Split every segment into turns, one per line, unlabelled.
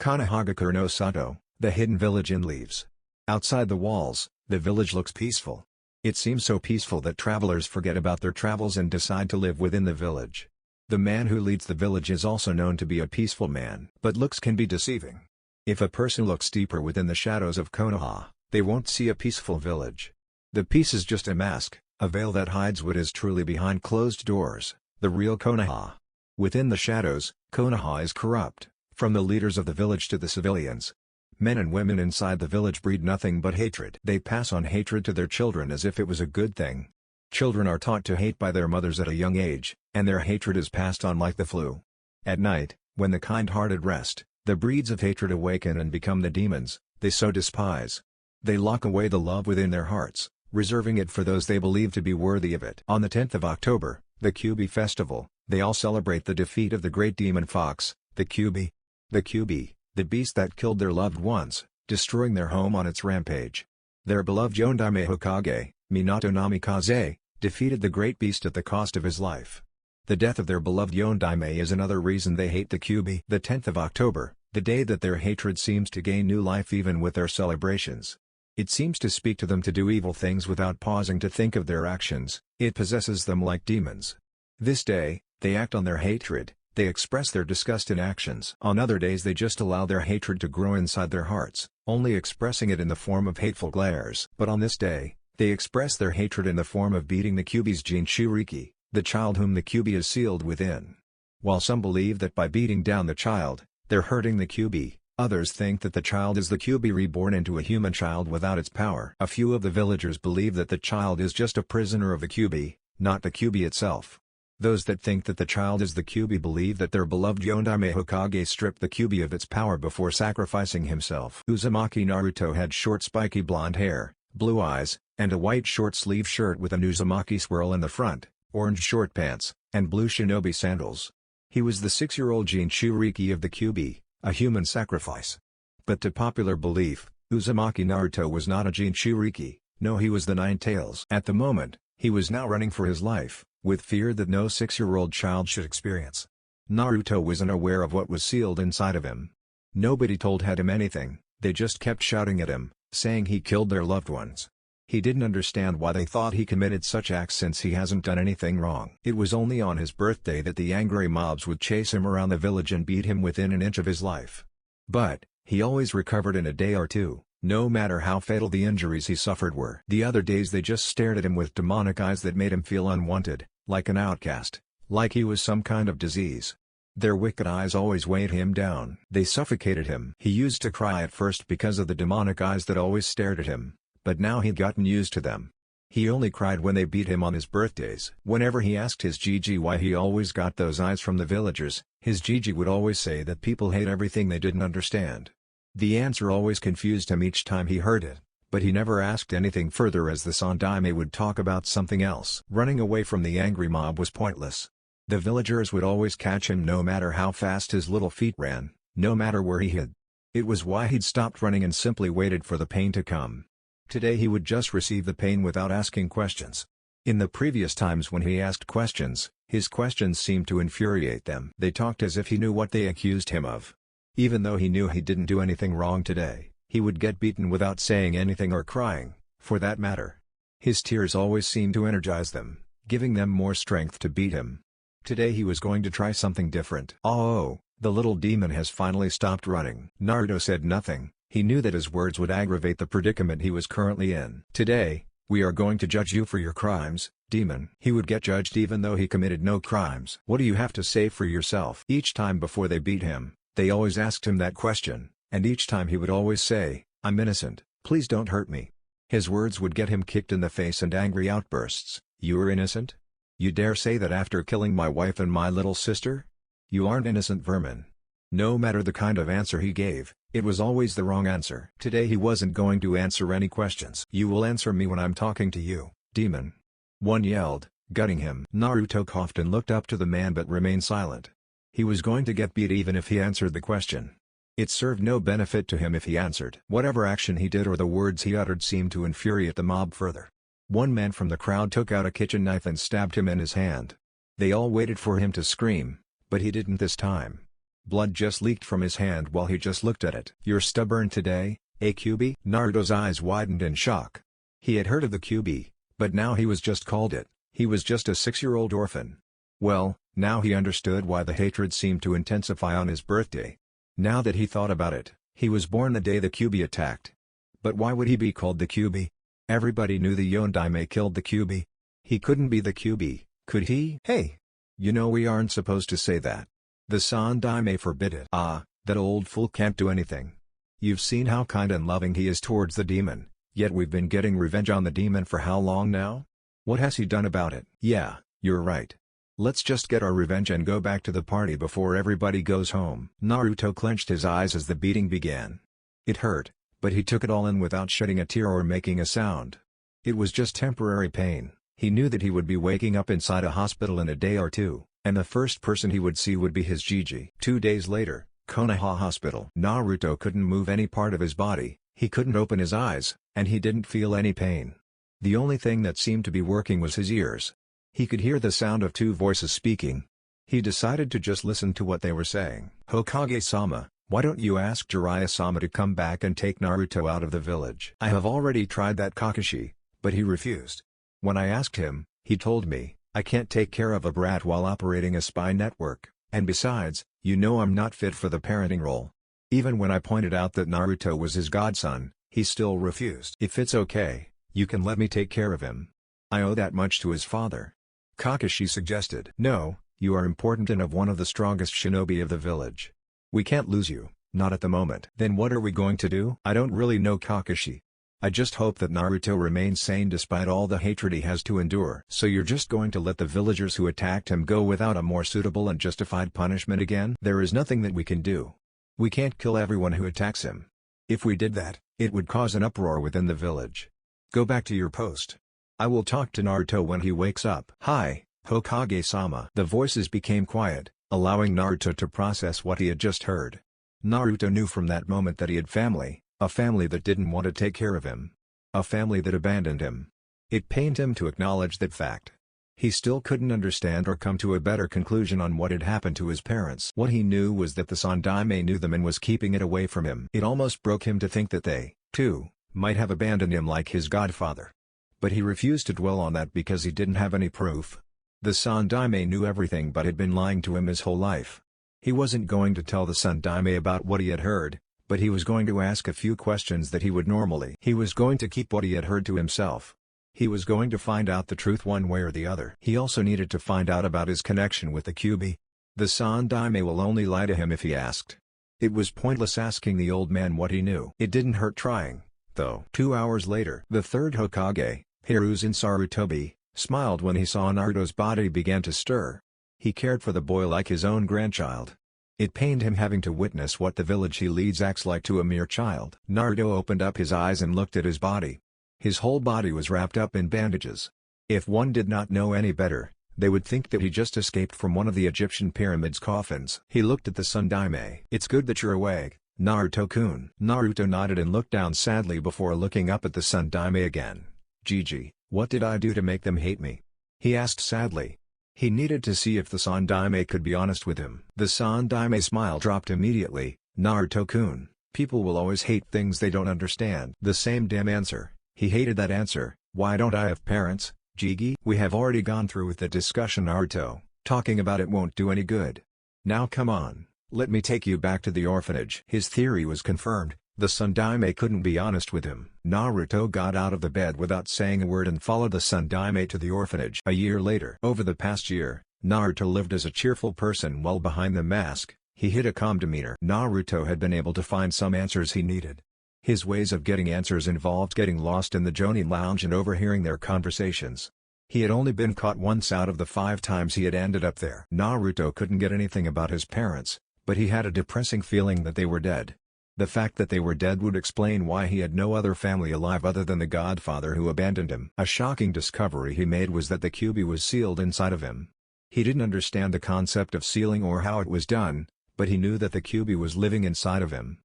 Kanahagakure no Sato, the hidden village in leaves. Outside the walls, the village looks peaceful. It seems so peaceful that travelers forget about their travels and decide to live within the village. The man who leads the village is also known to be a peaceful man. But looks can be deceiving. If a person looks deeper within the shadows of Konoha, they won't see a peaceful village. The peace is just a mask, a veil that hides what is truly behind closed doors, the real Konoha. Within the shadows, Konoha is corrupt, from the leaders of the village to the civilians. Men and women inside the village breed nothing but hatred. They pass on hatred to their children as if it was a good thing. Children are taught to hate by their mothers at a young age, and their hatred is passed on like the flu. At night, when the kind-hearted rest, the breeds of hatred awaken and become the demons they so despise. They lock away the love within their hearts, reserving it for those they believe to be worthy of it. On the 10th of October, the Kyubi festival, they all celebrate the defeat of the great demon fox, the Kyubi. The Kyubi, the beast that killed their loved ones, destroying their home on its rampage. Their beloved Yondaime Hokage, Minato Namikaze, defeated the great beast at the cost of his life. The death of their beloved Yondaime is another reason they hate the Kyubi. The 10th of October, the day that their hatred seems to gain new life even with their celebrations. It seems to speak to them to do evil things without pausing to think of their actions. It possesses them like demons. This day, they act on their hatred, they express their disgust in actions. On other days they just allow their hatred to grow inside their hearts, only expressing it in the form of hateful glares. But on this day, they express their hatred in the form of beating the Kyubi's Jinchuriki, the child whom the Kyubi is sealed within. While some believe that by beating down the child, they're hurting the Kyubi, others think that the child is the Kyubi reborn into a human child without its power. A few of the villagers believe that the child is just a prisoner of the Kyubi, not the Kyubi itself. Those that think that the child is the Kyubi believe that their beloved Yondaime Hokage stripped the Kyubi of its power before sacrificing himself. Uzumaki Naruto had short spiky blonde hair, blue eyes, and a white short-sleeve shirt with an Uzumaki swirl in the front, orange short pants, and blue shinobi sandals. He was the 6-year-old Jinchuriki of the Kyubi, a human sacrifice. But to popular belief, Uzumaki Naruto was not a Jinchuriki, no, he was the Nine Tails. At the moment, he was now running for his life, with fear that no 6-year-old child should experience. Naruto was unaware of what was sealed inside of him. Nobody told him anything, they just kept shouting at him, saying he killed their loved ones. He didn't understand why they thought he committed such acts since he hasn't done anything wrong. It was only on his birthday that the angry mobs would chase him around the village and beat him within an inch of his life. But, he always recovered in a day or two, no matter how fatal the injuries he suffered were. The other days they just stared at him with demonic eyes that made him feel unwanted, like an outcast, like he was some kind of disease. Their wicked eyes always weighed him down. They suffocated him. He used to cry at first because of the demonic eyes that always stared at him, but now he'd gotten used to them. He only cried when they beat him on his birthdays. Whenever he asked his Gigi why he always got those eyes from the villagers, his Gigi would always say that people hate everything they didn't understand. The answer always confused him each time he heard it, but he never asked anything further as the Sandaime would talk about something else. Running away from the angry mob was pointless. The villagers would always catch him no matter how fast his little feet ran, no matter where he hid. It was why he'd stopped running and simply waited for the pain to come. Today he would just receive the pain without asking questions. In the previous times when he asked questions, his questions seemed to infuriate them. They talked as if he knew what they accused him of. Even though he knew he didn't do anything wrong today, he would get beaten without saying anything or crying, for that matter. His tears always seemed to energize them, giving them more strength to beat him. Today he was going to try something different. Oh, the little demon has finally stopped running. Naruto said nothing. He knew that his words would aggravate the predicament he was currently in. Today, we are going to judge you for your crimes, demon. He would get judged even though he committed no crimes. What do you have to say for yourself? Each time before they beat him, they always asked him that question, and each time he would always say, "I'm innocent, please don't hurt me." His words would get him kicked in the face and angry outbursts. "You are innocent? You dare say that after killing my wife and my little sister? You aren't innocent, vermin." No matter the kind of answer he gave, it was always the wrong answer. Today he wasn't going to answer any questions. "You will answer me when I'm talking to you, demon," one yelled, gutting him. Naruto coughed and looked up to the man but remained silent. He was going to get beat even if he answered the question. It served no benefit to him if he answered. Whatever action he did or the words he uttered seemed to infuriate the mob further. One man from the crowd took out a kitchen knife and stabbed him in his hand. They all waited for him to scream, but he didn't this time. Blood just leaked from his hand while he just looked at it. "You're stubborn today, eh Kyuubi?" Naruto's eyes widened in shock. He had heard of the Kyuubi, but now he was just called it. He was just a 6-year-old orphan. Well, now he understood why the hatred seemed to intensify on his birthday. Now that he thought about it, he was born the day the Kyuubi attacked. But why would he be called the Kyuubi? Everybody knew the Yondaime killed the Kyuubi. He couldn't be the Kyuubi, could he? Hey! You know we aren't supposed to say that. The Sandaime forbid it. Ah, that old fool can't do anything. You've seen how kind and loving he is towards the demon, yet we've been getting revenge on the demon for how long now? What has he done about it? Yeah, you're right. Let's just get our revenge and go back to the party before everybody goes home. Naruto clenched his eyes as the beating began. It hurt, but he took it all in without shedding a tear or making a sound. It was just temporary pain. He knew that he would be waking up inside a hospital in a day or two, and the first person he would see would be his Gigi. 2 days later, Konoha Hospital. Naruto couldn't move any part of his body, he couldn't open his eyes, and he didn't feel any pain. The only thing that seemed to be working was his ears. He could hear the sound of 2 voices speaking. He decided to just listen to what they were saying. "Hokage-sama, why don't you ask Jiraiya-sama to come back and take Naruto out of the village?" "I have already tried that, Kakashi, but he refused. When I asked him, he told me, I can't take care of a brat while operating a spy network, and besides, you know I'm not fit for the parenting role." Even when I pointed out that Naruto was his godson, he still refused. "If it's okay, you can let me take care of him. I owe that much to his father," Kakashi suggested. "No, you are important and of one of the strongest shinobi of the village. We can't lose you, not at the moment." "Then what are we going to do?" "I don't really know, Kakashi. I just hope that Naruto remains sane despite all the hatred he has to endure." "So you're just going to let the villagers who attacked him go without a more suitable and justified punishment again?" "There is nothing that we can do. We can't kill everyone who attacks him. If we did that, it would cause an uproar within the village. Go back to your post. I will talk to Naruto when he wakes up." "Hi, Hokage-sama." The voices became quiet, allowing Naruto to process what he had just heard. Naruto knew from that moment that he had family. A family that didn't want to take care of him. A family that abandoned him. It pained him to acknowledge that fact. He still couldn't understand or come to a better conclusion on what had happened to his parents. What he knew was that the Sandaime knew them and was keeping it away from him. It almost broke him to think that they, too, might have abandoned him like his godfather. But he refused to dwell on that because he didn't have any proof. The Sandaime knew everything but had been lying to him his whole life. He wasn't going to tell the Sandaime about what he had heard, but he was going to ask a few questions that he would normally. He was going to keep what he had heard to himself. He was going to find out the truth one way or the other. He also needed to find out about his connection with the Kyuubi. The Sandaime will only lie to him if he asked. It was pointless asking the old man what he knew. It didn't hurt trying, though. 2 hours later, the third Hokage, Hiruzen Sarutobi, smiled when he saw Naruto's body began to stir. He cared for the boy like his own grandchild. It pained him having to witness what the village he leads acts like to a mere child. Naruto opened up his eyes and looked at his body. His whole body was wrapped up in bandages. If one did not know any better, they would think that he just escaped from one of the Egyptian pyramids' coffins. He looked at the Sandaime. "It's good that you're awake, Naruto-kun." Naruto nodded and looked down sadly before looking up at the Sandaime again. "Gigi, what did I do to make them hate me?" he asked sadly. He needed to see if the Sandaime could be honest with him. The Sandaime's smile dropped immediately. "Naruto-kun, people will always hate things they don't understand." The same damn answer. He hated that answer. "Why don't I have parents, Gigi?" "We have already gone through with the discussion, Naruto. Talking about it won't do any good. Now come on, let me take you back to the orphanage." His theory was confirmed. The Sandaime couldn't be honest with him. Naruto got out of the bed without saying a word and followed the Sandaime to the orphanage. A year later. Over the past year, Naruto lived as a cheerful person while behind the mask, he hid a calm demeanor. Naruto had been able to find some answers he needed. His ways of getting answers involved getting lost in the Jonin lounge and overhearing their conversations. He had only been caught once out of the 5 times he had ended up there. Naruto couldn't get anything about his parents, but he had a depressing feeling that they were dead. The fact that they were dead would explain why he had no other family alive other than the godfather who abandoned him. A shocking discovery he made was that the Kyuubi was sealed inside of him. He didn't understand the concept of sealing or how it was done, but he knew that the Kyuubi was living inside of him.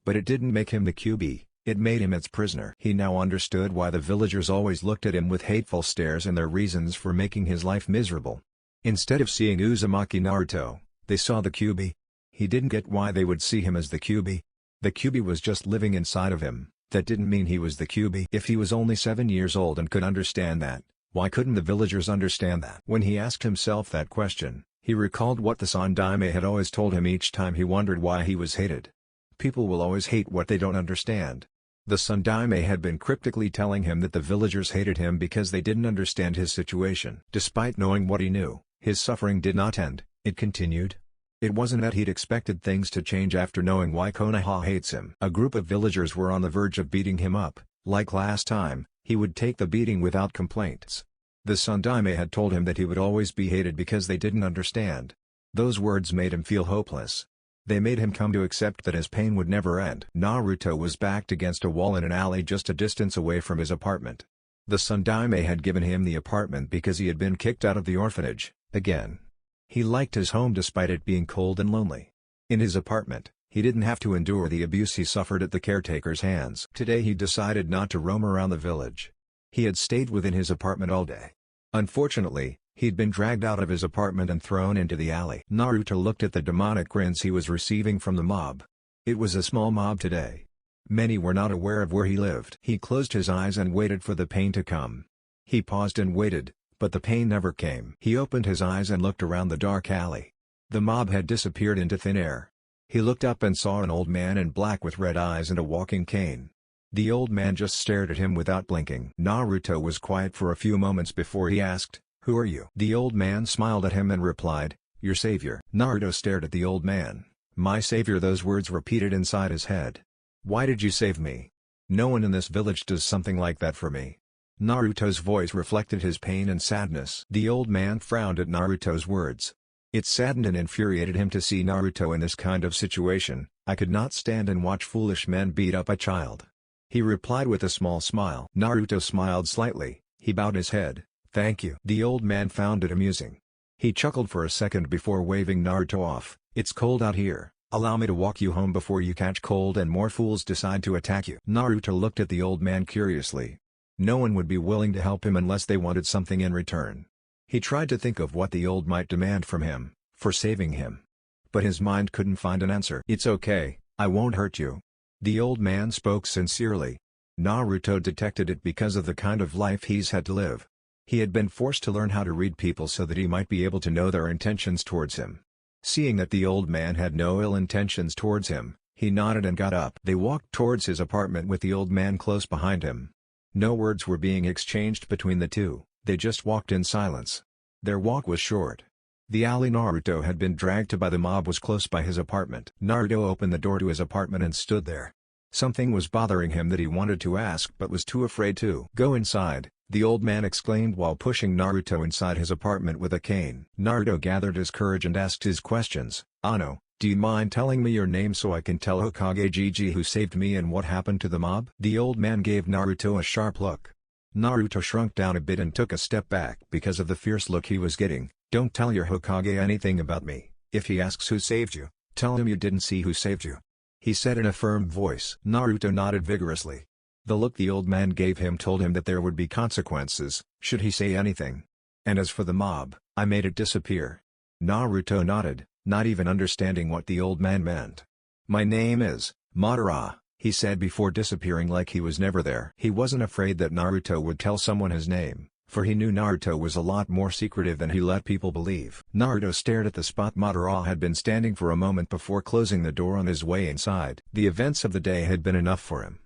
But it didn't make him the Kyuubi, it made him its prisoner. He now understood why the villagers always looked at him with hateful stares and their reasons for making his life miserable. Instead of seeing Uzumaki Naruto, they saw the Kyuubi. He didn't get why they would see him as the QB. The QB was just living inside of him. That didn't mean he was the QB. If he was only 7 years old and could understand that, why couldn't the villagers understand that? When he asked himself that question, he recalled what the Sandaime had always told him each time he wondered why he was hated. People will always hate what they don't understand. The Sandaime had been cryptically telling him that the villagers hated him because they didn't understand his situation. Despite knowing what he knew, his suffering did not end, it continued. It wasn't that he'd expected things to change after knowing why Konoha hates him. A group of villagers were on the verge of beating him up. Like last time, he would take the beating without complaints. The Sandaime had told him that he would always be hated because they didn't understand. Those words made him feel hopeless. They made him come to accept that his pain would never end. Naruto was backed against a wall in an alley just a distance away from his apartment. The Sandaime had given him the apartment because he had been kicked out of the orphanage, again. He liked his home despite it being cold and lonely. In his apartment, he didn't have to endure the abuse he suffered at the caretaker's hands. Today he decided not to roam around the village. He had stayed within his apartment all day. Unfortunately, he'd been dragged out of his apartment and thrown into the alley. Naruto looked at the demonic grins he was receiving from the mob. It was a small mob today. Many were not aware of where he lived. He closed his eyes and waited for the pain to come. He paused and waited, but the pain never came. He opened his eyes and looked around the dark alley. The mob had disappeared into thin air. He looked up and saw an old man in black with red eyes and a walking cane. The old man just stared at him without blinking. Naruto was quiet for a few moments before he asked, "Who are you?" The old man smiled at him and replied, "Your savior." Naruto stared at the old man. "My savior," those words repeated inside his head. "Why did you save me? No one in this village does something like that for me." Naruto's voice reflected his pain and sadness. The old man frowned at Naruto's words. It saddened and infuriated him to see Naruto in this kind of situation. "I could not stand and watch foolish men beat up a child," he replied with a small smile. Naruto smiled slightly. He bowed his head. "Thank you." The old man found it amusing. He chuckled for a second before waving Naruto off. "It's cold out here. Allow me to walk you home before you catch cold and more fools decide to attack you." Naruto looked at the old man curiously. No one would be willing to help him unless they wanted something in return. He tried to think of what the old might demand from him, for saving him. But his mind couldn't find an answer. "It's okay, I won't hurt you." The old man spoke sincerely. Naruto detected it because of the kind of life he's had to live. He had been forced to learn how to read people so that he might be able to know their intentions towards him. Seeing that the old man had no ill intentions towards him, he nodded and got up. They walked towards his apartment with the old man close behind him. No words were being exchanged between the two, they just walked in silence. Their walk was short. The alley Naruto had been dragged to by the mob was close by his apartment. Naruto opened the door to his apartment and stood there. Something was bothering him that he wanted to ask but was too afraid to. "Go inside," the old man exclaimed while pushing Naruto inside his apartment with a cane. Naruto gathered his courage and asked his questions. "Ano, do you mind telling me your name so I can tell Hokage Gigi who saved me and what happened to the mob?" The old man gave Naruto a sharp look. Naruto shrunk down a bit and took a step back because of the fierce look he was getting. "Don't tell your Hokage anything about me. If he asks who saved you, tell him you didn't see who saved you," he said in a firm voice. Naruto nodded vigorously. The look the old man gave him told him that there would be consequences, should he say anything. "And as for the mob, I made it disappear." Naruto nodded, not even understanding what the old man meant. "My name is Madara," he said before disappearing like he was never there. He wasn't afraid that Naruto would tell someone his name, for he knew Naruto was a lot more secretive than he let people believe. Naruto stared at the spot Madara had been standing for a moment before closing the door on his way inside. The events of the day had been enough for him.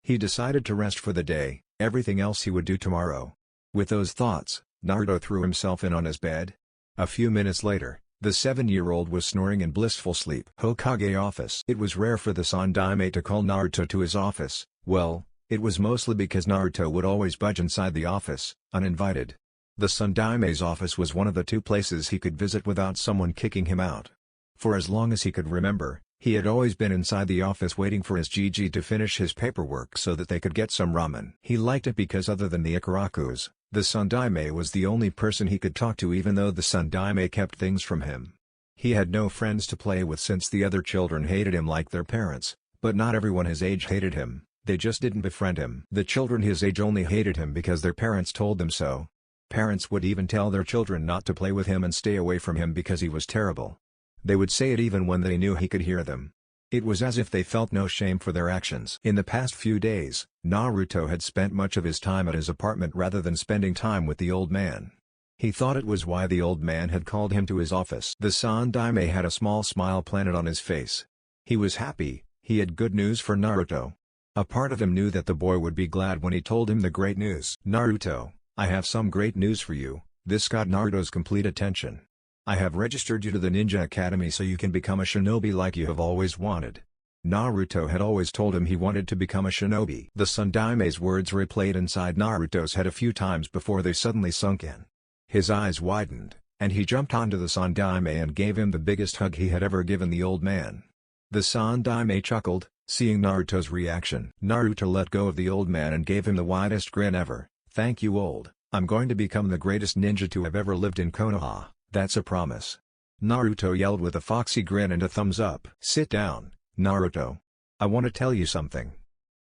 He decided to rest for the day, everything else he would do tomorrow. With those thoughts, Naruto threw himself in on his bed. A few minutes later, the 7-year-old was snoring in blissful sleep. Hokage office. It was rare for the Sandaime to call Naruto to his office. Well, it was mostly because Naruto would always budge inside the office, uninvited. The Sandaime's office was one of the 2 places he could visit without someone kicking him out. For as long as he could remember, he had always been inside the office waiting for his Gigi to finish his paperwork so that they could get some ramen. He liked it because other than the Ikarakus, the Sandaime was the only person he could talk to even though the Sandaime kept things from him. He had no friends to play with since the other children hated him like their parents, but not everyone his age hated him, they just didn't befriend him. The children his age only hated him because their parents told them so. Parents would even tell their children not to play with him and stay away from him because he was terrible. They would say it even when they knew he could hear them. It was as if they felt no shame for their actions. In the past few days, Naruto had spent much of his time at his apartment rather than spending time with the old man. He thought it was why the old man had called him to his office. The Sandaime had a small smile planted on his face. He was happy, he had good news for Naruto. A part of him knew that the boy would be glad when he told him the great news. "Naruto, I have some great news for you." This got Naruto's complete attention. "I have registered you to the Ninja Academy so you can become a shinobi like you have always wanted." Naruto had always told him he wanted to become a shinobi. The Sandaime's words replayed inside Naruto's head a few times before they suddenly sunk in. His eyes widened, and he jumped onto the Sandaime and gave him the biggest hug he had ever given the old man. The Sandaime chuckled, seeing Naruto's reaction. Naruto let go of the old man and gave him the widest grin ever. "Thank you, old. I'm going to become the greatest ninja to have ever lived in Konoha, that's a promise." Naruto yelled with a foxy grin and a thumbs up. "Sit down, Naruto. I want to tell you something,"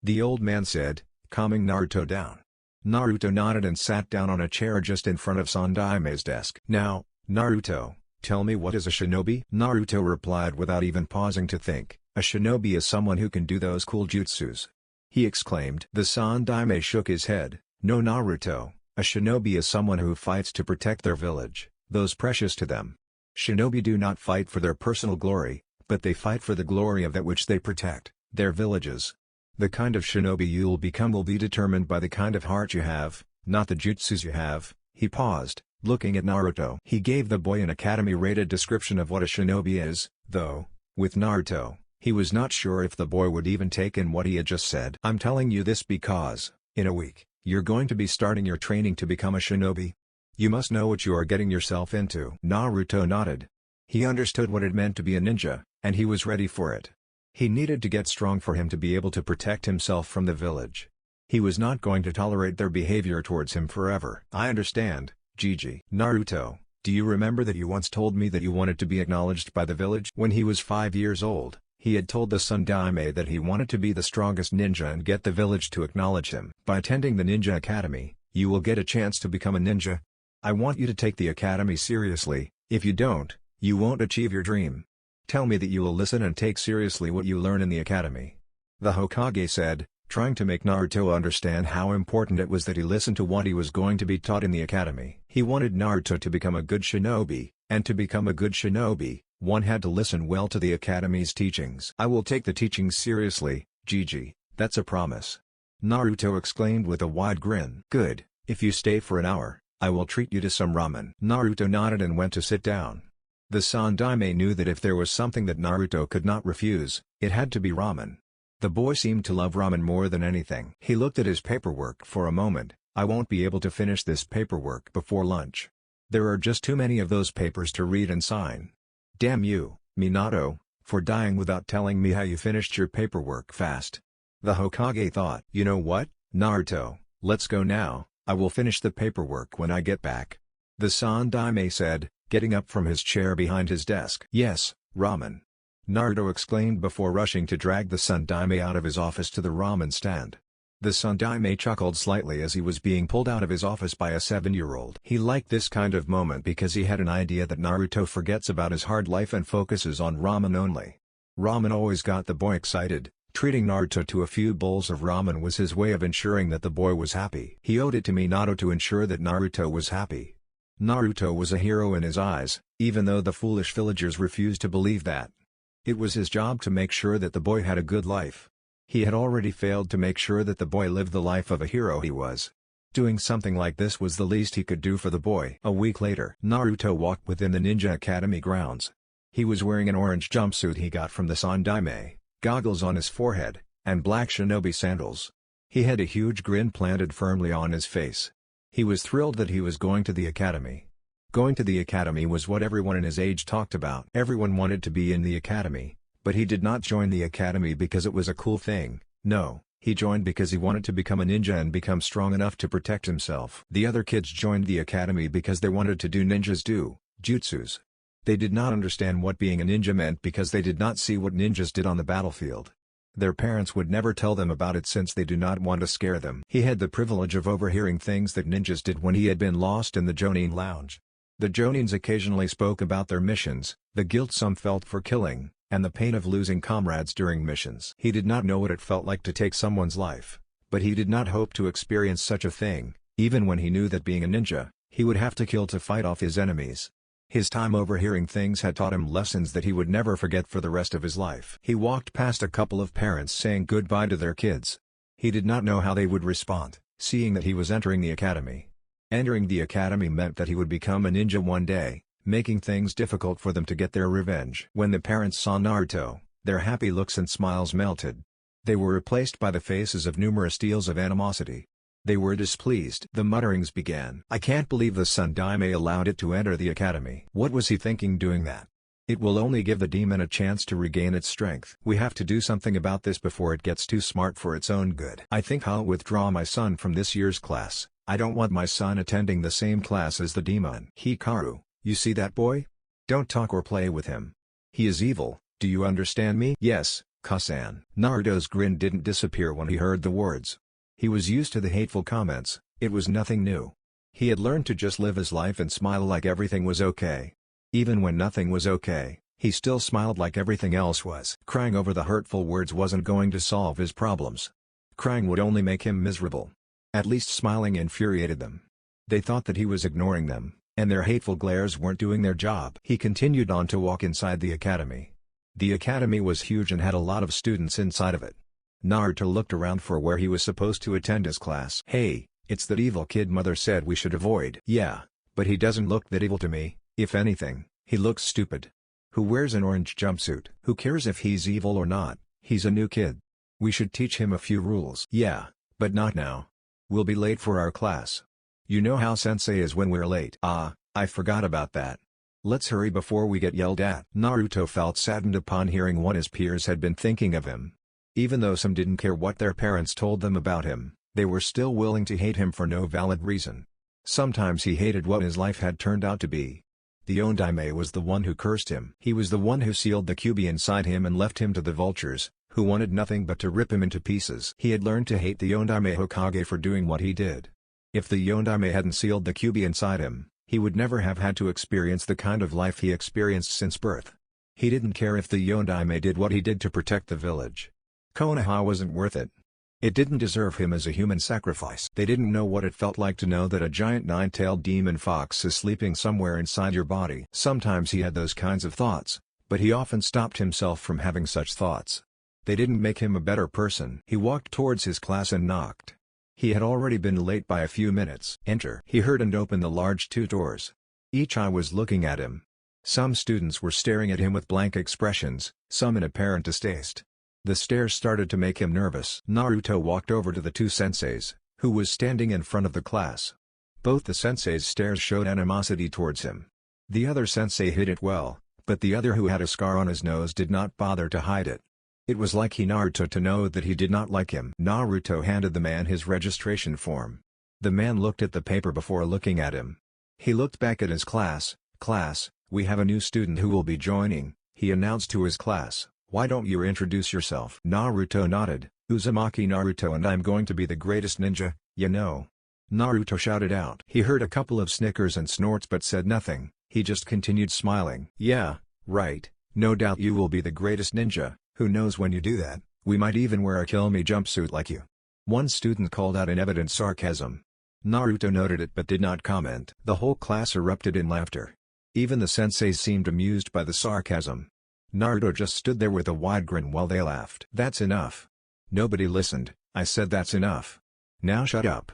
the old man said, calming Naruto down. Naruto nodded and sat down on a chair just in front of Sandaime's desk. "Now, Naruto, tell me, what is a shinobi?" Naruto replied without even pausing to think. "A shinobi is someone who can do those cool jutsus," he exclaimed. The Sandaime shook his head. "No, Naruto, a shinobi is someone who fights to protect their village, those precious to them. Shinobi do not fight for their personal glory, but they fight for the glory of that which they protect, their villages. The kind of shinobi you'll become will be determined by the kind of heart you have, not the jutsus you have." He paused, looking at Naruto. He gave the boy an academy-rated description of what a shinobi is, though, with Naruto, he was not sure if the boy would even take in what he had just said. "I'm telling you this because, in a week, you're going to be starting your training to become a shinobi. You must know what you are getting yourself into." Naruto nodded. He understood what it meant to be a ninja, and he was ready for it. He needed to get strong for him to be able to protect himself from the village. He was not going to tolerate their behavior towards him forever. "I understand, Gigi." "Naruto, do you remember that you once told me that you wanted to be acknowledged by the village?" When he was 5 years old, he had told the Sandaime that he wanted to be the strongest ninja and get the village to acknowledge him. "By attending the Ninja Academy, you will get a chance to become a ninja. I want you to take the academy seriously. If you don't, you won't achieve your dream. Tell me that you will listen and take seriously what you learn in the academy," the Hokage said, trying to make Naruto understand how important it was that he listen to what he was going to be taught in the academy. He wanted Naruto to become a good shinobi, and to become a good shinobi, one had to listen well to the academy's teachings. "I will take the teachings seriously, Gigi, that's a promise," Naruto exclaimed with a wide grin. "Good, if you stay for an hour, I will treat you to some ramen." Naruto nodded and went to sit down. The Sandaime knew that if there was something that Naruto could not refuse, it had to be ramen. The boy seemed to love ramen more than anything. He looked at his paperwork for a moment. "I won't be able to finish this paperwork before lunch. There are just too many of those papers to read and sign. Damn you, Minato, for dying without telling me how you finished your paperwork fast," the Hokage thought. "You know what, Naruto, let's go now. I will finish the paperwork when I get back," the Sandaime said, getting up from his chair behind his desk. "Yes, ramen," Naruto exclaimed before rushing to drag the Sandaime out of his office to the ramen stand. The Sandaime chuckled slightly as he was being pulled out of his office by a 7-year-old. He liked this kind of moment because he had an idea that Naruto forgets about his hard life and focuses on ramen only. Ramen always got the boy excited. Treating Naruto to a few bowls of ramen was his way of ensuring that the boy was happy. He owed it to Minato to ensure that Naruto was happy. Naruto was a hero in his eyes, even though the foolish villagers refused to believe that. It was his job to make sure that the boy had a good life. He had already failed to make sure that the boy lived the life of a hero he was. Doing something like this was the least he could do for the boy. A week later, Naruto walked within the Ninja Academy grounds. He was wearing an orange jumpsuit he got from the Sandaime, goggles on his forehead, and black shinobi sandals. He had a huge grin planted firmly on his face. He was thrilled that he was going to the academy. Going to the academy was what everyone in his age talked about. Everyone wanted to be in the academy, but he did not join the academy because it was a cool thing. No, he joined because he wanted to become a ninja and become strong enough to protect himself. The other kids joined the academy because they wanted to do ninjas do, jutsus. They did not understand what being a ninja meant because they did not see what ninjas did on the battlefield. Their parents would never tell them about it since they do not want to scare them. He had the privilege of overhearing things that ninjas did when he had been lost in the Jonin lounge. The Jonins occasionally spoke about their missions, The guilt some felt for killing, and the pain of losing comrades during missions. He did not know what it felt like to take someone's life, but he did not hope to experience such a thing, even when he knew that being a ninja, he would have to kill to fight off his enemies. His time overhearing things had taught him lessons that he would never forget for the rest of his life. He walked past a couple of parents saying goodbye to their kids. He did not know how they would respond, seeing that he was entering the academy. Entering the academy meant that he would become a ninja one day, making things difficult for them to get their revenge. When the parents saw Naruto, their happy looks and smiles melted. They were replaced by the faces of numerous deals of animosity. They were displeased. The mutterings began. I can't believe the Sun Daime allowed it to enter the academy. What was he thinking doing that? It will only give the demon a chance to regain its strength. We have to do something about this before it gets too smart for its own good. I think I'll withdraw my son from this year's class. I don't want my son attending the same class as the demon. Hikaru, you see that boy? Don't talk or play with him. He is evil, do you understand me? Yes, Kasan. Naruto's grin didn't disappear when he heard the words. He was used to the hateful comments, it was nothing new. He had learned to just live his life and smile like everything was okay. Even when nothing was okay, he still smiled like everything else was. Crying over the hurtful words wasn't going to solve his problems. Crying would only make him miserable. At least smiling infuriated them. They thought that he was ignoring them, and their hateful glares weren't doing their job. He continued on to walk inside the academy. The academy was huge and had a lot of students inside of it. Naruto looked around for where he was supposed to attend his class. Hey, it's that evil kid mother said we should avoid. Yeah, but he doesn't look that evil to me, if anything, he looks stupid. Who wears an orange jumpsuit? Who cares if he's evil or not, he's a new kid. We should teach him a few rules. Yeah, but not now. We'll be late for our class. You know how sensei is when we're late. Ah, I forgot about that. Let's hurry before we get yelled at. Naruto felt saddened upon hearing what his peers had been thinking of him. Even though some didn't care what their parents told them about him, they were still willing to hate him for no valid reason. Sometimes he hated what his life had turned out to be. The Ondaime was the one who cursed him. He was the one who sealed the Kyuubi inside him and left him to the vultures, who wanted nothing but to rip him into pieces. He had learned to hate the Ondaime Hokage for doing what he did. If the Ondaime hadn't sealed the Kyuubi inside him, he would never have had to experience the kind of life he experienced since birth. He didn't care if the Ondaime did what he did to protect the village. Konoha wasn't worth it. It didn't deserve him as a human sacrifice. They didn't know what it felt like to know that a giant nine-tailed demon fox is sleeping somewhere inside your body. Sometimes he had those kinds of thoughts, but he often stopped himself from having such thoughts. They didn't make him a better person. He walked towards his class and knocked. He had already been late by a few minutes. Enter. He heard and opened the large two doors. Each eye was looking at him. Some students were staring at him with blank expressions, some in apparent distaste. The stares started to make him nervous. Naruto walked over to the two senseis, who was standing in front of the class. Both the senseis' stares showed animosity towards him. The other sensei hid it well, but the other who had a scar on his nose did not bother to hide it. It was like Naruto to know that he did not like him. Naruto handed the man his registration form. The man looked at the paper before looking at him. He looked back at his class. Class, we have a new student who will be joining, he announced to his class. Why don't you introduce yourself? Naruto nodded. Uzumaki Naruto, and I'm going to be the greatest ninja, you know. Naruto shouted out. He heard a couple of snickers and snorts but said nothing, he just continued smiling. Yeah, right, no doubt you will be the greatest ninja, who knows when you do that, we might even wear a kill me jumpsuit like you. One student called out in evident sarcasm. Naruto noted it but did not comment. The whole class erupted in laughter. Even the senseis seemed amused by the sarcasm. Naruto just stood there with a wide grin while they laughed. That's enough. Nobody listened, I said that's enough. Now shut up.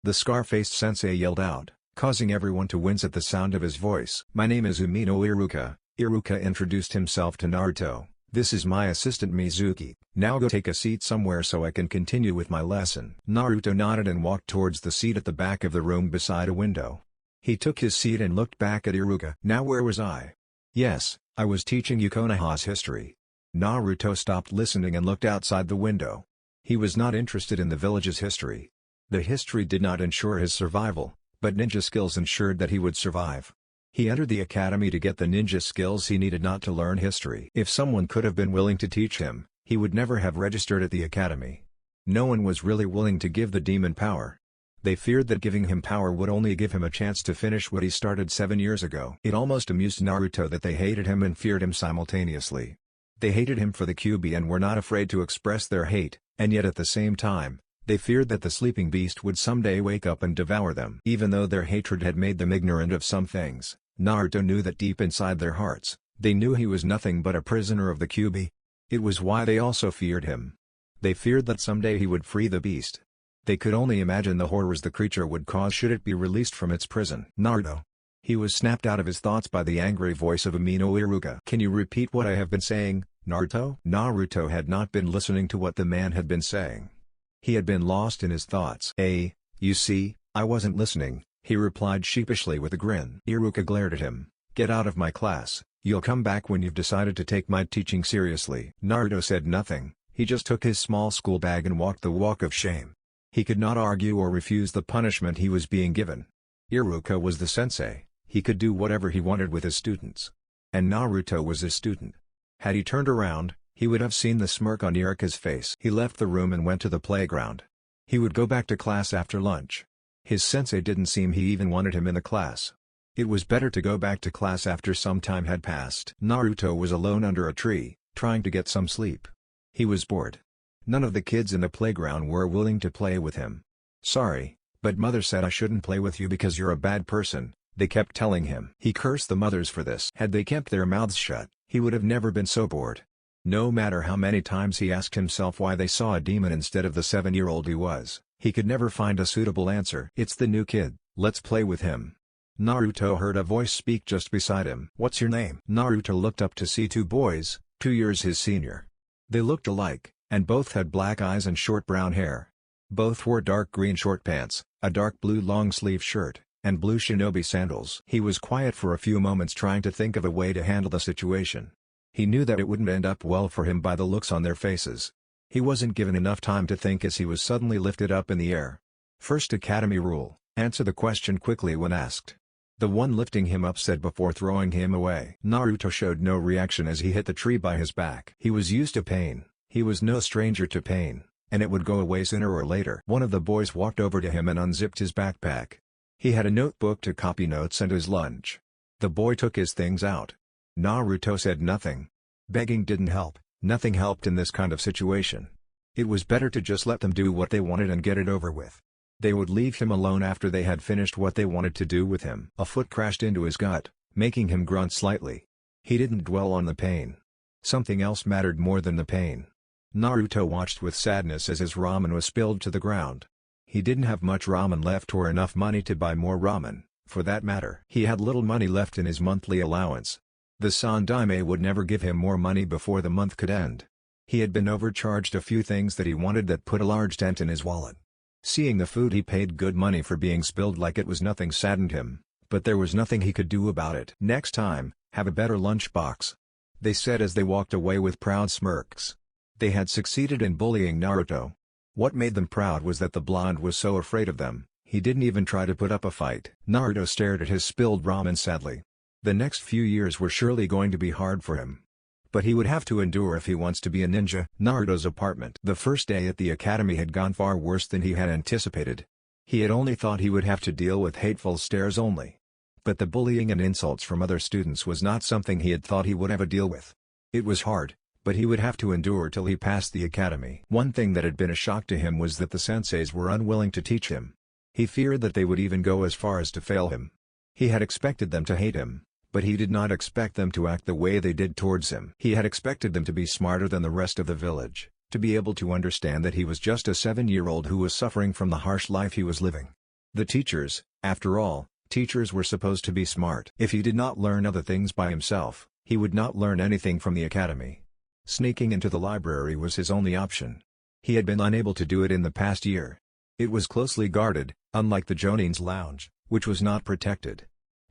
The scar-faced sensei yelled out, causing everyone to wince at the sound of his voice. My name is Umino Iruka. Iruka introduced himself to Naruto. This is my assistant Mizuki. Now go take a seat somewhere so I can continue with my lesson. Naruto nodded and walked towards the seat at the back of the room beside a window. He took his seat and looked back at Iruka. Now where was I? Yes, I was teaching you Konoha's history. Naruto stopped listening and looked outside the window. He was not interested in the village's history. The history did not ensure his survival, but ninja skills ensured that he would survive. He entered the academy to get the ninja skills he needed, not to learn history. If someone could have been willing to teach him, he would never have registered at the academy. No one was really willing to give the demon power. They feared that giving him power would only give him a chance to finish what he started 7 years ago. It almost amused Naruto that they hated him and feared him simultaneously. They hated him for the Kyuubi and were not afraid to express their hate, and yet at the same time, they feared that the sleeping beast would someday wake up and devour them. Even though their hatred had made them ignorant of some things, Naruto knew that deep inside their hearts, they knew he was nothing but a prisoner of the Kyuubi. It was why they also feared him. They feared that someday he would free the beast. They could only imagine the horrors the creature would cause should it be released from its prison. Naruto. He was snapped out of his thoughts by the angry voice of Amino Iruka. Can you repeat what I have been saying, Naruto? Naruto had not been listening to what the man had been saying. He had been lost in his thoughts. You see, I wasn't listening, he replied sheepishly with a grin. Iruka glared at him. Get out of my class, you'll come back when you've decided to take my teaching seriously. Naruto said nothing, he just took his small school bag and walked the walk of shame. He could not argue or refuse the punishment he was being given. Iruka was the sensei, he could do whatever he wanted with his students. And Naruto was his student. Had he turned around, he would have seen the smirk on Iruka's face. He left the room and went to the playground. He would go back to class after lunch. His sensei didn't seem he even wanted him in the class. It was better to go back to class after some time had passed. Naruto was alone under a tree, trying to get some sleep. He was bored. None of the kids in the playground were willing to play with him. Sorry, but mother said I shouldn't play with you because you're a bad person, they kept telling him. He cursed the mothers for this. Had they kept their mouths shut, he would have never been so bored. No matter how many times he asked himself why they saw a demon instead of the 7-year-old he was, he could never find a suitable answer. It's the new kid, let's play with him. Naruto heard a voice speak just beside him. What's your name? Naruto looked up to see two boys, 2 years his senior. They looked alike, and both had black eyes and short brown hair. Both wore dark green short pants, a dark blue long-sleeve shirt, and blue shinobi sandals. He was quiet for a few moments trying to think of a way to handle the situation. He knew that it wouldn't end up well for him by the looks on their faces. He wasn't given enough time to think as he was suddenly lifted up in the air. First Academy rule, answer the question quickly when asked. The one lifting him up said before throwing him away. Naruto showed no reaction as he hit the tree by his back. He was used to pain, he was no stranger to pain, and it would go away sooner or later. One of the boys walked over to him and unzipped his backpack. He had a notebook to copy notes and his lunch. The boy took his things out. Naruto said nothing. Begging didn't help, nothing helped in this kind of situation. It was better to just let them do what they wanted and get it over with. They would leave him alone after they had finished what they wanted to do with him. A foot crashed into his gut, making him grunt slightly. He didn't dwell on the pain. Something else mattered more than the pain. Naruto watched with sadness as his ramen was spilled to the ground. He didn't have much ramen left or enough money to buy more ramen, for that matter. He had little money left in his monthly allowance. The sandaime would never give him more money before the month could end. He had been overcharged a few things that he wanted that put a large dent in his wallet. Seeing the food he paid good money for being spilled like it was nothing saddened him, but there was nothing he could do about it. Next time, have a better lunchbox, they said as they walked away with proud smirks. They had succeeded in bullying Naruto. What made them proud was that the blonde was so afraid of them, he didn't even try to put up a fight. Naruto stared at his spilled ramen sadly. The next few years were surely going to be hard for him. But he would have to endure if he wants to be a ninja. Naruto's apartment. The first day at the academy had gone far worse than he had anticipated. He had only thought he would have to deal with hateful stares only. But the bullying and insults from other students was not something he had thought he would ever deal with. It was hard, but he would have to endure till he passed the academy. One thing that had been a shock to him was that the senseis were unwilling to teach him. He feared that they would even go as far as to fail him. He had expected them to hate him, but he did not expect them to act the way they did towards him. He had expected them to be smarter than the rest of the village, to be able to understand that he was just a 7-year-old who was suffering from the harsh life he was living. The teachers, after all, teachers were supposed to be smart. If he did not learn other things by himself, he would not learn anything from the academy. Sneaking into the library was his only option. He had been unable to do it in the past year. It was closely guarded, unlike the Jonin's lounge, which was not protected.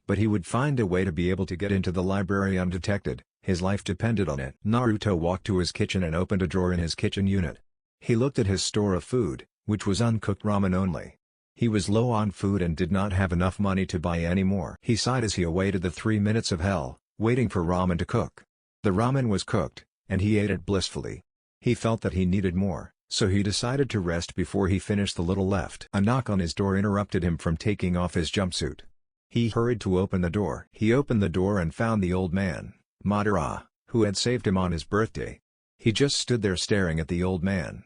But he would find a way to be able to get into the library undetected, his life depended on it. Naruto walked to his kitchen and opened a drawer in his kitchen unit. He looked at his store of food, which was uncooked ramen only. He was low on food and did not have enough money to buy any more. He sighed as he awaited the 3 minutes of hell, waiting for ramen to cook. The ramen was cooked, and he ate it blissfully. He felt that he needed more, So he decided to rest before he finished the little left. A knock on his door interrupted him from taking off his jumpsuit. He hurried to open the door. He opened the door and found the old man, Madara, who had saved him on his birthday. He just stood there staring at the old man.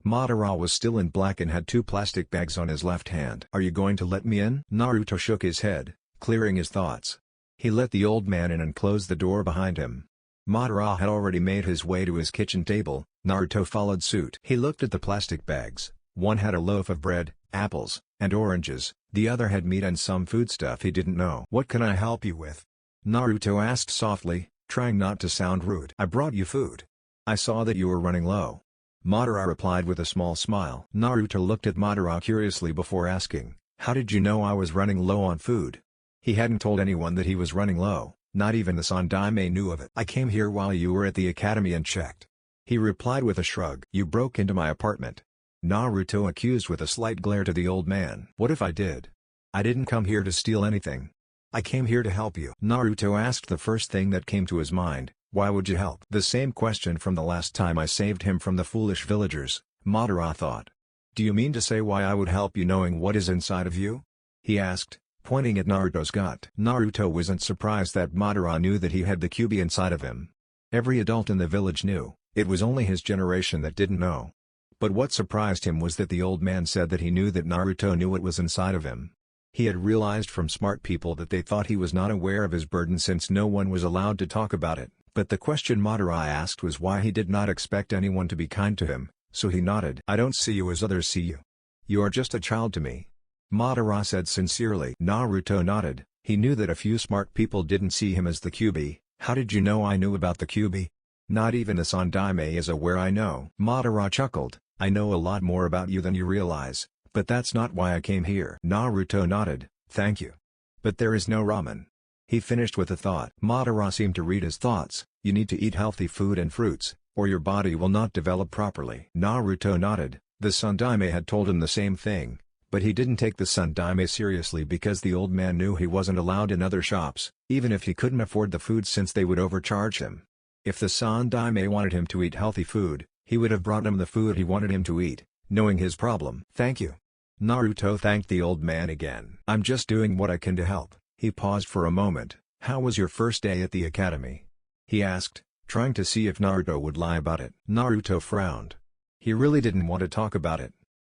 Madara was still in black and had 2 plastic bags on his left hand. "Are you going to let me in?" Naruto shook his head, clearing his thoughts. He let the old man in and closed the door behind him. Madara had already made his way to his kitchen table. Naruto followed suit. He looked at the plastic bags. One had a loaf of bread, apples, and oranges, the other had meat and some foodstuff he didn't know. "What can I help you with?" Naruto asked softly, trying not to sound rude. "I brought you food. I saw that you were running low." Madara replied with a small smile. Naruto looked at Madara curiously before asking, "How did you know I was running low on food?" He hadn't told anyone that he was running low, not even the Sandaime knew of it. "I came here while you were at the academy and checked," he replied with a shrug. "You broke into my apartment?" Naruto accused with a slight glare to the old man. "What if I did? I didn't come here to steal anything. I came here to help you." Naruto asked the first thing that came to his mind, "Why would you help?" The same question from the last time I saved him from the foolish villagers, Madara thought. "Do you mean to say why I would help you knowing what is inside of you?" he asked, pointing at Naruto's gut. Naruto wasn't surprised that Madara knew that he had the Kyuubi inside of him. Every adult in the village knew, it was only his generation that didn't know. But what surprised him was that the old man said that he knew that Naruto knew what was inside of him. He had realized from smart people that they thought he was not aware of his burden since no one was allowed to talk about it. But the question Madara asked was why he did not expect anyone to be kind to him, so he nodded. "I don't see you as others see you. You are just a child to me," Madara said sincerely. Naruto nodded. He knew that a few smart people didn't see him as the Kyuubi. "How did you know I knew about the Kyuubi?" "Not even the Sandaime is aware I know." Madara chuckled. "I know a lot more about you than you realize, but that's not why I came here." Naruto nodded. "Thank you. But there is no ramen," he finished with a thought. Madara seemed to read his thoughts. "You need to eat healthy food and fruits, or your body will not develop properly." Naruto nodded. The Sandaime had told him the same thing, but he didn't take the Sandaime seriously because the old man knew he wasn't allowed in other shops, even if he couldn't afford the food since they would overcharge him. If the Sandaime wanted him to eat healthy food, he would have brought him the food he wanted him to eat, knowing his problem. "Thank you." Naruto thanked the old man again. "I'm just doing what I can to help." He paused for a moment. "How was your first day at the academy?" he asked, trying to see if Naruto would lie about it. Naruto frowned. He really didn't want to talk about it.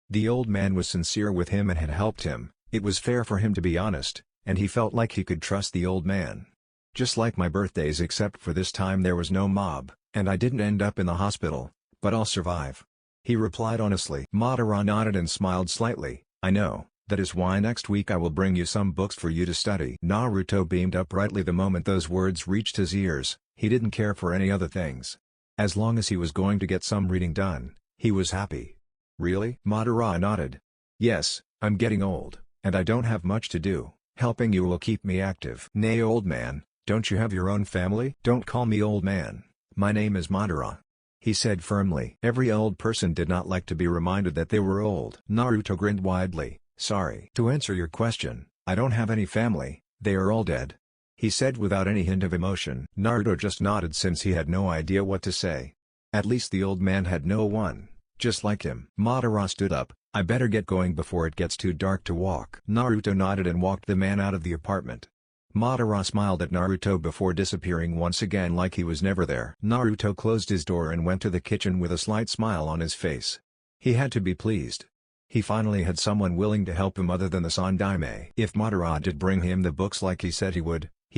The old man was sincere with him and had helped him. It was fair for him to be honest, and he felt like he could trust the old man. "Just like my birthdays except for this time there was no mob, and I didn't end up in the hospital, but I'll survive," he replied honestly. Madara nodded and smiled slightly. "I know, that is why next week I will bring you some books for you to study." Naruto beamed up brightly the moment those words reached his ears. He didn't care for any other things. As long as he was going to get some reading done, he was happy. "Really?" Madara nodded. "Yes, I'm getting old, and I don't have much to do. Helping you will keep me active." "Nay, old man, don't you have your own family?" "Don't call me old man. My name is Madara," he said firmly. Every old person did not like to be reminded that they were old. Naruto grinned widely. "Sorry. To answer your question, I don't have any family, they are all dead," he said without any hint of emotion. Naruto just nodded since he had no idea what to say. At least the old man had no one, just like him. Madara stood up. "I better get going before it gets too dark to walk." Naruto nodded and walked the man out of the apartment. Madara smiled at Naruto before disappearing once again like he was never there. Naruto closed his door and went to the kitchen with a slight smile on his face. He had to be pleased. He finally had someone willing to help him other than the Sandaime. If Madara did bring him the books like he said he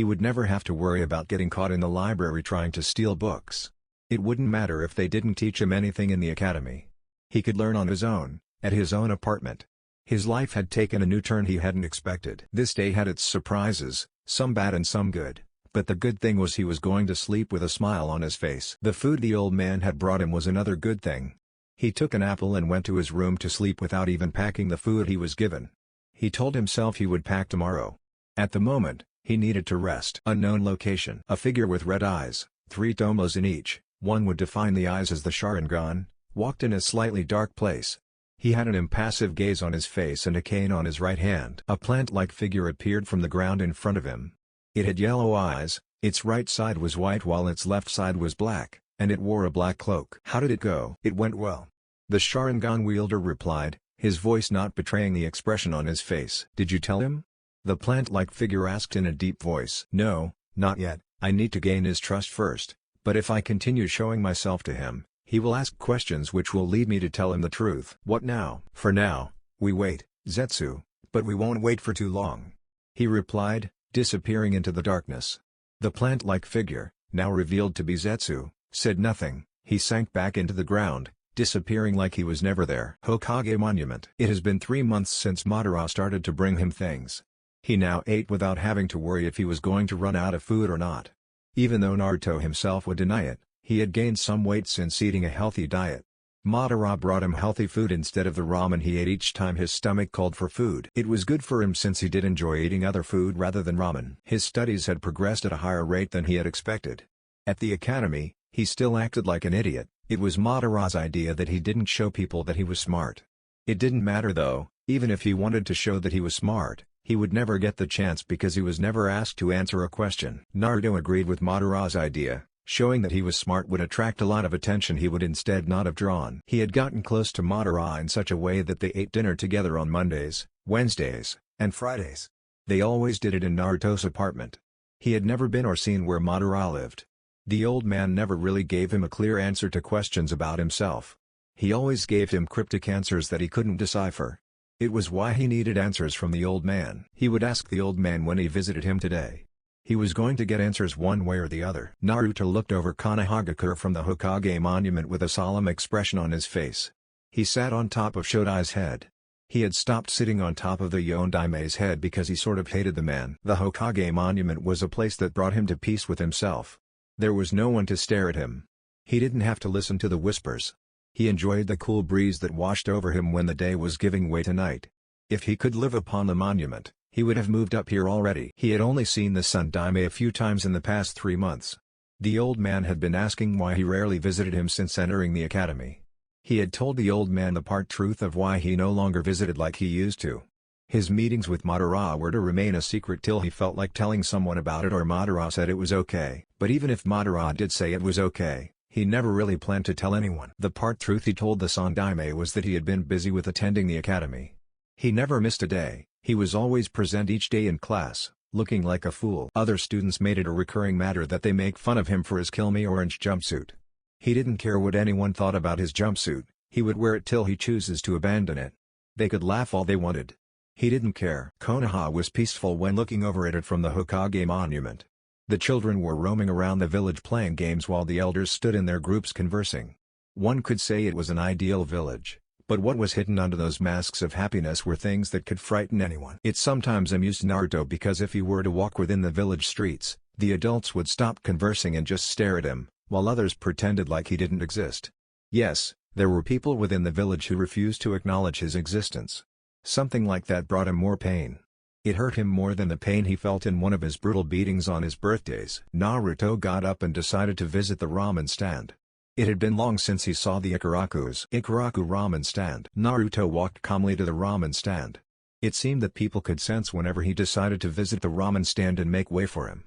would never have to worry about getting caught in the library trying to steal books. It wouldn't matter if they didn't teach him anything in the academy. He could learn on his own, at his own apartment. His life had taken a new turn he hadn't expected. This day had its surprises, some bad and some good, but the good thing was he was going to sleep with a smile on his face. The food the old man had brought him was another good thing. He took an apple and went to his room to sleep without even packing the food he was given. He told himself he would pack tomorrow. At the moment, he needed to rest. Unknown location. A figure with red eyes, 3 tomos in each, one would define the eyes as the Sharingan, walked in a slightly dark place. He had an impassive gaze on his face and a cane on his right hand. A plant-like figure appeared from the ground in front of him. It had yellow eyes, its right side was white while its left side was black, and it wore a black cloak. How did it go? It went well. The Sharingan wielder replied, his voice not betraying the expression on his face. "Did you tell him?" The plant-like figure asked in a deep voice. "No, not yet, I need to gain his trust first, but if I continue showing myself to him, he will ask questions which will lead me to tell him the truth." "What now?" "For now, we wait, Zetsu, but we won't wait for too long," he replied, disappearing into the darkness. The plant-like figure, now revealed to be Zetsu, said nothing. He sank back into the ground, disappearing like he was never there. Hokage Monument. It has been 3 months since Madara started to bring him things. He now ate without having to worry if he was going to run out of food or not. Even though Naruto himself would deny it, he had gained some weight since eating a healthy diet. Madara brought him healthy food instead of the ramen he ate each time his stomach called for food. It was good for him since he did enjoy eating other food rather than ramen. His studies had progressed at a higher rate than he had expected. At the academy, he still acted like an idiot. It was Madara's idea that he didn't show people that he was smart. It didn't matter though, even if he wanted to show that he was smart, he would never get the chance because he was never asked to answer a question. Naruto agreed with Madara's idea. Showing that he was smart would attract a lot of attention he would instead not have drawn. He had gotten close to Madara in such a way that they ate dinner together on Mondays, Wednesdays, and Fridays. They always did it in Naruto's apartment. He had never been or seen where Madara lived. The old man never really gave him a clear answer to questions about himself. He always gave him cryptic answers that he couldn't decipher. It was why he needed answers from the old man. He would ask the old man when he visited him today. He was going to get answers one way or the other. Naruto looked over Konohagakure from the Hokage monument with a solemn expression on his face. He sat on top of Shodai's head. He had stopped sitting on top of the Yondaime's head because he sort of hated the man. The Hokage monument was a place that brought him to peace with himself. There was no one to stare at him. He didn't have to listen to the whispers. He enjoyed the cool breeze that washed over him when the day was giving way to night. If he could live upon the monument, he would have moved up here already. He had only seen the Sun Daime a few times in the past 3 months. The old man had been asking why he rarely visited him since entering the academy. He had told the old man the part truth of why he no longer visited like he used to. His meetings with Madara were to remain a secret till he felt like telling someone about it or Madara said it was okay. But even if Madara did say it was okay, he never really planned to tell anyone. The part truth he told the Sun Daime was that he had been busy with attending the academy. He never missed a day. He was always present each day in class, looking like a fool. Other students made it a recurring matter that they make fun of him for his kill me orange jumpsuit. He didn't care what anyone thought about his jumpsuit, he would wear it till he chooses to abandon it. They could laugh all they wanted. He didn't care. Konoha was peaceful when looking over at it from the Hokage monument. The children were roaming around the village playing games while the elders stood in their groups conversing. One could say it was an ideal village. But what was hidden under those masks of happiness were things that could frighten anyone. It sometimes amused Naruto because if he were to walk within the village streets, the adults would stop conversing and just stare at him, while others pretended like he didn't exist. Yes, there were people within the village who refused to acknowledge his existence. Something like that brought him more pain. It hurt him more than the pain he felt in one of his brutal beatings on his birthdays. Naruto got up and decided to visit the ramen stand. It had been long since he saw the Ikaraku ramen stand. Naruto walked calmly to the ramen stand. It seemed that people could sense whenever he decided to visit the ramen stand and make way for him.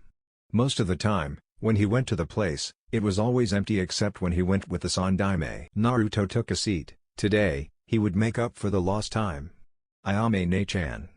Most of the time, when he went to the place, it was always empty except when he went with the Sun Daime. Naruto took a seat. Today, he would make up for the lost time. Ayame-ne-chan.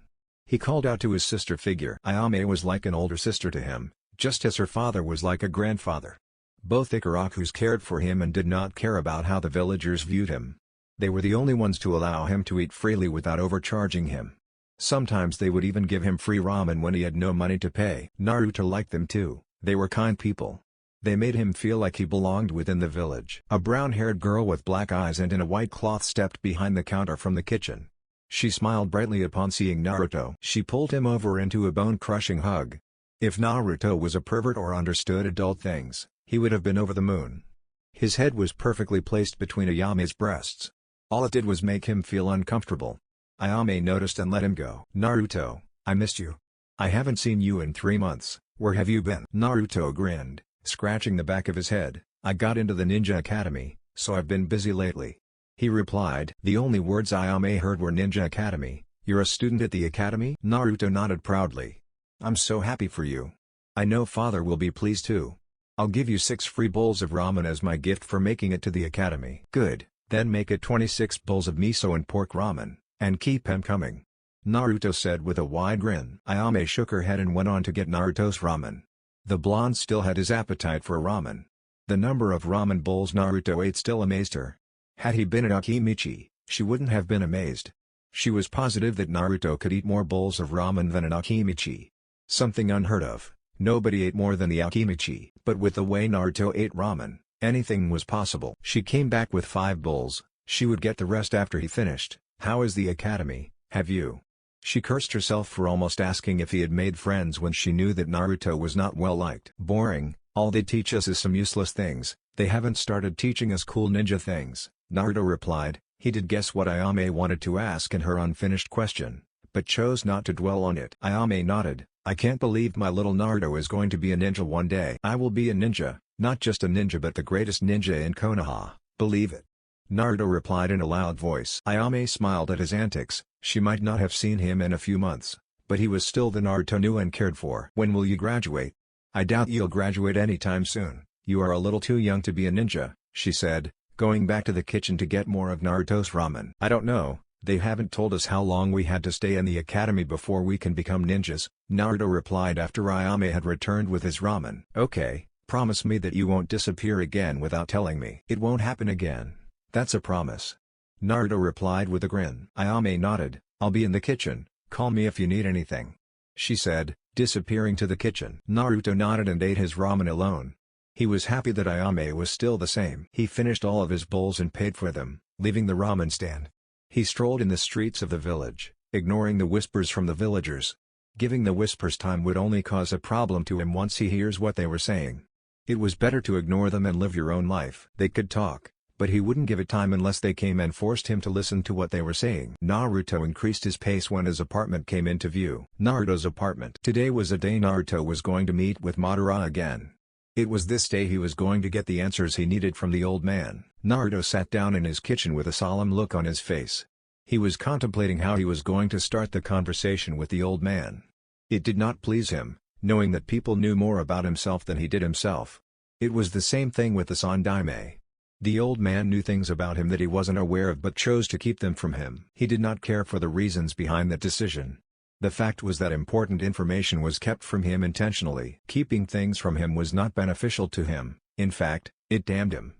He called out to his sister figure. Ayame was like an older sister to him, just as her father was like a grandfather. Both Ikarakus cared for him and did not care about how the villagers viewed him. They were the only ones to allow him to eat freely without overcharging him. Sometimes they would even give him free ramen when he had no money to pay. Naruto liked them too, they were kind people. They made him feel like he belonged within the village. A brown-haired girl with black eyes and in a white cloth stepped behind the counter from the kitchen. She smiled brightly upon seeing Naruto. She pulled him over into a bone-crushing hug. If Naruto was a pervert or understood adult things, he would have been over the moon. His head was perfectly placed between Ayame's breasts. All it did was make him feel uncomfortable. Ayame noticed and let him go. Naruto, I missed you. I haven't seen you in 3 months, where have you been? Naruto grinned, scratching the back of his head. I got into the ninja academy, so I've been busy lately. He replied. The only words Ayame heard were Ninja Academy. You're a student at the academy? Naruto nodded proudly. I'm so happy for you. I know father will be pleased too. I'll give you 6 free bowls of ramen as my gift for making it to the academy. Good, Then make it 26 bowls of miso and pork ramen, and keep 'em coming," Naruto said with a wide grin. Ayame shook her head and went on to get Naruto's ramen. The blonde still had his appetite for ramen. The number of ramen bowls Naruto ate still amazed her. Had he been an Akimichi, she wouldn't have been amazed. She was positive that Naruto could eat more bowls of ramen than an Akimichi. Something unheard of. Nobody ate more than the Akimichi. But with the way Naruto ate ramen, anything was possible. She came back with 5 bowls. She would get the rest after he finished. "How is the academy, have you?" She cursed herself for almost asking if he had made friends when she knew that Naruto was not well liked. "Boring, all they teach us is some useless things, they haven't started teaching us cool ninja things," Naruto replied. He did guess what Ayame wanted to ask in her unfinished question, but chose not to dwell on it. Ayame nodded. "I can't believe my little Naruto is going to be a ninja one day." "I will be a ninja, not just a ninja but the greatest ninja in Konoha, believe it," Naruto replied in a loud voice. Ayame smiled at his antics. She might not have seen him in a few months, but he was still the Naruto knew and cared for. "When will you graduate?" "I doubt you'll graduate anytime soon, you are a little too young to be a ninja," she said, going back to the kitchen to get more of Naruto's ramen. "I don't know, they haven't told us how long we had to stay in the academy before we can become ninjas," Naruto replied after Ayame had returned with his ramen. "Okay, promise me that you won't disappear again without telling me." "It won't happen again, that's a promise," Naruto replied with a grin. Ayame nodded. "I'll be in the kitchen, call me if you need anything," she said, disappearing to the kitchen. Naruto nodded and ate his ramen alone. He was happy that Ayame was still the same. He finished all of his bowls and paid for them, leaving the ramen stand. He strolled in the streets of the village, ignoring the whispers from the villagers. Giving the whispers time would only cause a problem to him once he hears what they were saying. It was better to ignore them and live your own life. They could talk, but he wouldn't give it time unless they came and forced him to listen to what they were saying. Naruto increased his pace when his apartment came into view. Naruto's apartment. Today was a day Naruto was going to meet with Madara again. It was this day he was going to get the answers he needed from the old man. Naruto sat down in his kitchen with a solemn look on his face. He was contemplating how he was going to start the conversation with the old man. It did not please him, knowing that people knew more about himself than he did himself. It was the same thing with the Sandaime. The old man knew things about him that he wasn't aware of but chose to keep them from him. He did not care for the reasons behind that decision. The fact was that important information was kept from him intentionally. Keeping things from him was not beneficial to him, in fact, it damned him.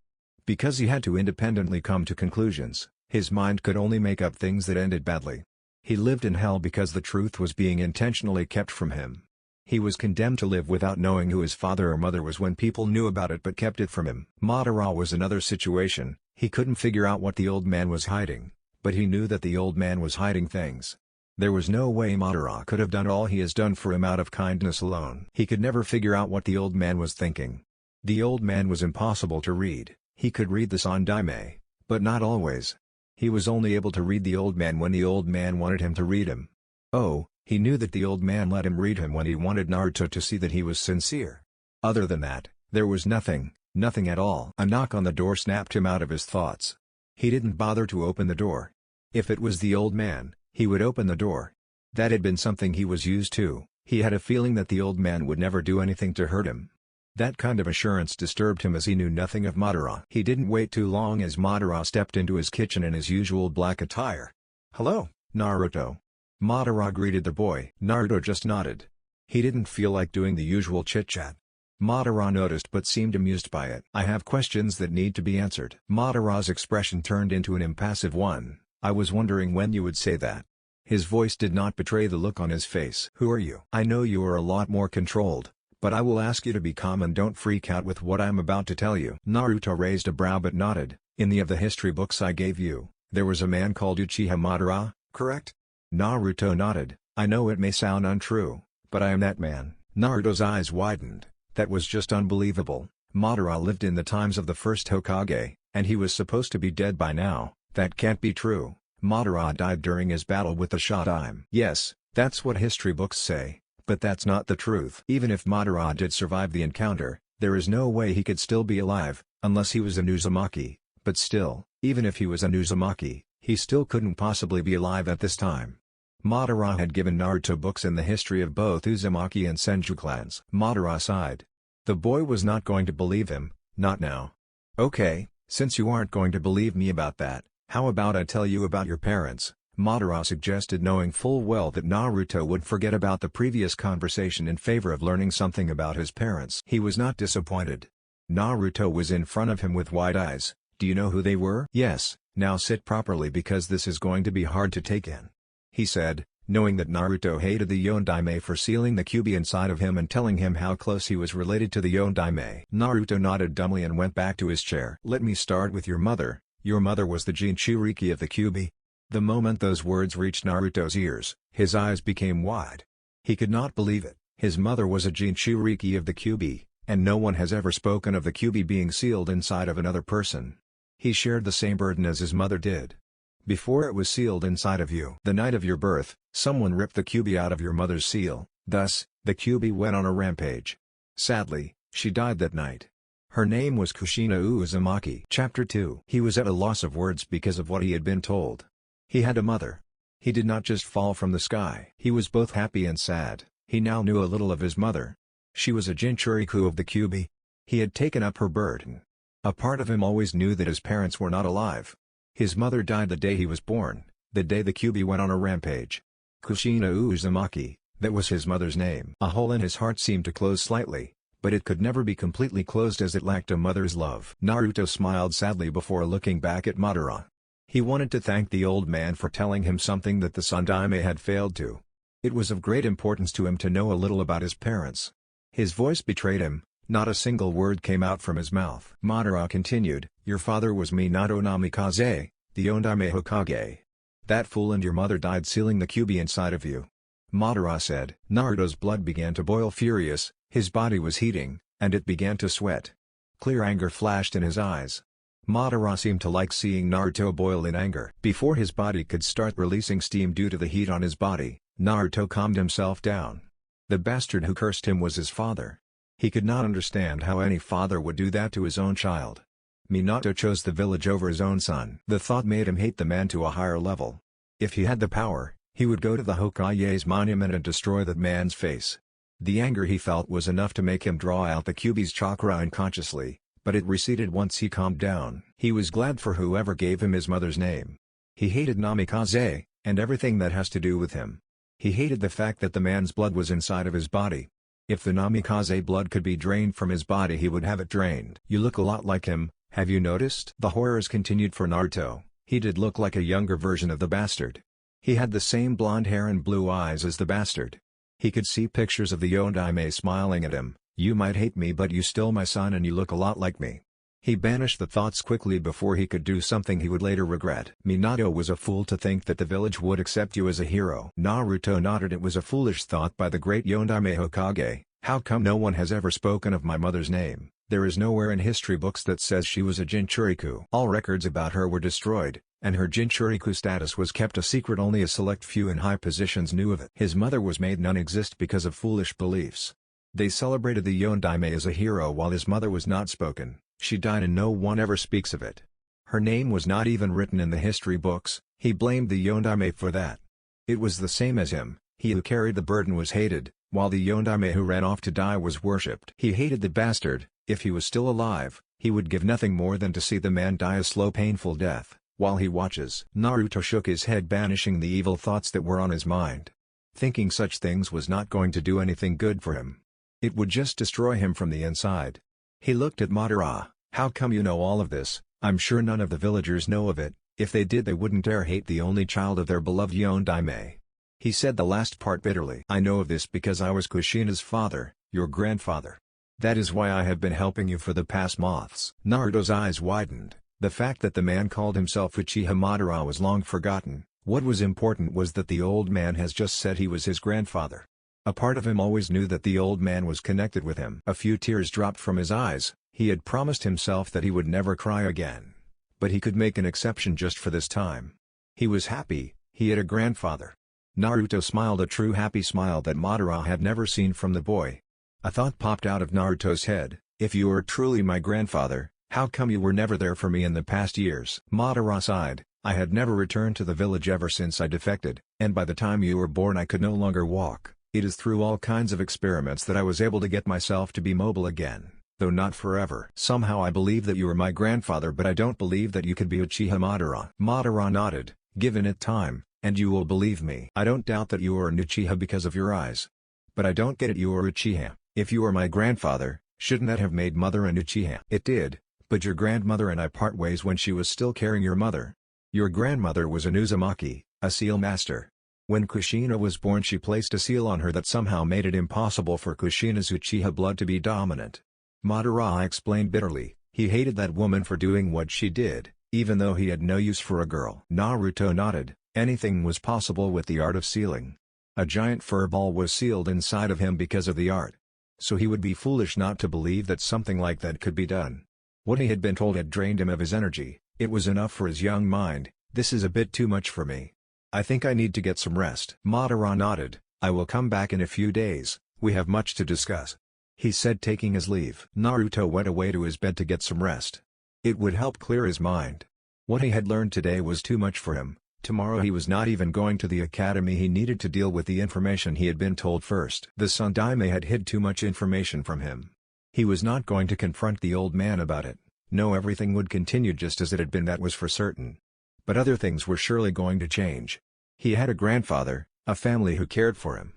Because he had to independently come to conclusions, his mind could only make up things that ended badly. He lived in hell because the truth was being intentionally kept from him. He was condemned to live without knowing who his father or mother was when people knew about it but kept it from him. Madara was another situation. He couldn't figure out what the old man was hiding, but he knew that the old man was hiding things. There was no way Madara could have done all he has done for him out of kindness alone. He could never figure out what the old man was thinking. The old man was impossible to read. He could read the Sandaime, but not always. He was only able to read the old man when the old man wanted him to read him. Oh, he knew that the old man let him read him when he wanted Naruto to see that he was sincere. Other than that, there was nothing at all. A knock on the door snapped him out of his thoughts. He didn't bother to open the door. If it was the old man, he would open the door. That had been something he was used to. He had a feeling that the old man would never do anything to hurt him. That kind of assurance disturbed him as he knew nothing of Madara. He didn't wait too long as Madara stepped into his kitchen in his usual black attire. "Hello, Naruto." Madara greeted the boy. Naruto just nodded. He didn't feel like doing the usual chit-chat. Madara noticed but seemed amused by it. "I have questions that need to be answered." Madara's expression turned into an impassive one. "I was wondering when you would say that." His voice did not betray the look on his face. "Who are you?" "I know you are a lot more controlled, but I will ask you to be calm and don't freak out with what I am about to tell you." Naruto raised a brow but nodded. "In the history books I gave you, there was a man called Uchiha Madara, correct?" Naruto nodded. "I know it may sound untrue, but I am that man." Naruto's eyes widened. That was just unbelievable. Madara lived in the times of the first Hokage, and he was supposed to be dead by now. That can't be true. Madara died during his battle with the Shodaime. Yes, that's what history books say, but that's not the truth. Even if Madara did survive the encounter, there is no way he could still be alive, unless he was an Uzumaki. But still, even if he was an Uzumaki, he still couldn't possibly be alive at this time. Madara had given Naruto books in the history of both Uzumaki and Senju clans. Madara sighed. The boy was not going to believe him, not now. "Okay, Since you aren't going to believe me about that, how about I tell you about your parents? Madara suggested, knowing full well that Naruto would forget about the previous conversation in favor of learning something about his parents. He was not disappointed. Naruto was in front of him with wide eyes. Do you know who they were? Yes, now sit properly because this is going to be hard to take in, he said, knowing that Naruto hated the Yondaime for sealing the Kyuubi inside of him and telling him how close he was related to the Yondaime. Naruto nodded dumbly and went back to his chair. Let me start with your mother. Your mother was the Jinchuriki of the Kyuubi. The moment those words reached Naruto's ears, his eyes became wide. He could not believe it. His mother was a Jinchuriki of the Kyuubi, and no one has ever spoken of the Kyuubi being sealed inside of another person. He shared the same burden as his mother did. Before it was sealed inside of you, the night of your birth, someone ripped the Kyuubi out of your mother's seal. Thus, the Kyuubi went on a rampage. Sadly, she died that night. Her name was Kushina Uzumaki. Chapter 2. He was at a loss of words because of what he had been told. He had a mother. He did not just fall from the sky. He was both happy and sad. He now knew a little of his mother. She was a Jinchuriku of the Kyuubi. He had taken up her burden. A part of him always knew that his parents were not alive. His mother died the day he was born, the day the Kyuubi went on a rampage. Kushina Uzumaki, that was his mother's name. A hole in his heart seemed to close slightly, but it could never be completely closed as it lacked a mother's love. Naruto smiled sadly before looking back at Madara. He wanted to thank the old man for telling him something that the Sandaime had failed to. It was of great importance to him to know a little about his parents. His voice betrayed him. Not a single word came out from his mouth. Madara continued, your father was Minato Namikaze, the Yondaime Hokage. That fool and your mother died sealing the Kyuubi inside of you. Madara said. Naruto's blood began to boil furious, his body was heating, and it began to sweat. Clear anger flashed in his eyes. Madara seemed to like seeing Naruto boil in anger. Before his body could start releasing steam due to the heat on his body, Naruto calmed himself down. The bastard who cursed him was his father. He could not understand how any father would do that to his own child. Minato chose the village over his own son. The thought made him hate the man to a higher level. If he had the power, he would go to the Hokage's monument and destroy that man's face. The anger he felt was enough to make him draw out the Kyuubi's chakra unconsciously, but it receded once he calmed down. He was glad for whoever gave him his mother's name. He hated Namikaze, and everything that has to do with him. He hated the fact that the man's blood was inside of his body. If the Namikaze blood could be drained from his body, he would have it drained. You look a lot like him, have you noticed? The horrors continued for Naruto. He did look like a younger version of the bastard. He had the same blonde hair and blue eyes as the bastard. He could see pictures of the Yondaime smiling at him. You might hate me, but you still my son and you look a lot like me. He banished the thoughts quickly before he could do something he would later regret. Minato was a fool to think that the village would accept you as a hero. Naruto nodded. It was a foolish thought by the great Yondaime Hokage. How come no one has ever spoken of my mother's name? There is nowhere in history books that says she was a Jinchuriku. All records about her were destroyed, and her Jinchuriku status was kept a secret. Only a select few in high positions knew of it. His mother was made non-exist because of foolish beliefs. They celebrated the Yondaime as a hero while his mother was not spoken. She died and no one ever speaks of it. Her name was not even written in the history books. He blamed the Yondaime for that. It was the same as him. He who carried the burden was hated, while the Yondaime who ran off to die was worshipped. He hated the bastard. If he was still alive, he would give nothing more than to see the man die a slow painful death, while he watches. Naruto shook his head, banishing the evil thoughts that were on his mind. Thinking such things was not going to do anything good for him. It would just destroy him from the inside. He looked at Madara. How come you know all of this? I'm sure none of the villagers know of it. If they did, they wouldn't dare hate the only child of their beloved Yondaime. He said the last part bitterly. I know of this because I was Kushina's father, your grandfather. That is why I have been helping you for the past months. Naruto's eyes widened. The fact that the man called himself Uchiha Madara was long forgotten. What was important was that the old man has just said he was his grandfather. A part of him always knew that the old man was connected with him. A few tears dropped from his eyes. He had promised himself that he would never cry again. But he could make an exception just for this time. He was happy. He had a grandfather. Naruto smiled, a true happy smile that Madara had never seen from the boy. A thought popped out of Naruto's head. If you are truly my grandfather, how come you were never there for me in the past years? Madara sighed. I had never returned to the village ever since I defected, and by the time you were born I could no longer walk. It is through all kinds of experiments that I was able to get myself to be mobile again. though not forever. Somehow I believe that you are my grandfather, but I don't believe that you could be Uchiha Madara. Madara nodded. Given it time, and you will believe me. I don't doubt that you are an Uchiha because of your eyes. But I don't get it, you are Uchiha. If you are my grandfather, shouldn't that have made mother an Uchiha? It did, but your grandmother and I part ways when she was still carrying your mother. Your grandmother was an Uzumaki, a seal master. When Kushina was born she placed a seal on her that somehow made it impossible for Kushina's Uchiha blood to be dominant. Madara explained bitterly, he hated that woman for doing what she did, even though he had no use for a girl. Naruto nodded, anything was possible with the art of sealing. A giant fur ball was sealed inside of him because of the art. So he would be foolish not to believe that something like that could be done. What he had been told had drained him of his energy, it was enough for his young mind. This is a bit too much for me. I think I need to get some rest. Madara nodded, I will come back in a few days, we have much to discuss. He said, taking his leave. Naruto went away to his bed to get some rest. It would help clear his mind. What he had learned today was too much for him. Tomorrow he was not even going to the academy. He needed to deal with the information he had been told first. The Sandaime had hid too much information from him. He was not going to confront the old man about it. No, everything would continue just as it had been, that was for certain. But other things were surely going to change. He had a grandfather, a family who cared for him.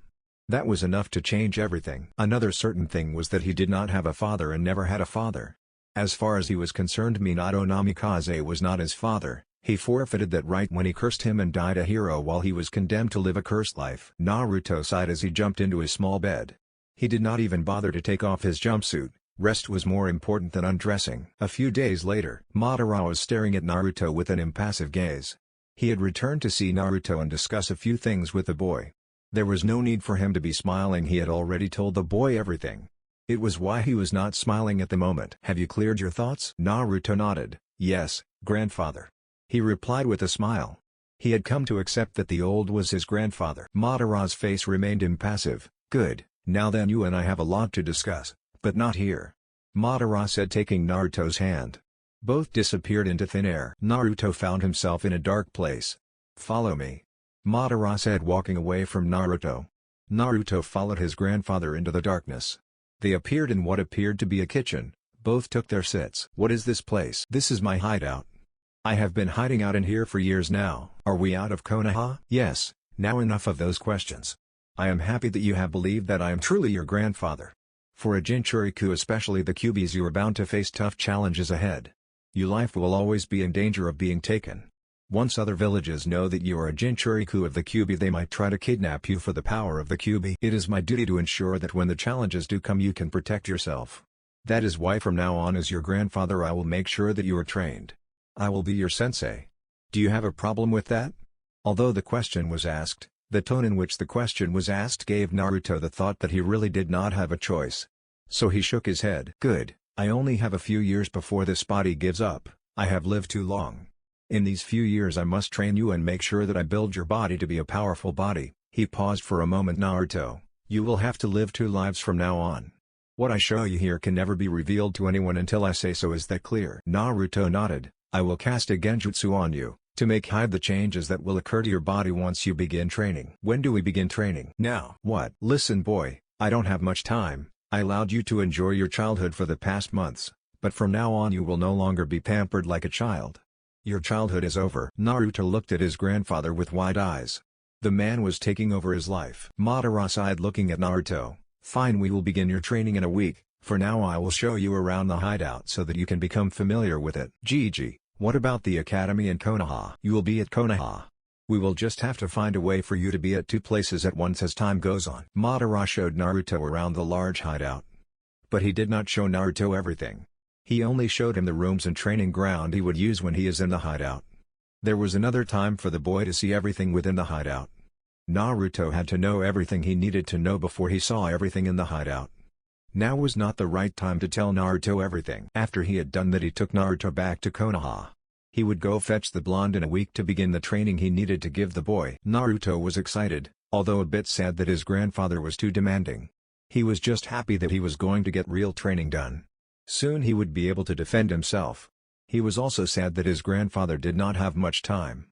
That was enough to change everything. Another certain thing was that he did not have a father and never had a father. As far as he was concerned, Minato Namikaze was not his father. He forfeited that right when he cursed him and died a hero while he was condemned to live a cursed life. Naruto sighed as he jumped into his small bed. He did not even bother to take off his jumpsuit. Rest was more important than undressing. A few days later, Madara was staring at Naruto with an impassive gaze. He had returned to see Naruto and discuss a few things with the boy. There was no need for him to be smiling, he had already told the boy everything. It was why he was not smiling at the moment. Have you cleared your thoughts? Naruto nodded. Yes, grandfather. He replied with a smile. He had come to accept that the old was his grandfather. Madara's face remained impassive. Good, now then you and I have a lot to discuss, but not here. Madara said, taking Naruto's hand. Both disappeared into thin air. Naruto found himself in a dark place. Follow me. Madara said, walking away from Naruto. Naruto followed his grandfather into the darkness. They appeared in what appeared to be a kitchen. Both took their seats. What is this place? This is my hideout. I have been hiding out in here for years now. Are we out of Konoha? Yes, now enough of those questions. I am happy that you have believed that I am truly your grandfather. For a Jinchuriku, especially the Kyubis, you are bound to face tough challenges ahead. Your life will always be in danger of being taken. Once other villages know that you are a Jinchuriku of the Kyubi, they might try to kidnap you for the power of the Kyubi. It is my duty to ensure that when the challenges do come you can protect yourself. That is why from now on as your grandfather I will make sure that you are trained. I will be your sensei. Do you have a problem with that? Although the question was asked, the tone in which the question was asked gave Naruto the thought that he really did not have a choice. So he shook his head. Good, I only have a few years before this body gives up. I have lived too long. In these few years I must train you and make sure that I build your body to be a powerful body. He paused for a moment. Naruto, you will have to live 2 lives from now on. What I show you here can never be revealed to anyone until I say so, is that clear? Naruto nodded. I will cast a genjutsu on you, to hide the changes that will occur to your body once you begin training. When do we begin training? Now. What? Listen boy, I don't have much time. I allowed you to enjoy your childhood for the past months, but from now on you will no longer be pampered like a child. Your childhood is over. Naruto looked at his grandfather with wide eyes. The man was taking over his life. Madara sighed, looking at Naruto. Fine, we will begin your training in a week. For now I will show you around the hideout so that you can become familiar with it. Gigi, what about the academy in Konoha? You will be at Konoha. We will just have to find a way for you to be at 2 places at once as time goes on. Madara showed Naruto around the large hideout. But he did not show Naruto everything. He only showed him the rooms and training ground he would use when he is in the hideout. There was another time for the boy to see everything within the hideout. Naruto had to know everything he needed to know before he saw everything in the hideout. Now was not the right time to tell Naruto everything. After he had done that, he took Naruto back to Konoha. He would go fetch the blonde in a week to begin the training he needed to give the boy. Naruto was excited, although a bit sad that his grandfather was too demanding. He was just happy that he was going to get real training done. Soon he would be able to defend himself. He was also sad that his grandfather did not have much time.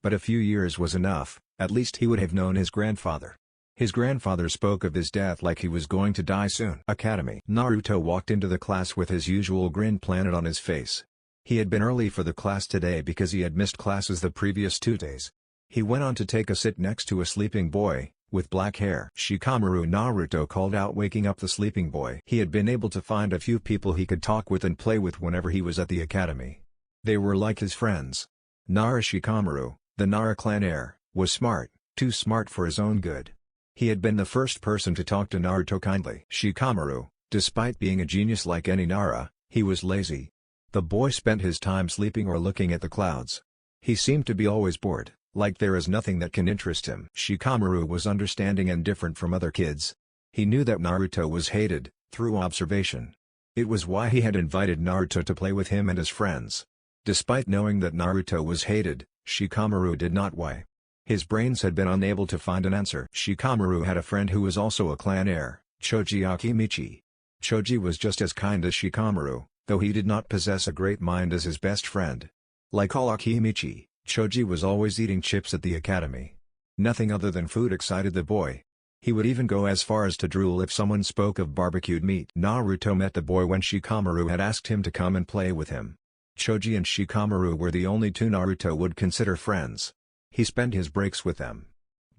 But a few years was enough, at least he would have known his grandfather. His grandfather spoke of his death like he was going to die soon. Academy. Naruto walked into the class with his usual grin planted on his face. He had been early for the class today because he had missed classes the previous 2 days. He went on to take a sit next to a sleeping boy, with black hair. Shikamaru. Naruto called out, waking up the sleeping boy. He had been able to find a few people he could talk with and play with whenever he was at the academy. They were like his friends. Nara. Shikamaru, the Nara clan heir, was smart, too smart for his own good. He had been the first person to talk to Naruto kindly. Shikamaru, despite being a genius like any Nara, he was lazy. The boy spent his time sleeping or looking at the clouds. He seemed to be always bored, like there is nothing that can interest him. Shikamaru was understanding and different from other kids. He knew that Naruto was hated, through observation. It was why he had invited Naruto to play with him and his friends. Despite knowing that Naruto was hated, Shikamaru did not why. His brains had been unable to find an answer. Shikamaru had a friend who was also a clan heir, Choji Akimichi. Choji was just as kind as Shikamaru, though he did not possess a great mind as his best friend. Like all Akimichi, Choji was always eating chips at the academy. Nothing other than food excited the boy. He would even go as far as to drool if someone spoke of barbecued meat. Naruto met the boy when Shikamaru had asked him to come and play with him. Choji and Shikamaru were the only two Naruto would consider friends. He spent his breaks with them.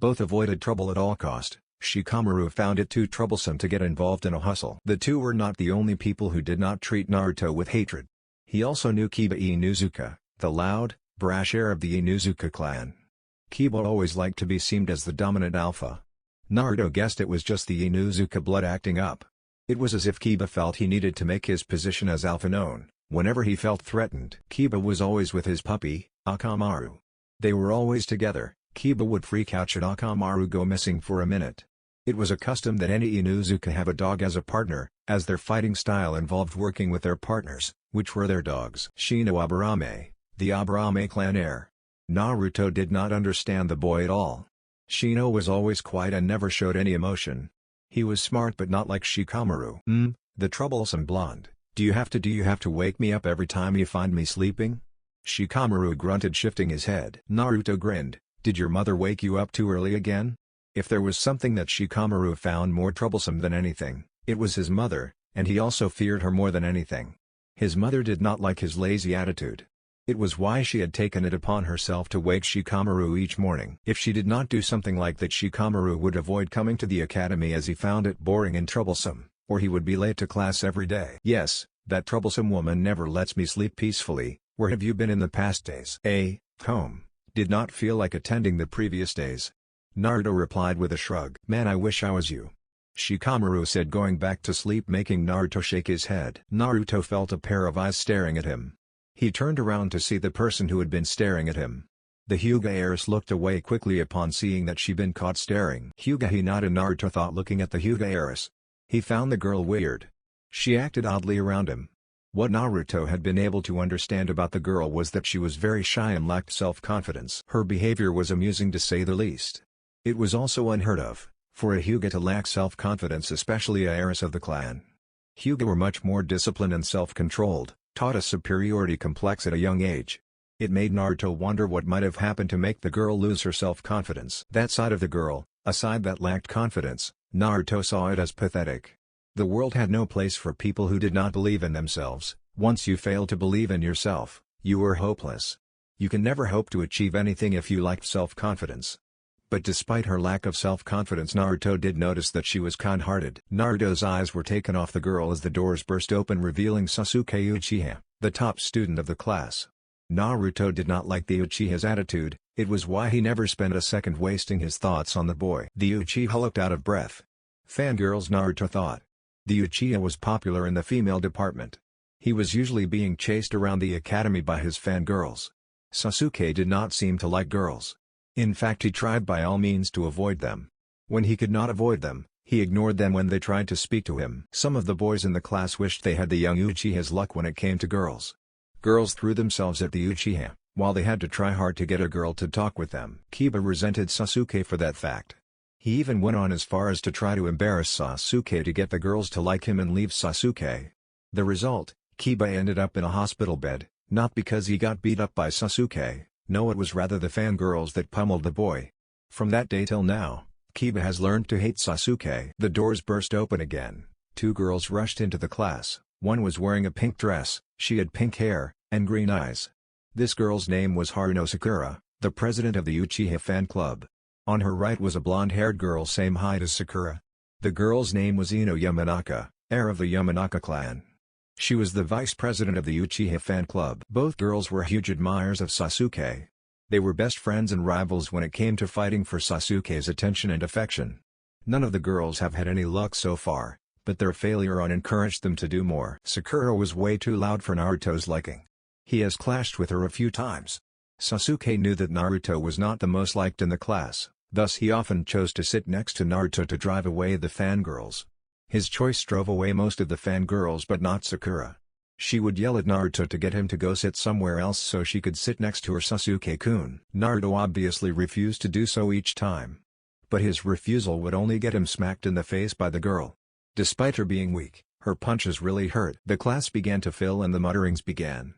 Both avoided trouble at all cost. Shikamaru found it too troublesome to get involved in a hustle. The two were not the only people who did not treat Naruto with hatred. He also knew Kiba Inuzuka, the loud, brash heir of the Inuzuka clan. Kiba always liked to be seen as the dominant alpha. Naruto guessed it was just the Inuzuka blood acting up. It was as if Kiba felt he needed to make his position as alpha known, whenever he felt threatened. Kiba was always with his puppy, Akamaru. They were always together. Kiba would freak out should Akamaru go missing for a minute. It was a custom that any Inuzuka have a dog as a partner, as their fighting style involved working with their partners, which were their dogs. Shino Aburame, the Aburame clan heir. Naruto did not understand the boy at all. Shino was always quiet and never showed any emotion. He was smart but not like Shikamaru. The troublesome blonde. Do you have to wake me up every time you find me sleeping? Shikamaru grunted, shifting his head. Naruto grinned. Did your mother wake you up too early again? If there was something that Shikamaru found more troublesome than anything, it was his mother, and he also feared her more than anything. His mother did not like his lazy attitude. It was why she had taken it upon herself to wake Shikamaru each morning. If she did not do something like that, Shikamaru would avoid coming to the academy as he found it boring and troublesome, or he would be late to class every day. Yes, that troublesome woman never lets me sleep peacefully. Where have you been in the past days? Home. Did not feel like attending the previous days. Naruto replied with a shrug. Man, I wish I was you. Shikamaru said, going back to sleep, making Naruto shake his head. Naruto felt a pair of eyes staring at him. He turned around to see the person who had been staring at him. The Hyuga heiress looked away quickly upon seeing that she'd been caught staring. Hyuga Hinata, Naruto thought, looking at the Hyuga heiress. He found the girl weird. She acted oddly around him. What Naruto had been able to understand about the girl was that she was very shy and lacked self-confidence. Her behavior was amusing to say the least. It was also unheard of, for a Hyuga to lack self-confidence, especially a heiress of the clan. Hyuga were much more disciplined and self-controlled, taught a superiority complex at a young age. It made Naruto wonder what might have happened to make the girl lose her self-confidence. That side of the girl, a side that lacked confidence, Naruto saw it as pathetic. The world had no place for people who did not believe in themselves. Once you failed to believe in yourself, you were hopeless. You can never hope to achieve anything if you lacked self-confidence. But despite her lack of self-confidence, Naruto did notice that she was kind-hearted. Naruto's eyes were taken off the girl as the doors burst open, revealing Sasuke Uchiha, the top student of the class. Naruto did not like the Uchiha's attitude. It was why he never spent a second wasting his thoughts on the boy. The Uchiha looked out of breath. Fangirls, Naruto thought. The Uchiha was popular in the female department. He was usually being chased around the academy by his fangirls. Sasuke did not seem to like girls. In fact, he tried by all means to avoid them. When he could not avoid them, he ignored them when they tried to speak to him. Some of the boys in the class wished they had the young Uchiha's luck when it came to girls. Girls threw themselves at the Uchiha, while they had to try hard to get a girl to talk with them. Kiba resented Sasuke for that fact. He even went on as far as to try to embarrass Sasuke to get the girls to like him and leave Sasuke. The result, Kiba ended up in a hospital bed, not because he got beat up by Sasuke, no, it was rather the fangirls that pummeled the boy. From that day till now, Kiba has learned to hate Sasuke. The doors burst open again. Two girls rushed into the class. One was wearing a pink dress, she had pink hair, and green eyes. This girl's name was Haruno Sakura, the president of the Uchiha fan club. On her right was a blonde-haired girl same height as Sakura. The girl's name was Ino Yamanaka, heir of the Yamanaka clan. She was the vice president of the Uchiha fan club. Both girls were huge admirers of Sasuke. They were best friends and rivals when it came to fighting for Sasuke's attention and affection. None of the girls have had any luck so far, but their failure on encouraged them to do more. Sakura was way too loud for Naruto's liking. He has clashed with her a few times. Sasuke knew that Naruto was not the most liked in the class, thus he often chose to sit next to Naruto to drive away the fangirls. His choice drove away most of the fangirls but not Sakura. She would yell at Naruto to get him to go sit somewhere else so she could sit next to her Sasuke-kun. Naruto obviously refused to do so each time. But his refusal would only get him smacked in the face by the girl. Despite her being weak, her punches really hurt. The class began to fill and the mutterings began.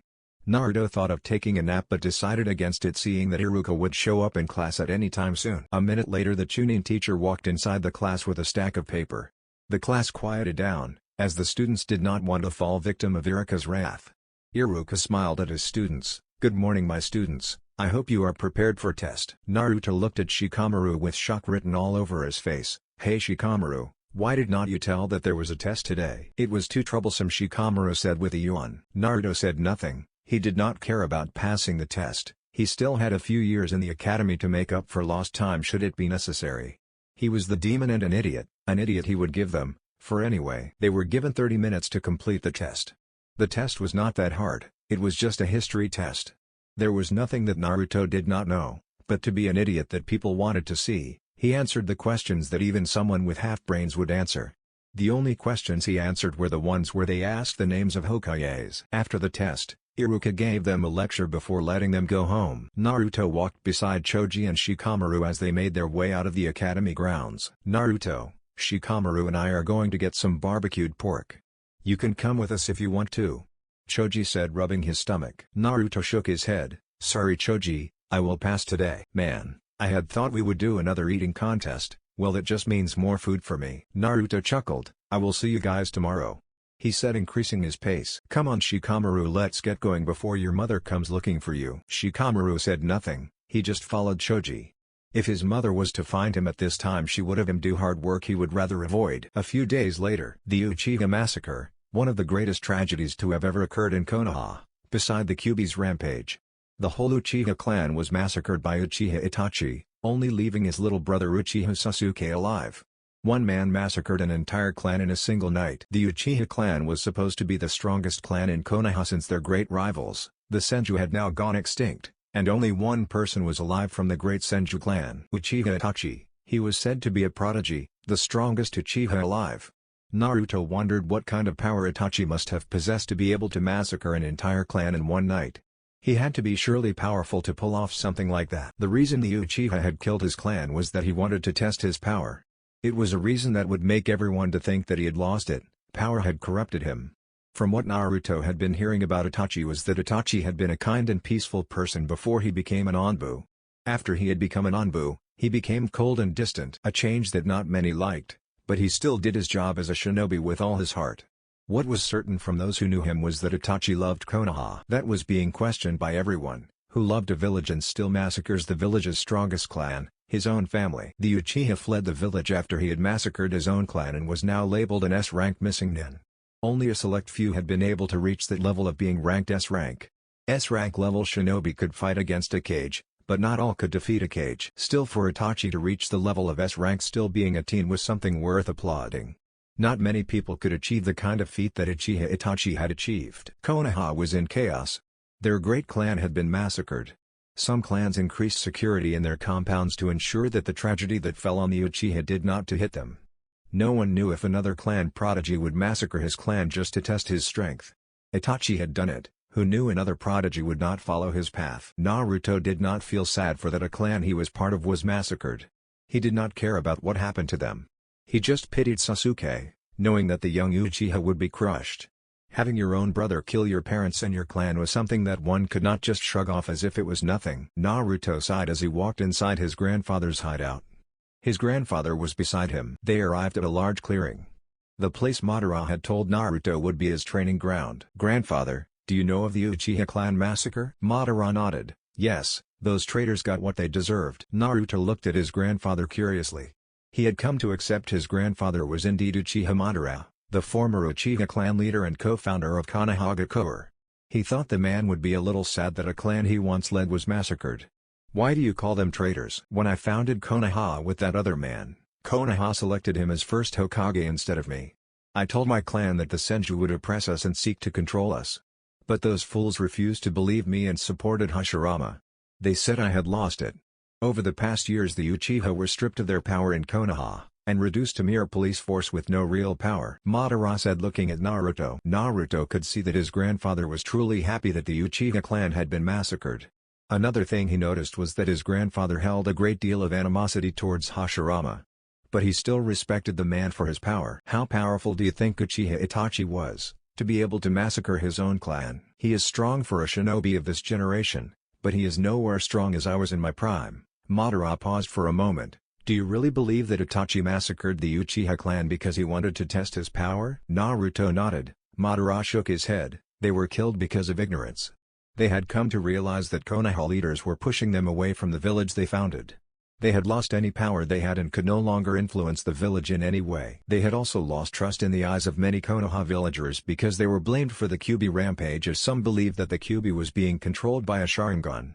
Naruto thought of taking a nap but decided against it seeing that Iruka would show up in class at any time soon. A minute later the Chunin teacher walked inside the class with a stack of paper. The class quieted down, as the students did not want to fall victim of Iruka's wrath. Iruka smiled at his students. "Good morning my students, I hope you are prepared for test." Naruto looked at Shikamaru with shock written all over his face. "Hey Shikamaru, why did not you tell that there was a test today?" "It was too troublesome," Shikamaru said with a yawn. Naruto said nothing. He did not care about passing the test. He still had a few years in the academy to make up for lost time should it be necessary. He was the demon and an idiot he would give them, for anyway. They were given 30 minutes to complete the test. The test was not that hard, it was just a history test. There was nothing that Naruto did not know, but to be an idiot that people wanted to see, he answered the questions that even someone with half-brains would answer. The only questions he answered were the ones where they asked the names of Hokages. After the test, Iruka gave them a lecture before letting them go home. Naruto walked beside Choji and Shikamaru as they made their way out of the academy grounds. "Naruto, Shikamaru and I are going to get some barbecued pork. You can come with us if you want to," Choji said rubbing his stomach. Naruto shook his head. "Sorry Choji, I will pass today." "Man, I had thought we would do another eating contest, well it just means more food for me." Naruto chuckled. "I will see you guys tomorrow," he said increasing his pace. "Come on Shikamaru, let's get going before your mother comes looking for you." Shikamaru said nothing, he just followed Choji. If his mother was to find him at this time she would have him do hard work he would rather avoid. A few days later. The Uchiha Massacre, one of the greatest tragedies to have ever occurred in Konoha, beside the Kyuubi's rampage. The whole Uchiha clan was massacred by Uchiha Itachi, only leaving his little brother Uchiha Sasuke alive. One man massacred an entire clan in a single night. The Uchiha clan was supposed to be the strongest clan in Konoha since their great rivals, the Senju, had now gone extinct, and only one person was alive from the great Senju clan. Uchiha Itachi, he was said to be a prodigy, the strongest Uchiha alive. Naruto wondered what kind of power Itachi must have possessed to be able to massacre an entire clan in one night. He had to be surely powerful to pull off something like that. The reason the Uchiha had killed his clan was that he wanted to test his power. It was a reason that would make everyone to think that he had lost it, power had corrupted him. From what Naruto had been hearing about Itachi was that Itachi had been a kind and peaceful person before he became an Anbu. After he had become an Anbu, he became cold and distant. A change that not many liked, but he still did his job as a shinobi with all his heart. What was certain from those who knew him was that Itachi loved Konoha. That was being questioned by everyone, who loved a village and still massacres the village's strongest clan, his own family. The Uchiha fled the village after he had massacred his own clan and was now labeled an S-rank missing nin. Only a select few had been able to reach that level of being ranked S-rank. S-rank level shinobi could fight against a Kage, but not all could defeat a Kage. Still, for Itachi to reach the level of S-rank still being a teen was something worth applauding. Not many people could achieve the kind of feat that Uchiha Itachi had achieved. Konoha was in chaos. Their great clan had been massacred. Some clans increased security in their compounds to ensure that the tragedy that fell on the Uchiha did not to hit them. No one knew if another clan prodigy would massacre his clan just to test his strength. Itachi had done it, who knew another prodigy would not follow his path. Naruto did not feel sad for that a clan he was part of was massacred. He did not care about what happened to them. He just pitied Sasuke, knowing that the young Uchiha would be crushed. Having your own brother kill your parents and your clan was something that one could not just shrug off as if it was nothing. Naruto sighed as he walked inside his grandfather's hideout. His grandfather was beside him. They arrived at a large clearing. The place Madara had told Naruto would be his training ground. "Grandfather, do you know of the Uchiha clan massacre?" Madara nodded. "Yes, those traitors got what they deserved." Naruto looked at his grandfather curiously. He had come to accept his grandfather was indeed Uchiha Madara, the former Uchiha clan leader and co-founder of Konohagakure. He thought the man would be a little sad that a clan he once led was massacred. "Why do you call them traitors?" "When I founded Konoha with that other man, Konoha selected him as first Hokage instead of me. I told my clan that the Senju would oppress us and seek to control us. But those fools refused to believe me and supported Hashirama. They said I had lost it. Over the past years the Uchiha were stripped of their power in Konoha, and reduced to mere police force with no real power." Madara said, looking at Naruto. Naruto could see that his grandfather was truly happy that the Uchiha clan had been massacred. Another thing he noticed was that his grandfather held a great deal of animosity towards Hashirama. But he still respected the man for his power. "How powerful do you think Uchiha Itachi was, to be able to massacre his own clan?" "He is strong for a shinobi of this generation, but he is nowhere strong as I was in my prime." Madara paused for a moment. "Do you really believe that Itachi massacred the Uchiha clan because he wanted to test his power?" Naruto nodded. Madara shook his head. "They were killed because of ignorance. They had come to realize that Konoha leaders were pushing them away from the village they founded. They had lost any power they had and could no longer influence the village in any way. They had also lost trust in the eyes of many Konoha villagers because they were blamed for the Kyuubi rampage, as some believed that the Kyuubi was being controlled by a Sharingan.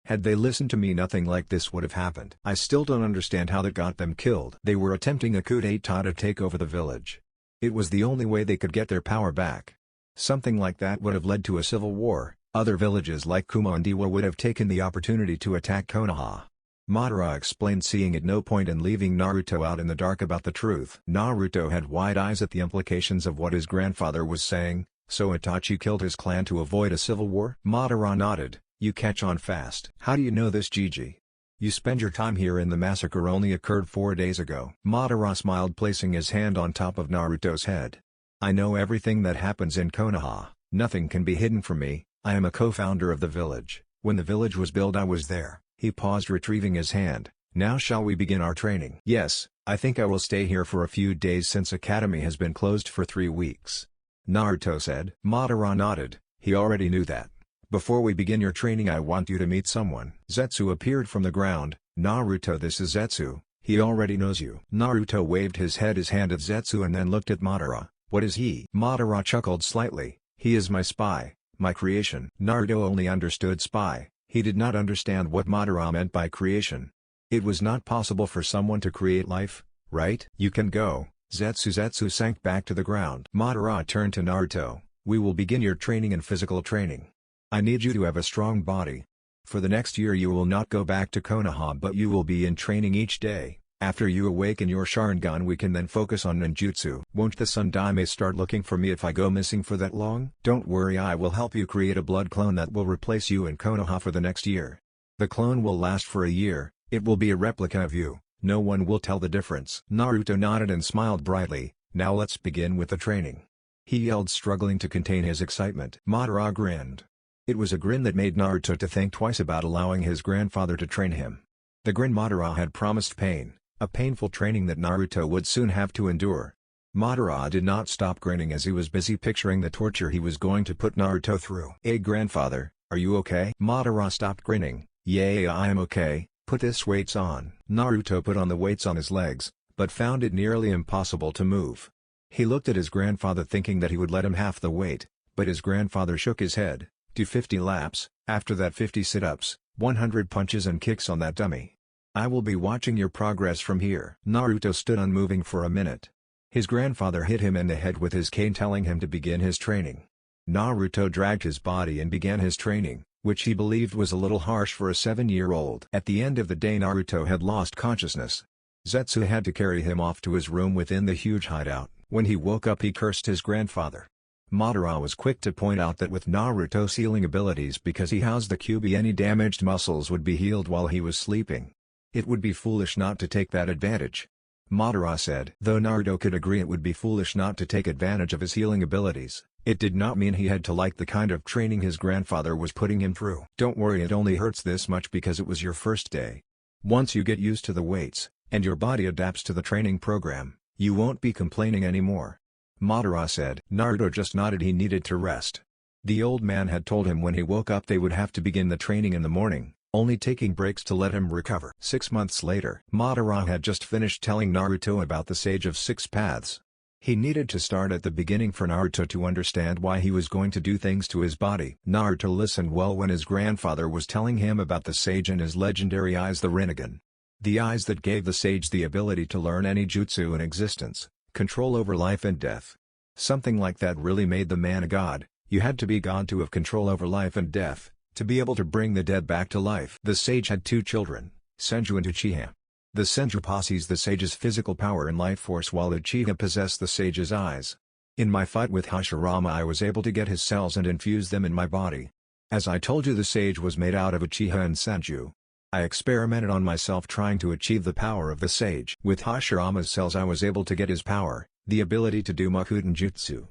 Had they listened to me, nothing like this would have happened. I still don't understand how that got them killed. They were attempting a coup d'etat to take over the village. It was the only way they could get their power back. Something like that would have led to a civil war. Other villages like Kumondiwa would have taken the opportunity to attack Konoha." Madara explained, seeing at no point in leaving Naruto out in the dark about the truth. Naruto had wide eyes at the implications of what his grandfather was saying. "So Itachi killed his clan to avoid a civil war?" Madara nodded. "You catch on fast." "How do you know this, Gigi? You spend your time here and the massacre only occurred 4 days ago." Madara smiled, placing his hand on top of Naruto's head. "I know everything that happens in Konoha. Nothing can be hidden from me. I am a co-founder of the village. When the village was built I was there." He paused, retrieving his hand. "Now shall we begin our training?" "Yes, I think I will stay here for a few days since Academy has been closed for 3 weeks." Naruto said. Madara nodded. He already knew that. "Before we begin your training I want you to meet someone." Zetsu appeared from the ground. "Naruto, this is Zetsu. He already knows you." Naruto waved his hand at Zetsu and then looked at Madara. "What is he?" Madara chuckled slightly. "He is my spy, my creation." Naruto only understood spy. He did not understand what Madara meant by creation. It was not possible for someone to create life, right? "You can go, Zetsu." Zetsu sank back to the ground. Madara turned to Naruto. "We will begin your training and physical training. I need you to have a strong body. For the next year you will not go back to Konoha, but you will be in training each day. After you awaken your Sharingan we can then focus on ninjutsu." "Won't the Sun Daime start looking for me if I go missing for that long?" "Don't worry, I will help you create a blood clone that will replace you in Konoha for the next year. The clone will last for a year, it will be a replica of you, no one will tell the difference." Naruto nodded and smiled brightly. "Now let's begin with the training," he yelled, struggling to contain his excitement. Madara grinned. It was a grin that made Naruto to think twice about allowing his grandfather to train him. The grin Madara had promised pain. A painful training that Naruto would soon have to endure. Madara did not stop grinning as he was busy picturing the torture he was going to put Naruto through. "Hey grandfather, are you okay?" Madara stopped grinning. "Yeah, I am okay, put this weights on." Naruto put on the weights on his legs, but found it nearly impossible to move. He looked at his grandfather thinking that he would let him half the weight, but his grandfather shook his head. "Do 50 laps, after that 50 sit-ups, 100 punches and kicks on that dummy. I will be watching your progress from here." Naruto stood unmoving for a minute. His grandfather hit him in the head with his cane, telling him to begin his training. Naruto dragged his body and began his training, which he believed was a little harsh for a 7-year-old. At the end of the day Naruto had lost consciousness. Zetsu had to carry him off to his room within the huge hideout. When he woke up he cursed his grandfather. Madara was quick to point out that with Naruto's healing abilities, because he housed the Kyuubi, any damaged muscles would be healed while he was sleeping. It would be foolish not to take that advantage. Madara said. Though Naruto could agree it would be foolish not to take advantage of his healing abilities, it did not mean he had to like the kind of training his grandfather was putting him through. "Don't worry, it only hurts this much because it was your first day. Once you get used to the weights, and your body adapts to the training program, you won't be complaining anymore." Madara said. Naruto just nodded. He needed to rest. The old man had told him when he woke up they would have to begin the training in the morning, only taking breaks to let him recover. 6 months later, Madara had just finished telling Naruto about the Sage of Six Paths. He needed to start at the beginning for Naruto to understand why he was going to do things to his body. Naruto listened well when his grandfather was telling him about the sage and his legendary eyes, the Rinnegan. The eyes that gave the sage the ability to learn any jutsu in existence, control over life and death. Something like that really made the man a god. You had to be god to have control over life and death, to be able to bring the dead back to life. The sage had 2 children, Senju and Uchiha. The Senju possesses the sage's physical power and life force while Uchiha possessed the sage's eyes. In my fight with Hashirama I was able to get his cells and infuse them in my body. As I told you, the sage was made out of Uchiha and Senju. I experimented on myself trying to achieve the power of the sage. With Hashirama's cells I was able to get his power, the ability to do Makuten Jutsu.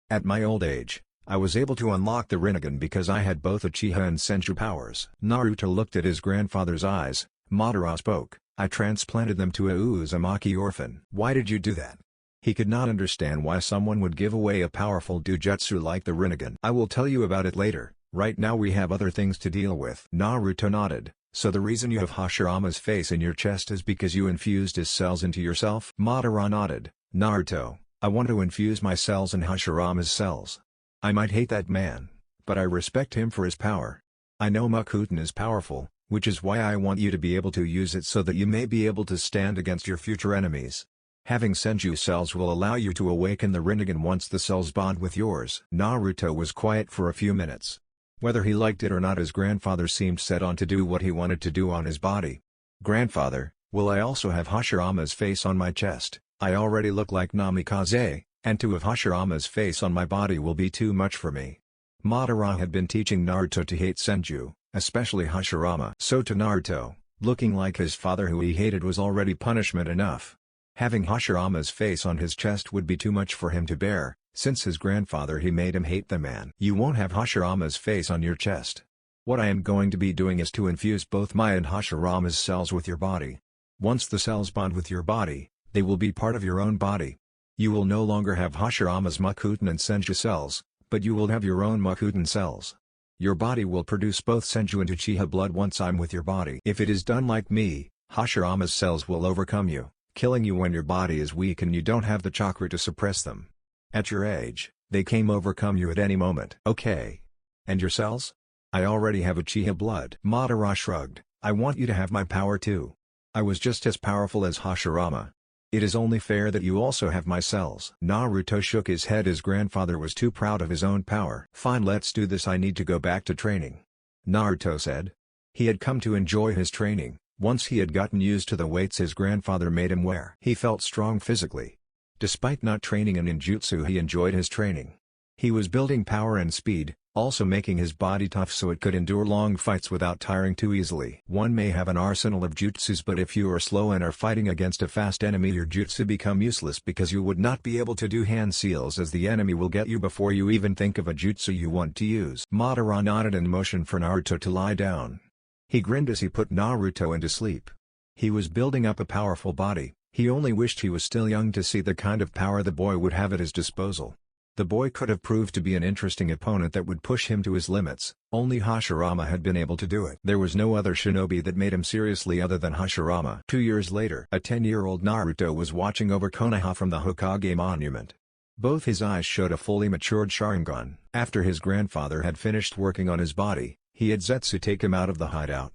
At my old age, I was able to unlock the Rinnegan because I had both Uchiha and Senju powers. Naruto looked at his grandfather's eyes. Madara spoke. "I transplanted them to a Uzumaki orphan." "Why did you do that?" He could not understand why someone would give away a powerful dojutsu like the Rinnegan. "I will tell you about it later, right now we have other things to deal with." Naruto nodded. "So the reason you have Hashirama's face in your chest is because you infused his cells into yourself?" Madara nodded. "Naruto, I want to infuse my cells in Hashirama's cells. I might hate that man, but I respect him for his power. I know Makuten is powerful, which is why I want you to be able to use it so that you may be able to stand against your future enemies. Having Senju cells will allow you to awaken the Rinnegan once the cells bond with yours." Naruto was quiet for a few minutes. Whether he liked it or not, his grandfather seemed set on to do what he wanted to do on his body. "Grandfather, will I also have Hashirama's face on my chest? I already look like Namikaze, and to have Hashirama's face on my body will be too much for me." Madara had been teaching Naruto to hate Senju, especially Hashirama. So to Naruto, looking like his father who he hated was already punishment enough. Having Hashirama's face on his chest would be too much for him to bear. Since his grandfather he made him hate the man. "You won't have Hashirama's face on your chest. What I am going to be doing is to infuse both my and Hashirama's cells with your body. Once the cells bond with your body, they will be part of your own body. You will no longer have Hashirama's Makuten and Senju cells, but you will have your own Makuten cells. Your body will produce both Senju and Uchiha blood once I'm with your body. If it is done like me, Hashirama's cells will overcome you, killing you when your body is weak and you don't have the chakra to suppress them. At your age, they can overcome you at any moment." "Okay. And your cells?" "I already have Uchiha blood." Madara shrugged. "I want you to have my power too. I was just as powerful as Hashirama. It is only fair that you also have my cells." Naruto shook his head. His grandfather was too proud of his own power. "Fine, let's do this. I need to go back to training," Naruto said. He had come to enjoy his training. Once he had gotten used to the weights his grandfather made him wear. He felt strong physically. Despite not training in ninjutsu, he enjoyed his training. He was building power and speed, also making his body tough so it could endure long fights without tiring too easily. One may have an arsenal of jutsus, but if you are slow and are fighting against a fast enemy, your jutsu become useless because you would not be able to do hand seals, as the enemy will get you before you even think of a jutsu you want to use. Madara nodded and motioned for Naruto to lie down. He grinned as he put Naruto into sleep. He was building up a powerful body. He only wished he was still young to see the kind of power the boy would have at his disposal. The boy could have proved to be an interesting opponent that would push him to his limits. Only Hashirama had been able to do it. There was no other shinobi that made him seriously other than Hashirama. 2 years later, a 10-year-old Naruto was watching over Konoha from the Hokage monument. Both his eyes showed a fully matured Sharingan. After his grandfather had finished working on his body, he had Zetsu take him out of the hideout.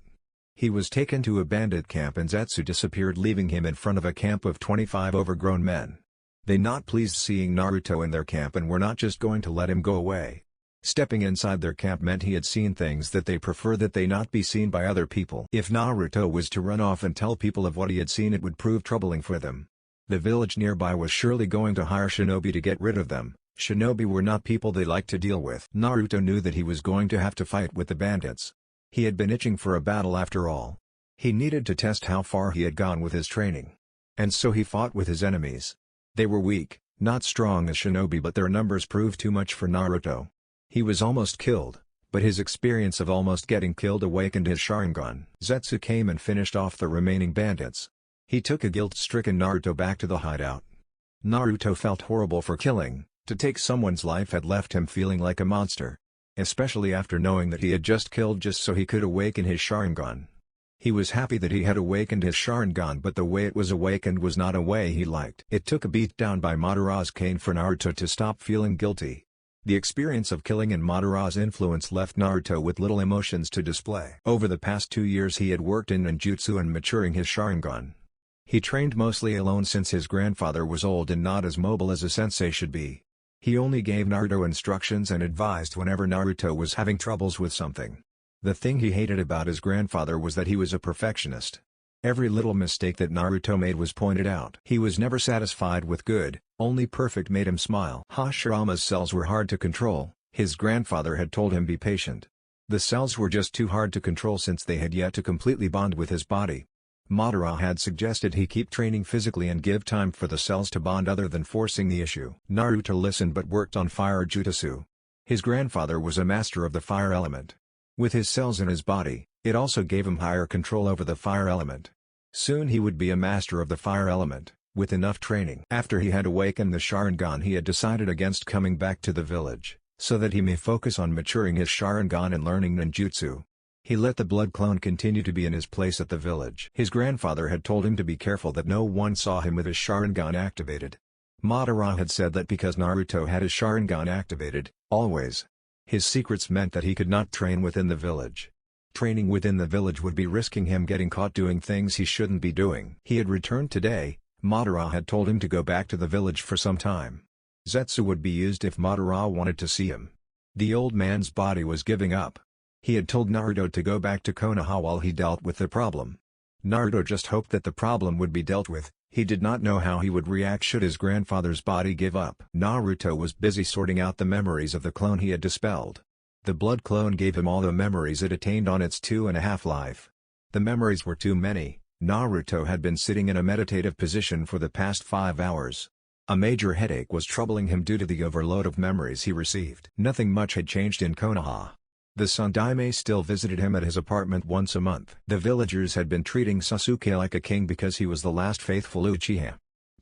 He was taken to a bandit camp and Zetsu disappeared, leaving him in front of a camp of 25 overgrown men. They not pleased seeing Naruto in their camp and were not just going to let him go away. Stepping inside their camp meant he had seen things that they prefer that they not be seen by other people. If Naruto was to run off and tell people of what he had seen, it would prove troubling for them. The village nearby was surely going to hire shinobi to get rid of them. Shinobi were not people they liked to deal with. Naruto knew that he was going to have to fight with the bandits. He had been itching for a battle after all. He needed to test how far he had gone with his training. And so he fought with his enemies. They were weak, not strong as shinobi, but their numbers proved too much for Naruto. He was almost killed, but his experience of almost getting killed awakened his Sharingan. Zetsu came and finished off the remaining bandits. He took a guilt-stricken Naruto back to the hideout. Naruto felt horrible for killing. To take someone's life had left him feeling like a monster. Especially after knowing that he had just killed just so he could awaken his Sharingan. He was happy that he had awakened his Sharingan, but the way it was awakened was not a way he liked. It took a beat down by Madara's cane for Naruto to stop feeling guilty. The experience of killing and Madara's influence left Naruto with little emotions to display. Over the past 2 years he had worked in ninjutsu and maturing his Sharingan. He trained mostly alone since his grandfather was old and not as mobile as a sensei should be. He only gave Naruto instructions and advised whenever Naruto was having troubles with something. The thing he hated about his grandfather was that he was a perfectionist. Every little mistake that Naruto made was pointed out. He was never satisfied with good, only perfect made him smile. Hashirama's cells were hard to control. His grandfather had told him be patient. The cells were just too hard to control since they had yet to completely bond with his body. Madara had suggested he keep training physically and give time for the cells to bond other than forcing the issue. Naruto listened but worked on fire jutsu. His grandfather was a master of the fire element. With his cells in his body, it also gave him higher control over the fire element. Soon he would be a master of the fire element, with enough training. After he had awakened the Sharingan, he had decided against coming back to the village, so that he may focus on maturing his Sharingan and learning ninjutsu. He let the blood clone continue to be in his place at the village. His grandfather had told him to be careful that no one saw him with his Sharingan activated. Madara had said that because Naruto had his Sharingan activated, always. His secrets meant that he could not train within the village. Training within the village would be risking him getting caught doing things he shouldn't be doing. He had returned today. Madara had told him to go back to the village for some time. Zetsu would be used if Madara wanted to see him. The old man's body was giving up. He had told Naruto to go back to Konoha while he dealt with the problem. Naruto just hoped that the problem would be dealt with. He did not know how he would react should his grandfather's body give up. Naruto was busy sorting out the memories of the clone he had dispelled. The blood clone gave him all the memories it attained on its 2.5 life. The memories were too many. Naruto had been sitting in a meditative position for the past 5 hours. A major headache was troubling him due to the overload of memories he received. Nothing much had changed in Konoha. The Sandaime still visited him at his apartment once a month. The villagers had been treating Sasuke like a king because he was the last faithful Uchiha.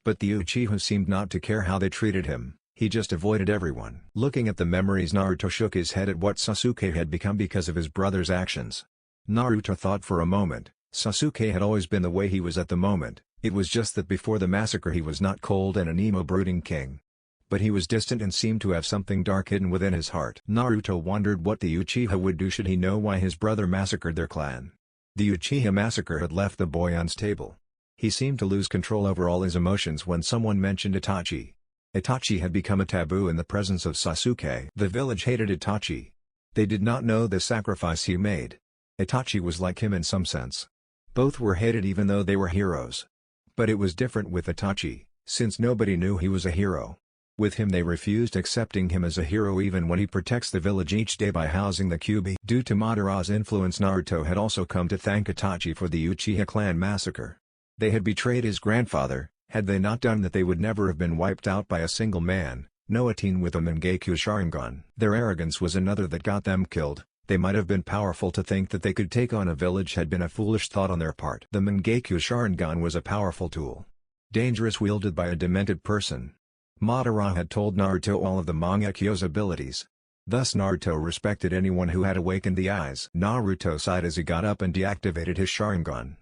But the Uchiha seemed not to care how they treated him, he just avoided everyone. Looking at the memories, Naruto shook his head at what Sasuke had become because of his brother's actions. Naruto thought for a moment. Sasuke had always been the way he was at the moment, it was just that before the massacre he was not cold and an emo brooding king. But he was distant and seemed to have something dark hidden within his heart. Naruto wondered what the Uchiha would do should he know why his brother massacred their clan. The Uchiha massacre had left the boy unstable. He seemed to lose control over all his emotions when someone mentioned Itachi. Itachi had become a taboo in the presence of Sasuke. The village hated Itachi. They did not know the sacrifice he made. Itachi was like him in some sense. Both were hated even though they were heroes. But it was different with Itachi, since nobody knew he was a hero. With him they refused accepting him as a hero even when he protects the village each day by housing the Kyuubi. Due to Madara's influence, Naruto had also come to thank Itachi for the Uchiha clan massacre. They had betrayed his grandfather. Had they not done that, they would never have been wiped out by a single man, no teen with a Mangekyo Sharingan. Their arrogance was another that got them killed. They might have been powerful. To think that they could take on a village had been a foolish thought on their part. The Mangekyo Sharingan was a powerful tool. Dangerous, wielded by a demented person. Madara had told Naruto all of the Mangekyo's abilities. Thus Naruto respected anyone who had awakened the eyes. Naruto sighed as he got up and deactivated his Sharingan.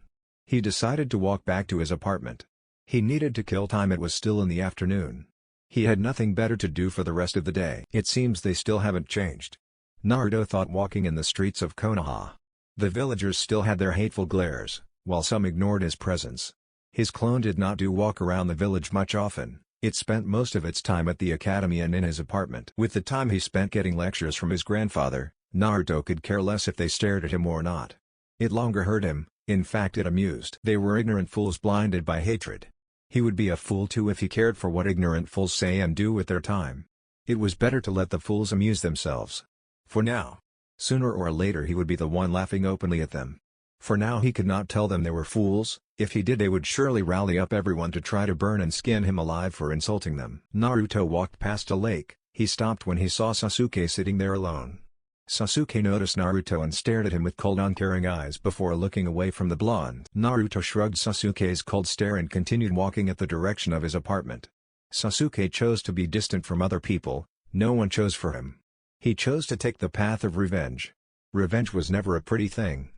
He decided to walk back to his apartment. He needed to kill time. It was still in the afternoon. He had nothing better to do for the rest of the day. It seems they still haven't changed. Naruto thought, walking in the streets of Konoha. The villagers still had their hateful glares, while some ignored his presence. His clone did not walk around the village much often. It spent most of its time at the academy and in his apartment. With the time he spent getting lectures from his grandfather, Naruto could care less if they stared at him or not. It longer hurt him, in fact it amused. They were ignorant fools blinded by hatred. He would be a fool too if he cared for what ignorant fools say and do with their time. It was better to let the fools amuse themselves. For now. Sooner or later he would be the one laughing openly at them. For now he could not tell them they were fools. If he did, they would surely rally up everyone to try to burn and skin him alive for insulting them. Naruto walked past a lake. He stopped when he saw Sasuke sitting there alone. Sasuke noticed Naruto and stared at him with cold uncaring eyes before looking away from the blonde. Naruto shrugged Sasuke's cold stare and continued walking at the direction of his apartment. Sasuke chose to be distant from other people, no one chose for him. He chose to take the path of revenge. Revenge was never a pretty thing.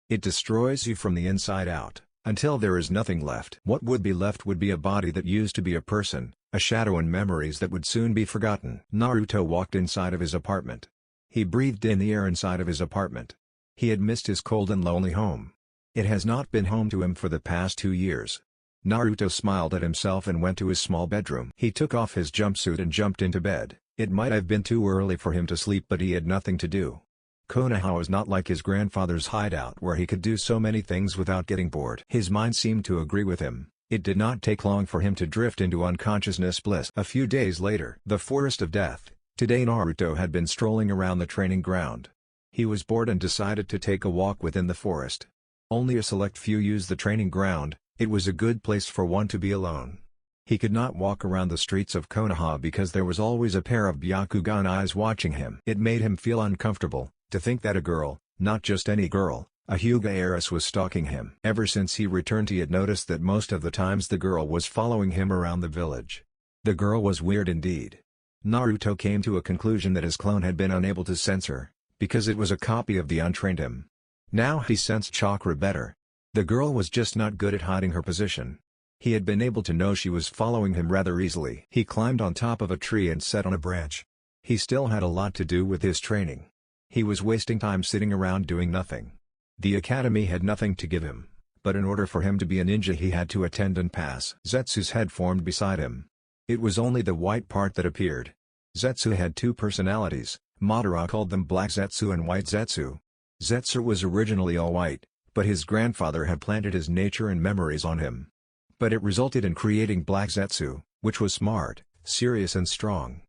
It destroys you from the inside out, until there is nothing left. What would be left would be a body that used to be a person, a shadow and memories that would soon be forgotten. Naruto walked inside of his apartment. He breathed in the air inside of his apartment. He had missed his cold and lonely home. It has not been home to him for the past 2 years. Naruto smiled at himself and went to his small bedroom. He took off his jumpsuit and jumped into bed. It might have been too early for him to sleep, but he had nothing to do. Konoha was not like his grandfather's hideout where he could do so many things without getting bored. His mind seemed to agree with him. It did not take long for him to drift into unconsciousness bliss. A few days later, the Forest of Death. Today Naruto had been strolling around the training ground. He was bored and decided to take a walk within the forest. Only a select few used the training ground. It was a good place for one to be alone. He could not walk around the streets of Konoha because there was always a pair of Byakugan eyes watching him. It made him feel uncomfortable to think that a girl, not just any girl, a Hyuga heiress, was stalking him. Ever since he returned, he had noticed that most of the times the girl was following him around the village. The girl was weird indeed. Naruto came to a conclusion that his clone had been unable to sense her, because it was a copy of the untrained him. Now he sensed chakra better. The girl was just not good at hiding her position. He had been able to know she was following him rather easily. He climbed on top of a tree and sat on a branch. He still had a lot to do with his training. He was wasting time sitting around doing nothing. The academy had nothing to give him, but in order for him to be a ninja he had to attend and pass. Zetsu's head formed beside him. It was only the white part that appeared. Zetsu had 2 personalities. Madara called them Black Zetsu and White Zetsu. Zetsu was originally all white, but his grandfather had planted his nature and memories on him. But it resulted in creating Black Zetsu, which was smart, serious and strong.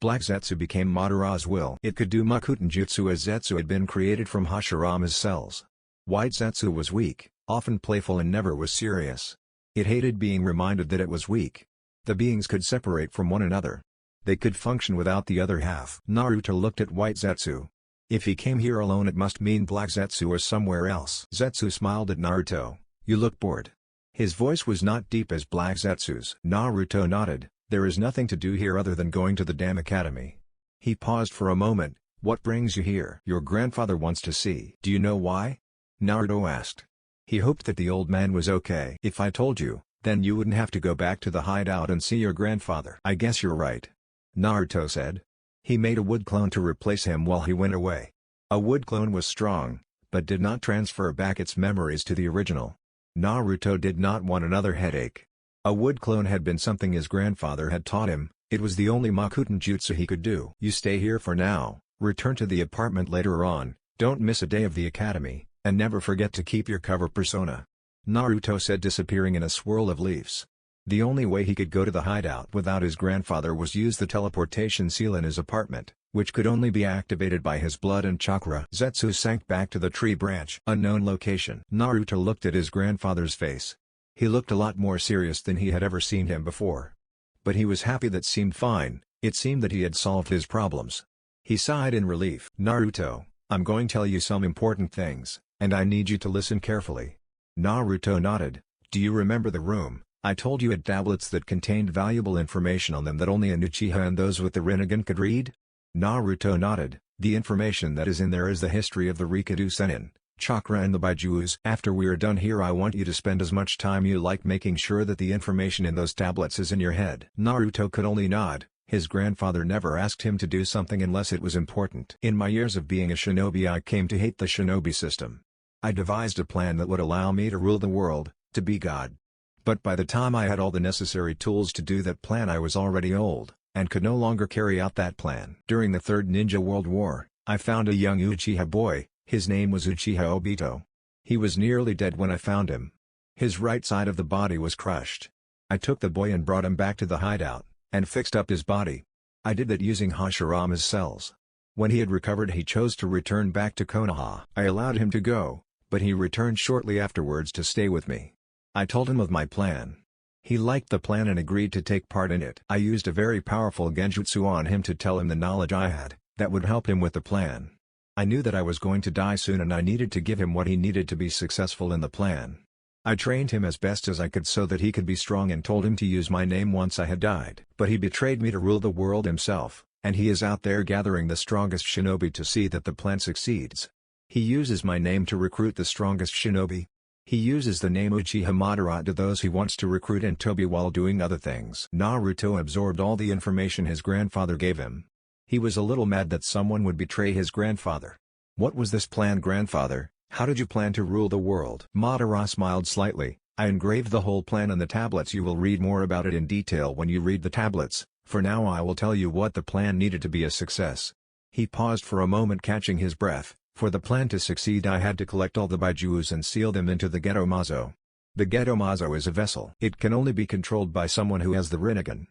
Black Zetsu became Madara's will. It could do Makuten Jutsu as Zetsu had been created from Hashirama's cells. White Zetsu was weak, often playful and never was serious. It hated being reminded that it was weak. The beings could separate from one another. They could function without the other half. Naruto looked at White Zetsu. If he came here alone, it must mean Black Zetsu was somewhere else. Zetsu smiled at Naruto. "You look bored." His voice was not deep as Black Zetsu's. Naruto nodded. "There is nothing to do here other than going to the damn academy." He paused for a moment. "What brings you here?" "Your grandfather wants to see." "Do you know why?" Naruto asked. He hoped that the old man was okay. "If I told you, then you wouldn't have to go back to the hideout and see your grandfather." "I guess you're right," Naruto said. He made a wood clone to replace him while he went away. A wood clone was strong, but did not transfer back its memories to the original. Naruto did not want another headache. A wood clone had been something his grandfather had taught him. It was the only Makuten Jutsu he could do. "You stay here for now, return to the apartment later on, don't miss a day of the academy, and never forget to keep your cover persona," Naruto said, disappearing in a swirl of leaves. The only way he could go to the hideout without his grandfather was use the teleportation seal in his apartment, which could only be activated by his blood and chakra. Zetsu sank back to the tree branch. Unknown location. Naruto looked at his grandfather's face. He looked a lot more serious than he had ever seen him before. But he was happy. That seemed fine. It seemed that he had solved his problems. He sighed in relief. "Naruto, I'm going to tell you some important things, and I need you to listen carefully." Naruto nodded. "Do you remember the room I told you had tablets that contained valuable information on them that only an Uchiha and those with the Rinnegan could read?" Naruto nodded. "The information that is in there is the history of the Rikadu Sennin, chakra and the Baijus. After we are done here, I want you to spend as much time you like making sure that the information in those tablets is in your head." Naruto could only nod. His grandfather never asked him to do something unless it was important. "In my years of being a shinobi, I came to hate the shinobi system. I devised a plan that would allow me to rule the world, to be God. But by the time I had all the necessary tools to do that plan, I was already old, and could no longer carry out that plan. During the Third Ninja World War, I found a young Uchiha boy. His name was Uchiha Obito. He was nearly dead when I found him. His right side of the body was crushed. I took the boy and brought him back to the hideout, and fixed up his body. I did that using Hashirama's cells. When he had recovered, he chose to return back to Konoha. I allowed him to go, but he returned shortly afterwards to stay with me. I told him of my plan. He liked the plan and agreed to take part in it. I used a very powerful genjutsu on him to tell him the knowledge I had, that would help him with the plan. I knew that I was going to die soon and I needed to give him what he needed to be successful in the plan. I trained him as best as I could so that he could be strong and told him to use my name once I had died. But he betrayed me to rule the world himself, and he is out there gathering the strongest shinobi to see that the plan succeeds. He uses my name to recruit the strongest shinobi. He uses the name Uchiha Madara to those he wants to recruit and Tobi while doing other things. Naruto absorbed all the information his grandfather gave him. He was a little mad that someone would betray his grandfather. What was this plan, grandfather? How did you plan to rule the world? Madara smiled slightly. I engraved the whole plan on the tablets. You will read more about it in detail when you read the tablets. For now I will tell you what the plan needed to be a success. He paused for a moment, catching his breath. For the plan to succeed I had to collect all the Baijus and seal them into the Geto-Mazo. The Geto-Mazo is a vessel. It can only be controlled by someone who has the Rinnegan.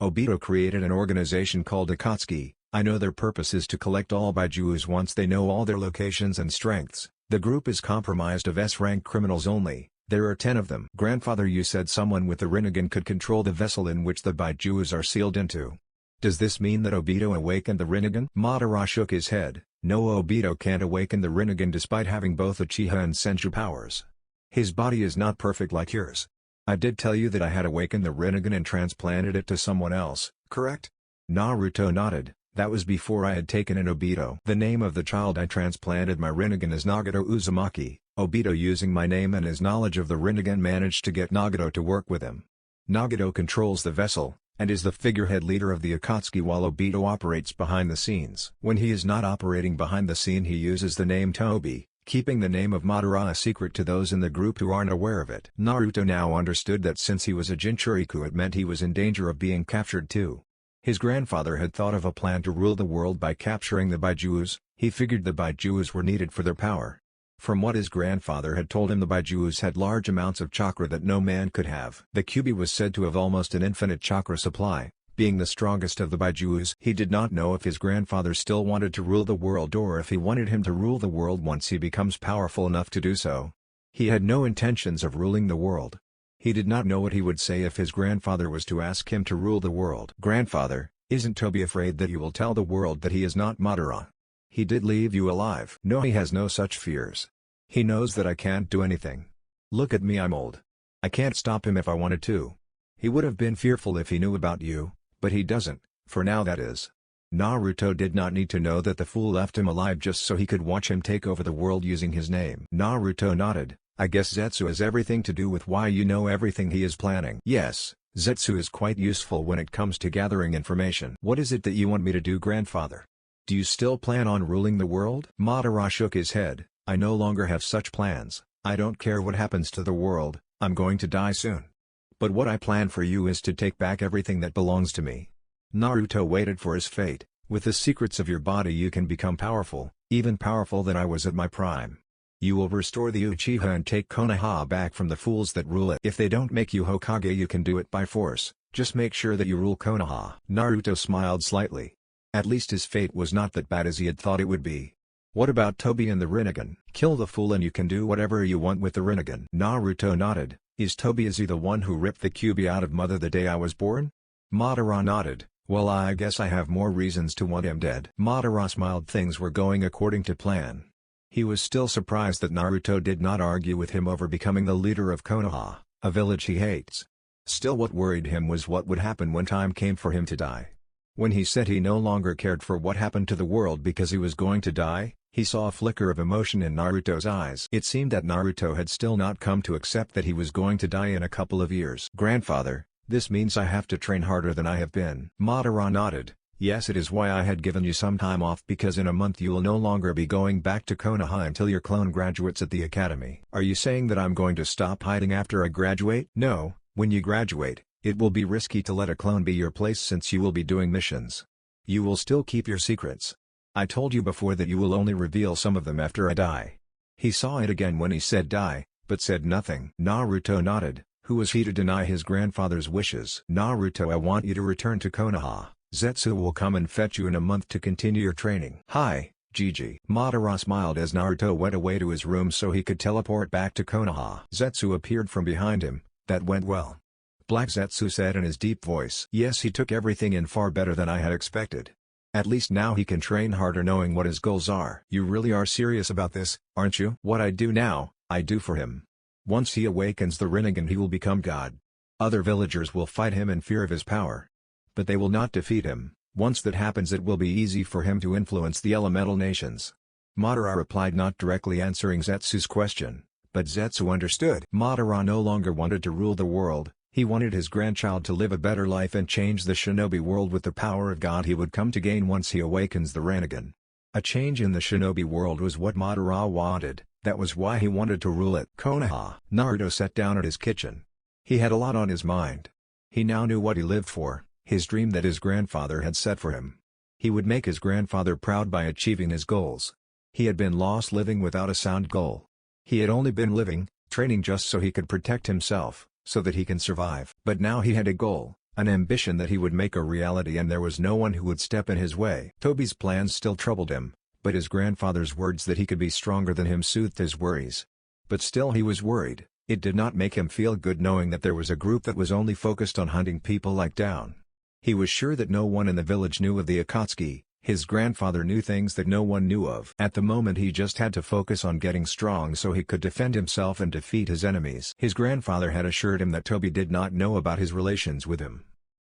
Obito created an organization called Akatsuki. I know their purpose is to collect all Baijus once they know all their locations and strengths. The group is comprised of S-rank criminals only. There are 10 of them. Grandfather, you said someone with the Rinnegan could control the vessel in which the Baijus are sealed into. Does this mean that Obito awakened the Rinnegan? Madara shook his head. No, Obito can't awaken the Rinnegan despite having both Uchiha and Senju powers. His body is not perfect like yours. I did tell you that I had awakened the Rinnegan and transplanted it to someone else, correct? Naruto nodded. That was before I had taken in Obito. The name of the child I transplanted my Rinnegan is Nagato Uzumaki. Obito, using my name and his knowledge of the Rinnegan, managed to get Nagato to work with him. Nagato controls the vessel, and is the figurehead leader of the Akatsuki while Obito operates behind the scenes. When he is not operating behind the scene he uses the name Tobi, keeping the name of Madara a secret to those in the group who aren't aware of it. Naruto now understood that since he was a Jinchuriku it meant he was in danger of being captured too. His grandfather had thought of a plan to rule the world by capturing the Baijus. He figured the Baijus were needed for their power. From what his grandfather had told him, the Baijus had large amounts of chakra that no man could have. The Kyuubi was said to have almost an infinite chakra supply, being the strongest of the Baijus. He did not know if his grandfather still wanted to rule the world or if he wanted him to rule the world once he becomes powerful enough to do so. He had no intentions of ruling the world. He did not know what he would say if his grandfather was to ask him to rule the world. Grandfather, isn't Tobi afraid that you will tell the world that he is not Madara? He did leave you alive. No, he has no such fears. He knows that I can't do anything. Look at me, I'm old. I can't stop him if I wanted to. He would have been fearful if he knew about you, but he doesn't, for now that is. Naruto did not need to know that the fool left him alive just so he could watch him take over the world using his name. Naruto nodded. I guess Zetsu has everything to do with why you know everything he is planning. Yes, Zetsu is quite useful when it comes to gathering information. What is it that you want me to do, grandfather? Do you still plan on ruling the world? Madara shook his head. I no longer have such plans. I don't care what happens to the world, I'm going to die soon. But what I plan for you is to take back everything that belongs to me. Naruto waited for his fate. With the secrets of your body you can become powerful, even powerful than I was at my prime. You will restore the Uchiha and take Konoha back from the fools that rule it. If they don't make you Hokage you can do it by force, just make sure that you rule Konoha. Naruto smiled slightly. At least his fate was not that bad as he had thought it would be. What about Tobi and the Rinnegan? Kill the fool and you can do whatever you want with the Rinnegan. Naruto nodded. Is he the one who ripped the Kyuubi out of mother the day I was born? Madara nodded. Well, I guess I have more reasons to want him dead. Madara smiled. Things were going according to plan. He was still surprised that Naruto did not argue with him over becoming the leader of Konoha, a village he hates. Still, what worried him was what would happen when time came for him to die. When he said he no longer cared for what happened to the world because he was going to die, he saw a flicker of emotion in Naruto's eyes. It seemed that Naruto had still not come to accept that he was going to die in a couple of years. Grandfather, this means I have to train harder than I have been. Madara nodded. Yes, it is why I had given you some time off, because in a month you will no longer be going back to Konoha until your clone graduates at the academy. Are you saying that I'm going to stop hiding after I graduate? No, when you graduate, it will be risky to let a clone be your place since you will be doing missions. You will still keep your secrets. I told you before that you will only reveal some of them after I die. He saw it again when he said die, but said nothing. Naruto nodded. Who was he to deny his grandfather's wishes? Naruto, I want you to return to Konoha. Zetsu will come and fetch you in a month to continue your training. Hi, Gigi. Madara smiled as Naruto went away to his room so he could teleport back to Konoha. Zetsu appeared from behind him. That went well. Black Zetsu said in his deep voice. Yes, he took everything in far better than I had expected. At least now he can train harder knowing what his goals are. You really are serious about this, aren't you? What I do now, I do for him. Once he awakens the Rinnegan he will become God. Other villagers will fight him in fear of his power. But they will not defeat him. Once that happens it will be easy for him to influence the elemental nations. Madara replied, not directly answering Zetsu's question, but Zetsu understood. Madara no longer wanted to rule the world, he wanted his grandchild to live a better life and change the shinobi world with the power of God he would come to gain once he awakens the Rinnegan. A change in the shinobi world was what Madara wanted, that was why he wanted to rule it. Konoha. Naruto sat down at his kitchen. He had a lot on his mind. He now knew what he lived for, his dream that his grandfather had set for him. He would make his grandfather proud by achieving his goals. He had been lost living without a sound goal. He had only been living, training just so he could protect himself, so that he can survive. But now he had a goal, an ambition that he would make a reality, and there was no one who would step in his way. Tobi's plans still troubled him, but his grandfather's words that he could be stronger than him soothed his worries. But still he was worried. It did not make him feel good knowing that there was a group that was only focused on hunting people like down. He was sure that no one in the village knew of the Akatsuki. His grandfather knew things that no one knew of. At the moment he just had to focus on getting strong so he could defend himself and defeat his enemies. His grandfather had assured him that Tobi did not know about his relations with him.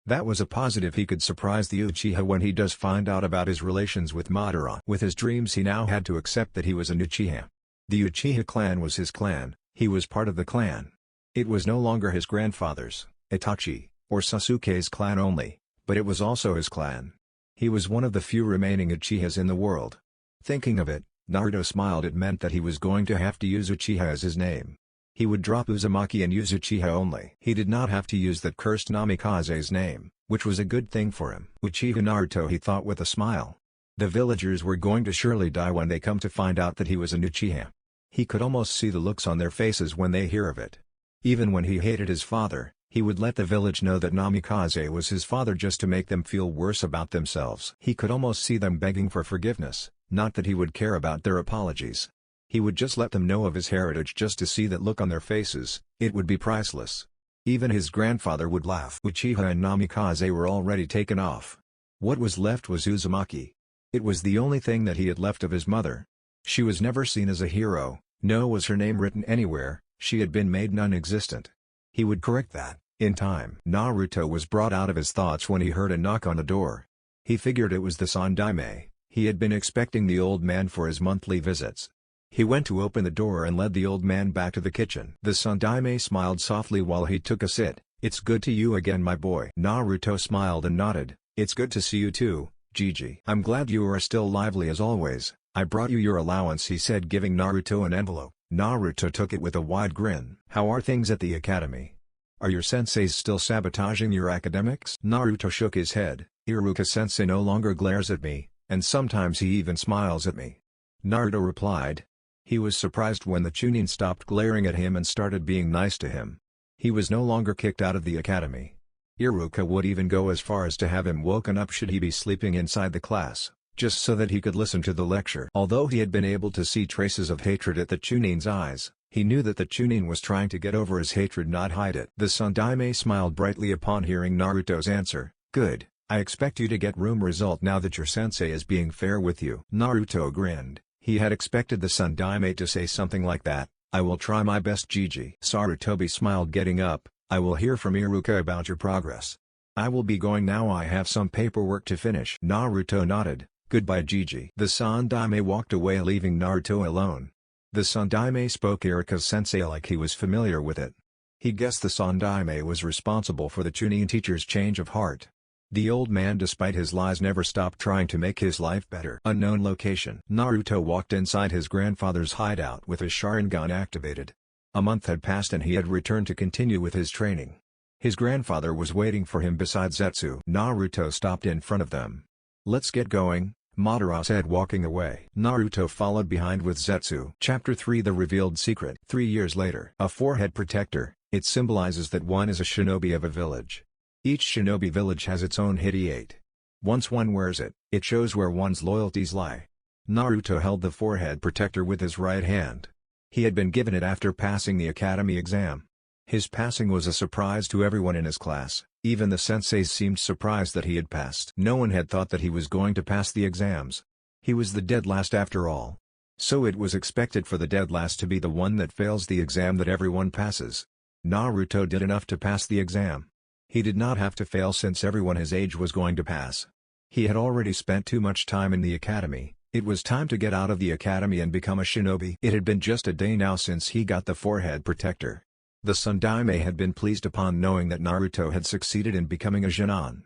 That was a positive. He could surprise the Uchiha when he does find out about his relations with Madara. With his dreams he now had to accept that he was an Uchiha. The Uchiha clan was his clan, he was part of the clan. It was no longer his grandfather's, Itachi, or Sasuke's clan only, but it was also his clan. He was one of the few remaining Uchihas in the world. Thinking of it, Naruto smiled. It meant that he was going to have to use Uchiha as his name. He would drop Uzumaki and use Uchiha only. He did not have to use that cursed Namikaze's name, which was a good thing for him. Uchiha Naruto, he thought with a smile. The villagers were going to surely die when they come to find out that he was an Uchiha. He could almost see the looks on their faces when they hear of it. Even when he hated his father, he would let the village know that Namikaze was his father just to make them feel worse about themselves. He could almost see them begging for forgiveness, not that he would care about their apologies. He would just let them know of his heritage just to see that look on their faces. It would be priceless. Even his grandfather would laugh. Uchiha and Namikaze were already taken off. What was left was Uzumaki. It was the only thing that he had left of his mother. She was never seen as a hero, nor was her name written anywhere. She had been made non-existent. He would correct that, in time. Naruto was brought out of his thoughts when he heard a knock on the door. He figured it was the Sandaime. He had been expecting the old man for his monthly visits. He went to open the door and led the old man back to the kitchen. The Sandaime smiled softly while he took a sit. "It's good to you again, my boy." Naruto smiled and nodded. "It's good to see you too, Gigi. I'm glad you are still lively as always. I brought you your allowance," he said, giving Naruto an envelope. Naruto took it with a wide grin. "How are things at the academy? Are your senseis still sabotaging your academics?" Naruto shook his head. "Iruka-sensei no longer glares at me, and sometimes he even smiles at me." Naruto replied. He was surprised when the Chunin stopped glaring at him and started being nice to him. He was no longer kicked out of the academy. Iruka would even go as far as to have him woken up should he be sleeping inside the class, just so that he could listen to the lecture. Although he had been able to see traces of hatred at the Chunin's eyes, he knew that the Chunin was trying to get over his hatred, not hide it. The Sandaime smiled brightly upon hearing Naruto's answer. "Good, I expect you to get room result now that your sensei is being fair with you." Naruto grinned. He had expected the Sandaime to say something like that. "I will try my best, Gigi." Sarutobi smiled, getting up. "I will hear from Iruka about your progress. I will be going now, I have some paperwork to finish." Naruto nodded. "Goodbye, Gigi." The Sandaime walked away, leaving Naruto alone. The Sandaime spoke Iruka-sensei like he was familiar with it. He guessed the Sandaime was responsible for the Chunin teacher's change of heart. The old man, despite his lies, never stopped trying to make his life better. Unknown location. Naruto walked inside his grandfather's hideout with his Sharingan activated. A month had passed and he had returned to continue with his training. His grandfather was waiting for him beside Zetsu. Naruto stopped in front of them. "Let's get going," Madara said, walking away. Naruto followed behind with Zetsu. Chapter 3: The Revealed Secret. 3 years later. A forehead protector. It symbolizes that one is a shinobi of a village. Each shinobi village has its own hideate. Once one wears it, it shows where one's loyalties lie. Naruto held the forehead protector with his right hand. He had been given it after passing the academy exam. His passing was a surprise to everyone in his class, even the senseis seemed surprised that he had passed. No one had thought that he was going to pass the exams. He was the dead last after all. So it was expected for the dead last to be the one that fails the exam that everyone passes. Naruto did enough to pass the exam. He did not have to fail since everyone his age was going to pass. He had already spent too much time in the academy. It was time to get out of the academy and become a shinobi. It had been just a day now since he got the forehead protector. The Sundaime had been pleased upon knowing that Naruto had succeeded in becoming a Genin.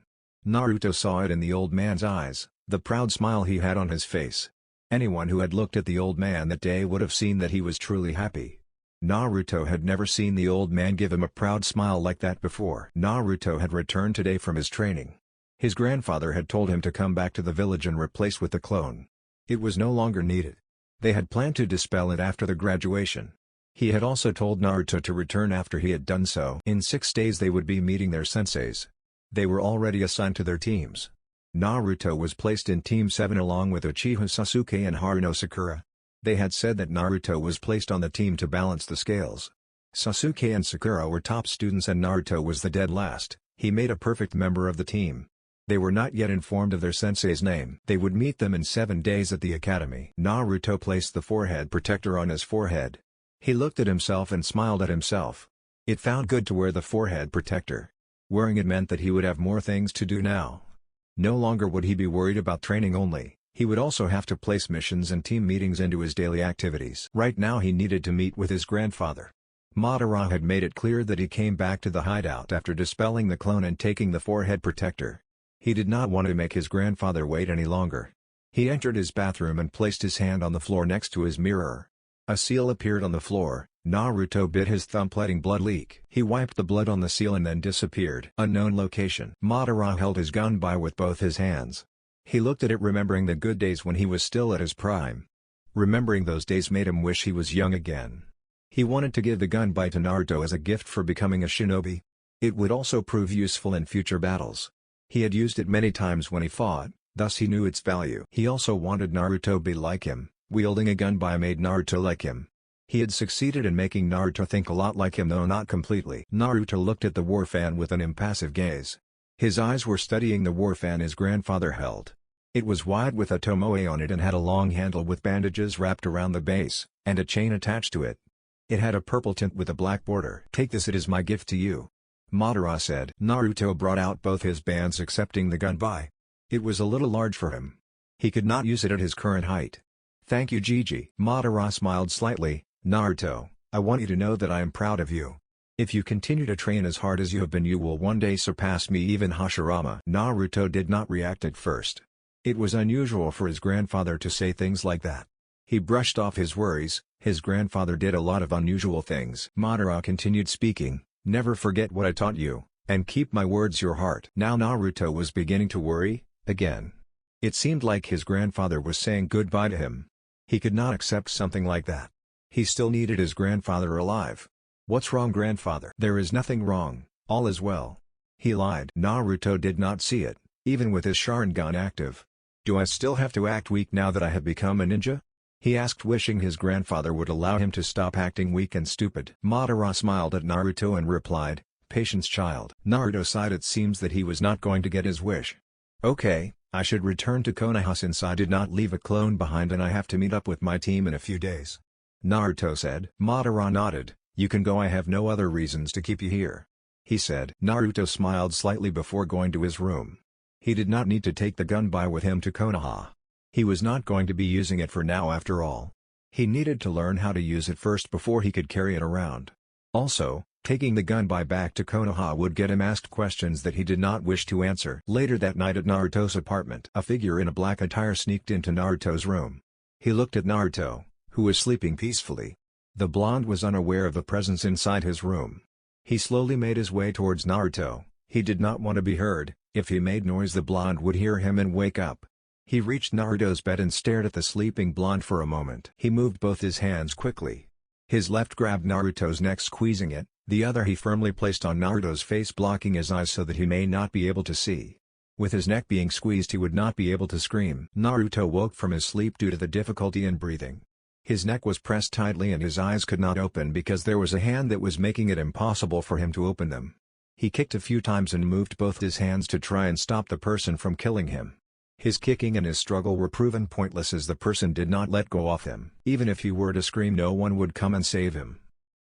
Naruto saw it in the old man's eyes, the proud smile he had on his face. Anyone who had looked at the old man that day would have seen that he was truly happy. Naruto had never seen the old man give him a proud smile like that before. Naruto had returned today from his training. His grandfather had told him to come back to the village and replace with the clone. It was no longer needed. They had planned to dispel it after the graduation. He had also told Naruto to return after he had done so. In 6 days they would be meeting their senseis. They were already assigned to their teams. Naruto was placed in Team 7 along with Uchiha Sasuke and Haruno Sakura. They had said that Naruto was placed on the team to balance the scales. Sasuke and Sakura were top students and Naruto was the dead last. He made a perfect member of the team. They were not yet informed of their sensei's name. They would meet them in 7 days at the academy. Naruto placed the forehead protector on his forehead. He looked at himself and smiled at himself. It felt good to wear the forehead protector. Wearing it meant that he would have more things to do now. No longer would he be worried about training only, he would also have to place missions and team meetings into his daily activities. Right now he needed to meet with his grandfather. Madara had made it clear that he came back to the hideout after dispelling the clone and taking the forehead protector. He did not want to make his grandfather wait any longer. He entered his bathroom and placed his hand on the floor next to his mirror. A seal appeared on the floor. Naruto bit his thumb, letting blood leak. He wiped the blood on the seal and then disappeared. Unknown location. Madara held his gun by with both his hands. He looked at it, remembering the good days when he was still at his prime. Remembering those days made him wish he was young again. He wanted to give the gun by to Naruto as a gift for becoming a shinobi. It would also prove useful in future battles. He had used it many times when he fought, thus he knew its value. He also wanted Naruto to be like him. Wielding a gun by made Naruto like him. He had succeeded in making Naruto think a lot like him, though not completely. Naruto looked at the war fan with an impassive gaze. His eyes were studying the war fan his grandfather held. It was wide with a tomoe on it and had a long handle with bandages wrapped around the base, and a chain attached to it. It had a purple tint with a black border. "Take this, it is my gift to you," Madara said. Naruto brought out both his bands, accepting the gun by. It was a little large for him. He could not use it at his current height. "Thank you, Gigi." Madara smiled slightly. "Naruto, I want you to know that I am proud of you. If you continue to train as hard as you have been, you will one day surpass me, even Hashirama." Naruto did not react at first. It was unusual for his grandfather to say things like that. He brushed off his worries. His grandfather did a lot of unusual things. Madara continued speaking. "Never forget what I taught you, and keep my words your heart." Now Naruto was beginning to worry, again. It seemed like his grandfather was saying goodbye to him. He could not accept something like that. He still needed his grandfather alive. "What's wrong, grandfather?" "There is nothing wrong, all is well." He lied. Naruto did not see it, even with his Sharingan active. "Do I still have to act weak now that I have become a ninja?" he asked, wishing his grandfather would allow him to stop acting weak and stupid. Madara smiled at Naruto and replied, "Patience, child." Naruto sighed. It seems that he was not going to get his wish. "Okay, I should return to Konoha since I did not leave a clone behind and I have to meet up with my team in a few days," Naruto said. Madara nodded. "You can go, I have no other reasons to keep you here," he said. Naruto smiled slightly before going to his room. He did not need to take the gun by with him to Konoha. He was not going to be using it for now after all. He needed to learn how to use it first before he could carry it around. Also, taking the gun by back to Konoha would get him asked questions that he did not wish to answer. Later that night at Naruto's apartment, a figure in a black attire sneaked into Naruto's room. He looked at Naruto, who was sleeping peacefully. The blonde was unaware of the presence inside his room. He slowly made his way towards Naruto. He did not want to be heard. If he made noise, the blonde would hear him and wake up. He reached Naruto's bed and stared at the sleeping blonde for a moment. He moved both his hands quickly. His left grabbed Naruto's neck, squeezing it, the other he firmly placed on Naruto's face, blocking his eyes so that he may not be able to see. With his neck being squeezed, he would not be able to scream. Naruto woke from his sleep due to the difficulty in breathing. His neck was pressed tightly and his eyes could not open because there was a hand that was making it impossible for him to open them. He kicked a few times and moved both his hands to try and stop the person from killing him. His kicking and his struggle were proven pointless as the person did not let go of him. Even if he were to scream, no one would come and save him.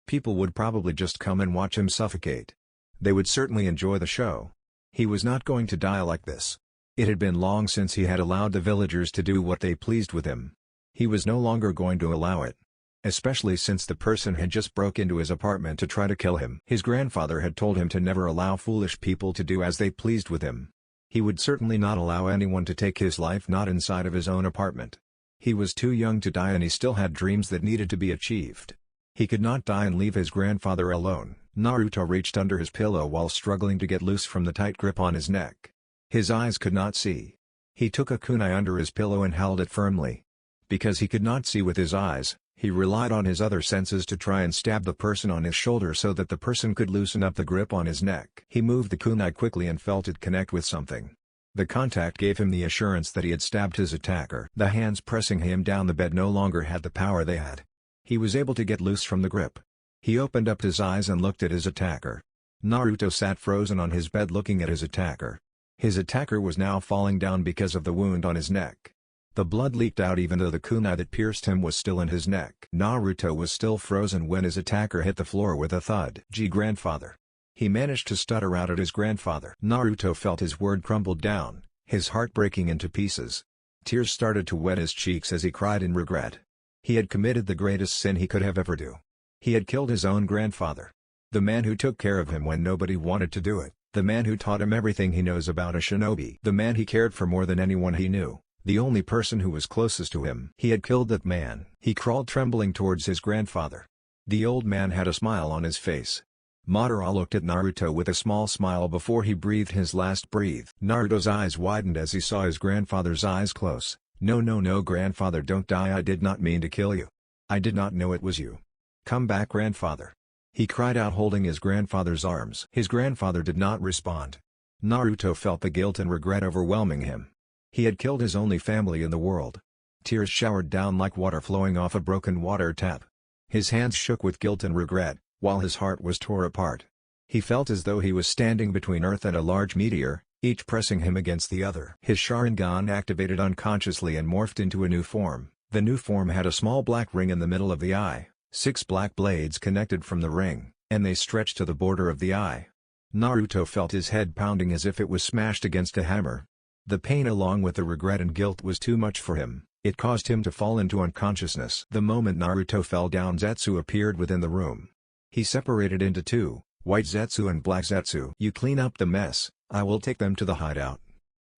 People would probably just come and watch him suffocate. They would certainly enjoy the show. He was not going to die like this. It had been long since he had allowed the villagers to do what they pleased with him. He was no longer going to allow it. Especially since the person had just broke into his apartment to try to kill him. His grandfather had told him to never allow foolish people to do as they pleased with him. He would certainly not allow anyone to take his life, not inside of his own apartment. He was too young to die and he still had dreams that needed to be achieved. He could not die and leave his grandfather alone. Naruto reached under his pillow while struggling to get loose from the tight grip on his neck. His eyes could not see. He took a kunai under his pillow and held it firmly. Because he could not see with his eyes, he relied on his other senses to try and stab the person on his shoulder so that the person could loosen up the grip on his neck. He moved the kunai quickly and felt it connect with something. The contact gave him the assurance that he had stabbed his attacker. The hands pressing him down the bed no longer had the power they had. He was able to get loose from the grip. He opened up his eyes and looked at his attacker. Naruto sat frozen on his bed looking at his attacker. His attacker was now falling down because of the wound on his neck. The blood leaked out even though the kunai that pierced him was still in his neck. Naruto was still frozen when his attacker hit the floor with a thud. "Gee, grandfather." He managed to stutter out at his grandfather. Naruto felt his word crumbled down, his heart breaking into pieces. Tears started to wet his cheeks as he cried in regret. He had committed the greatest sin he could have ever do. He had killed his own grandfather. The man who took care of him when nobody wanted to do it. The man who taught him everything he knows about a shinobi. The man he cared for more than anyone he knew. The only person who was closest to him. He had killed that man. He crawled trembling towards his grandfather. The old man had a smile on his face. Madara looked at Naruto with a small smile before he breathed his last breath. Naruto's eyes widened as he saw his grandfather's eyes close. No, no, no, grandfather, don't die. I did not mean to kill you. I did not know it was you. Come back, grandfather. He cried out, holding his grandfather's arms. His grandfather did not respond. Naruto felt the guilt and regret overwhelming him. He had killed his only family in the world. Tears showered down like water flowing off a broken water tap. His hands shook with guilt and regret, while his heart was torn apart. He felt as though he was standing between Earth and a large meteor, each pressing him against the other. His Sharingan activated unconsciously and morphed into a new form. The new form had a small black ring in the middle of the eye. 6 black blades connected from the ring, and they stretched to the border of the eye. Naruto felt his head pounding as if it was smashed against a hammer. The pain along with the regret and guilt was too much for him. It caused him to fall into unconsciousness. The moment Naruto fell down, Zetsu appeared within the room. He separated into two, White Zetsu and Black Zetsu. You clean up the mess, I will take them to the hideout.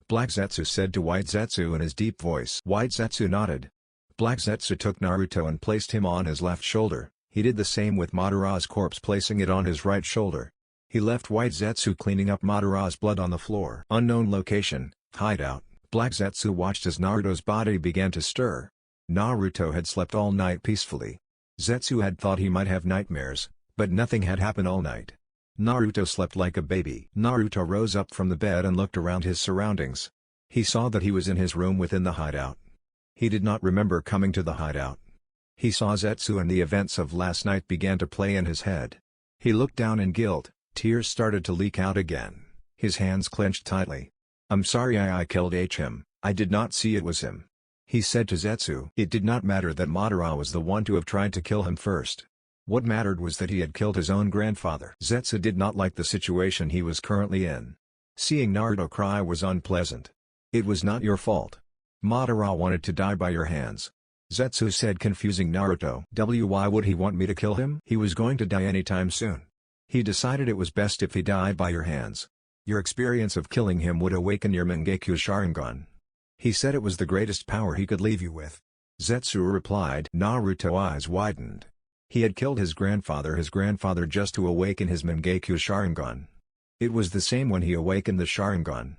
Black Zetsu said to White Zetsu in his deep voice. White Zetsu nodded. Black Zetsu took Naruto and placed him on his left shoulder. He did the same with Madara's corpse, placing it on his right shoulder. He left White Zetsu cleaning up Madara's blood on the floor. Unknown location. Hideout. Black Zetsu watched as Naruto's body began to stir. Naruto had slept all night peacefully. Zetsu had thought he might have nightmares, but nothing had happened all night. Naruto slept like a baby. Naruto rose up from the bed and looked around his surroundings. He saw that he was in his room within the hideout. He did not remember coming to the hideout. He saw Zetsu and the events of last night began to play in his head. He looked down in guilt, tears started to leak out again. His hands clenched tightly. I'm sorry I killed him, I did not see it was him. He said to Zetsu. It did not matter that Madara was the one to have tried to kill him first. What mattered was that he had killed his own grandfather. Zetsu did not like the situation he was currently in. Seeing Naruto cry was unpleasant. It was not your fault. Madara wanted to die by your hands. Zetsu said, confusing Naruto. Why would he want me to kill him? He was going to die anytime soon. He decided it was best if he died by your hands. Your experience of killing him would awaken your Mangekyo Sharingan. He said it was the greatest power he could leave you with. Zetsu replied. Naruto's eyes widened. He had killed his grandfather just to awaken his Mangekyo Sharingan. It was the same when he awakened the Sharingan.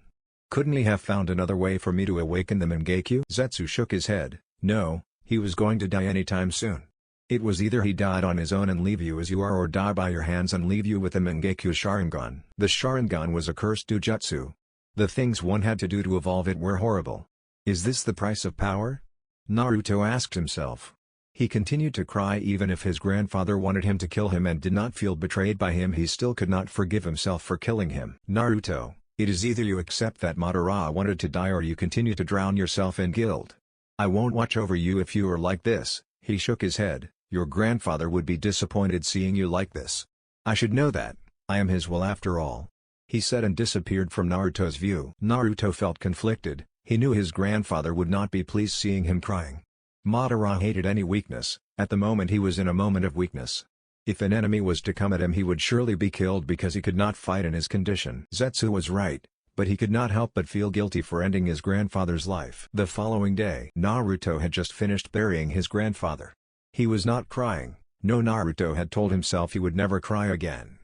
Couldn't he have found another way for me to awaken the Mangekyo? Zetsu shook his head. No, he was going to die anytime soon. It was either he died on his own and leave you as you are, or die by your hands and leave you with the Mangekyo Sharingan. The Sharingan was a cursed dojutsu. The things one had to do to evolve it were horrible. Is this the price of power? Naruto asked himself. He continued to cry even if his grandfather wanted him to kill him and did not feel betrayed by him. He still could not forgive himself for killing him. Naruto, it is either you accept that Madara wanted to die or you continue to drown yourself in guilt. I won't watch over you if you are like this. He shook his head. Your grandfather would be disappointed seeing you like this. I should know that. I am his will after all. He said and disappeared from Naruto's view. Naruto felt conflicted. He knew his grandfather would not be pleased seeing him crying. Madara hated any weakness. At the moment he was in a moment of weakness. If an enemy was to come at him he would surely be killed because he could not fight in his condition. Zetsu was right, but he could not help but feel guilty for ending his grandfather's life. The following day, Naruto had just finished burying his grandfather. He was not crying. No, Naruto had told himself he would never cry again.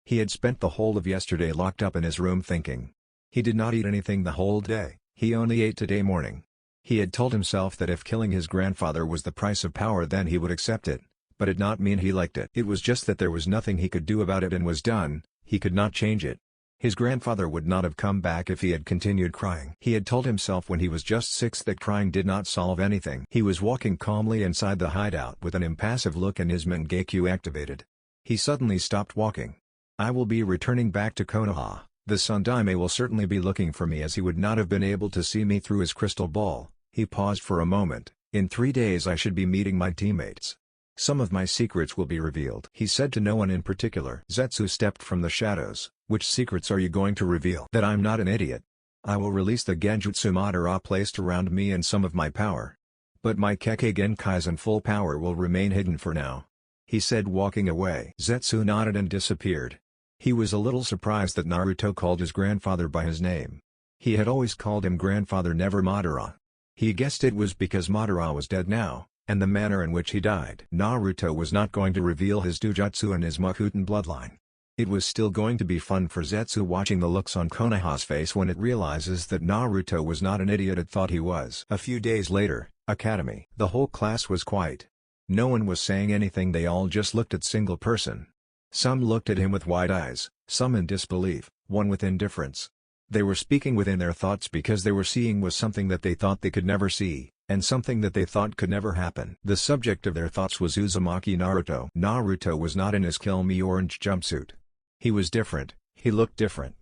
He had spent the whole of yesterday locked up in his room thinking. He did not eat anything the whole day, he only ate today morning. He had told himself that if killing his grandfather was the price of power then he would accept it, but it did not mean he liked it. It was just that there was nothing he could do about it and was done. He could not change it. His grandfather would not have come back if he had continued crying. He had told himself when he was just 6 that crying did not solve anything. He was walking calmly inside the hideout with an impassive look and his Mangekyo activated. He suddenly stopped walking. I will be returning back to Konoha. The Sun Daime will certainly be looking for me as he would not have been able to see me through his crystal ball. He paused for a moment. In 3 days I should be meeting my teammates. Some of my secrets will be revealed. He said to no one in particular. Zetsu stepped from the shadows. Which secrets are you going to reveal? That I'm not an idiot. I will release the Genjutsu Madara placed around me and some of my power. But my Kekkei Genkai's full power will remain hidden for now. He said walking away. Zetsu nodded and disappeared. He was a little surprised that Naruto called his grandfather by his name. He had always called him grandfather, never Madara. He guessed it was because Madara was dead now, and the manner in which he died. Naruto was not going to reveal his Dujutsu and his Makuten bloodline. It was still going to be fun for Zetsu watching the looks on Konoha's face when it realizes that Naruto was not an idiot it thought he was. A few days later, Academy. The whole class was quiet. No one was saying anything, they all just looked at single person. Some looked at him with wide eyes, some in disbelief, one with indifference. They were speaking within their thoughts because they were seeing was something that they thought they could never see, and something that they thought could never happen. The subject of their thoughts was Uzumaki Naruto. Naruto was not in his Kill Me orange jumpsuit. He was different, he looked different.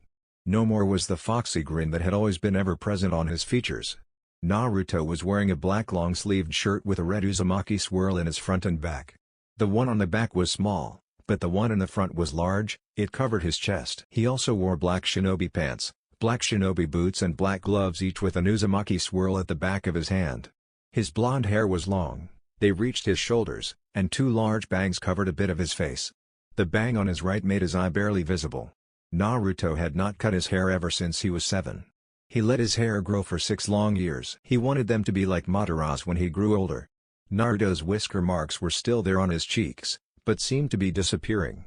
No more was the foxy grin that had always been ever present on his features. Naruto was wearing a black long-sleeved shirt with a red Uzumaki swirl in his front and back. The one on the back was small, but the one in the front was large, it covered his chest. He also wore black shinobi pants, black shinobi boots and black gloves, each with an Uzumaki swirl at the back of his hand. His blonde hair was long, they reached his shoulders, and 2 large bangs covered a bit of his face. The bang on his right made his eye barely visible. Naruto had not cut his hair ever since he was 7. He let his hair grow for 6 long years. He wanted them to be like Madara's when he grew older. Naruto's whisker marks were still there on his cheeks, but seemed to be disappearing.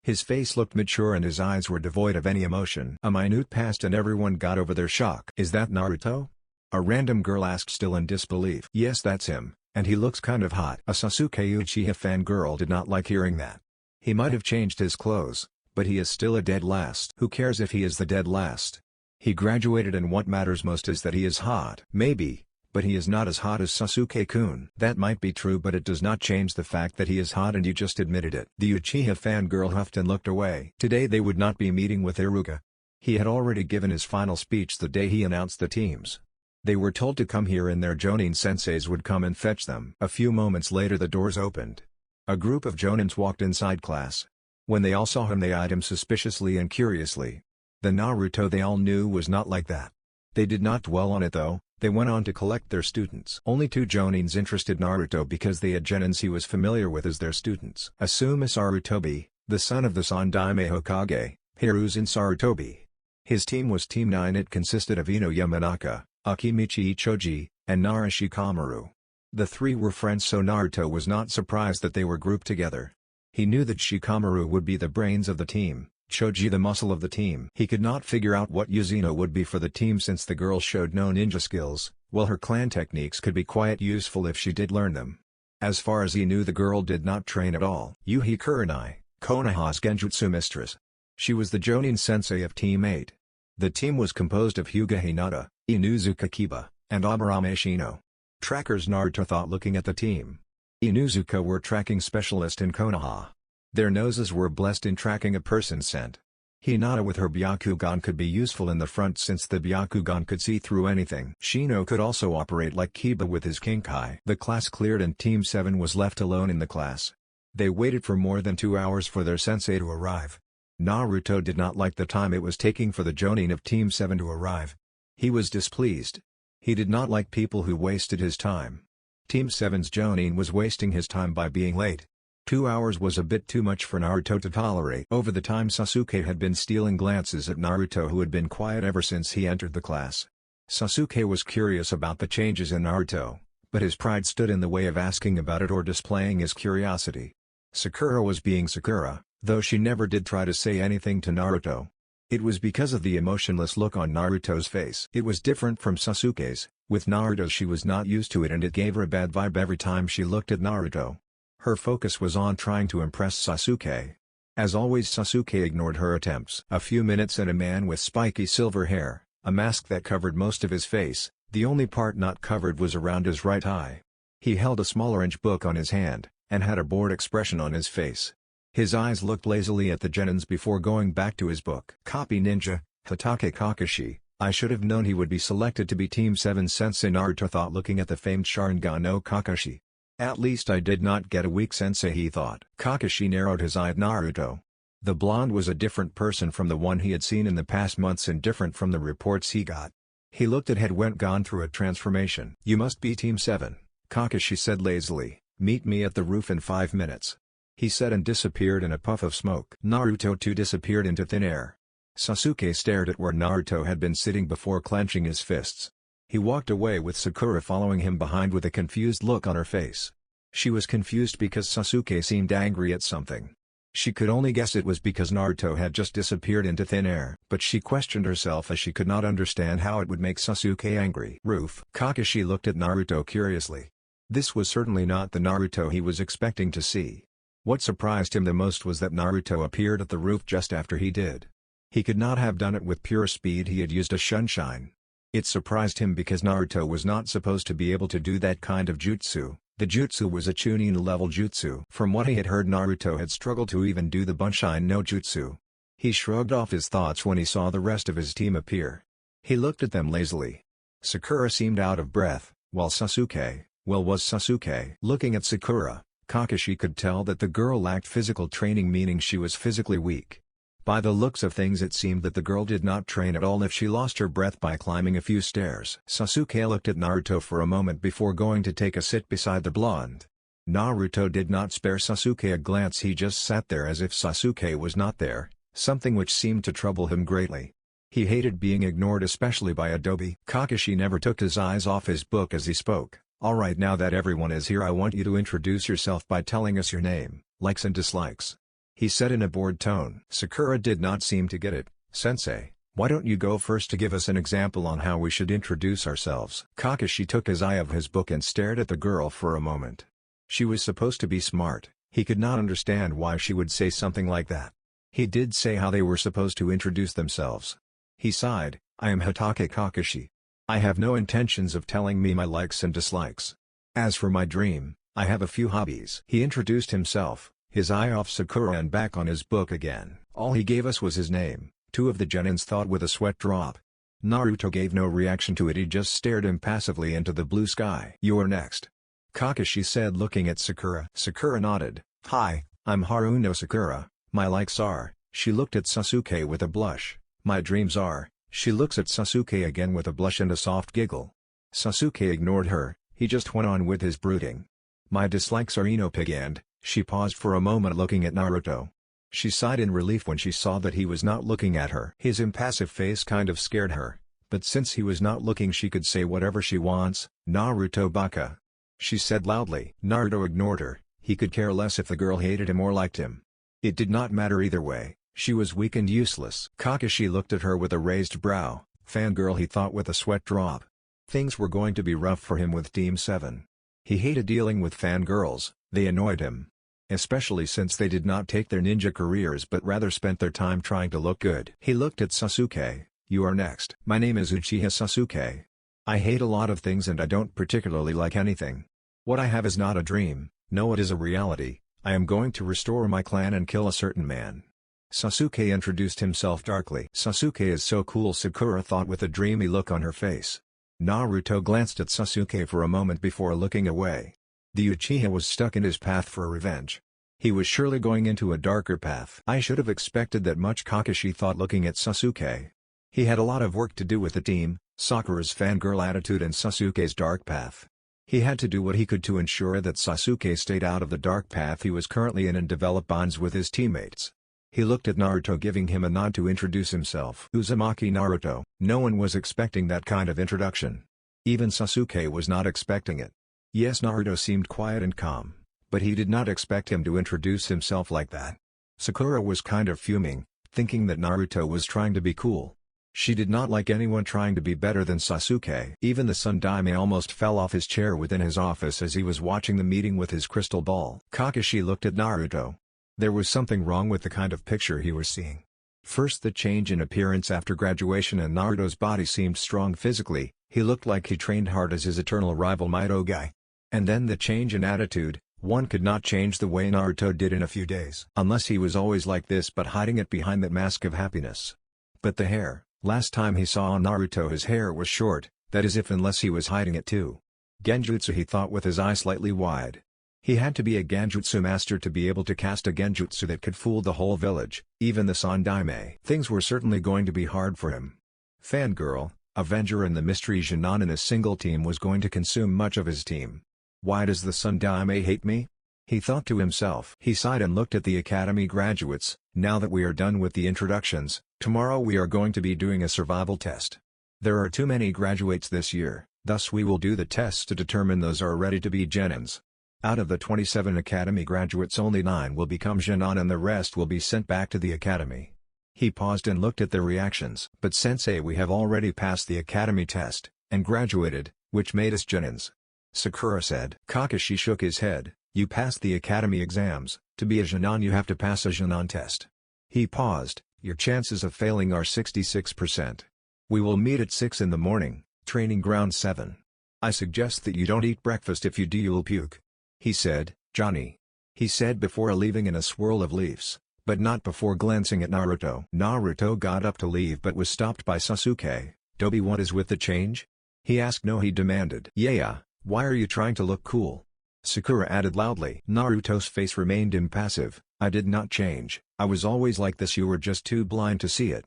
His face looked mature and his eyes were devoid of any emotion. A minute passed and everyone got over their shock. Is that Naruto? A random girl asked, still in disbelief. Yes, that's him, and he looks kind of hot. A Sasuke Uchiha fangirl did not like hearing that. He might have changed his clothes, but he is still a dead last. Who cares if he is the dead last? He graduated and what matters most is that he is hot. Maybe, but he is not as hot as Sasuke-kun. That might be true, but it does not change the fact that he is hot and you just admitted it. The Uchiha fangirl huffed and looked away. Today they would not be meeting with Iruka. He had already given his final speech the day he announced the teams. They were told to come here and their Jonin senseis would come and fetch them. A few moments later the doors opened. A group of Jonins walked inside class. When they all saw him they eyed him suspiciously and curiously. The Naruto they all knew was not like that. They did not dwell on it though. They went on to collect their students. Only 2 Jonins interested Naruto because they had Genins he was familiar with as their students. Asuma Sarutobi, the son of the Sandaime Hokage, Hiruzen Sarutobi. His team was Team 9. It consisted of Ino Yamanaka, Akimichi Ichoji, and Nara Shikamaru. The 3 were friends, so Naruto was not surprised that they were grouped together. He knew that Shikamaru would be the brains of the team, Choji the muscle of the team. He could not figure out what Yuzino would be for the team since the girl showed no ninja skills, while her clan techniques could be quite useful if she did learn them. As far as he knew the girl did not train at all. Yuhi Kurenai, Konoha's Genjutsu mistress. She was the Jonin sensei of Team 8. The team was composed of Hyuga Hinata, Inuzuka Kiba, and Aburame Shino. Trackers Naruto thought looking at the team. Inuzuka were tracking specialists in Konoha. Their noses were blessed in tracking a person's scent. Hinata with her Byakugan could be useful in the front since the Byakugan could see through anything. Shino could also operate like Kiba with his Kinkai. The class cleared and Team 7 was left alone in the class. They waited for more than 2 hours for their sensei to arrive. Naruto did not like the time it was taking for the Jonin of Team 7 to arrive. He was displeased. He did not like people who wasted his time. Team 7's Jonin was wasting his time by being late. 2 hours was a bit too much for Naruto to tolerate. Over the time Sasuke had been stealing glances at Naruto, who had been quiet ever since he entered the class. Sasuke was curious about the changes in Naruto, but his pride stood in the way of asking about it or displaying his curiosity. Sakura was being Sakura, though she never did try to say anything to Naruto. It was because of the emotionless look on Naruto's face. It was different from Sasuke's. With Naruto she was not used to it and it gave her a bad vibe every time she looked at Naruto. Her focus was on trying to impress Sasuke. As always Sasuke ignored her attempts. A few minutes and a man with spiky silver hair, a mask that covered most of his face, the only part not covered was around his right eye. He held a small orange book on his hand, and had a bored expression on his face. His eyes looked lazily at the genins before going back to his book. Copy Ninja, Hatake Kakashi. I should have known he would be selected to be Team 7 Sensei, Naruto thought looking at the famed Sharingan no Kakashi. At least I did not get a weak sensei, he thought. Kakashi narrowed his eye at Naruto. The blonde was a different person from the one he had seen in the past months and different from the reports he got. He looked at had gone through a transformation. You must be Team 7, Kakashi said lazily. Meet me at the roof in 5 minutes. He said and disappeared in a puff of smoke. Naruto too disappeared into thin air. Sasuke stared at where Naruto had been sitting before clenching his fists. He walked away with Sakura following him behind with a confused look on her face. She was confused because Sasuke seemed angry at something. She could only guess it was because Naruto had just disappeared into thin air. But she questioned herself as she could not understand how it would make Sasuke angry. Roof. Kakashi looked at Naruto curiously. This was certainly not the Naruto he was expecting to see. What surprised him the most was that Naruto appeared at the roof just after he did. He could not have done it with pure speed, he had used a shunshine. It surprised him because Naruto was not supposed to be able to do that kind of jutsu. The jutsu was a Chunin level jutsu. From what he had heard, Naruto had struggled to even do the Bunshin no jutsu. He shrugged off his thoughts when he saw the rest of his team appear. He looked at them lazily. Sakura seemed out of breath, while Sasuke, was Sasuke. Looking at Sakura, Kakashi could tell that the girl lacked physical training, meaning she was physically weak. By the looks of things it seemed that the girl did not train at all if she lost her breath by climbing a few stairs. Sasuke looked at Naruto for a moment before going to take a sit beside the blonde. Naruto did not spare Sasuke a glance, he just sat there as if Sasuke was not there, something which seemed to trouble him greatly. He hated being ignored, especially by Adobe. Kakashi never took his eyes off his book as he spoke. Alright, now that everyone is here, I want you to introduce yourself by telling us your name, likes and dislikes. He said in a bored tone. Sakura did not seem to get it. Sensei, why don't you go first to give us an example on how we should introduce ourselves? Kakashi took his eye off his book and stared at the girl for a moment. She was supposed to be smart. He could not understand why she would say something like that. He did say how they were supposed to introduce themselves. He sighed. I am Hatake Kakashi. I have no intentions of telling me my likes and dislikes. As for my dream, I have a few hobbies. He introduced himself, his eye off Sakura and back on his book again. All he gave us was his name. Two of the genins thought with a sweat drop. Naruto gave no reaction to it, he just stared impassively into the blue sky. You're next, Kakashi said looking at Sakura. Sakura nodded. Hi, I'm Haruno Sakura. My likes are, she looked at Sasuke with a blush. My dreams are, she looks at Sasuke again with a blush and a soft giggle. Sasuke ignored her, he just went on with his brooding. My dislikes are Inoppig and, she paused for a moment looking at Naruto. She sighed in relief when she saw that he was not looking at her. His impassive face kind of scared her, but since he was not looking she could say whatever she wants. Naruto baka, she said loudly. Naruto ignored her, he could care less if the girl hated him or liked him. It did not matter either way, she was weak and useless. Kakashi looked at her with a raised brow. Fangirl, he thought with a sweat drop. Things were going to be rough for him with Team 7. He hated dealing with fangirls, they annoyed him. Especially since they did not take their ninja careers but rather spent their time trying to look good. He looked at Sasuke. You are next. My name is Uchiha Sasuke. I hate a lot of things and I don't particularly like anything. What I have is not a dream, No, it is a reality. I am going to restore my clan and kill a certain man. Sasuke introduced himself darkly. Sasuke is so cool, Sakura thought with a dreamy look on her face. Naruto glanced at Sasuke for a moment before looking away. The Uchiha was stuck in his path for revenge. He was surely going into a darker path. I should have expected that much, Kakashi thought looking at Sasuke. He had a lot of work to do with the team, Sakura's fangirl attitude and Sasuke's dark path. He had to do what he could to ensure that Sasuke stayed out of the dark path he was currently in and develop bonds with his teammates. He looked at Naruto, giving him a nod to introduce himself. Uzumaki Naruto. No one was expecting that kind of introduction. Even Sasuke was not expecting it. Yes, Naruto seemed quiet and calm, but he did not expect him to introduce himself like that. Sakura was kind of fuming, thinking that Naruto was trying to be cool. She did not like anyone trying to be better than Sasuke. Even the Sun Daime almost fell off his chair within his office as he was watching the meeting with his crystal ball. Kakashi looked at Naruto. There was something wrong with the kind of picture he was seeing. First, the change in appearance after graduation, and Naruto's body seemed strong physically. He looked like he trained hard as his eternal rival Midori. And then the change in attitude. One could not change the way Naruto did in a few days. Unless he was always like this but hiding it behind that mask of happiness. But the hair. Last time he saw Naruto his hair was short, that is if unless he was hiding it too. Genjutsu, he thought with his eyes slightly wide. He had to be a Genjutsu master to be able to cast a Genjutsu that could fool the whole village, even the Sandaime. Things were certainly going to be hard for him. Fangirl, Avenger and the Mystery Genin in a single team was going to consume much of his team. Why does the Sandaime hate me? He thought to himself. He sighed and looked at the academy graduates. Now that we are done with the introductions, tomorrow we are going to be doing a survival test. There are too many graduates this year, thus we will do the tests to determine those are ready to be Genins. Out of the 27 academy graduates, only 9 will become Genin and the rest will be sent back to the academy. He paused and looked at their reactions. But sensei, we have already passed the academy test, and graduated, which made us Genins. Sakura said. Kakashi shook his head. You passed the academy exams, to be a Genin you have to pass a Genin test. He paused. Your chances of failing are 66%. We will meet at 6 in the morning, training ground 7. I suggest that you don't eat breakfast. If you do, you'll puke. He said. Johnny. He said before leaving in a swirl of leaves, but not before glancing at Naruto. Naruto got up to leave but was stopped by Sasuke. Dobi, what is with the change? He asked. No, he demanded. Yeah, why are you trying to look cool? Sakura added loudly. Naruto's face remained impassive. I did not change. I was always like this. You were just too blind to see it.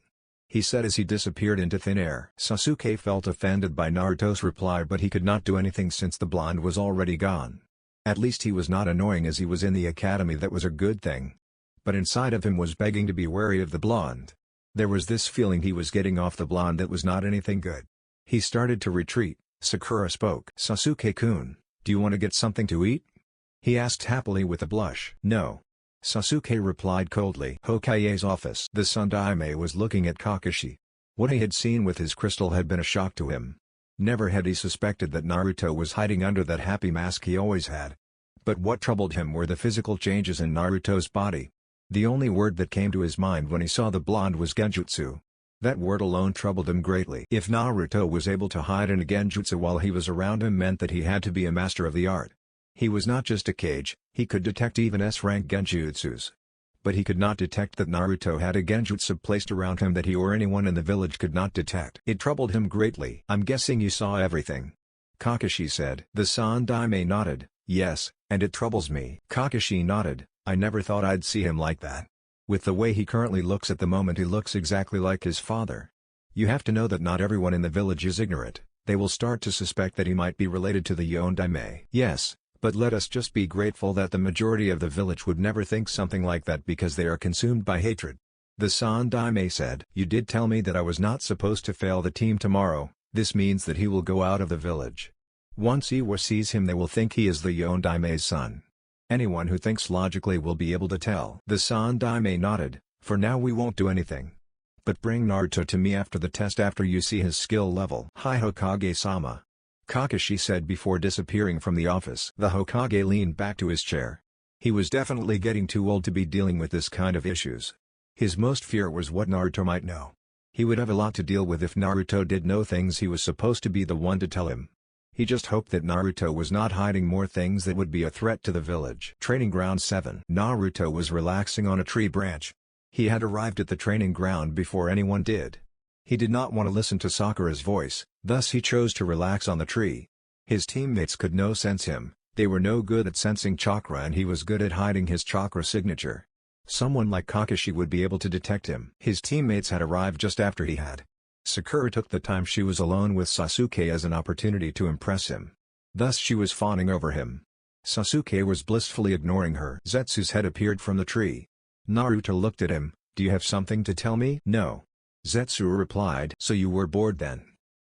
He said as he disappeared into thin air. Sasuke felt offended by Naruto's reply, but he could not do anything since the blonde was already gone. At least he was not annoying as he was in the academy. That was a good thing. But inside of him was begging to be wary of the blonde. There was this feeling he was getting off the blonde that was not anything good. He started to retreat. Sakura spoke. Sasuke-kun. Do you want to get something to eat? He asked happily with a blush. No. Sasuke replied coldly. Hokage's office. The Sandaime was looking at Kakashi. What he had seen with his crystal had been a shock to him. Never had he suspected that Naruto was hiding under that happy mask he always had. But what troubled him were the physical changes in Naruto's body. The only word that came to his mind when he saw the blonde was Genjutsu. That word alone troubled him greatly. If Naruto was able to hide in a Genjutsu while he was around him, meant that he had to be a master of the art. He was not just a Kage, he could detect even S-rank Genjutsus. But he could not detect that Naruto had a Genjutsu placed around him that he or anyone in the village could not detect. It troubled him greatly. I'm guessing you saw everything. Kakashi said. The Sandaime nodded. Yes, and it troubles me. Kakashi nodded. I never thought I'd see him like that. With the way he currently looks at the moment, he looks exactly like his father. You have to know that not everyone in the village is ignorant. They will start to suspect that he might be related to the Yondaime. Yes, but let us just be grateful that the majority of the village would never think something like that because they are consumed by hatred. The Sandaime said. You did tell me that I was not supposed to fail the team tomorrow. This means that he will go out of the village. Once Iwa sees him, they will think he is the Yondaime's son. Anyone who thinks logically will be able to tell. The Sandaime nodded. For now we won't do anything. But bring Naruto to me after the test after you see his skill level. Hi Hokage-sama. Kakashi said before disappearing from the office. The Hokage leaned back to his chair. He was definitely getting too old to be dealing with this kind of issues. His most fear was what Naruto might know. He would have a lot to deal with if Naruto did know things he was supposed to be the one to tell him. He just hoped that Naruto was not hiding more things that would be a threat to the village. Training Ground 7. Naruto was relaxing on a tree branch. He had arrived at the training ground before anyone did. He did not want to listen to Sakura's voice, thus he chose to relax on the tree. His teammates could no sense him, they were no good at sensing chakra and he was good at hiding his chakra signature. Someone like Kakashi would be able to detect him. His teammates had arrived just after he had. Sakura took the time she was alone with Sasuke as an opportunity to impress him. Thus she was fawning over him. Sasuke was blissfully ignoring her. Zetsu's head appeared from the tree. Naruto looked at him. "Do you have something to tell me?" "No." Zetsu replied. "So you were bored then?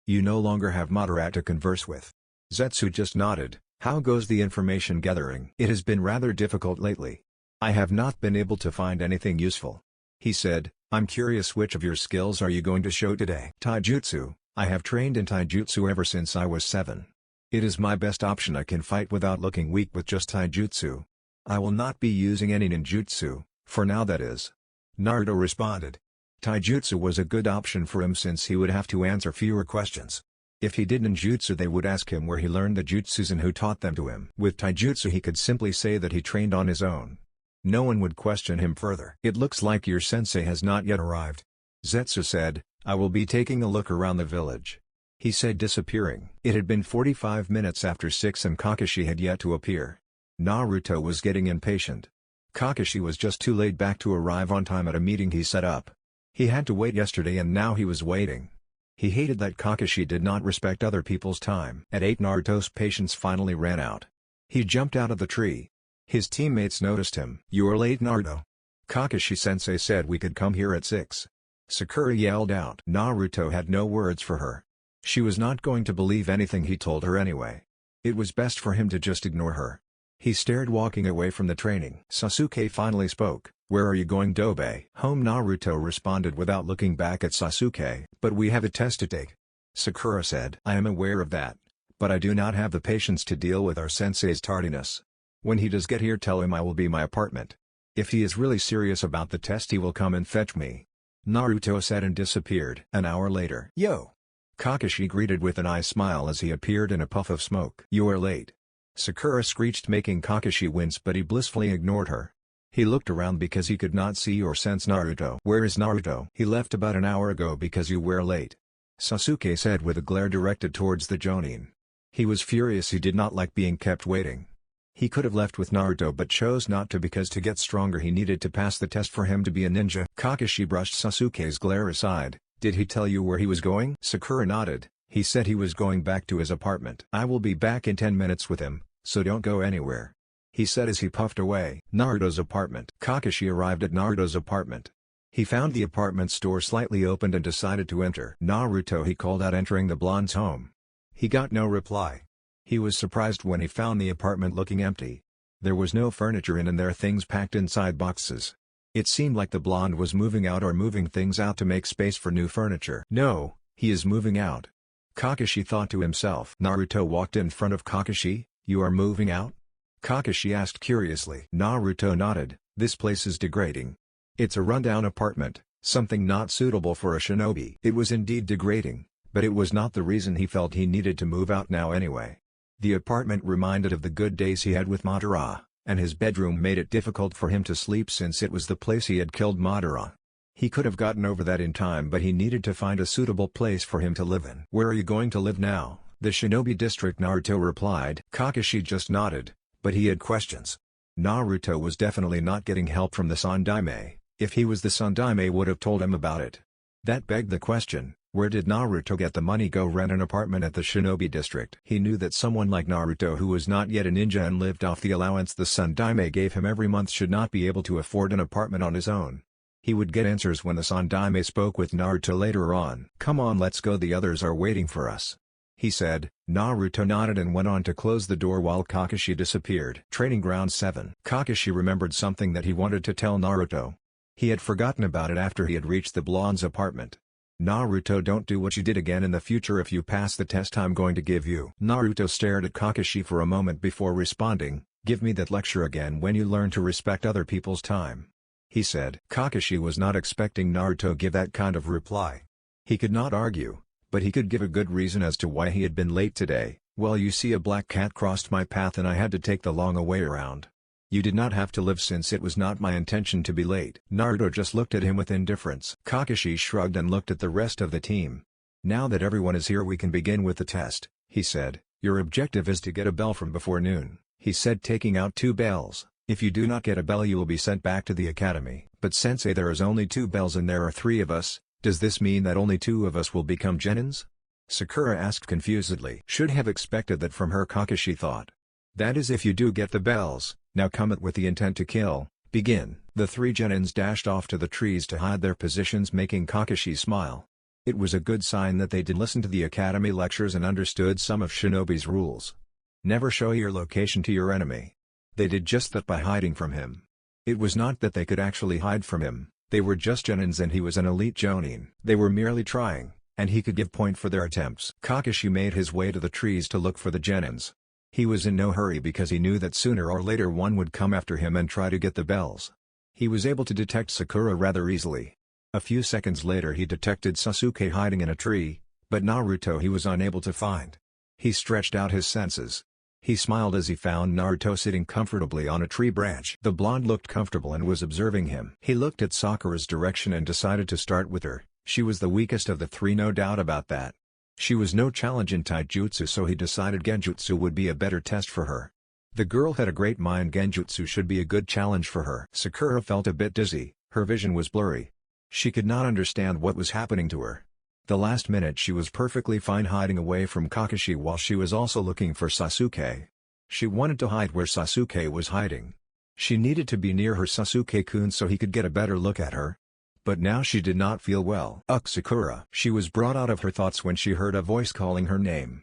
You no longer have Madara to converse with?" Zetsu just nodded. "How goes the information gathering?" "It has been rather difficult lately. I have not been able to find anything useful," he said. "I'm curious, which of your skills are you going to show today?" "Taijutsu. I have trained in taijutsu ever since I was 7. It is my best option. I can fight without looking weak with just taijutsu. I will not be using any ninjutsu, for now that is." Naruto responded. Taijutsu was a good option for him since he would have to answer fewer questions. If he did ninjutsu they would ask him where he learned the jutsus and who taught them to him. With taijutsu he could simply say that he trained on his own. No one would question him further. "It looks like your sensei has not yet arrived," Zetsu said. "I will be taking a look around the village," he said, disappearing. It had been 45 minutes after 6 and Kakashi had yet to appear. Naruto was getting impatient. Kakashi was just too laid back to arrive on time at a meeting he set up. He had to wait yesterday and now he was waiting. He hated that Kakashi did not respect other people's time. At 8 Naruto's patience finally ran out. He jumped out of the tree. His teammates noticed him. "You are late, Naruto. Kakashi-sensei said we could come here at 6. Sakura yelled out. Naruto had no words for her. She was not going to believe anything he told her anyway. It was best for him to just ignore her. He stared, walking away from the training. Sasuke finally spoke. "Where are you going, Dobe?" "Home," Naruto responded without looking back at Sasuke. "But we have a test to take," Sakura said. "I am aware of that, but I do not have the patience to deal with our sensei's tardiness. When he does get here, tell him I will be my apartment. If he is really serious about the test he will come and fetch me." Naruto said and disappeared. An hour later. "Yo!" Kakashi greeted with an eye smile as he appeared in a puff of smoke. "You are late," Sakura screeched, making Kakashi wince, but he blissfully ignored her. He looked around because he could not see or sense Naruto. "Where is Naruto?" "He left about an hour ago because you were late," Sasuke said with a glare directed towards the Jonin. He was furious. He did not like being kept waiting. He could have left with Naruto but chose not to because to get stronger he needed to pass the test for him to be a ninja. Kakashi brushed Sasuke's glare aside. "Did he tell you where he was going?" Sakura nodded. "He said he was going back to his apartment. I will be back in 10 minutes with him, so don't go anywhere," he said as he puffed away. Naruto's apartment. Kakashi arrived at Naruto's apartment. He found the apartment door slightly opened and decided to enter. "Naruto," he called out, entering the blonde's home. He got no reply. He was surprised when he found the apartment looking empty. There was no furniture in and their things packed inside boxes. It seemed like the blonde was moving out or moving things out to make space for new furniture. "No, he is moving out," Kakashi thought to himself. Naruto walked in front of Kakashi. "You are moving out?" Kakashi asked curiously. Naruto nodded. "This place is degrading. It's a rundown apartment, something not suitable for a shinobi." It was indeed degrading, but it was not the reason he felt he needed to move out now anyway. The apartment reminded of the good days he had with Madara, and his bedroom made it difficult for him to sleep since it was the place he had killed Madara. He could have gotten over that in time, but he needed to find a suitable place for him to live in. "Where are you going to live now?" "The Shinobi District," Naruto replied. Kakashi just nodded, but he had questions. Naruto was definitely not getting help from the Sandaime. If he was the Sandaime would have told him about it. That begged the question, where did Naruto get the money go rent an apartment at the Shinobi District? He knew that someone like Naruto, who was not yet a ninja and lived off the allowance the Sandaime gave him every month, should not be able to afford an apartment on his own. He would get answers when the Sandaime spoke with Naruto later on. "Come on, let's go, the others are waiting for us," he said. Naruto nodded and went on to close the door while Kakashi disappeared. Training Ground 7. Kakashi remembered something that he wanted to tell Naruto. He had forgotten about it after he had reached the blonde's apartment. "Naruto, don't do what you did again in the future. If you pass the test I'm going to give you." Naruto stared at Kakashi for a moment before responding. "Give me that lecture again when you learn to respect other people's time," he said. Kakashi was not expecting Naruto to give that kind of reply. He could not argue, but he could give a good reason as to why he had been late today. Well, you see, a black cat crossed my path and I had to take the long way around. You did not have to live since it was not my intention to be late." Naruto just looked at him with indifference. Kakashi shrugged and looked at the rest of the team. "Now that everyone is here, we can begin with the test," he said. "Your objective is to get a bell from before noon," he said, taking out 2 bells. "If you do not get a bell, you will be sent back to the academy." "But sensei, there is only 2 bells and there are 3 of us. Does this mean that only 2 of us will become genins?" Sakura asked confusedly. Should have expected that from her, Kakashi thought. "That is if you do get the bells. Now come it with the intent to kill. Begin." The 3 genins dashed off to the trees to hide their positions, making Kakashi smile. It was a good sign that they did listen to the academy lectures and understood some of Shinobi's rules. Never show your location to your enemy. They did just that by hiding from him. It was not that they could actually hide from him, they were just genins and he was an elite jonin. They were merely trying, and he could give point for their attempts. Kakashi made his way to the trees to look for the genins. He was in no hurry because he knew that sooner or later one would come after him and try to get the bells. He was able to detect Sakura rather easily. A few seconds later he detected Sasuke hiding in a tree, but Naruto he was unable to find. He stretched out his senses. He smiled as he found Naruto sitting comfortably on a tree branch. The blonde looked comfortable and was observing him. He looked at Sakura's direction and decided to start with her. She was the weakest of the 3, no doubt about that. She was no challenge in taijutsu, so he decided genjutsu would be a better test for her. The girl had a great mind. Genjutsu should be a good challenge for her. Sakura felt a bit dizzy, her vision was blurry. She could not understand what was happening to her. The last minute she was perfectly fine hiding away from Kakashi while she was also looking for Sasuke. She wanted to hide where Sasuke was hiding. She needed to be near her Sasuke-kun so he could get a better look at her. But now she did not feel well. "Ugh, Sakura." She was brought out of her thoughts when she heard a voice calling her name.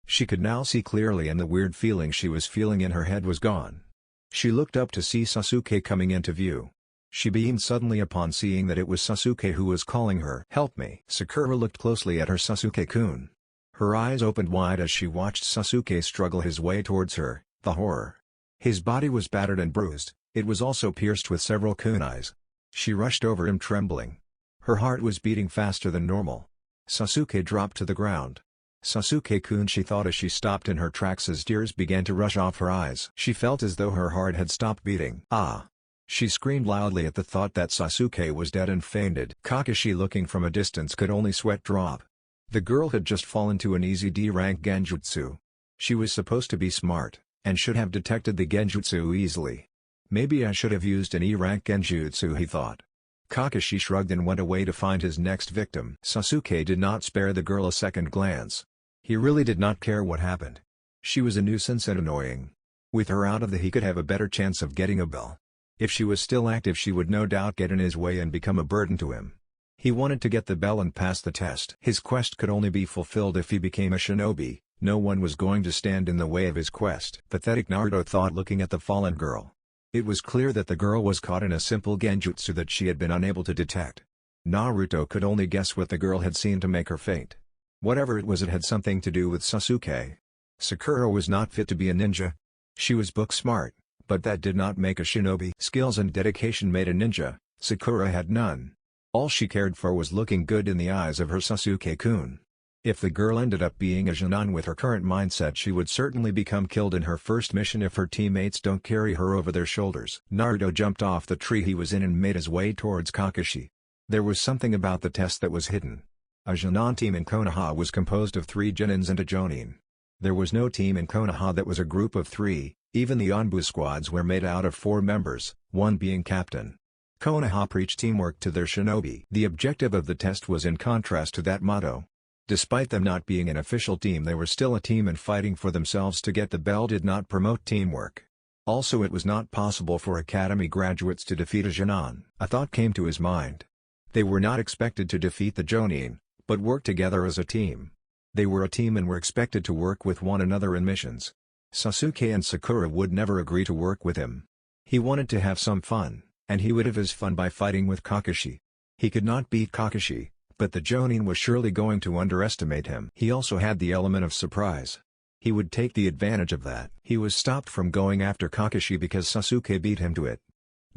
She could now see clearly and the weird feeling she was feeling in her head was gone. She looked up to see Sasuke coming into view. She beamed suddenly upon seeing that it was Sasuke who was calling her. "Help me." Sakura looked closely at her Sasuke-kun. Her eyes opened wide as she watched Sasuke struggle his way towards her. The horror. His body was battered and bruised, it was also pierced with several kunais. She rushed over him trembling. Her heart was beating faster than normal. Sasuke dropped to the ground. "Sasuke-kun," she thought as she stopped in her tracks as tears began to rush off her eyes. She felt as though her heart had stopped beating. "Ah!" She screamed loudly at the thought that Sasuke was dead and fainted. Kakashi, looking from a distance, could only sweat drop. The girl had just fallen to an easy D-rank genjutsu. She was supposed to be smart, and should have detected the genjutsu easily. Maybe I should have used an E-rank genjutsu, he thought. Kakashi shrugged and went away to find his next victim. Sasuke did not spare the girl a second glance. He really did not care what happened. She was a nuisance and annoying. With her out of he could have a better chance of getting a bell. If she was still active, she would no doubt get in his way and become a burden to him. He wanted to get the bell and pass the test. His quest could only be fulfilled if he became a shinobi. No one was going to stand in the way of his quest. Pathetic, Naruto thought, looking at the fallen girl. It was clear that the girl was caught in a simple genjutsu that she had been unable to detect. Naruto could only guess what the girl had seen to make her faint. Whatever it was, it had something to do with Sasuke. Sakura was not fit to be a ninja. She was book smart, but that did not make a shinobi. Skills and dedication made a ninja. Sakura had none. All she cared for was looking good in the eyes of her Sasuke-kun. If the girl ended up being a Jonin with her current mindset, she would certainly become killed in her first mission if her teammates don't carry her over their shoulders. Naruto jumped off the tree he was in and made his way towards Kakashi. There was something about the test that was hidden. A Jonin team in Konoha was composed of 3 Jonins and a Jonin. There was no team in Konoha that was a group of 3, even the Anbu squads were made out of 4 members, one being captain. Konoha preached teamwork to their shinobi. The objective of the test was in contrast to that motto. Despite them not being an official team, they were still a team, and fighting for themselves to get the bell did not promote teamwork. Also, it was not possible for academy graduates to defeat a Jonin. A thought came to his mind. They were not expected to defeat the Jonin, but work together as a team. They were a team and were expected to work with one another in missions. Sasuke and Sakura would never agree to work with him. He wanted to have some fun, and he would have his fun by fighting with Kakashi. He could not beat Kakashi, but the Jonin was surely going to underestimate him. He also had the element of surprise. He would take the advantage of that. He was stopped from going after Kakashi because Sasuke beat him to it.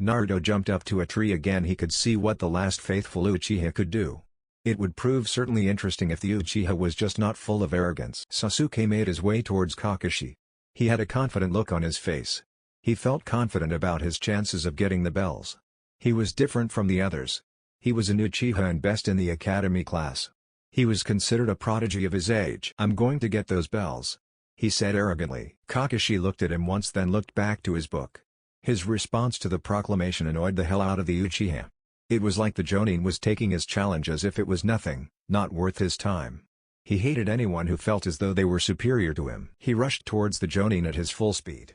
Naruto jumped up to a tree again. He could see what the last faithful Uchiha could do. It would prove certainly interesting if the Uchiha was just not full of arrogance. Sasuke made his way towards Kakashi. He had a confident look on his face. He felt confident about his chances of getting the bells. He was different from the others. He was an Uchiha and best in the academy class. He was considered a prodigy of his age. "I'm going to get those bells," he said arrogantly. Kakashi looked at him once, then looked back to his book. His response to the proclamation annoyed the hell out of the Uchiha. It was like the Jonin was taking his challenge as if it was nothing, not worth his time. He hated anyone who felt as though they were superior to him. He rushed towards the Jonin at his full speed.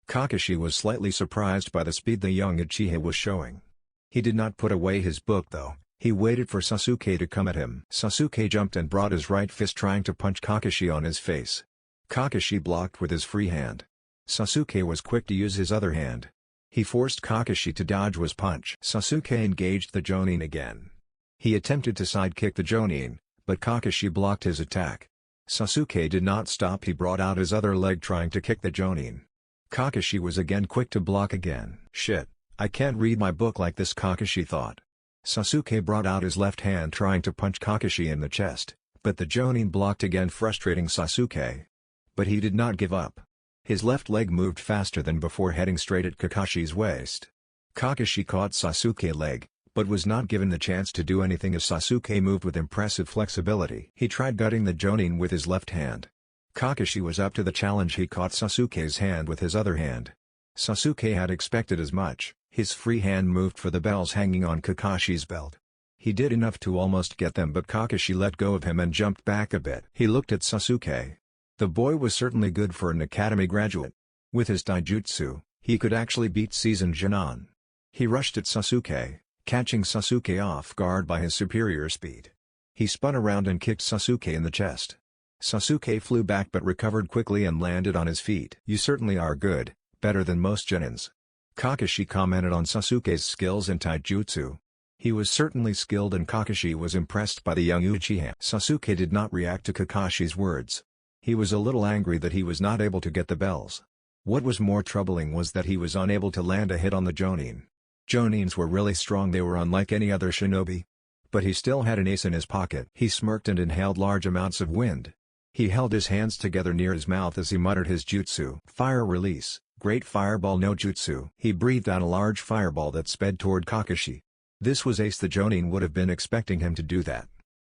Kakashi was slightly surprised by the speed the young Uchiha was showing. He did not put away his book though. He waited for Sasuke to come at him. Sasuke jumped and brought his right fist, trying to punch Kakashi on his face. Kakashi blocked with his free hand. Sasuke was quick to use his other hand. He forced Kakashi to dodge his punch. Sasuke engaged the Jonin again. He attempted to sidekick the Jonin, but Kakashi blocked his attack. Sasuke did not stop. He brought out his other leg trying to kick the Jonin. Kakashi was again quick to block again. "Shit, I can't read my book like this," Kakashi thought. Sasuke brought out his left hand trying to punch Kakashi in the chest, but the Jonin blocked again, frustrating Sasuke. But he did not give up. His left leg moved faster than before, heading straight at Kakashi's waist. Kakashi caught Sasuke's leg, but was not given the chance to do anything as Sasuke moved with impressive flexibility. He tried gutting the Jonin with his left hand. Kakashi was up to the challenge. He caught Sasuke's hand with his other hand. Sasuke had expected as much. His free hand moved for the bells hanging on Kakashi's belt. He did enough to almost get them, but Kakashi let go of him and jumped back a bit. He looked at Sasuke. The boy was certainly good for an academy graduate. With his taijutsu, he could actually beat seasoned Jonin. He rushed at Sasuke, catching Sasuke off guard by his superior speed. He spun around and kicked Sasuke in the chest. Sasuke flew back but recovered quickly and landed on his feet. "You certainly are good, better than most Jonins." Kakashi commented on Sasuke's skills in taijutsu. He was certainly skilled, and Kakashi was impressed by the young Uchiha. Sasuke did not react to Kakashi's words. He was a little angry that he was not able to get the bells. What was more troubling was that he was unable to land a hit on the Jonin. Jonins were really strong. They were unlike any other shinobi. But he still had an ace in his pocket. He smirked and inhaled large amounts of wind. He held his hands together near his mouth as he muttered his jutsu. "Fire release, Great Fireball no Jutsu." He breathed out a large fireball that sped toward Kakashi. This was ace. The Jonin would have been expecting him to do that.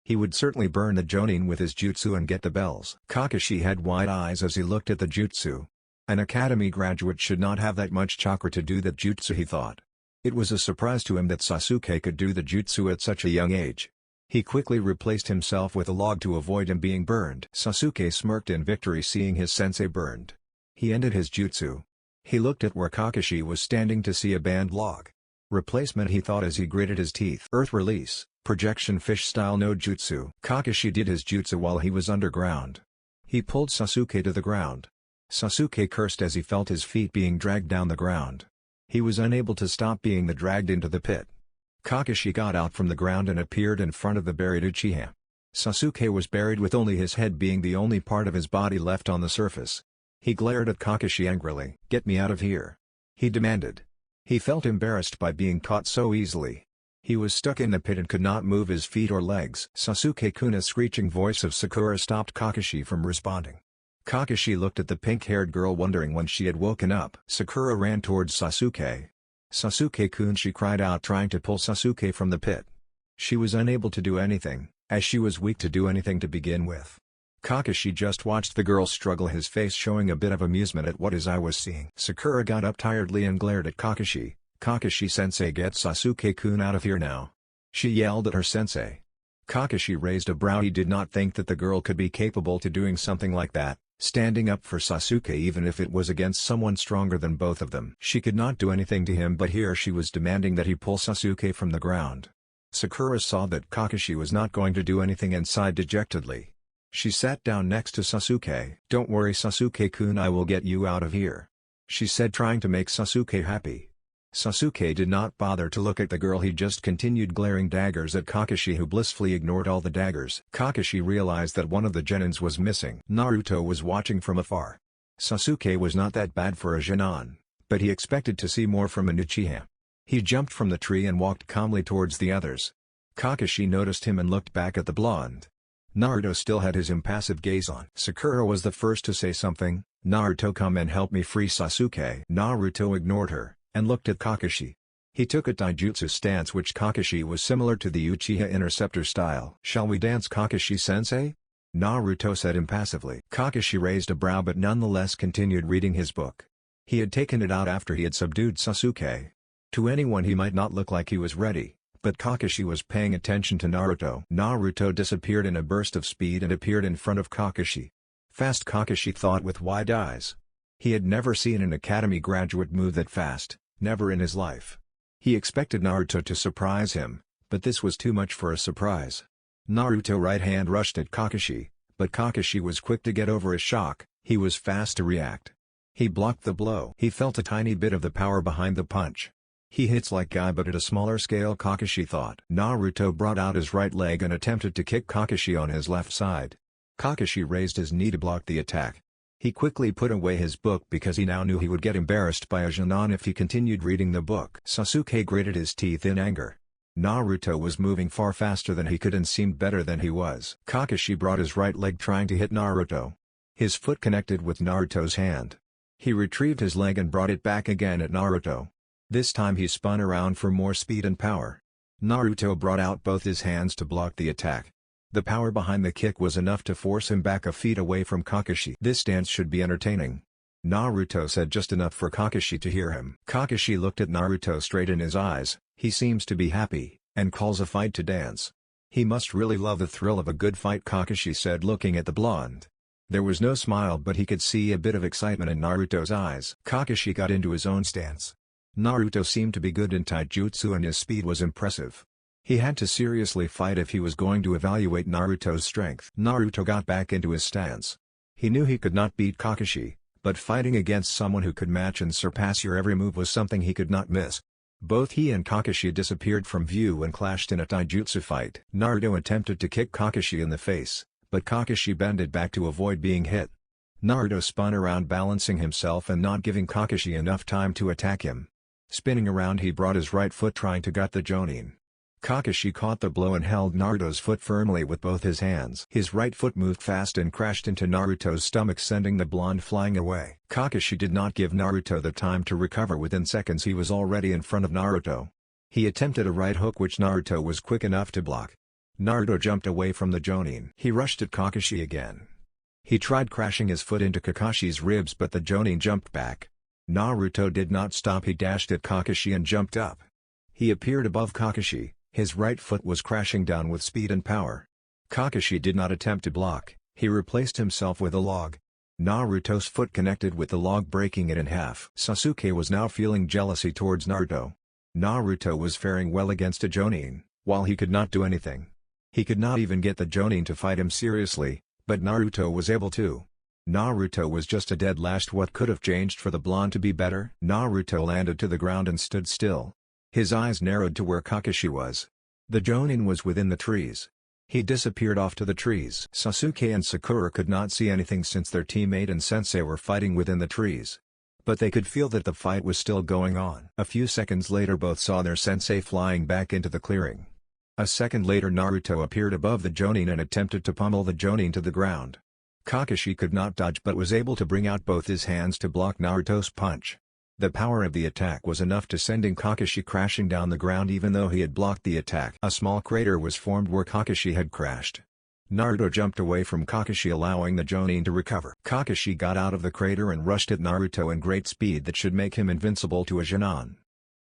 He would certainly burn the Jonin with his jutsu and get the bells. Kakashi had wide eyes as he looked at the jutsu. An academy graduate should not have that much chakra to do that jutsu, he thought. It was a surprise to him that Sasuke could do the jutsu at such a young age. He quickly replaced himself with a log to avoid him being burned. Sasuke smirked in victory seeing his sensei burned. He ended his jutsu. He looked at where Kakashi was standing to see a banned log. Replacement, he thought as he gritted his teeth. Earth release, projection fish style no jutsu. Kakashi did his jutsu while he was underground. He pulled Sasuke to the ground. Sasuke cursed as he felt his feet being dragged down the ground. He was unable to stop being dragged into the pit. Kakashi got out from the ground and appeared in front of the buried Uchiha. Sasuke was buried with only his head being the only part of his body left on the surface. He glared at Kakashi angrily. "Get me out of here," he demanded. He felt embarrassed by being caught so easily. He was stuck in the pit and could not move his feet or legs. Sasuke-kun, screeching voice of Sakura stopped Kakashi from responding. Kakashi looked at the pink-haired girl, wondering when she had woken up. Sakura ran towards Sasuke. "Sasuke-kun," she cried out, trying to pull Sasuke from the pit. She was unable to do anything, as she was weak to do anything to begin with. Kakashi just watched the girl struggle, his face showing a bit of amusement at what his eye was seeing. Sakura got up tiredly and glared at Kakashi. "Kakashi-sensei, get Sasuke-kun out of here now," she yelled at her sensei. Kakashi raised a brow. He did not think that the girl could be capable to doing something like that, standing up for Sasuke even if it was against someone stronger than both of them. She could not do anything to him, but here she was demanding that he pull Sasuke from the ground. Sakura saw that Kakashi was not going to do anything and sighed dejectedly. She sat down next to Sasuke. "Don't worry, Sasuke-kun, I will get you out of here," she said, trying to make Sasuke happy. Sasuke did not bother to look at the girl. He just continued glaring daggers at Kakashi, who blissfully ignored all the daggers. Kakashi realized that one of the Jonins was missing. Naruto was watching from afar. Sasuke was not that bad for a Jonin, but he expected to see more from an Uchiha. He jumped from the tree and walked calmly towards the others. Kakashi noticed him and looked back at the blonde. Naruto still had his impassive gaze on. Sakura was the first to say something. "Naruto, come and help me free Sasuke." Naruto ignored her, and looked at Kakashi. He took a taijutsu stance which Kakashi was similar to the Uchiha Interceptor style. "Shall we dance, Kakashi-sensei?" Naruto said impassively. Kakashi raised a brow but nonetheless continued reading his book. He had taken it out after he had subdued Sasuke. To anyone he might not look like he was ready, but Kakashi was paying attention to Naruto. Naruto disappeared in a burst of speed and appeared in front of Kakashi. Fast, Kakashi thought with wide eyes. He had never seen an academy graduate move that fast, never in his life. He expected Naruto to surprise him, but this was too much for a surprise. Naruto's right hand rushed at Kakashi, but Kakashi was quick to get over his shock. He was fast to react. He blocked the blow. He felt a tiny bit of the power behind the punch. He hits like Guy but at a smaller scale, Kakashi thought. Naruto brought out his right leg and attempted to kick Kakashi on his left side. Kakashi raised his knee to block the attack. He quickly put away his book because he now knew he would get embarrassed by a Jonin if he continued reading the book. Sasuke gritted his teeth in anger. Naruto was moving far faster than he could and seemed better than he was. Kakashi brought his right leg trying to hit Naruto. His foot connected with Naruto's hand. He retrieved his leg and brought it back again at Naruto. This time he spun around for more speed and power. Naruto brought out both his hands to block the attack. The power behind the kick was enough to force him back a feet away from Kakashi. "This dance should be entertaining." Naruto said just enough for Kakashi to hear him. Kakashi looked at Naruto straight in his eyes. "He seems to be happy, and calls a fight to dance. He must really love the thrill of a good fight," Kakashi said looking at the blonde. There was no smile but he could see a bit of excitement in Naruto's eyes. Kakashi got into his own stance. Naruto seemed to be good in taijutsu and his speed was impressive. He had to seriously fight if he was going to evaluate Naruto's strength. Naruto got back into his stance. He knew he could not beat Kakashi, but fighting against someone who could match and surpass your every move was something he could not miss. Both he and Kakashi disappeared from view and clashed in a taijutsu fight. Naruto attempted to kick Kakashi in the face, but Kakashi bended back to avoid being hit. Naruto spun around balancing himself and not giving Kakashi enough time to attack him. Spinning around he brought his right foot trying to gut the Jonin. Kakashi caught the blow and held Naruto's foot firmly with both his hands. His right foot moved fast and crashed into Naruto's stomach sending the blonde flying away. Kakashi did not give Naruto the time to recover. Within seconds he was already in front of Naruto. He attempted a right hook which Naruto was quick enough to block. Naruto jumped away from the Jonin. He rushed at Kakashi again. He tried crashing his foot into Kakashi's ribs but the Jonin jumped back. Naruto did not stop. He dashed at Kakashi and jumped up. He appeared above Kakashi. His right foot was crashing down with speed and power. Kakashi did not attempt to block, he replaced himself with a log. Naruto's foot connected with the log breaking it in half. Sasuke was now feeling jealousy towards Naruto. Naruto was faring well against a Jonin, while he could not do anything. He could not even get the Jonin to fight him seriously, but Naruto was able to. Naruto was just a dead last. What could have changed for the blonde to be better? Naruto landed to the ground and stood still. His eyes narrowed to where Kakashi was. The Jonin was within the trees. He disappeared off to the trees. Sasuke and Sakura could not see anything since their teammate and sensei were fighting within the trees. But they could feel that the fight was still going on. A few seconds later both saw their sensei flying back into the clearing. A second later Naruto appeared above the Jonin and attempted to pummel the Jonin to the ground. Kakashi could not dodge but was able to bring out both his hands to block Naruto's punch. The power of the attack was enough to sending Kakashi crashing down the ground even though he had blocked the attack. A small crater was formed where Kakashi had crashed. Naruto jumped away from Kakashi allowing the Jonin to recover. Kakashi got out of the crater and rushed at Naruto in great speed that should make him invincible to a Jonin.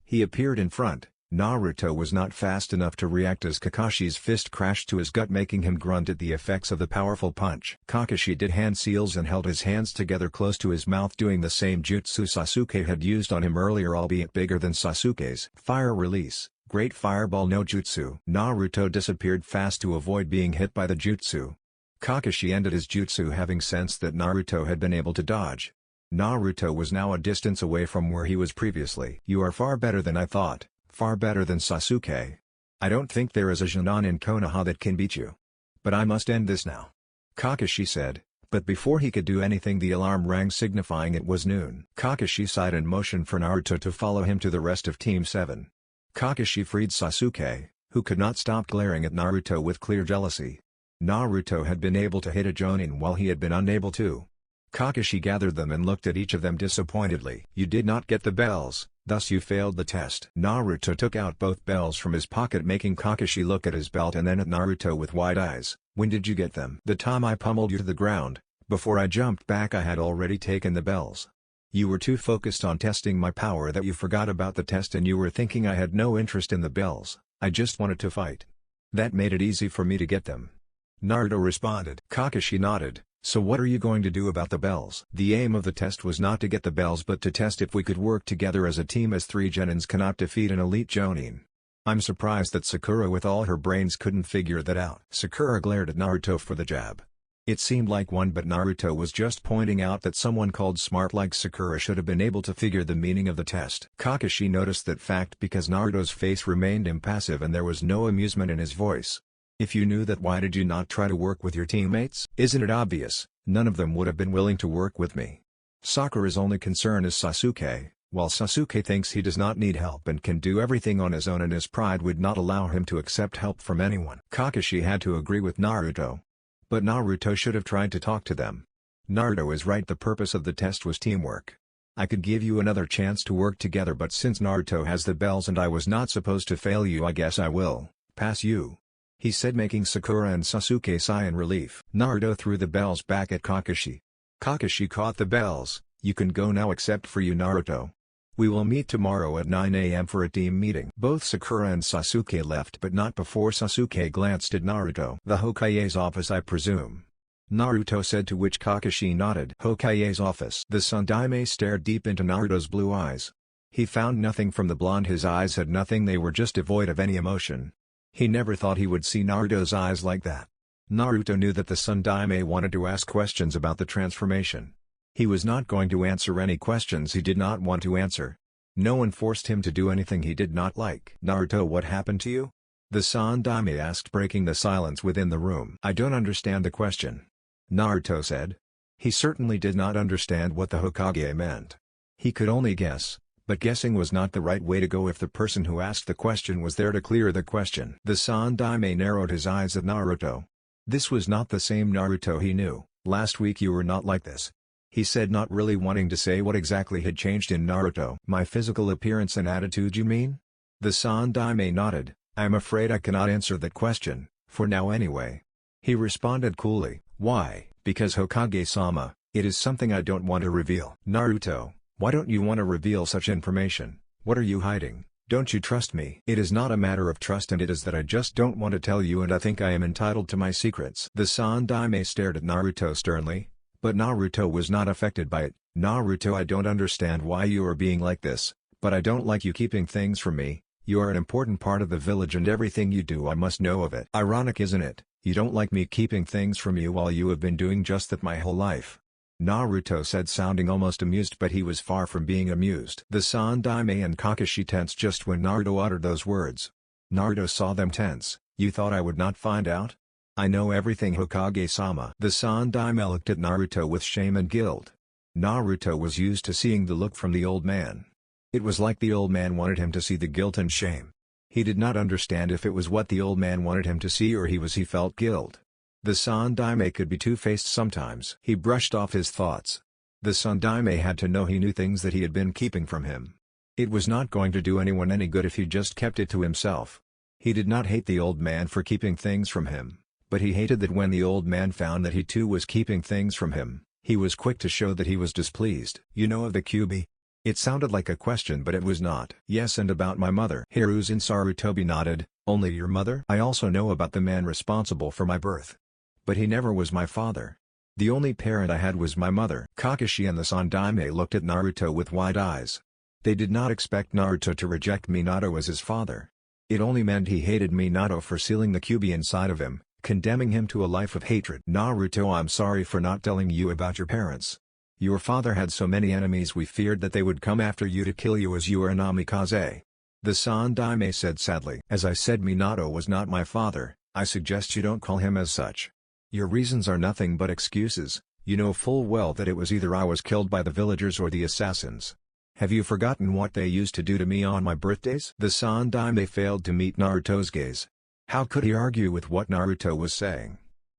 He appeared in front. Naruto was not fast enough to react as Kakashi's fist crashed to his gut making him grunt at the effects of the powerful punch. Kakashi did hand seals and held his hands together close to his mouth doing the same jutsu Sasuke had used on him earlier albeit bigger than Sasuke's. Fire release, Great Fireball no Jutsu. Naruto disappeared fast to avoid being hit by the jutsu. Kakashi ended his jutsu having sensed that Naruto had been able to dodge. Naruto was now a distance away from where he was previously. "You are far better than I thought. Far better than Sasuke. I don't think there is a Jonin in Konoha that can beat you. But I must end this now," Kakashi said, but before he could do anything the alarm rang signifying it was noon. Kakashi sighed and motioned for Naruto to follow him to the rest of Team 7. Kakashi freed Sasuke. who could not stop glaring at Naruto with clear jealousy. Naruto had been able to hit a Jonin while he had been unable to. Kakashi gathered them and looked at each of them disappointedly. You did not get the bells, thus you failed the test. Naruto took out both bells from his pocket, making Kakashi look at his belt and then at Naruto with wide eyes. When did you get them? The time I pummeled you to the ground. Before I jumped back I had already taken the bells. You were too focused on testing my power that you forgot about the test, and you were thinking I had no interest in the bells. I just wanted to fight. That made it easy for me to get them. Naruto responded. Kakashi nodded. So what are you going to do about the bells? The aim of the test was not to get the bells but to test if we could work together as a team, as 3 Genins cannot defeat an elite Jonin. I'm surprised that Sakura with all her brains couldn't figure that out. Sakura glared at Naruto for the jab. It seemed like one, but Naruto was just pointing out that someone called smart like Sakura should have been able to figure the meaning of the test. Kakashi noticed that fact because Naruto's face remained impassive and there was no amusement in his voice. If you knew that, why did you not try to work with your teammates? Isn't it obvious? None of them would have been willing to work with me. Sakura's only concern is Sasuke, while Sasuke thinks he does not need help and can do everything on his own, and his pride would not allow him to accept help from anyone. Kakashi had to agree with Naruto. But Naruto should have tried to talk to them. Naruto is right, the purpose of the test was teamwork. I could give you another chance to work together, but since Naruto has the bells and I was not supposed to fail you, I guess I will pass you, he said, making Sakura and Sasuke sigh in relief. Naruto threw the bells back at Kakashi. Kakashi caught the bells. You can go now except for you, Naruto. We will meet tomorrow at 9 AM for a team meeting. Both Sakura and Sasuke left, but not before Sasuke glanced at Naruto. The Hokage's office, I presume, Naruto said, to which Kakashi nodded. Hokage's office. The Sandaime stared deep into Naruto's blue eyes. He found nothing from the blonde. His eyes had nothing, they were just devoid of any emotion. He never thought he would see Naruto's eyes like that. Naruto knew that the Sandaime wanted to ask questions about the transformation. He was not going to answer any questions he did not want to answer. No one forced him to do anything he did not like. Naruto, what happened to you? The Sandaime asked, breaking the silence within the room. I don't understand the question, Naruto said. He certainly did not understand what the Hokage meant. He could only guess. But guessing was not the right way to go if the person who asked the question was there to clear the question. The Sandaime narrowed his eyes at Naruto. This was not the same Naruto he knew. Last week you were not like this, he said, not really wanting to say what exactly had changed in Naruto. My physical appearance and attitude, you mean? The Sandaime nodded. I am afraid I cannot answer that question, for now anyway. He responded coolly. Why? Because Hokage-sama, it is something I don't want to reveal. Naruto, why don't you want to reveal such information? What are you hiding? Don't you trust me? It is not a matter of trust, and it is that I just don't want to tell you, and I think I am entitled to my secrets. The Sandaime stared at Naruto sternly, but Naruto was not affected by it. Naruto, I don't understand why you are being like this, but I don't like you keeping things from me. You are an important part of the village and everything you do I must know of it. Ironic, isn't it? You don't like me keeping things from you while you have been doing just that my whole life, Naruto said, sounding almost amused, but he was far from being amused. The Sandaime and Kakashi tensed just when Naruto uttered those words. Naruto saw them tense. You thought I would not find out? I know everything, Hokage-sama. The Sandaime looked at Naruto with shame and guilt. Naruto was used to seeing the look from the old man. It was like the old man wanted him to see the guilt and shame. He did not understand if it was what the old man wanted him to see or he felt guilt. The Sandaime could be two-faced sometimes. He brushed off his thoughts. The Sandaime had to know he knew things that he had been keeping from him. It was not going to do anyone any good if he just kept it to himself. He did not hate the old man for keeping things from him, but he hated that when the old man found that he too was keeping things from him, he was quick to show that he was displeased. You know of the Kyuubi? It sounded like a question, but it was not. Yes, and about my mother. Hiruzen Sarutobi nodded. Only your mother? I also know about the man responsible for my birth. But he never was my father. The only parent I had was my mother. Kakashi and the Sandaime looked at Naruto with wide eyes. They did not expect Naruto to reject Minato as his father. It only meant he hated Minato for sealing the Kyuubi inside of him, condemning him to a life of hatred. Naruto, I'm sorry for not telling you about your parents. Your father had so many enemies, we feared that they would come after you to kill you as you are an amikaze. The Sandaime said sadly. As I said, Minato was not my father. I suggest you don't call him as such. Your reasons are nothing but excuses. You know full well that it was either I was killed by the villagers or the assassins. Have you forgotten what they used to do to me on my birthdays? The Sandaime failed to meet Naruto's gaze. How could he argue with what Naruto was saying?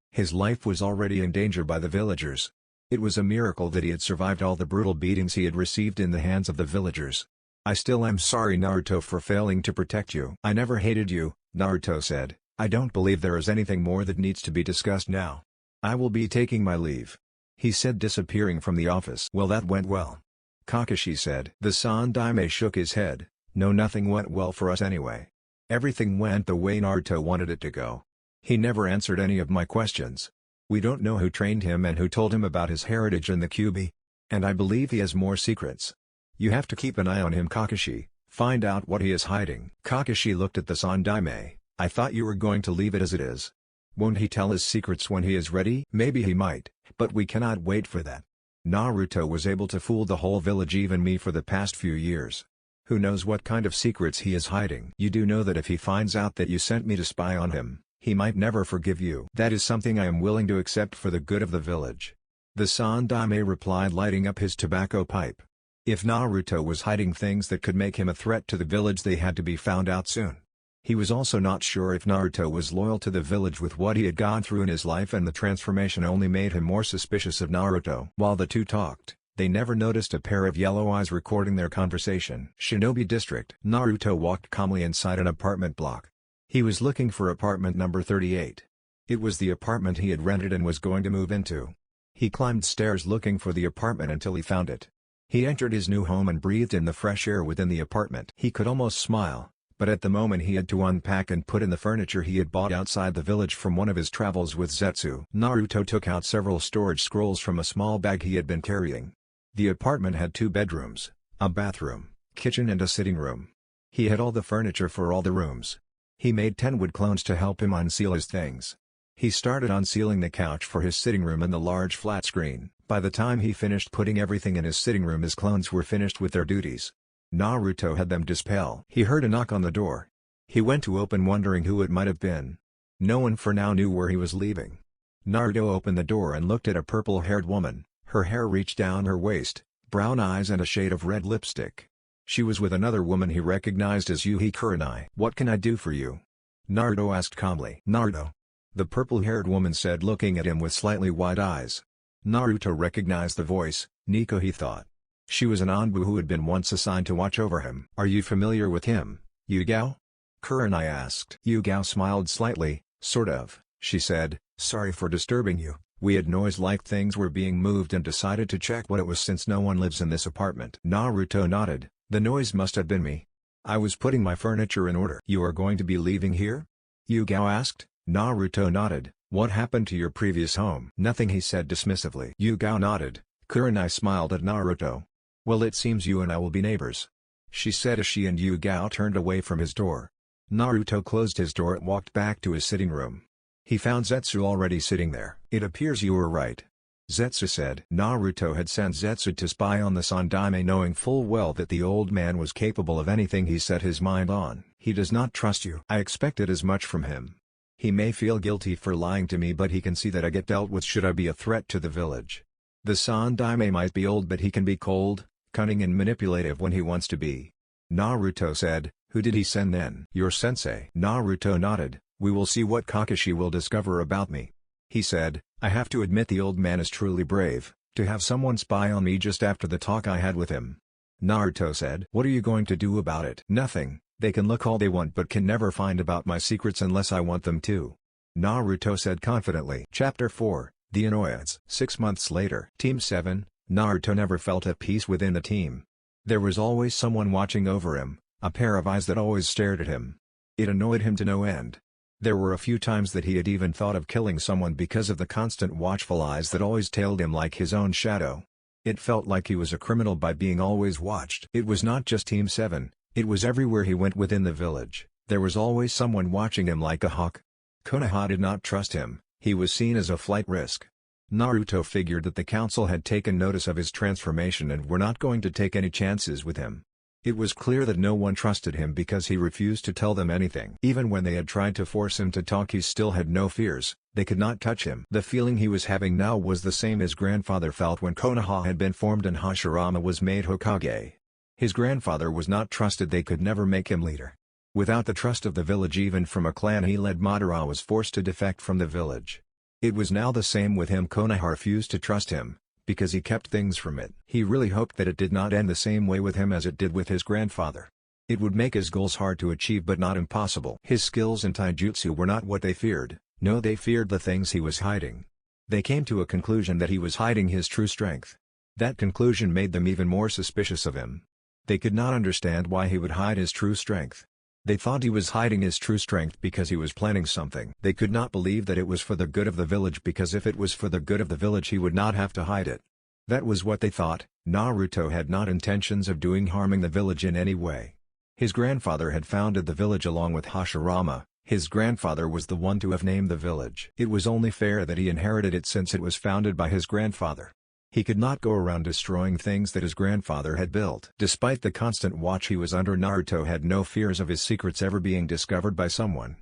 His life was already in danger by the villagers. It was a miracle that he had survived all the brutal beatings he had received in the hands of the villagers. I still am sorry, Naruto, for failing to protect you. I never hated you, Naruto said. I don't believe there is anything more that needs to be discussed now. I will be taking my leave, he said, disappearing from the office. Well, that went well, Kakashi said. The Sandaime shook his head. No, nothing went well for us anyway. Everything went the way Naruto wanted it to go. He never answered any of my questions. We don't know who trained him and who told him about his heritage in the Kyuubi. And I believe he has more secrets. You have to keep an eye on him, Kakashi. Find out what he is hiding. Kakashi looked at the Sandaime. I thought you were going to leave it as it is. Won't he tell his secrets when he is ready? Maybe he might, but we cannot wait for that. Naruto was able to fool the whole village, even me, for the past few years. Who knows what kind of secrets he is hiding? You do know that if he finds out that you sent me to spy on him, he might never forgive you. That is something I am willing to accept for the good of the village. The Sandaime replied, lighting up his tobacco pipe. If Naruto was hiding things that could make him a threat to the village, they had to be found out soon. He was also not sure if Naruto was loyal to the village with what he had gone through in his life, and the transformation only made him more suspicious of Naruto. While the two talked, they never noticed a pair of yellow eyes recording their conversation. Shinobi District. Naruto walked calmly inside an apartment block. He was looking for apartment number 38. It was the apartment he had rented and was going to move into. He climbed stairs looking for the apartment until he found it. He entered his new home and breathed in the fresh air within the apartment. He could almost smile, but at the moment he had to unpack and put in the furniture he had bought outside the village from one of his travels with Zetsu. Naruto took out several storage scrolls from a small bag he had been carrying. The apartment had 2 bedrooms, a bathroom, kitchen and a sitting room. He had all the furniture for all the rooms. He made 10 wood clones to help him unseal his things. He started unsealing the couch for his sitting room and the large flat screen. By the time he finished putting everything in his sitting room, his clones were finished with their duties. Naruto had them dispel. He heard a knock on the door. He went to open, wondering who it might have been. No one for now knew where he was leaving. Naruto opened the door and looked at a purple-haired woman. Her hair reached down her waist, brown eyes and a shade of red lipstick. She was with another woman he recognized as Yuhi Kurenai. What can I do for you? Naruto asked calmly. Naruto, the purple-haired woman said, looking at him with slightly wide eyes. Naruto recognized the voice. Nico, he thought. She was an Anbu who had been once assigned to watch over him. Are you familiar with him, Yugao? Kurenai asked. Yugao smiled slightly. Sort of, she said. Sorry for disturbing you. We had noise like things were being moved and decided to check what it was since no one lives in this apartment. Naruto nodded. The noise must have been me. I was putting my furniture in order. You are going to be leaving here? Yugao asked. Naruto nodded. What happened to your previous home? Nothing, he said dismissively. Yugao nodded. Kurenai smiled at Naruto. Well, it seems you and I will be neighbors, she said as she and Yugao turned away from his door. Naruto closed his door and walked back to his sitting room. He found Zetsu already sitting there. It appears you were right, Zetsu said. Naruto had sent Zetsu to spy on the Sandaime, knowing full well that the old man was capable of anything he set his mind on. He does not trust you. I expected as much from him. He may feel guilty for lying to me, but he can see that I get dealt with should I be a threat to the village. The Sandaime might be old, but he can be cold, cunning and manipulative when he wants to be. Naruto said. Who did he send then? Your sensei. Naruto nodded. We will see what Kakashi will discover about me, he said. I have to admit the old man is truly brave, to have someone spy on me just after the talk I had with him. Naruto said. What are you going to do about it? Nothing. They can look all they want but can never find about my secrets unless I want them to, Naruto said confidently. Chapter 4, The Annoyance. 6 months later. Team 7, Naruto never felt at peace within the team. There was always someone watching over him, a pair of eyes that always stared at him. It annoyed him to no end. There were a few times that he had even thought of killing someone because of the constant watchful eyes that always tailed him like his own shadow. It felt like he was a criminal by being always watched. It was not just Team 7, it was everywhere he went within the village. There was always someone watching him like a hawk. Konoha did not trust him. He was seen as a flight risk. Naruto figured that the council had taken notice of his transformation and were not going to take any chances with him. It was clear that no one trusted him because he refused to tell them anything. Even when they had tried to force him to talk, he still had no fears. They could not touch him. The feeling he was having now was the same his grandfather felt when Konoha had been formed and Hashirama was made Hokage. His grandfather was not trusted. They could never make him leader. Without the trust of the village, even from a clan he led, Madara was forced to defect from the village. It was now the same with him. Konoha refused to trust him, because he kept things from it. He really hoped that it did not end the same way with him as it did with his grandfather. It would make his goals hard to achieve but not impossible. His skills in taijutsu were not what they feared. No, they feared the things he was hiding. They came to a conclusion that he was hiding his true strength. That conclusion made them even more suspicious of him. They could not understand why he would hide his true strength. They thought he was hiding his true strength because he was planning something. They could not believe that it was for the good of the village, because if it was for the good of the village he would not have to hide it. That was what they thought. Naruto had not intentions of harming the village in any way. His grandfather had founded the village along with Hashirama. His grandfather was the one to have named the village. It was only fair that he inherited it since it was founded by his grandfather. He could not go around destroying things that his grandfather had built. Despite the constant watch he was under, Naruto had no fears of his secrets ever being discovered by someone.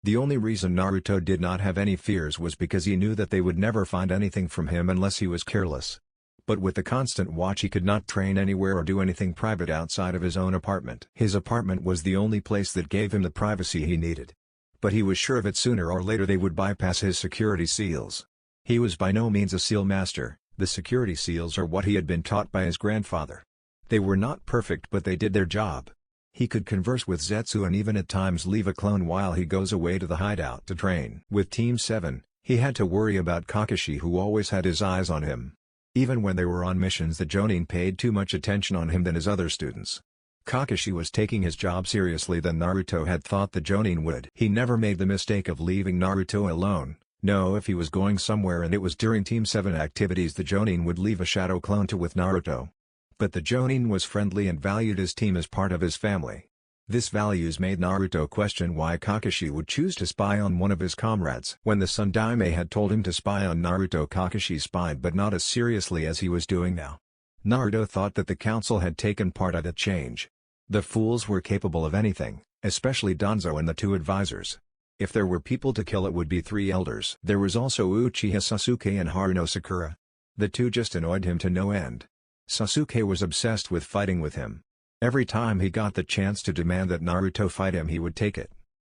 The only reason Naruto did not have any fears was because he knew that they would never find anything from him unless he was careless. But with the constant watch he could not train anywhere or do anything private outside of his own apartment. His apartment was the only place that gave him the privacy he needed. But he was sure of it, sooner or later they would bypass his security seals. He was by no means a seal master. The security seals are what he had been taught by his grandfather. They were not perfect, but they did their job. He could converse with Zetsu and even at times leave a clone while he goes away to the hideout to train. With Team 7, he had to worry about Kakashi, who always had his eyes on him. Even when they were on missions, the Jonin paid too much attention on him than his other students. Kakashi was taking his job seriously than Naruto had thought the Jonin would. He never made the mistake of leaving Naruto alone. No, if he was going somewhere and it was during Team 7 activities, the Jonin would leave a shadow clone to with Naruto. But the Jonin was friendly and valued his team as part of his family. This values made Naruto question why Kakashi would choose to spy on one of his comrades. When the Sun Daime had told him to spy on Naruto, Kakashi spied, but not as seriously as he was doing now. Naruto thought that the council had taken part at the change. The fools were capable of anything, especially Danzo and the two advisors. If there were people to kill, it would be 3 elders. There was also Uchiha Sasuke and Haruno Sakura. The two just annoyed him to no end. Sasuke was obsessed with fighting with him. Every time he got the chance to demand that Naruto fight him, he would take it.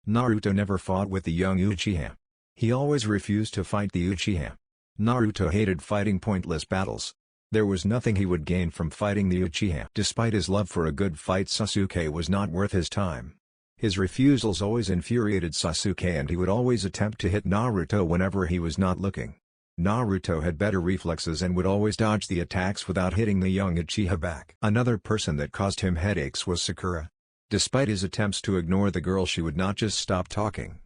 Naruto never fought with the young Uchiha. He always refused to fight the Uchiha. Naruto hated fighting pointless battles. There was nothing he would gain from fighting the Uchiha. Despite his love for a good fight, Sasuke was not worth his time. His refusals always infuriated Sasuke, and he would always attempt to hit Naruto whenever he was not looking. Naruto had better reflexes and would always dodge the attacks without hitting the young Uchiha back. Another person that caused him headaches was Sakura. Despite his attempts to ignore the girl, she would not just stop talking.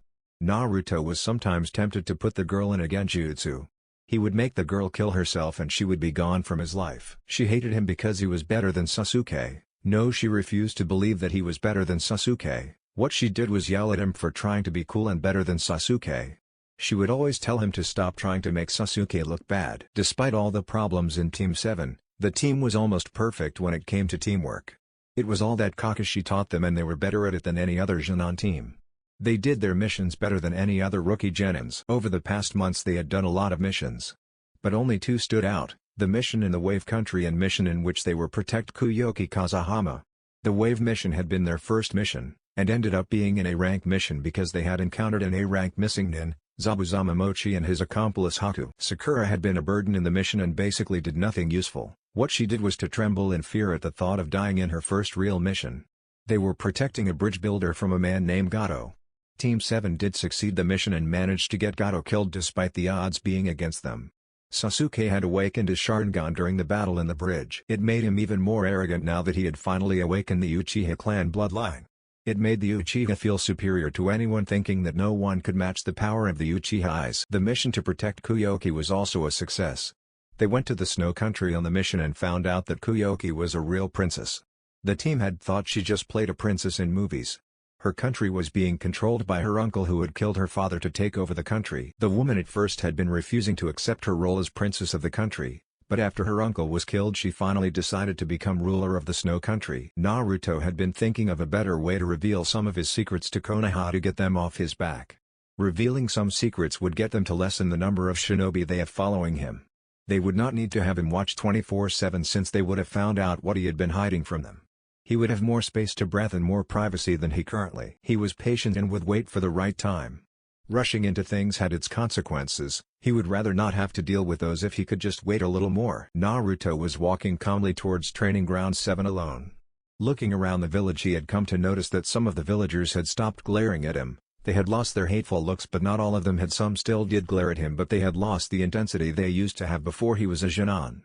Naruto was sometimes tempted to put the girl in a genjutsu. He would make the girl kill herself and she would be gone from his life. She hated him because he was better than Sasuke. No, she refused to believe that he was better than Sasuke. What she did was yell at him for trying to be cool and better than Sasuke. She would always tell him to stop trying to make Sasuke look bad. Despite all the problems in Team 7, the team was almost perfect when it came to teamwork. It was all that Kakashi taught them, and they were better at it than any other Jonin team. They did their missions better than any other rookie Genins. Over the past months they had done a lot of missions. But only 2 stood out, the mission in the Wave Country and mission in which they were protect Kuyoki Kazahama. The Wave mission had been their first mission, and ended up being an A-rank mission because they had encountered an A-rank missing nin, Zabuzama Mochi, and his accomplice Haku. Sakura had been a burden in the mission and basically did nothing useful. What she did was to tremble in fear at the thought of dying in her first real mission. They were protecting a bridge builder from a man named Gato. Team 7 did succeed the mission and managed to get Gato killed despite the odds being against them. Sasuke had awakened his Sharingan during the battle in the bridge. It made him even more arrogant now that he had finally awakened the Uchiha clan bloodline. It made the Uchiha feel superior to anyone, thinking that no one could match the power of the Uchihas. The mission to protect Kuyoki was also a success. They went to the Snow Country on the mission and found out that Kuyoki was a real princess. The team had thought she just played a princess in movies. Her country was being controlled by her uncle, who had killed her father to take over the country. The woman at first had been refusing to accept her role as princess of the country, but after her uncle was killed she finally decided to become ruler of the Snow Country. Naruto had been thinking of a better way to reveal some of his secrets to Konoha to get them off his back. Revealing some secrets would get them to lessen the number of shinobi they have following him. They would not need to have him watch 24/7 since they would have found out what he had been hiding from them. He would have more space to breathe and more privacy than he currently. He was patient and would wait for the right time. Rushing into things had its consequences, he would rather not have to deal with those if he could just wait a little more. Naruto was walking calmly towards Training Ground 7 alone. Looking around the village, he had come to notice that some of the villagers had stopped glaring at him. They had lost their hateful looks, but not all of them had. Some still did glare at him, but they had lost the intensity they used to have before he was a Genin.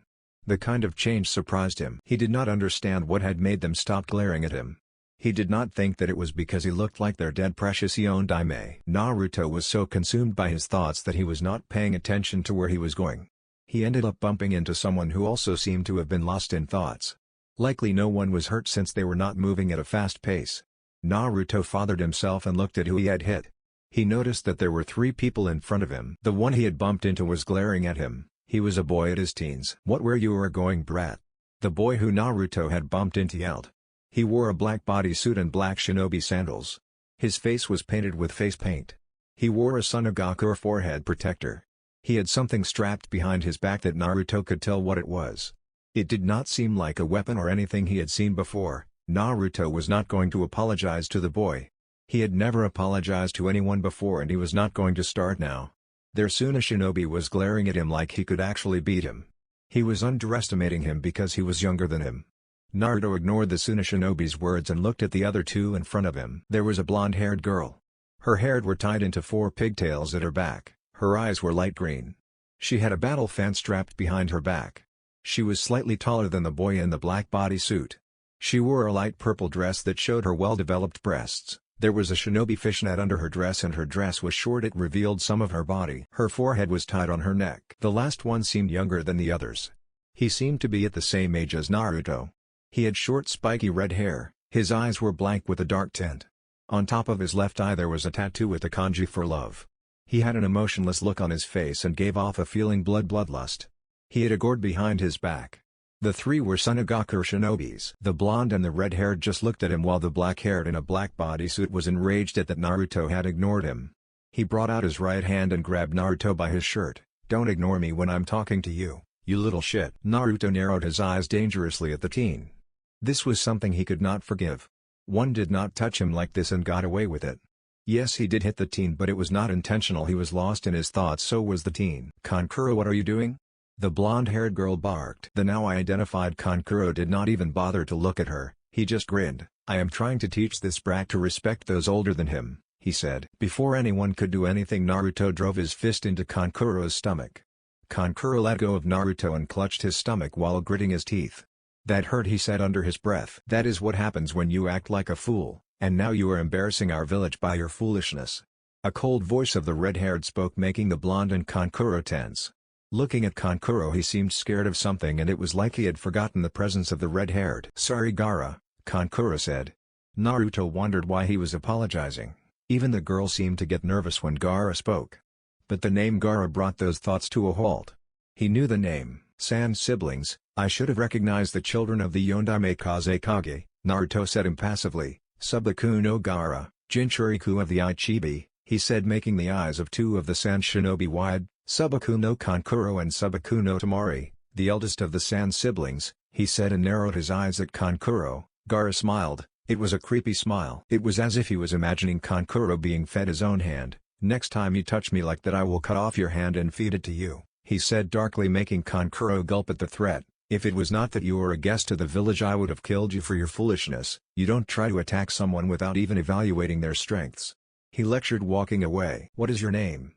The kind of change surprised him. He did not understand what had made them stop glaring at him. He did not think that it was because he looked like their dead precious Yondaime. Naruto was so consumed by his thoughts that he was not paying attention to where he was going. He ended up bumping into someone who also seemed to have been lost in thoughts. Likely no one was hurt since they were not moving at a fast pace. Naruto fathered himself and looked at who he had hit. He noticed that there were 3 people in front of him. The one he had bumped into was glaring at him. He was a boy at his teens. "What, where you are going, brat?" The boy who Naruto had bumped into yelled. He wore a black bodysuit and black shinobi sandals. His face was painted with face paint. He wore a Sunogaku or forehead protector. He had something strapped behind his back that Naruto could tell what it was. It did not seem like a weapon or anything he had seen before. Naruto was not going to apologize to the boy. He had never apologized to anyone before, and he was not going to start now. There soon a shinobi was glaring at him like he could actually beat him. He was underestimating him because he was younger than him. Naruto ignored the Suna shinobi's words and looked at the other 2 in front of him. There was a blonde-haired girl. Her hair were tied into 4 pigtails at her back. Her eyes were light green. She had a battle fan strapped behind her back. She was slightly taller than the boy in the black bodysuit. She wore a light purple dress that showed her well-developed breasts. There was a shinobi fishnet under her dress, and her dress was short. It revealed some of her body. Her forehead was tied on her neck. The last one seemed younger than the others. He seemed to be at the same age as Naruto. He had short spiky red hair. His eyes were blank with a dark tint. On top of his left eye there was a tattoo with the kanji for love. He had an emotionless look on his face and gave off a feeling bloodlust. He had a gourd behind his back. The 3 were Sunogaku shinobis. The blonde and the red-haired just looked at him, while the black-haired in a black bodysuit was enraged at that Naruto had ignored him. He brought out his right hand and grabbed Naruto by his shirt. "Don't ignore me when I'm talking to you, you little shit." Naruto narrowed his eyes dangerously at the teen. This was something he could not forgive. One did not touch him like this and got away with it. Yes, he did hit the teen, but it was not intentional. He was lost in his thoughts, so was the teen. "Kankuro, what are you doing?" The blonde-haired girl barked. The now identified Kankuro did not even bother to look at her. He just grinned. "I am trying to teach this brat to respect those older than him," he said. Before anyone could do anything, Naruto drove his fist into Kankuro's stomach. Kankuro let go of Naruto and clutched his stomach while gritting his teeth. "That hurt," he said under his breath. "That is what happens when you act like a fool, and now you are embarrassing our village by your foolishness." A cold voice of the red-haired spoke, making the blonde and Kankuro tense. Looking at Kankuro, he seemed scared of something, and it was like he had forgotten the presence of the red-haired. "Sorry, Gaara," Kankuro said. Naruto wondered why he was apologizing. Even the girl seemed to get nervous when Gaara spoke. But the name Gaara brought those thoughts to a halt. He knew the name. "San siblings, I should have recognized the children of the Yondaime Kazekage," Naruto said impassively. "Subaku no Gaara, Jinchuriku of the Ichibi," he said, making the eyes of 2 of the San shinobi wide. "Subaku no Kankuro and Subaku no Tamari, the eldest of the San siblings," he said, and narrowed his eyes at Kankuro. Gaara smiled. It was a creepy smile. It was as if he was imagining Kankuro being fed his own hand. "Next time you touch me like that, I will cut off your hand and feed it to you," he said darkly, making Kankuro gulp at the threat. "If it was not that you were a guest to the village, I would have killed you for your foolishness. You don't try to attack someone without even evaluating their strengths," he lectured, walking away. "What is your name?"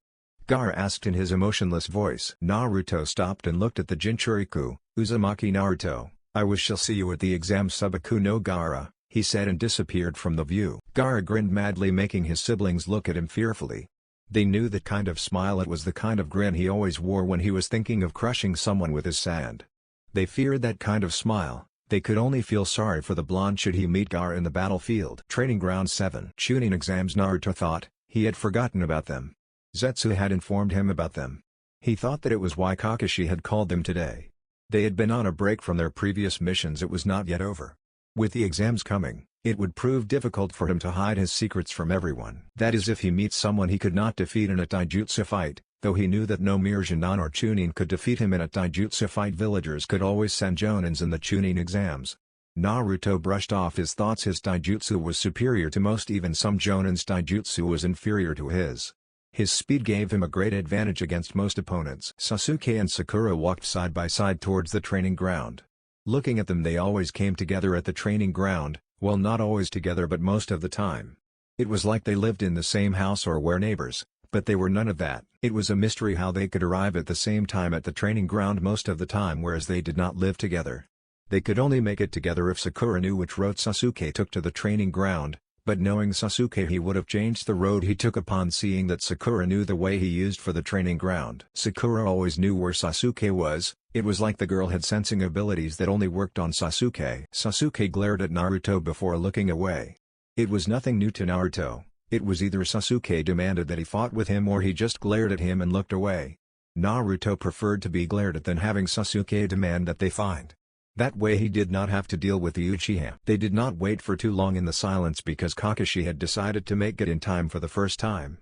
Gaara asked in his emotionless voice. Naruto stopped and looked at the Jinchuriku. "Uzumaki Naruto, I shall see you at the exam, Subaku no Gaara," he said, and disappeared from the view. Gaara grinned madly, making his siblings look at him fearfully. They knew that kind of smile. It was the kind of grin he always wore when he was thinking of crushing someone with his sand. They feared that kind of smile. They could only feel sorry for the blonde should he meet Gaara in the battlefield. Training Ground 7. Chunin exams, Naruto thought. He had forgotten about them. Zetsu had informed him about them. He thought that it was why Kakashi had called them today. They had been on a break from their previous missions. It was not yet over. With the exams coming, it would prove difficult for him to hide his secrets from everyone. That is, if he meets someone he could not defeat in a taijutsu fight, though he knew that no mere Genin or Chunin could defeat him in a taijutsu fight. Villagers could always send Jonins in the Chunin exams. Naruto brushed off his thoughts. His taijutsu was superior to most, even some Jonin's taijutsu was inferior to his. His speed gave him a great advantage against most opponents. Sasuke and Sakura walked side by side towards the training ground. Looking at them, they always came together at the training ground, well, not always together but most of the time. It was like they lived in the same house or were neighbors, but they were none of that. It was a mystery how they could arrive at the same time at the training ground most of the time, whereas they did not live together. They could only make it together if Sakura knew which road Sasuke took to the training ground, but knowing Sasuke, he would have changed the road he took upon seeing that Sakura knew the way he used for the training ground. Sakura always knew where Sasuke was. It was like the girl had sensing abilities that only worked on Sasuke. Sasuke glared at Naruto before looking away. It was nothing new to Naruto. It was either Sasuke demanded that he fought with him or he just glared at him and looked away. Naruto preferred to be glared at than having Sasuke demand that they fight. That way he did not have to deal with the Uchiha. They did not wait for too long in the silence because Kakashi had decided to make it in time for the first time.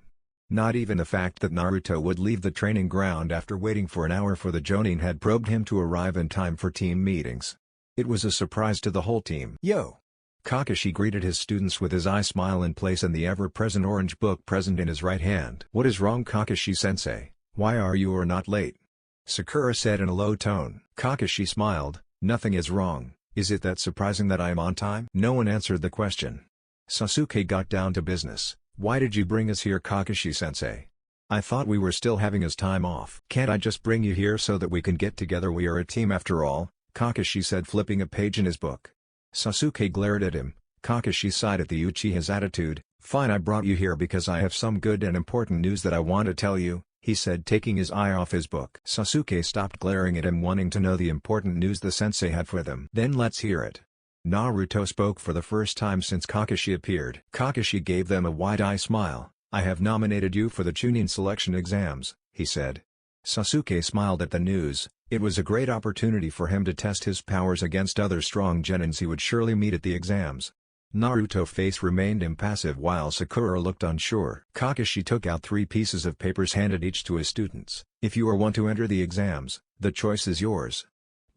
Not even the fact that Naruto would leave the training ground after waiting for an hour for the Jonin had probed him to arrive in time for team meetings. It was a surprise to the whole team. "Yo!" Kakashi greeted his students with his eye smile in place and the ever-present orange book present in his right hand. "What is wrong, Kakashi-sensei? Why are you not late?" Sakura said in a low tone. Kakashi smiled. "Nothing is wrong. Is it that surprising that I am on time?" No one answered the question. Sasuke got down to business. "Why did you bring us here, Kakashi-sensei? I thought we were still having his time off." "Can't I just bring you here so that we can get together? We are a team after all," Kakashi said, flipping a page in his book. Sasuke glared at him. Kakashi sighed at the Uchiha's attitude. "Fine, I brought you here because I have some good and important news that I want to tell you," he said, taking his eye off his book. Sasuke stopped glaring at him, wanting to know the important news the sensei had for them. "Then let's hear it." Naruto spoke for the first time since Kakashi appeared. Kakashi gave them a wide-eye smile. "I have nominated you for the Chunin selection exams," he said. Sasuke smiled at the news. It was a great opportunity for him to test his powers against other strong genins he would surely meet at the exams. Naruto's face remained impassive while Sakura looked unsure. Kakashi took out 3 pieces of papers, handed each to his students. "If you want to enter the exams, the choice is yours.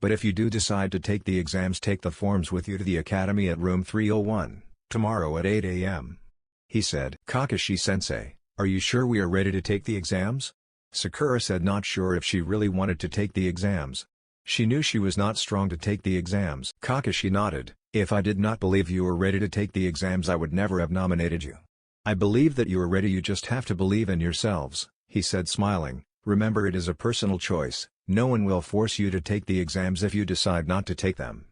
But if you do decide to take the exams, take the forms with you to the academy at room 301, tomorrow at 8 a.m. he said. "Kakashi-sensei, are you sure we are ready to take the exams?" Sakura said, not sure if she really wanted to take the exams. She knew she was not strong to take the exams. Kakashi nodded. "If I did not believe you were ready to take the exams, I would never have nominated you. I believe that you are ready, you just have to believe in yourselves," he said, smiling. "Remember, it is a personal choice. No one will force you to take the exams if you decide not to take them.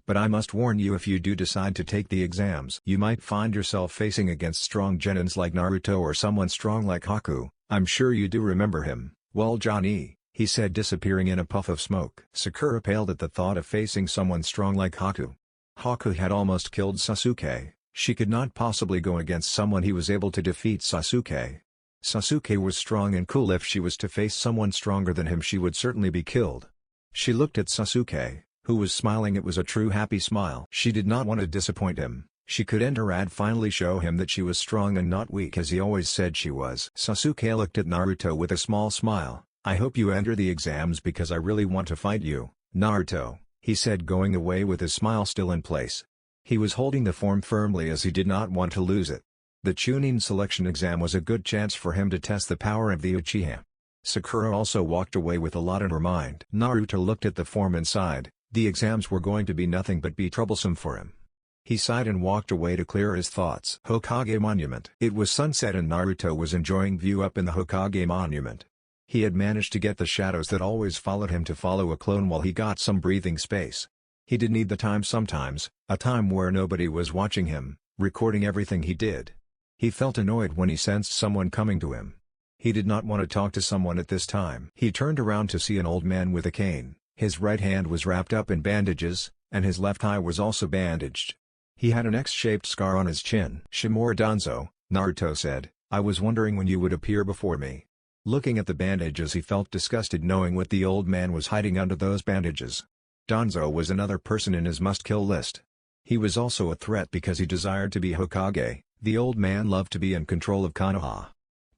But I must warn you, if you do decide to take the exams, you might find yourself facing against strong genins like Naruto or someone strong like Haku. I'm sure you do remember him. Well, Johnny," he said, disappearing in a puff of smoke. Sakura paled at the thought of facing someone strong like Haku. Haku had almost killed Sasuke. She could not possibly go against someone he was able to defeat Sasuke. Sasuke was strong and cool. If she was to face someone stronger than him, she would certainly be killed. She looked at Sasuke, who was smiling. It was a true happy smile. She did not want to disappoint him. She could enter and finally show him that she was strong and not weak as he always said she was. Sasuke looked at Naruto with a small smile. "I hope you enter the exams because I really want to fight you, Naruto," he said, going away with his smile still in place. He was holding the form firmly as he did not want to lose it. The Chunin selection exam was a good chance for him to test the power of the Uchiha. Sakura also walked away with a lot in her mind. Naruto looked at the form and sighed. The exams were going to be nothing but be troublesome for him. He sighed and walked away to clear his thoughts. Hokage Monument. It was sunset and Naruto was enjoying view up in the Hokage Monument. He had managed to get the shadows that always followed him to follow a clone while he got some breathing space. He did need the time sometimes, a time where nobody was watching him, recording everything he did. He felt annoyed when he sensed someone coming to him. He did not want to talk to someone at this time. He turned around to see an old man with a cane. His right hand was wrapped up in bandages, and his left eye was also bandaged. He had an X-shaped scar on his chin. "Shimura Danzo," Naruto said, "I was wondering when you would appear before me." Looking at the bandages, he felt disgusted knowing what the old man was hiding under those bandages. Danzo was another person in his must-kill list. He was also a threat because he desired to be Hokage. The old man loved to be in control of Konoha.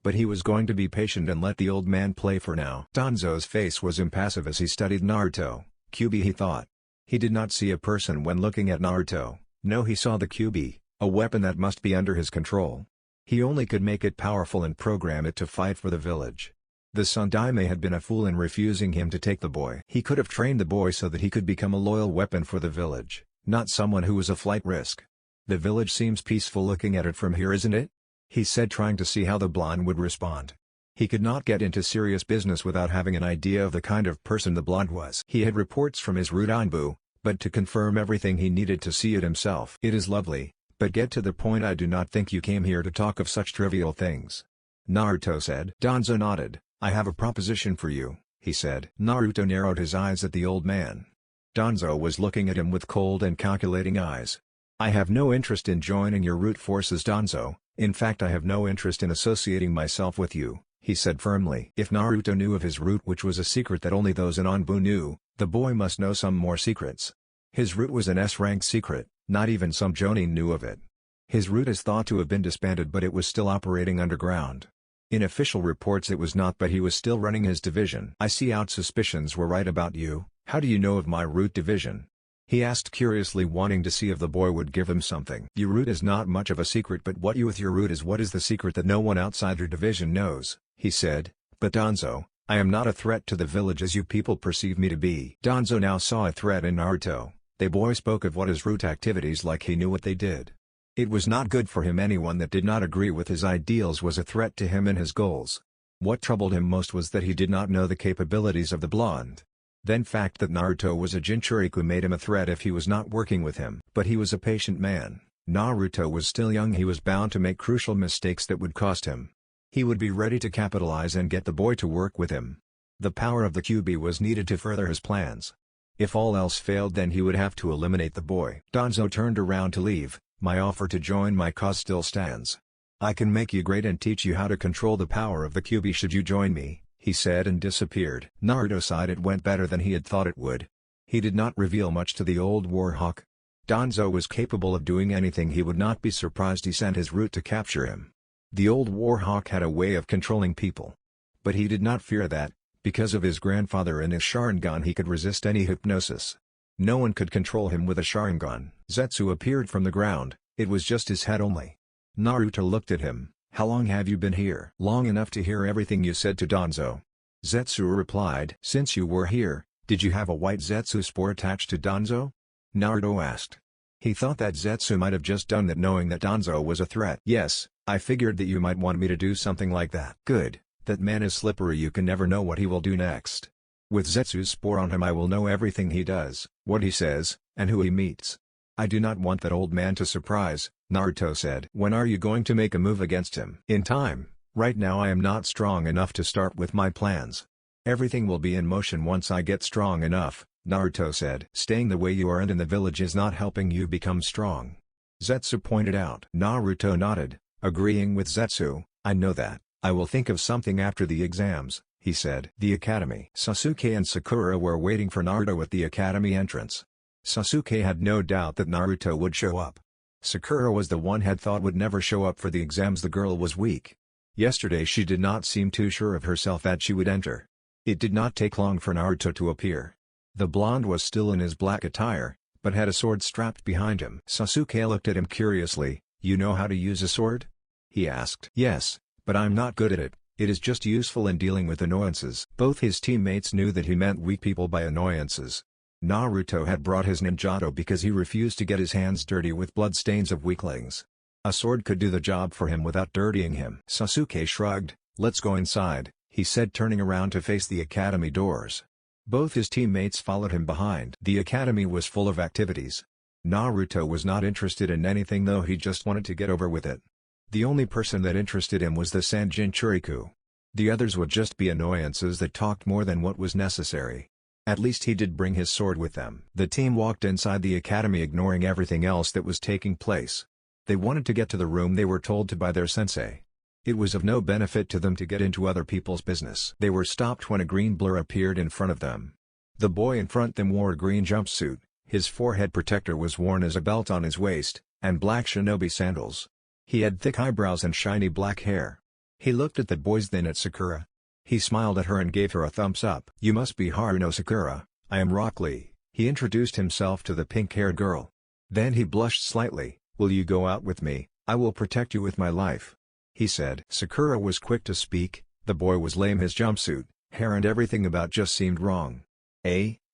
But he was going to be patient and let the old man play for now. Danzo's face was impassive as he studied Naruto. "Kyuubi," he thought. He did not see a person when looking at Naruto. No, he saw the Kyuubi, a weapon that must be under his control. He only could make it powerful and program it to fight for the village. The Sandaime had been a fool in refusing him to take the boy. He could have trained the boy so that he could become a loyal weapon for the village, not someone who was a flight risk. The village seems peaceful looking at it from here, isn't it? He said, trying to see how the blonde would respond. He could not get into serious business without having an idea of the kind of person the blonde was. He had reports from his Rudanbu, but to confirm everything he needed to see it himself. It is lovely, but get to the point. I do not think you came here to talk of such trivial things, Naruto said. Danzo nodded. I have a proposition for you, he said. Naruto narrowed his eyes at the old man. Danzo was looking at him with cold and calculating eyes. I have no interest in joining your root forces, Danzo. In fact, I have no interest in associating myself with you, he said firmly. If Naruto knew of his root, which was a secret that only those in Anbu knew, the boy must know some more secrets. His root was an S-rank secret, not even some Jonin knew of it. His root is thought to have been disbanded, but it was still operating underground. In official reports it was not, but he was still running his division. I see our suspicions were right about you. How do you know of my root division? He asked curiously, wanting to see if the boy would give him something. Your root is not much of a secret, but what you with your root is what is the secret that no one outside your division knows, he said. But Danzo, I am not a threat to the village as you people perceive me to be. Danzo now saw a threat in Naruto. The boy spoke of what his root activities like he knew what they did. It was not good for him. Anyone that did not agree with his ideals was a threat to him and his goals. What troubled him most was that he did not know the capabilities of the blonde. Then fact that Naruto was a Jinchuriku made him a threat if he was not working with him. But he was a patient man. Naruto was still young. He was bound to make crucial mistakes that would cost him. He would be ready to capitalize and get the boy to work with him. The power of the Kyuubi was needed to further his plans. If all else failed, then he would have to eliminate the boy. Danzo turned around to leave. My offer to join my cause still stands. I can make you great and teach you how to control the power of the Kyuubi should you join me, he said and disappeared. Naruto sighed. It went better than he had thought it would. He did not reveal much to the old warhawk. Danzo was capable of doing anything. He would not be surprised he sent his root to capture him. The old warhawk had a way of controlling people. But he did not fear that, because of his grandfather and his Sharingan he could resist any hypnosis. No one could control him with a Sharingan. Zetsu appeared from the ground. It was just his head only. Naruto looked at him. How long have you been here? Long enough to hear everything you said to Danzo. Zetsu replied. Since you were here, did you have a white Zetsu spore attached to Danzo? Naruto asked. He thought that Zetsu might have just done that knowing that Danzo was a threat. Yes, I figured that you might want me to do something like that. Good, that man is slippery. You can never know what he will do next. With Zetsu's spore on him I will know everything he does, what he says, and who he meets. I do not want that old man to surprise, Naruto said. When are you going to make a move against him? In time. Right now I am not strong enough to start with my plans. Everything will be in motion once I get strong enough, Naruto said. Staying the way you are and in the village is not helping you become strong, Zetsu pointed out. Naruto nodded, agreeing with Zetsu. I know that. I will think of something after the exams, he said. The academy. Sasuke and Sakura were waiting for Naruto at the academy entrance. Sasuke had no doubt that Naruto would show up. Sakura was the one had thought would never show up for the exams. The girl was weak. Yesterday she did not seem too sure of herself that she would enter. It did not take long for Naruto to appear. The blonde was still in his black attire, but had a sword strapped behind him. Sasuke looked at him curiously. You know how to use a sword? He asked. Yes, but I'm not good at it. It is just useful in dealing with annoyances. Both his teammates knew that he meant weak people by annoyances. Naruto had brought his ninjato because he refused to get his hands dirty with bloodstains of weaklings. A sword could do the job for him without dirtying him. Sasuke shrugged. Let's go inside, he said, turning around to face the academy doors. Both his teammates followed him behind. The academy was full of activities. Naruto was not interested in anything though, he just wanted to get over with it. The only person that interested him was the Sanjin Churiku. The others would just be annoyances that talked more than what was necessary. At least he did bring his sword with them. The team walked inside the academy ignoring everything else that was taking place. They wanted to get to the room they were told to by their sensei. It was of no benefit to them to get into other people's business. They were stopped when a green blur appeared in front of them. The boy in front of them wore a green jumpsuit, his forehead protector was worn as a belt on his waist, and black shinobi sandals. He had thick eyebrows and shiny black hair. He looked at the boys, then at Sakura. He smiled at her and gave her a thumbs up. You must be Haruno Sakura. I am Rock Lee, He introduced himself to the pink-haired girl. Then he blushed slightly. "Will you go out with me? I will protect you with my life," he said. Sakura was quick to speak. The boy was lame. His jumpsuit, hair and everything about just seemed wrong.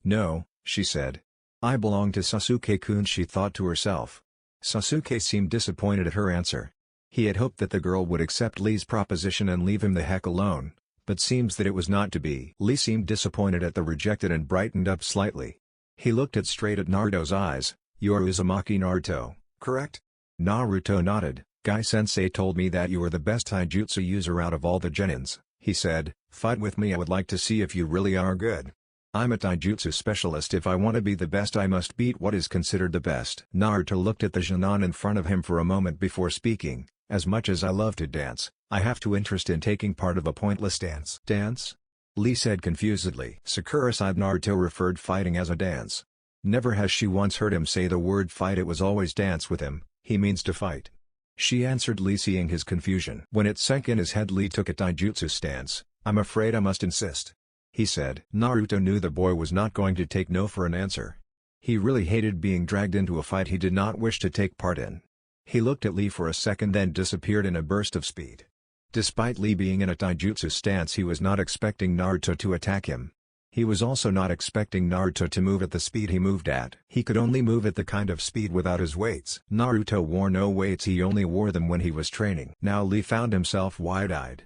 No," she said. "I belong to Sasuke-kun," she thought to herself. Sasuke seemed disappointed at her answer. He had hoped that the girl would accept Lee's proposition and leave him the heck alone, but seems that it was not to be. Lee seemed disappointed at the rejected and brightened up slightly. He looked straight at Naruto's eyes. "You are Uzumaki Naruto, correct?" Naruto nodded. "Guy-sensei told me that you are the best taijutsu user out of all the genins," he said. "Fight with me. I would like to see if you really are good. I'm a taijutsu specialist. If I want to be the best, I must beat what is considered the best." Naruto looked at the genin in front of him for a moment before speaking. "As much as I love to dance, I have to interest in taking part of a pointless dance." "Dance?" Lee said confusedly. Sakura sighed. Naruto referred fighting as a dance. Never has she once heard him say the word fight. It was always dance with him. "He means to fight," she answered, Lee seeing his confusion. When it sank in his head, Lee took a taijutsu stance. "I'm afraid I must insist," he said. Naruto knew the boy was not going to take no for an answer. He really hated being dragged into a fight he did not wish to take part in. He looked at Lee for a second, then disappeared in a burst of speed. Despite Lee being in a taijutsu stance, he was not expecting Naruto to attack him. He was also not expecting Naruto to move at the speed he moved at. He could only move at the kind of speed without his weights. Naruto wore no weights. He only wore them when he was training. Now Lee found himself wide-eyed.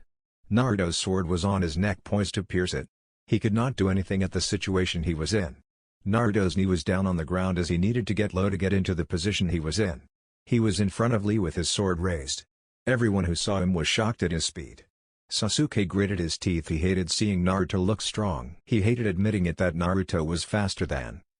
Naruto's sword was on his neck, poised to pierce it. He could not do anything at the situation he was in. Naruto's knee was down on the ground as he needed to get low to get into the position he was in. He was in front of Lee with his sword raised. Everyone who saw him was shocked at his speed. Sasuke gritted his teeth. He hated seeing Naruto look strong. He hated admitting it that Naruto was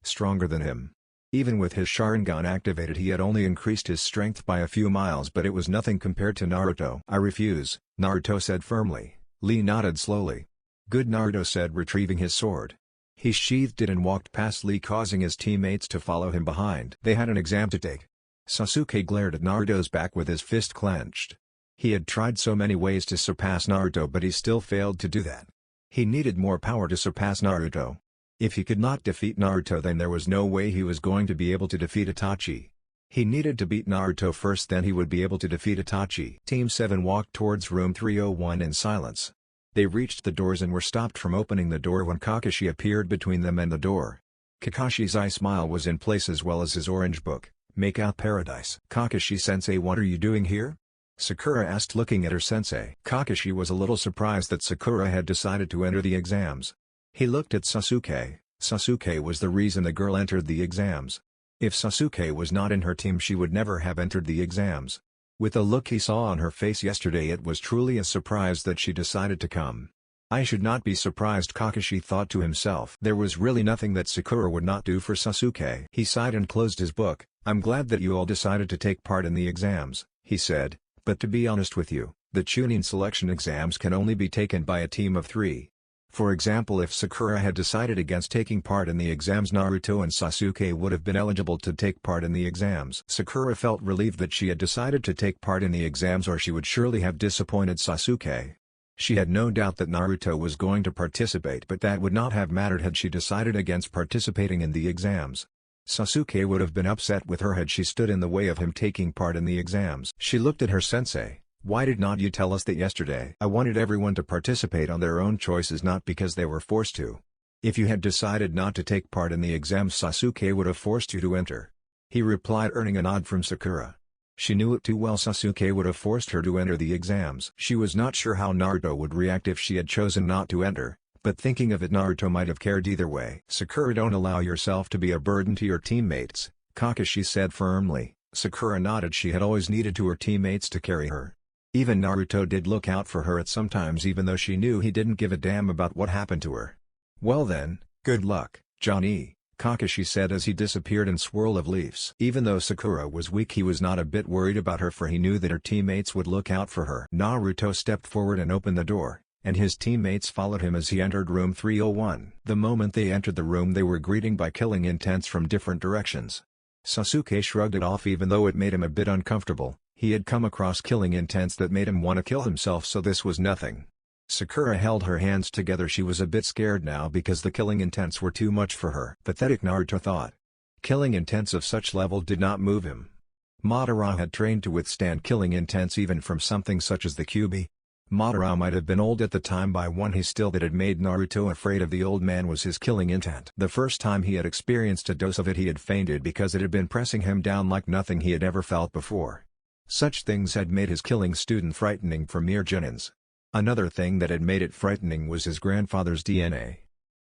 stronger than him. Even with his Sharingan activated, he had only increased his strength by a few miles, but it was nothing compared to Naruto. "I refuse," Naruto said firmly. Lee nodded slowly. "Good," Naruto said, retrieving his sword. He sheathed it and walked past Lee, causing his teammates to follow him behind. They had an exam to take. Sasuke glared at Naruto's back with his fist clenched. He had tried so many ways to surpass Naruto, but he still failed to do that. He needed more power to surpass Naruto. If he could not defeat Naruto, then there was no way he was going to be able to defeat Itachi. He needed to beat Naruto first, then he would be able to defeat Itachi. Team 7 walked towards room 301 in silence. They reached the doors and were stopped from opening the door when Kakashi appeared between them and the door. Kakashi's eye smile was in place, as well as his orange book, Make Out Paradise. "Kakashi-sensei, what are you doing here?" Sakura asked, looking at her sensei. Kakashi was a little surprised that Sakura had decided to enter the exams. He looked at Sasuke. Sasuke was the reason the girl entered the exams. If Sasuke was not in her team, she would never have entered the exams. With the look he saw on her face yesterday, it was truly a surprise that she decided to come. "I should not be surprised," Kakashi thought to himself. There was really nothing that Sakura would not do for Sasuke. He sighed and closed his book. "I'm glad that you all decided to take part in the exams," he said, "but to be honest with you, the Chunin selection exams can only be taken by a team of 3. For example, if Sakura had decided against taking part in the exams, Naruto and Sasuke would have been eligible to take part in the exams." Sakura felt relieved that she had decided to take part in the exams, or she would surely have disappointed Sasuke. She had no doubt that Naruto was going to participate, but that would not have mattered had she decided against participating in the exams. Sasuke would have been upset with her had she stood in the way of him taking part in the exams. She looked at her sensei. "Why did not you tell us that yesterday?" "I wanted everyone to participate on their own choices, not because they were forced to. If you had decided not to take part in the exams, Sasuke would have forced you to enter," he replied, earning a nod from Sakura. She knew it too well. Sasuke would have forced her to enter the exams. She was not sure how Naruto would react if she had chosen not to enter, but thinking of it, Naruto might have cared either way. "Sakura, don't allow yourself to be a burden to your teammates," Kakashi said firmly. Sakura nodded. She had always needed to her teammates to carry her. Even Naruto did look out for her at some times, even though she knew he didn't give a damn about what happened to her. "Well then, good luck, Johnny," Kakashi said as he disappeared in swirl of leaves. Even though Sakura was weak, he was not a bit worried about her, for he knew that her teammates would look out for her. Naruto stepped forward and opened the door, and his teammates followed him as he entered room 301. The moment they entered the room, they were greeted by killing intents from different directions. Sasuke shrugged it off, even though it made him a bit uncomfortable. He had come across killing intents that made him want to kill himself, so this was nothing. Sakura held her hands together. She was a bit scared now because the killing intents were too much for her. Pathetic, Naruto thought. Killing intents of such level did not move him. Madara had trained to withstand killing intents even from something such as the Kyuubi. Madara might have been old at the time by one he still that had made Naruto afraid of the old man was his killing intent. The first time he had experienced a dose of it he had fainted because it had been pressing him down like nothing he had ever felt before. Such things had made his killing student frightening for mere genins. Another thing that had made it frightening was his grandfather's DNA.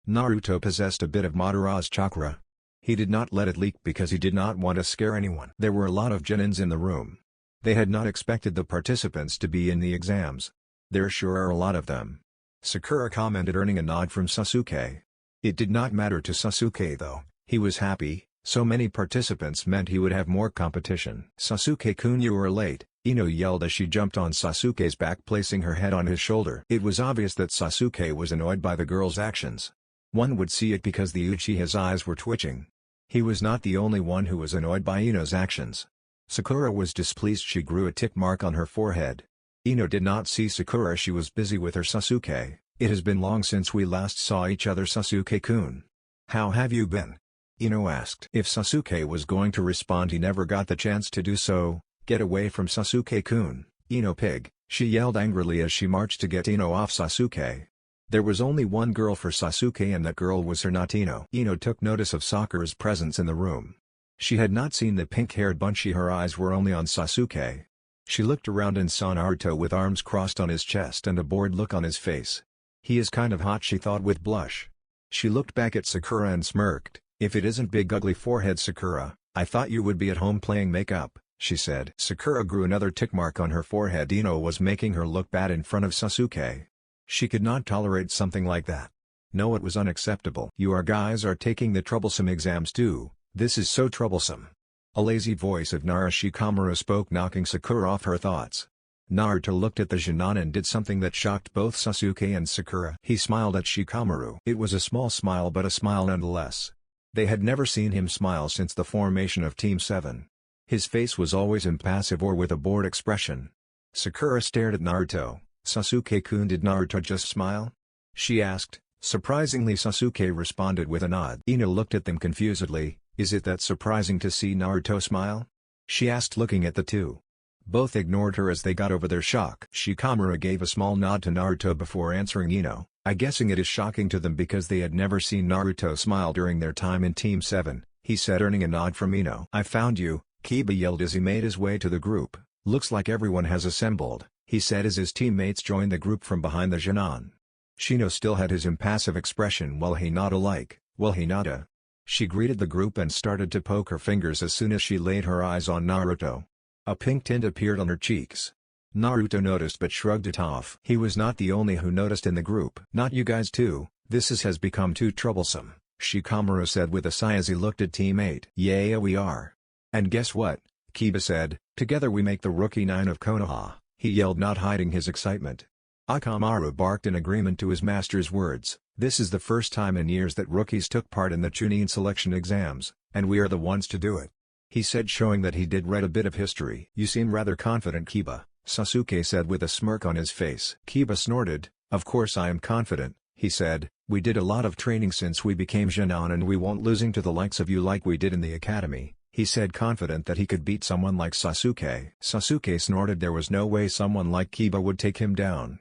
Naruto possessed a bit of Madara's chakra. He did not let it leak because he did not want to scare anyone. There were a lot of genins in the room. They had not expected the participants to be in the exams. There sure are a lot of them. Sakura commented, earning a nod from Sasuke. It did not matter to Sasuke though, he was happy, so many participants meant he would have more competition. "Sasuke-kun, you are late," Ino yelled as she jumped on Sasuke's back, placing her head on his shoulder. It was obvious that Sasuke was annoyed by the girl's actions. One would see it because the Uchiha's eyes were twitching. He was not the only one who was annoyed by Ino's actions. Sakura was displeased. She grew a tick mark on her forehead. Ino did not see Sakura. She was busy with her Sasuke. "It has been long since we last saw each other, Sasuke-kun. How have you been?" Ino asked. If Sasuke was going to respond, he never got the chance to do so. "Get away from Sasuke-kun, Ino pig," she yelled angrily as she marched to get Ino off Sasuke. There was only one girl for Sasuke and that girl was her, not Ino. Ino took notice of Sakura's presence in the room. She had not seen the pink-haired Bunchi. Her eyes were only on Sasuke. She looked around and saw Naruto with arms crossed on his chest and a bored look on his face. "He is kind of hot," she thought with blush. She looked back at Sakura and smirked. "If it isn't big ugly forehead Sakura, I thought you would be at home playing makeup," she said. Sakura grew another tick mark on her forehead. Ino was making her look bad in front of Sasuke. She could not tolerate something like that. No, it was unacceptable. "You guys are taking the troublesome exams too. This is so troublesome." A lazy voice of Nara Shikamaru spoke, knocking Sakura off her thoughts. Naruto looked at the Genin and did something that shocked both Sasuke and Sakura. He smiled at Shikamaru. It was a small smile, but a smile nonetheless. They had never seen him smile since the formation of Team 7. His face was always impassive or with a bored expression. Sakura stared at Naruto. "Sasuke-kun, did Naruto just smile?" she asked. Surprisingly, Sasuke responded with a nod. Ino looked at them confusedly. "Is it that surprising to see Naruto smile?" she asked, looking at the two. Both ignored her as they got over their shock. Shikamaru gave a small nod to Naruto before answering Ino. "I'm guessing it is shocking to them because they had never seen Naruto smile during their time in Team 7, he said, earning a nod from Ino. "I found you," Kiba yelled as he made his way to the group. "Looks like everyone has assembled," he said as his teammates joined the group from behind the Genin. Shino still had his impassive expression while Hinata-like, "Well, Hinata." She greeted the group and started to poke her fingers as soon as she laid her eyes on Naruto. A pink tint appeared on her cheeks. Naruto noticed but shrugged it off. He was not the only who noticed in the group. "Not you guys too, this has become too troublesome," Shikamaru said with a sigh as he looked at Team 8. "Yeah, we are. And guess what?" Kiba said. "Together we make the Rookie 9 of Konoha," he yelled, not hiding his excitement. Akamaru barked in agreement to his master's words. "This is the first time in years that rookies took part in the Chunin selection exams, and we are the ones to do it," he said, showing that he did read a bit of history. "You seem rather confident, Kiba," Sasuke said with a smirk on his face. Kiba snorted. "Of course I am confident," he said. "We did a lot of training since we became Genin and we won't losing to the likes of you like we did in the academy," he said, confident that he could beat someone like Sasuke. Sasuke snorted. There was no way someone like Kiba would take him down.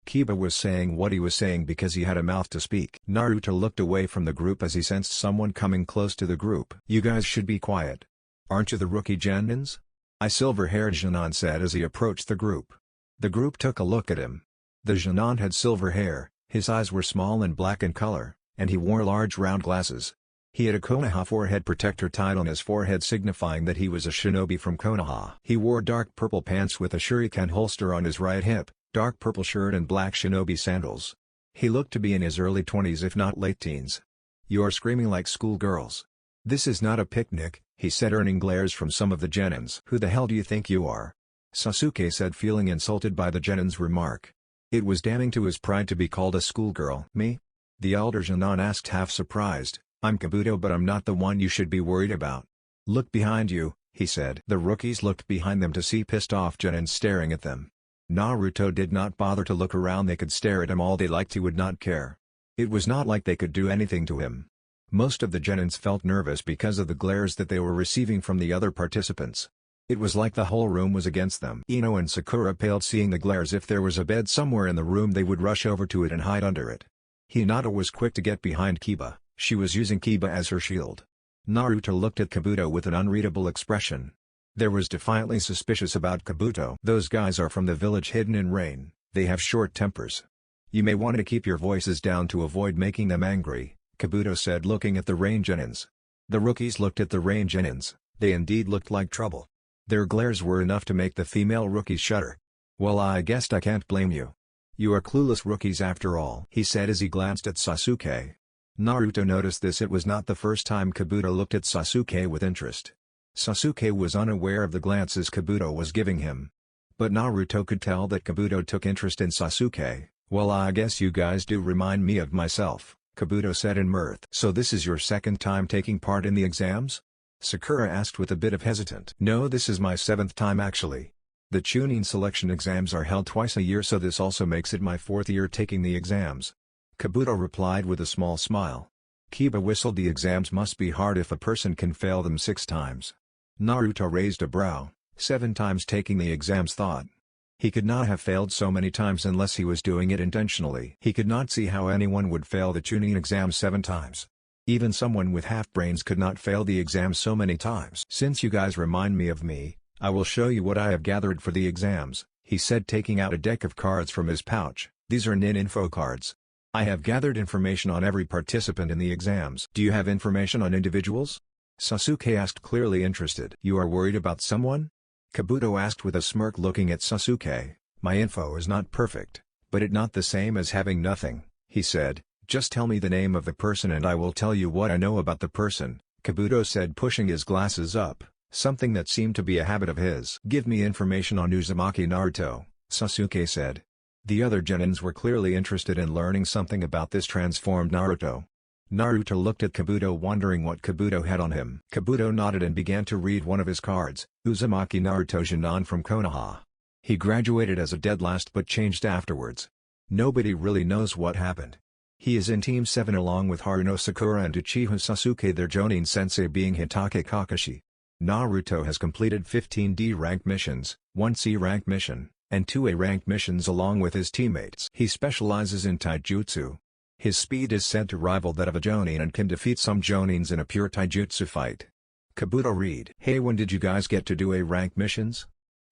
Kiba was saying what he was saying because he had a mouth to speak. Naruto looked away from the group as he sensed someone coming close to the group. "You guys should be quiet. Aren't you the rookie Genins?" a silver-haired Genin said as he approached the group. The group took a look at him. The Genin had silver hair, his eyes were small and black in color, and he wore large round glasses. He had a Konoha forehead protector tied on his forehead, signifying that he was a shinobi from Konoha. He wore dark purple pants with a shuriken holster on his right hip, dark purple shirt and black shinobi sandals. He looked to be in his early 20s if not late teens. "You're screaming like schoolgirls. This is not a picnic," he said, earning glares from some of the Genins. "Who the hell do you think you are?" Sasuke said, feeling insulted by the Genin's remark. It was damning to his pride to be called a schoolgirl. "Me?" the elder Genin asked, half surprised. "I'm Kabuto, but I'm not the one you should be worried about." "Look behind you," he said. The rookies looked behind them to see pissed off Genins staring at them. Naruto did not bother to look around. They could stare at him all they liked, he would not care. It was not like they could do anything to him. Most of the genins felt nervous because of the glares that they were receiving from the other participants. It was like the whole room was against them. Ino and Sakura paled seeing the glares. If there was a bed somewhere in the room they would rush over to it and hide under it. Hinata was quick to get behind Kiba. She was using Kiba as her shield. Naruto looked at Kabuto with an unreadable expression. There was defiantly suspicious about Kabuto. Those guys are from the village hidden in rain, they have short tempers. You may want to keep your voices down to avoid making them angry, Kabuto said looking at the rain genins. The rookies looked at the rain genins, they indeed looked like trouble. Their glares were enough to make the female rookies shudder. Well, I guess I can't blame you. You are clueless rookies after all, he said as he glanced at Sasuke. Naruto noticed this. It was not the first time Kabuto looked at Sasuke with interest. Sasuke was unaware of the glances Kabuto was giving him. But Naruto could tell that Kabuto took interest in Sasuke. Well, I guess you guys do remind me of myself, Kabuto said in mirth. So this is your second time taking part in the exams? Sakura asked with a bit of hesitant. No, this is my 7th time actually. The Chunin selection exams are held twice a year, so this also makes it my 4th year taking the exams. Kabuto replied with a small smile. Kiba whistled. The exams must be hard if a person can fail them 6 times. Naruto raised a brow. 7 times taking the exams, thought. He could not have failed so many times unless he was doing it intentionally. He could not see how anyone would fail the Chunin exam 7 times. Even someone with half-brains could not fail the exam so many times. Since you guys remind me of me, I will show you what I have gathered for the exams, he said taking out a deck of cards from his pouch. These are Nin info cards. I have gathered information on every participant in the exams. Do you have information on individuals? Sasuke asked, clearly interested. You are worried about someone? Kabuto asked with a smirk looking at Sasuke. My info is not perfect, but it not the same as having nothing, he said. Just tell me the name of the person and I will tell you what I know about the person, Kabuto said pushing his glasses up, something that seemed to be a habit of his. Give me information on Uzumaki Naruto, Sasuke said. The other genins were clearly interested in learning something about this transformed Naruto. Naruto looked at Kabuto wondering what Kabuto had on him. Kabuto nodded and began to read one of his cards, Uzumaki Naruto Jinan from Konoha. He graduated as a dead last but changed afterwards. Nobody really knows what happened. He is in Team 7 along with Haruno Sakura and Uchiha Sasuke, their Jonin sensei being Hitake Kakashi. Naruto has completed 15 D rank missions, 1 C rank mission, and 2 A rank missions along with his teammates. He specializes in taijutsu. His speed is said to rival that of a Jonin and can defeat some Jonins in a pure taijutsu fight. Kabuto read. Hey, when did you guys get to do A rank missions?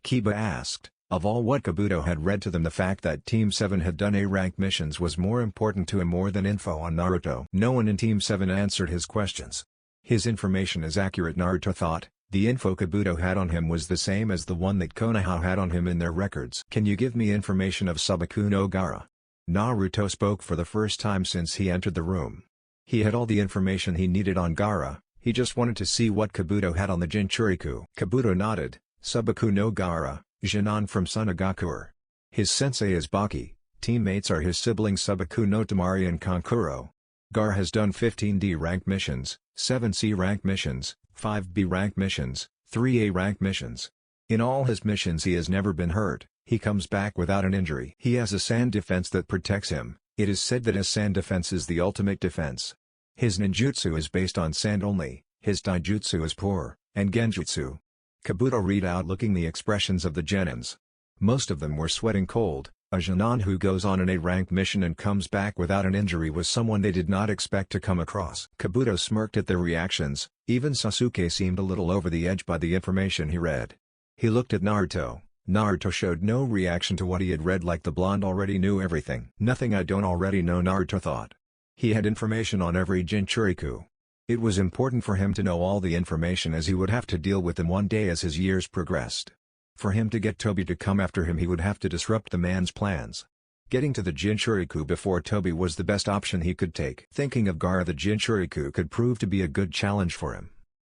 Kiba asked. Of all what Kabuto had read to them, the fact that Team 7 had done A rank missions was more important to him more than info on Naruto. No one in Team 7 answered his questions. His information is accurate, Naruto thought. The info Kabuto had on him was the same as the one that Konoha had on him in their records. Can you give me information of Subaku no Gaara? Naruto spoke for the first time since he entered the room. He had all the information he needed on Gaara, he just wanted to see what Kabuto had on the Jinchuriku. Kabuto nodded. Subaku no Gaara, Jinan from Sunagakuer. His sensei is Baki, teammates are his siblings Subaku no Tamari and Kankuro. Gaara has done 15 D rank missions, 7 C rank missions, 5 B rank missions, 3 A rank missions. In all his missions he has never been hurt. He comes back without an injury. He has a sand defense that protects him. It is said that his sand defense is the ultimate defense. His ninjutsu is based on sand only, his taijutsu is poor, and genjutsu. Kabuto read out looking the expressions of the genins. Most of them were sweating cold. A Jinan who goes on an A rank mission and comes back without an injury was someone they did not expect to come across. Kabuto smirked at their reactions. Even Sasuke seemed a little over the edge by the information he read. He looked at Naruto. Naruto showed no reaction to what he had read, like the blonde already knew everything. Nothing I don't already know, Naruto thought. He had information on every Jinchuriku. It was important for him to know all the information as he would have to deal with them one day as his years progressed. For him to get Tobi to come after him, he would have to disrupt the man's plans. Getting to the Jinchuriku before Tobi was the best option he could take. Thinking of Gaara, the Jinchuriku could prove to be a good challenge for him.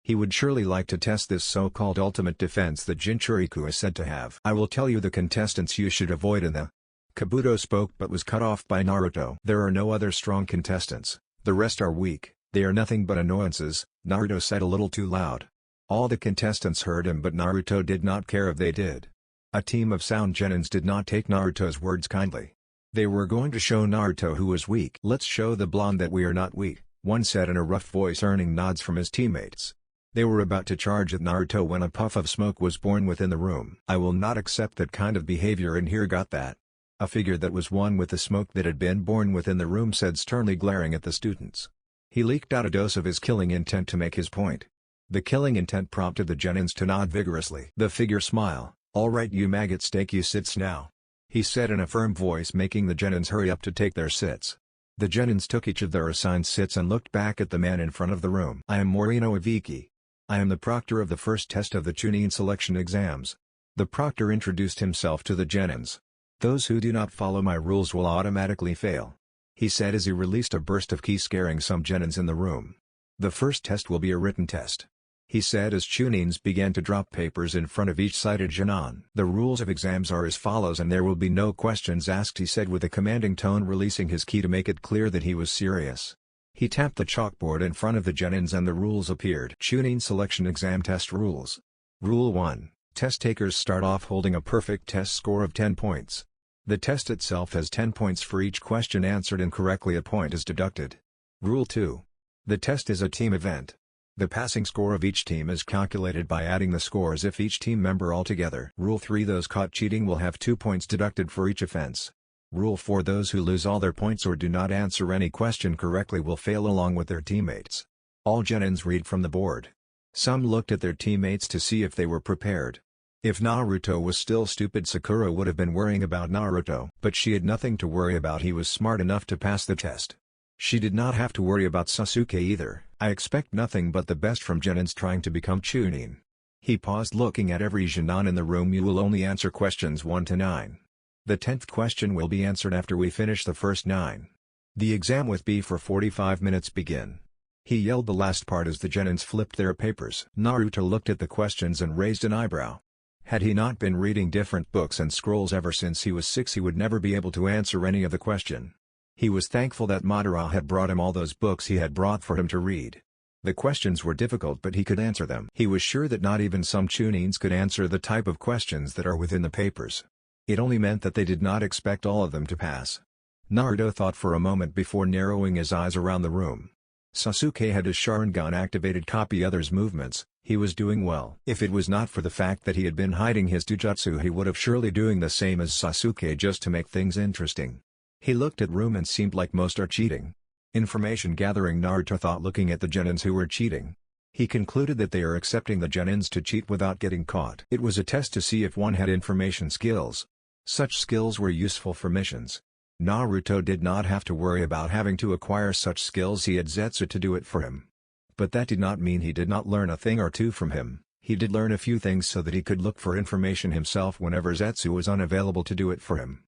He would surely like to test this so-called ultimate defense that Jinchuriku is said to have. I will tell you the contestants you should avoid in the... Kabuto spoke but was cut off by Naruto. There are no other strong contestants, the rest are weak, they are nothing but annoyances, Naruto said a little too loud. All the contestants heard him but Naruto did not care if they did. A team of sound genins did not take Naruto's words kindly. They were going to show Naruto who was weak. "Let's show the blonde that we are not weak," one said in a rough voice, earning nods from his teammates. They were about to charge at Naruto when a puff of smoke was born within the room. "I will not accept that kind of behavior in here, got that?" A figure that was one with the smoke that had been born within the room said, sternly glaring at the students. He leaked out a dose of his killing intent to make his point. The killing intent prompted the genins to nod vigorously. The figure smiled. "All right, you maggots, take you sits now," he said in a firm voice, making the genins hurry up to take their sits. The genins took each of their assigned sits and looked back at the man in front of the room. "I am Morino Aviki. I am the proctor of the first test of the Chunin selection exams." The proctor introduced himself to the genins. "Those who do not follow my rules will automatically fail," he said as he released a burst of ki, scaring some genins in the room. "The first test will be a written test," he said as Chunins began to drop papers in front of each sighted genin. "The rules of exams are as follows and there will be no questions asked," he said with a commanding tone, releasing his ki to make it clear that he was serious. He tapped the chalkboard in front of the genins and the rules appeared. Chunin selection exam test rules. Rule 1. Test takers start off holding a perfect test score of 10 points. The test itself has 10 points for each question answered incorrectly. A point is deducted. Rule 2. The test is a team event. The passing score of each team is calculated by adding the scores of each team member altogether. Rule 3. Those caught cheating will have 2 points deducted for each offense. Rule 4. Those who lose all their points or do not answer any question correctly will fail along with their teammates. All genins read from the board. Some looked at their teammates to see if they were prepared. If Naruto was still stupid, Sakura would have been worrying about Naruto. But she had nothing to worry about. He was smart enough to pass the test. She did not have to worry about Sasuke either. "I expect nothing but the best from genins trying to become Chunin." He paused, looking at every genin in the room. "You will only answer questions 1 to 9. The 10th question will be answered after we finish the first 9. The exam with B for 45 minutes begin." He yelled the last part as the genins flipped their papers. Naruto looked at the questions and raised an eyebrow. Had he not been reading different books and scrolls ever since he was 6, he would never be able to answer any of the question. He was thankful that Madara had brought him all those books he had brought for him to read. The questions were difficult, but he could answer them. He was sure that not even some Chunins could answer the type of questions that are within the papers. It only meant that they did not expect all of them to pass. Naruto thought for a moment before narrowing his eyes around the room. Sasuke had his Sharingan activated, copy others' movements. He was doing well. If it was not for the fact that he had been hiding his Jujutsu, he would have surely doing the same as Sasuke just to make things interesting. He looked at room and seemed like most are cheating. Information gathering, Naruto thought, looking at the genins who were cheating. He concluded that they are accepting the genins to cheat without getting caught. It was a test to see if one had information skills. Such skills were useful for missions. Naruto did not have to worry about having to acquire such skills. He had Zetsu to do it for him. But that did not mean he did not learn a thing or two from him. He did learn a few things so that he could look for information himself whenever Zetsu was unavailable to do it for him.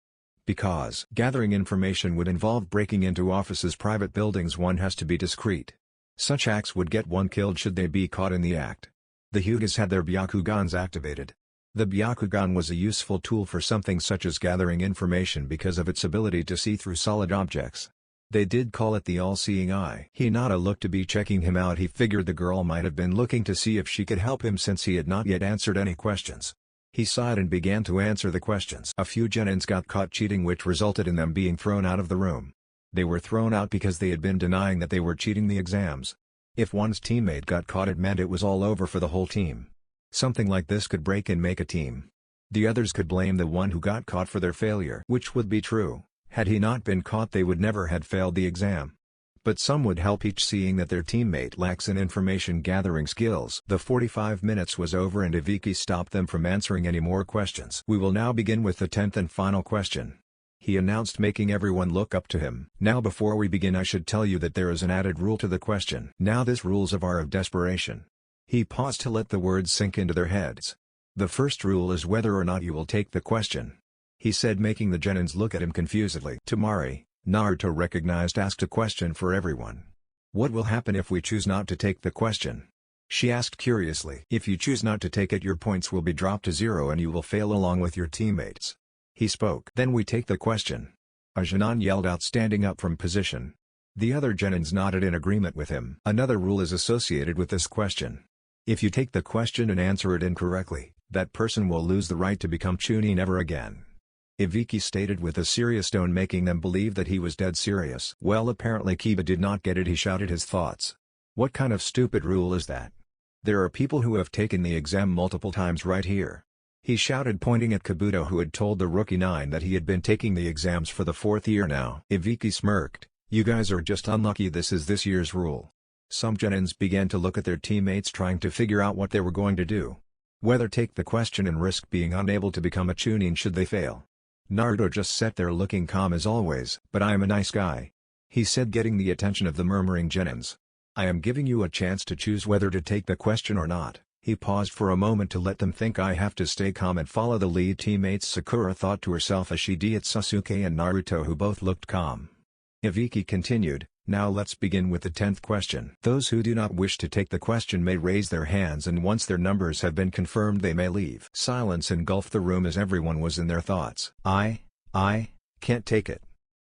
Because gathering information would involve breaking into offices, private buildings, one has to be discreet. Such acts would get one killed should they be caught in the act. The Hyugas had their Byakugans activated. The Byakugan was a useful tool for something such as gathering information because of its ability to see through solid objects. They did call it the all-seeing eye. Hinata looked to be checking him out. He figured the girl might have been looking to see if she could help him since he had not yet answered any questions. He sighed and began to answer the questions. A few genins got caught cheating, which resulted in them being thrown out of the room. They were thrown out because they had been denying that they were cheating the exams. If one's teammate got caught, it meant it was all over for the whole team. Something like this could break and make a team. The others could blame the one who got caught for their failure, which would be true. Had he not been caught, they would never had failed the exam. But some would help each, seeing that their teammate lacks in information gathering skills. The 45 minutes was over and Aviki stopped them from answering any more questions. "We will now begin with the 10th and final question," he announced, making everyone look up to him. "Now before we begin, I should tell you that there is an added rule to the question. Now this rule's a var of desperation." He paused to let the words sink into their heads. "The first rule is whether or not you will take the question," he said, making the genins look at him confusedly. Tamari, Naruto recognized, asked a question for everyone. "What will happen if we choose not to take the question?" she asked curiously. "If you choose not to take it, your points will be dropped to 0 and you will fail along with your teammates." He spoke. "Then we take the question," a genin yelled out, standing up from position. The other genins nodded in agreement with him. "Another rule is associated with this question. If you take the question and answer it incorrectly, that person will lose the right to become Chunin ever again. Ibiki stated with a serious tone, making them believe that he was dead serious. Well, apparently Kiba did not get it. He shouted his thoughts. What kind of stupid rule is that? There are people who have taken the exam multiple times right here. He shouted, pointing at Kabuto, who had told the Rookie 9 that he had been taking the exams for the 4th year now. Ibiki smirked. You guys are just unlucky. This is this year's rule. Some Genins began to look at their teammates, trying to figure out what they were going to do. Whether take the question and risk being unable to become a Chunin should they fail. Naruto just sat there looking calm as always. But I am a nice guy, he said, getting the attention of the murmuring Genins. I am giving you a chance to choose whether to take the question or not. He paused for a moment to let them think. I have to stay calm and follow the lead. Teammates, Sakura thought to herself as she did at Sasuke and Naruto, who both looked calm. Ibiki continued, now let's begin with the 10th question. Those who do not wish to take the question may raise their hands, and once their numbers have been confirmed they may leave. Silence engulfed the room as everyone was in their thoughts. I can't take it,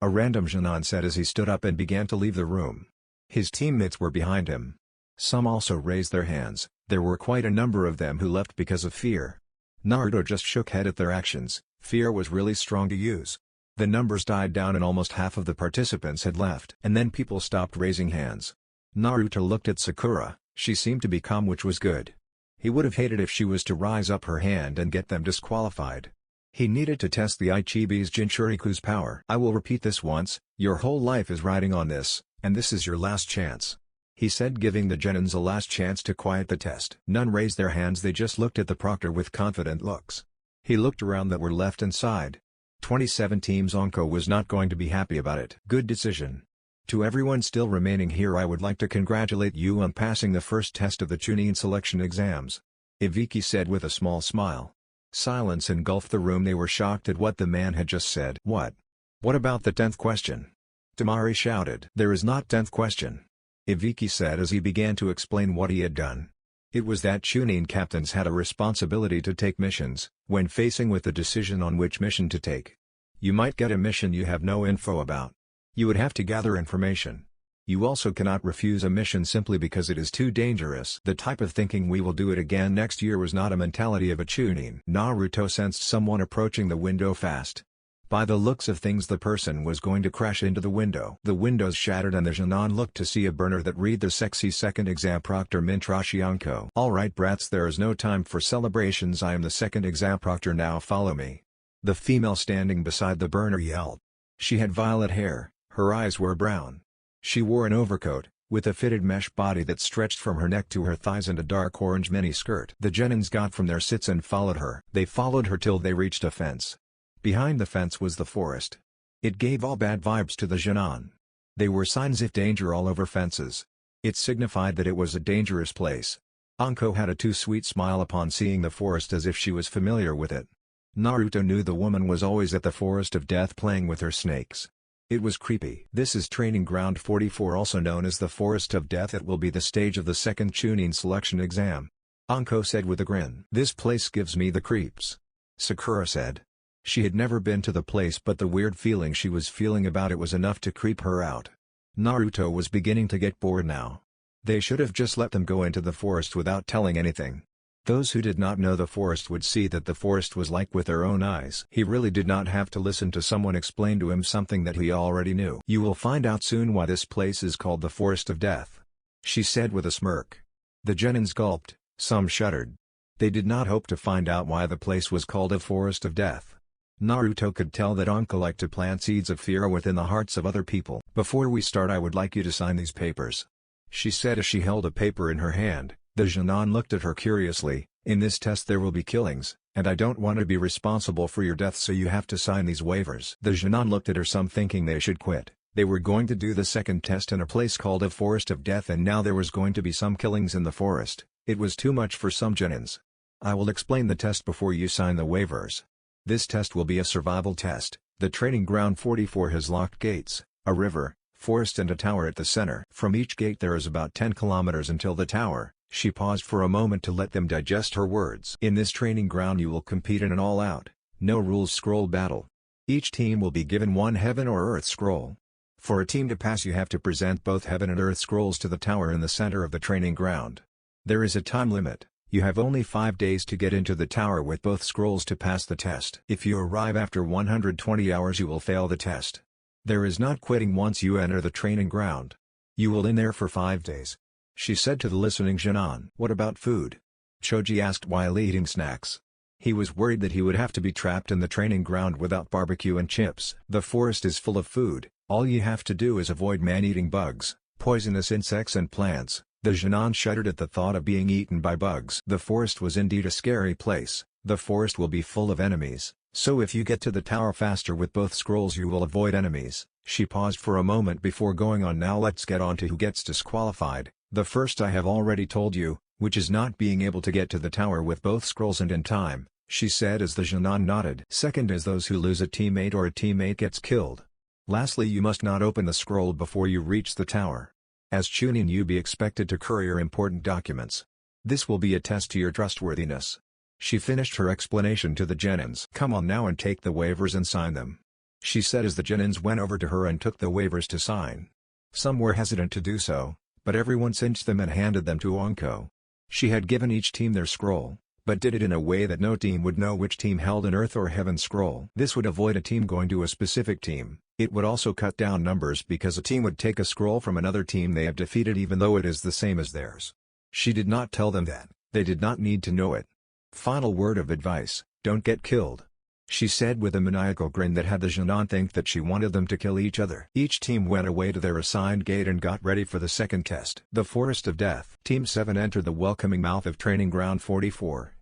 a random Genin said as he stood up and began to leave the room. His teammates were behind him. Some also raised their hands. There were quite a number of them who left because of fear. Naruto just shook head at their actions. Fear was really strong to use. The numbers died down and almost half of the participants had left. And then people stopped raising hands. Naruto looked at Sakura. She seemed to be calm, which was good. He would have hated if she was to rise up her hand and get them disqualified. He needed to test the Ichibi's Jinchuriku's power. I will repeat this once, your whole life is riding on this, and this is your last chance, he said, giving the Genins a last chance to quiet the test. None raised their hands. They just looked at the proctor with confident looks. He looked around that were left and sighed. 27 teams. Anko was not going to be happy about it. Good decision. To everyone still remaining here, I would like to congratulate you on passing the first test of the Chunin selection exams, Ibiki said with a small smile. Silence engulfed the room. They were shocked at what the man had just said. What about the 10th question? Tamari shouted. There is not 10th question, Ibiki said as he began to explain what he had done. It was that Chunin captains had a responsibility to take missions, when facing with the decision on which mission to take. You might get a mission you have no info about. You would have to gather information. You also cannot refuse a mission simply because it is too dangerous. The type of thinking "we will do it again next year" was not a mentality of a Chunin. Naruto sensed someone approaching the window fast. By the looks of things, the person was going to crash into the window. The windows shattered and the Genin looked to see a burner that read the sexy second exam proctor Mintrashi Anko. Alright brats, there is no time for celebrations. I am the second exam proctor, now follow me, the female standing beside the burner yelled. She had violet hair, her eyes were brown. She wore an overcoat, with a fitted mesh body that stretched from her neck to her thighs, and a dark orange mini-skirt. The Genins got from their sits and followed her. They followed her till they reached a fence. Behind the fence was the forest. It gave all bad vibes to the Genin. There were signs of danger all over fences. It signified that it was a dangerous place. Anko had a too sweet smile upon seeing the forest, as if she was familiar with it. Naruto knew the woman was always at the Forest of Death playing with her snakes. It was creepy. This is Training Ground 44, also known as the Forest of Death. It will be the stage of the second Chunin selection exam, Anko said with a grin. This place gives me the creeps, Sakura said. She had never been to the place, but the weird feeling she was feeling about it was enough to creep her out. Naruto was beginning to get bored now. They should have just let them go into the forest without telling anything. Those who did not know the forest would see that the forest was like with their own eyes. He really did not have to listen to someone explain to him something that he already knew. You will find out soon why this place is called the Forest of Death, she said with a smirk. The Genins gulped, some shuddered. They did not hope to find out why the place was called a Forest of Death. Naruto could tell that Anko liked to plant seeds of fear within the hearts of other people. Before we start, I would like you to sign these papers, she said as she held a paper in her hand. The Genin looked at her curiously. In this test there will be killings, and I don't want to be responsible for your death, so you have to sign these waivers. The Genin looked at her, some thinking they should quit. They were going to do the second test in a place called a Forest of Death, and now there was going to be some killings in the forest. It was too much for some Genins. I will explain the test before you sign the waivers. This test will be a survival test. The Training Ground 44 has locked gates, a river, forest and a tower at the center. From each gate there is about 10 kilometers until the tower. She paused for a moment to let them digest her words. In this training ground you will compete in an all-out, no rules scroll battle. Each team will be given one heaven or earth scroll. For a team to pass you have to present both heaven and earth scrolls to the tower in the center of the training ground. There is a time limit. You have only 5 days to get into the tower with both scrolls to pass the test. If you arrive after 120 hours you will fail the test. There is not quitting once you enter the training ground. You will in there for 5 days. She said to the listening Jinan. What about food? Choji asked while eating snacks. He was worried that he would have to be trapped in the training ground without barbecue and chips. The forest is full of food, all you have to do is avoid man-eating bugs, poisonous insects and plants. The Jinan shuddered at the thought of being eaten by bugs. The forest was indeed a scary place. The forest will be full of enemies, so if you get to the tower faster with both scrolls you will avoid enemies. She paused for a moment before going on. Now let's get on to who gets disqualified. The first I have already told you, which is not being able to get to the tower with both scrolls and in time, she said as the Jinan nodded. Second is those who lose a teammate or a teammate gets killed. Lastly, you must not open the scroll before you reach the tower. As Chunin you be expected to courier important documents. This will be a test to your trustworthiness. She finished her explanation to the Genins. Come on now and take the waivers and sign them. She said as the Genins went over to her and took the waivers to sign. Some were hesitant to do so, but everyone cinched them and handed them to Onko. She had given each team their scroll, but did it in a way that no team would know which team held an Earth or Heaven scroll. This would avoid a team going to a specific team. It would also cut down numbers because a team would take a scroll from another team they have defeated even though it is the same as theirs. She did not tell them that, they did not need to know it. Final word of advice, don't get killed. She said with a maniacal grin that had the Jinan think that she wanted them to kill each other. Each team went away to their assigned gate and got ready for the second test. The Forest of Death. Team 7 entered the welcoming mouth of Training Ground 44.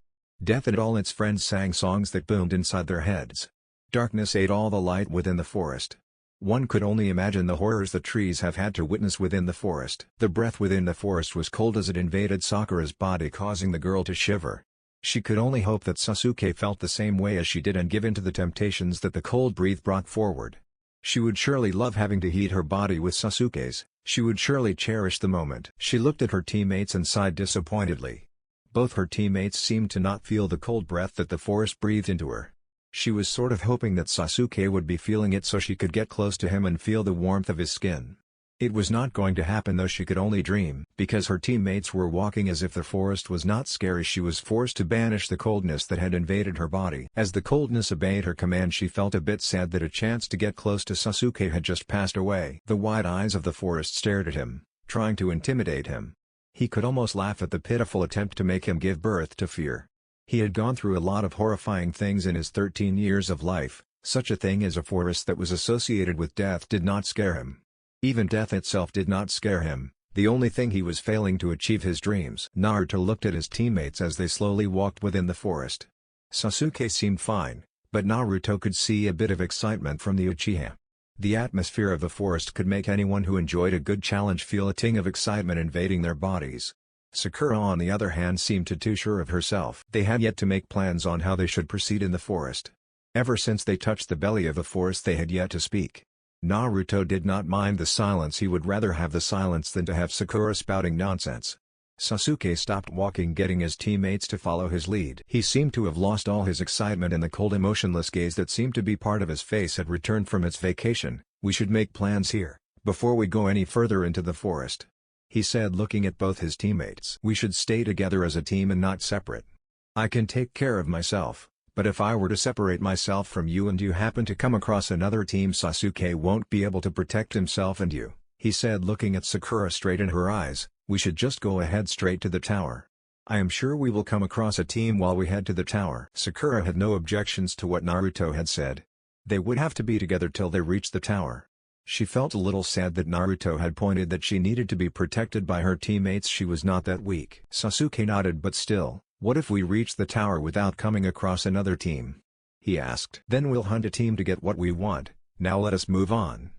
Death and all its friends sang songs that boomed inside their heads. Darkness ate all the light within the forest. One could only imagine the horrors the trees have had to witness within the forest. The breath within the forest was cold as it invaded Sakura's body, causing the girl to shiver. She could only hope that Sasuke felt the same way as she did and give in to the temptations that the cold breeze brought forward. She would surely love having to heat her body with Sasuke's, she would surely cherish the moment. She looked at her teammates and sighed disappointedly. Both her teammates seemed to not feel the cold breath that the forest breathed into her. She was sort of hoping that Sasuke would be feeling it so she could get close to him and feel the warmth of his skin. It was not going to happen though, she could only dream. Because her teammates were walking as if the forest was not scary, she was forced to banish the coldness that had invaded her body. As the coldness obeyed her command, she felt a bit sad that a chance to get close to Sasuke had just passed away. The wide eyes of the forest stared at him, trying to intimidate him. He could almost laugh at the pitiful attempt to make him give birth to fear. He had gone through a lot of horrifying things in his 13 years of life. Such a thing as a forest that was associated with death did not scare him. Even death itself did not scare him. The only thing he was failing to achieve his dreams. Naruto looked at his teammates as they slowly walked within the forest. Sasuke seemed fine, but Naruto could see a bit of excitement from the Uchiha. The atmosphere of the forest could make anyone who enjoyed a good challenge feel a ting of excitement invading their bodies. Sakura on the other hand seemed too sure of herself. They had yet to make plans on how they should proceed in the forest. Ever since they touched the belly of the forest they had yet to speak. Naruto did not mind the silence, he would rather have the silence than to have Sakura spouting nonsense. Sasuke stopped walking, getting his teammates to follow his lead. He seemed to have lost all his excitement, and the cold emotionless gaze that seemed to be part of his face had returned from its vacation. We should make plans here, before we go any further into the forest, he said, looking at both his teammates. We should stay together as a team and not separate. I can take care of myself. But if I were to separate myself from you and you happen to come across another team, Sasuke won't be able to protect himself and you, he said, looking at Sakura straight in her eyes. We should just go ahead straight to the tower. I am sure we will come across a team while we head to the tower. Sakura had no objections to what Naruto had said. They would have to be together till they reached the tower. She felt a little sad that Naruto had pointed that she needed to be protected by her teammates. She was not that weak. Sasuke nodded. But still, what if we reach the tower without coming across another team? He asked. Then we'll hunt a team to get what we want. Now let us move on,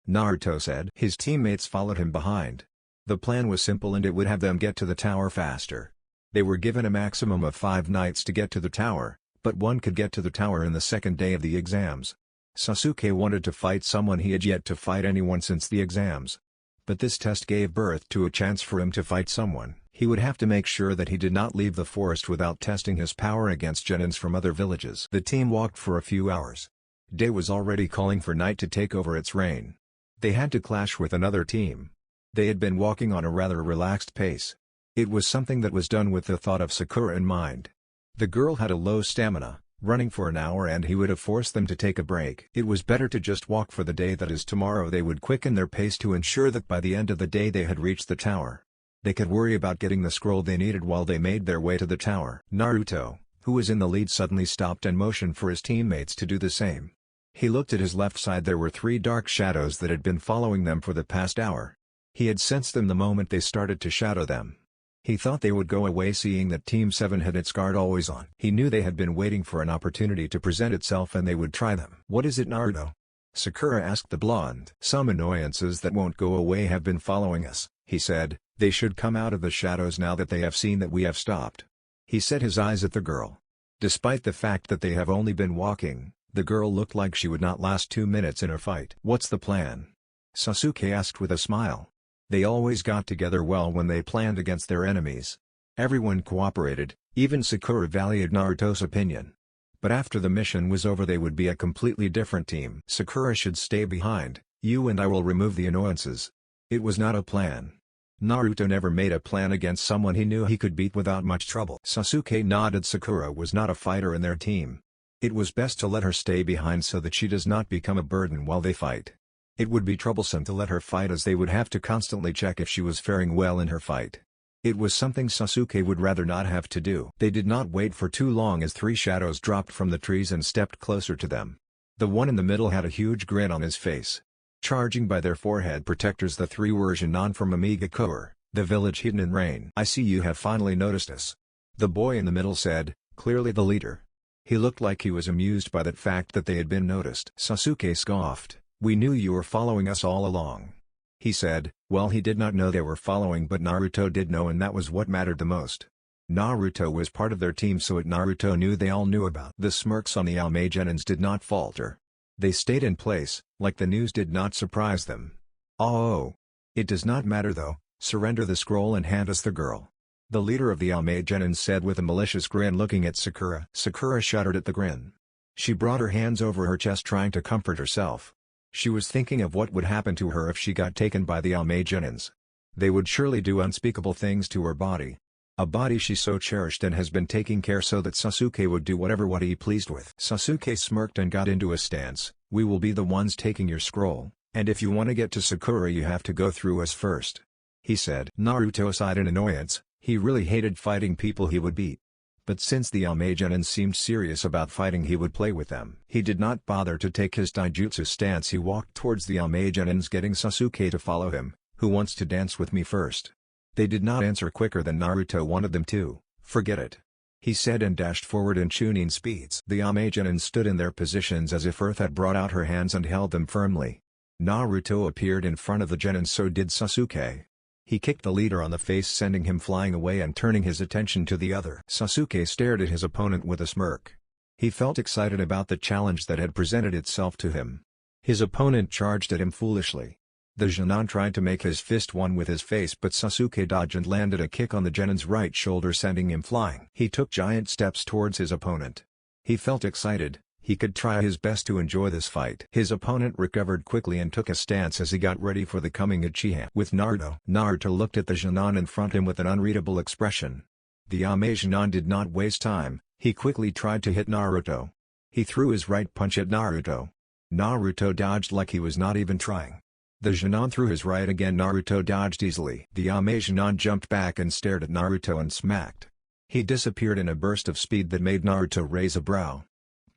Naruto said. His teammates followed him behind. The plan was simple and it would have them get to the tower faster. They were given a maximum of 5 nights to get to the tower, but one could get to the tower in the second day of the exams. Sasuke wanted to fight someone. He had yet to fight anyone since the exams. But this test gave birth to a chance for him to fight someone. He would have to make sure that he did not leave the forest without testing his power against genins from other villages. The team walked for a few hours. Day was already calling for night to take over its reign. They had to clash with another team. They had been walking on a rather relaxed pace. It was something that was done with the thought of Sakura in mind. The girl had a low stamina, running for an hour, and he would have forced them to take a break. It was better to just walk for the day that is tomorrow. They would quicken their pace to ensure that by the end of the day they had reached the tower. They could worry about getting the scroll they needed while they made their way to the tower. Naruto, who was in the lead, suddenly stopped and motioned for his teammates to do the same. He looked at his left side. There were 3 dark shadows that had been following them for the past hour. He had sensed them the moment they started to shadow them. He thought they would go away, seeing that Team 7 had its guard always on. He knew they had been waiting for an opportunity to present itself and they would try them. "What is it, Naruto?" Sakura asked the blonde. "Some annoyances that won't go away have been following us," he said. "They should come out of the shadows now that they have seen that we have stopped." He set his eyes at the girl. Despite the fact that they have only been walking, the girl looked like she would not last 2 minutes in a fight. "What's the plan?" Sasuke asked with a smile. They always got together well when they planned against their enemies. Everyone cooperated, even Sakura valued Naruto's opinion. But after the mission was over they would be a completely different team. "Sakura should stay behind, you and I will remove the annoyances." It was not a plan. Naruto never made a plan against someone he knew he could beat without much trouble. Sasuke nodded. Sakura was not a fighter in their team. It was best to let her stay behind so that she does not become a burden while they fight. It would be troublesome to let her fight, as they would have to constantly check if she was faring well in her fight. It was something Sasuke would rather not have to do. They did not wait for too long as 3 shadows dropped from the trees and stepped closer to them. The one in the middle had a huge grin on his face. Charging by their forehead protectors, the 3 were Jinan from Amiga Core, the village hidden in rain. "I see you have finally noticed us," the boy in the middle said, clearly the leader. He looked like he was amused by that fact that they had been noticed. Sasuke scoffed. "We knew you were following us all along," he said. Well, he did not know they were following, but Naruto did know, and that was what mattered the most. Naruto was part of their team, so what Naruto knew they all knew about. The smirks on the Almagenins did not falter. They stayed in place, like the news did not surprise them. "Oh. It does not matter though, surrender the scroll and hand us the girl," the leader of the Almagenins said with a malicious grin, looking at Sakura. Sakura shuddered at the grin. She brought her hands over her chest, trying to comfort herself. She was thinking of what would happen to her if she got taken by the Almagenins. They would surely do unspeakable things to her body. A body she so cherished and has been taking care so that Sasuke would do what he pleased with. Sasuke smirked and got into a stance. "We will be the ones taking your scroll, and if you want to get to Sakura you have to go through us first," he said. Naruto sighed in annoyance. He really hated fighting people he would beat. But since the Almagenins seemed serious about fighting, he would play with them. He did not bother to take his taijutsu stance. He walked towards the Almagenins, getting Sasuke to follow him. "Who wants to dance with me first?" They did not answer quicker than Naruto wanted them to. "Forget it," he said, and dashed forward in Chunin speeds. The Almagenins stood in their positions as if Earth had brought out her hands and held them firmly. Naruto appeared in front of the Genin, so did Sasuke. He kicked the leader on the face, sending him flying away and turning his attention to the other. Sasuke stared at his opponent with a smirk. He felt excited about the challenge that had presented itself to him. His opponent charged at him foolishly. The Genin tried to make his fist one with his face, but Sasuke dodged and landed a kick on the Genin's right shoulder, sending him flying. He took giant steps towards his opponent. He felt excited. He could try his best to enjoy this fight. His opponent recovered quickly and took a stance as he got ready for the coming Uchiha. With Naruto looked at the Genin in front of him with an unreadable expression. The Almagenin did not waste time. He quickly tried to hit Naruto. He threw his right punch at Naruto. Naruto dodged like he was not even trying. The Genin threw his right again. Naruto dodged easily. The Almagenin jumped back and stared at Naruto and smacked. He disappeared in a burst of speed that made Naruto raise a brow.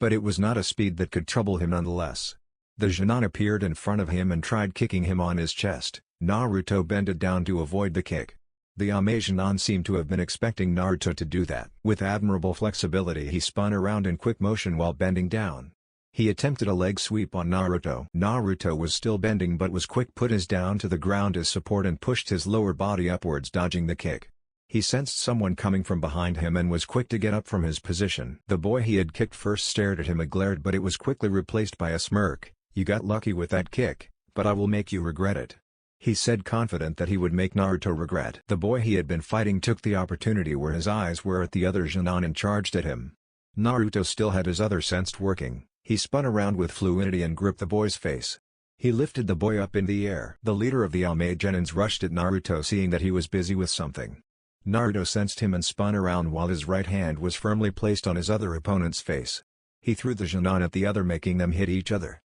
But it was not a speed that could trouble him nonetheless. The Genin appeared in front of him and tried kicking him on his chest. Naruto bended down to avoid the kick. The Almagenin seemed to have been expecting Naruto to do that. With admirable flexibility he spun around in quick motion while bending down. He attempted a leg sweep on Naruto. Naruto was still bending but was quick, put his down to the ground as support and pushed his lower body upwards, dodging the kick. He sensed someone coming from behind him and was quick to get up from his position. The boy he had kicked first stared at him and glared, but it was quickly replaced by a smirk. "You got lucky with that kick, but I will make you regret it," he said, confident that he would make Naruto regret. The boy he had been fighting took the opportunity where his eyes were at the other Genin and charged at him. Naruto still had his other sense working. He spun around with fluidity and gripped the boy's face. He lifted the boy up in the air. The leader of the Almagenins rushed at Naruto, seeing that he was busy with something. Naruto sensed him and spun around while his right hand was firmly placed on his other opponent's face. He threw the Genon at the other, making them hit each other.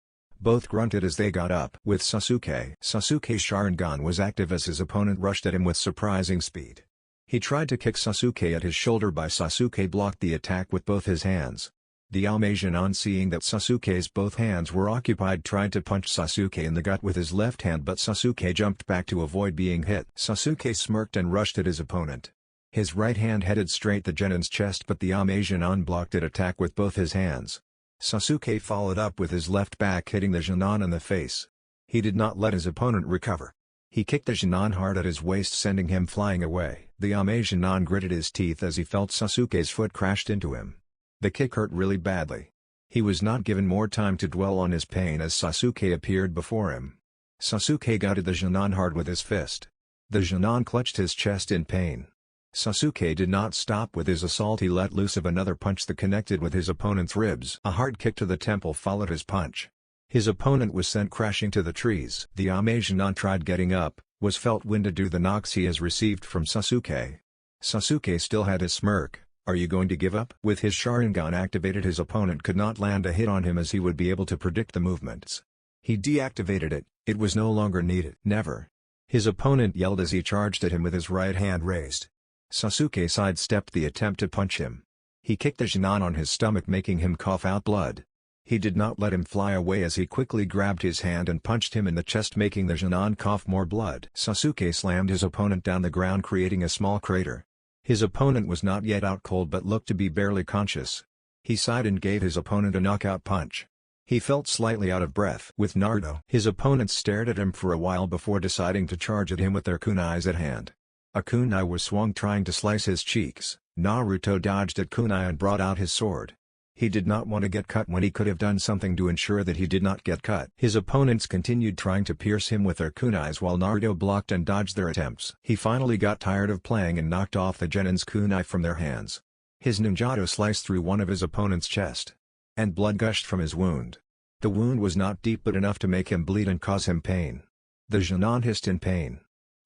Both grunted as they got up. With Sasuke's Sharingan was active as his opponent rushed at him with surprising speed. He tried to kick Sasuke at his shoulder, but Sasuke blocked the attack with both his hands. The Genon, seeing that Sasuke's both hands were occupied, tried to punch Sasuke in the gut with his left hand, but Sasuke jumped back to avoid being hit. Sasuke smirked and rushed at his opponent. His right hand headed straight the Genin's chest, but the Genon blocked that attack with both his hands. Sasuke followed up with his left back, hitting the Genon in the face. He did not let his opponent recover. He kicked the Genon hard at his waist, sending him flying away. The Genon gritted his teeth as he felt Sasuke's foot crashed into him. The kick hurt really badly. He was not given more time to dwell on his pain as Sasuke appeared before him. Sasuke gutted the Genon hard with his fist. The Genon clutched his chest in pain. Sasuke did not stop with his assault. He let loose of another punch that connected with his opponent's ribs. A hard kick to the temple followed his punch. His opponent was sent crashing to the trees. The Genon tried getting up, was felt winded due to the knocks he has received from Sasuke. Sasuke still had his smirk. Are you going to give up? With his Sharingan activated, his opponent could not land a hit on him as he would be able to predict the movements. He deactivated it, it was no longer needed. Never. His opponent yelled as he charged at him with his right hand raised. Sasuke sidestepped the attempt to punch him. He kicked the Genon on his stomach, making him cough out blood. He did not let him fly away as he quickly grabbed his hand and punched him in the chest, making the Genon cough more blood. Sasuke slammed his opponent down the ground, creating a small crater. His opponent was not yet out cold but looked to be barely conscious. He sighed and gave his opponent a knockout punch. He felt slightly out of breath. With Naruto, his opponents stared at him for a while before deciding to charge at him with their kunais at hand. A kunai was swung trying to slice his cheeks. Naruto dodged at kunai and brought out his sword. He did not want to get cut when he could have done something to ensure that he did not get cut. His opponents continued trying to pierce him with their kunais while Naruto blocked and dodged their attempts. He finally got tired of playing and knocked off the Genin's kunai from their hands. His ninjato sliced through one of his opponent's chest. And blood gushed from his wound. The wound was not deep but enough to make him bleed and cause him pain. The Genon hissed in pain.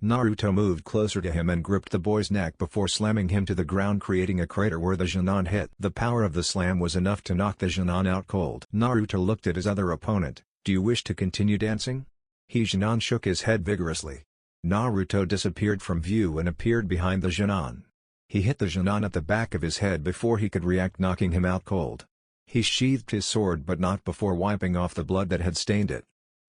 Naruto moved closer to him and gripped the boy's neck before slamming him to the ground, creating a crater where the Genon hit. The power of the slam was enough to knock the Genon out cold. Naruto looked at his other opponent. Do you wish to continue dancing? Genon shook his head vigorously. Naruto disappeared from view and appeared behind the Genon. He hit the Genon at the back of his head before he could react, knocking him out cold. He sheathed his sword but not before wiping off the blood that had stained it.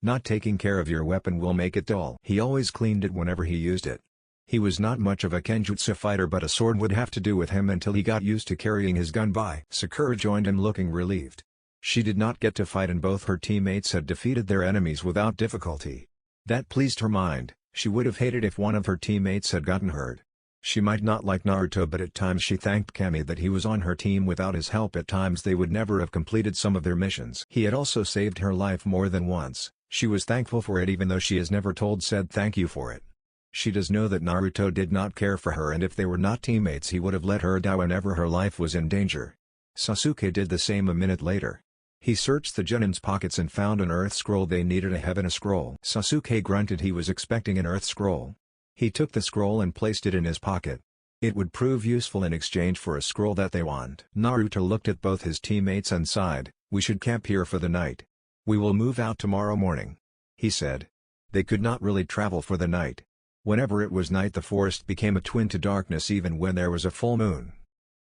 Not taking care of your weapon will make it dull. He always cleaned it whenever he used it. He was not much of a kenjutsu fighter, but a sword would have to do with him until he got used to carrying his gun by. Sakura joined him looking relieved. She did not get to fight and both her teammates had defeated their enemies without difficulty. That pleased her mind. She would have hated if one of her teammates had gotten hurt. She might not like Naruto, but at times she thanked Kami that he was on her team. Without his help at times they would never have completed some of their missions. He had also saved her life more than once. She was thankful for it even though she has never said thank you for it. She does know that Naruto did not care for her, and if they were not teammates he would have let her die whenever her life was in danger. Sasuke did the same a minute later. He searched the Genin's pockets and found an earth scroll. They needed a heaven scroll. Sasuke grunted. He was expecting an earth scroll. He took the scroll and placed it in his pocket. It would prove useful in exchange for a scroll that they want. Naruto looked at both his teammates and sighed. We should camp here for the night. We will move out tomorrow morning, he said. They could not really travel for the night. Whenever it was night the forest became a twin to darkness even when there was a full moon.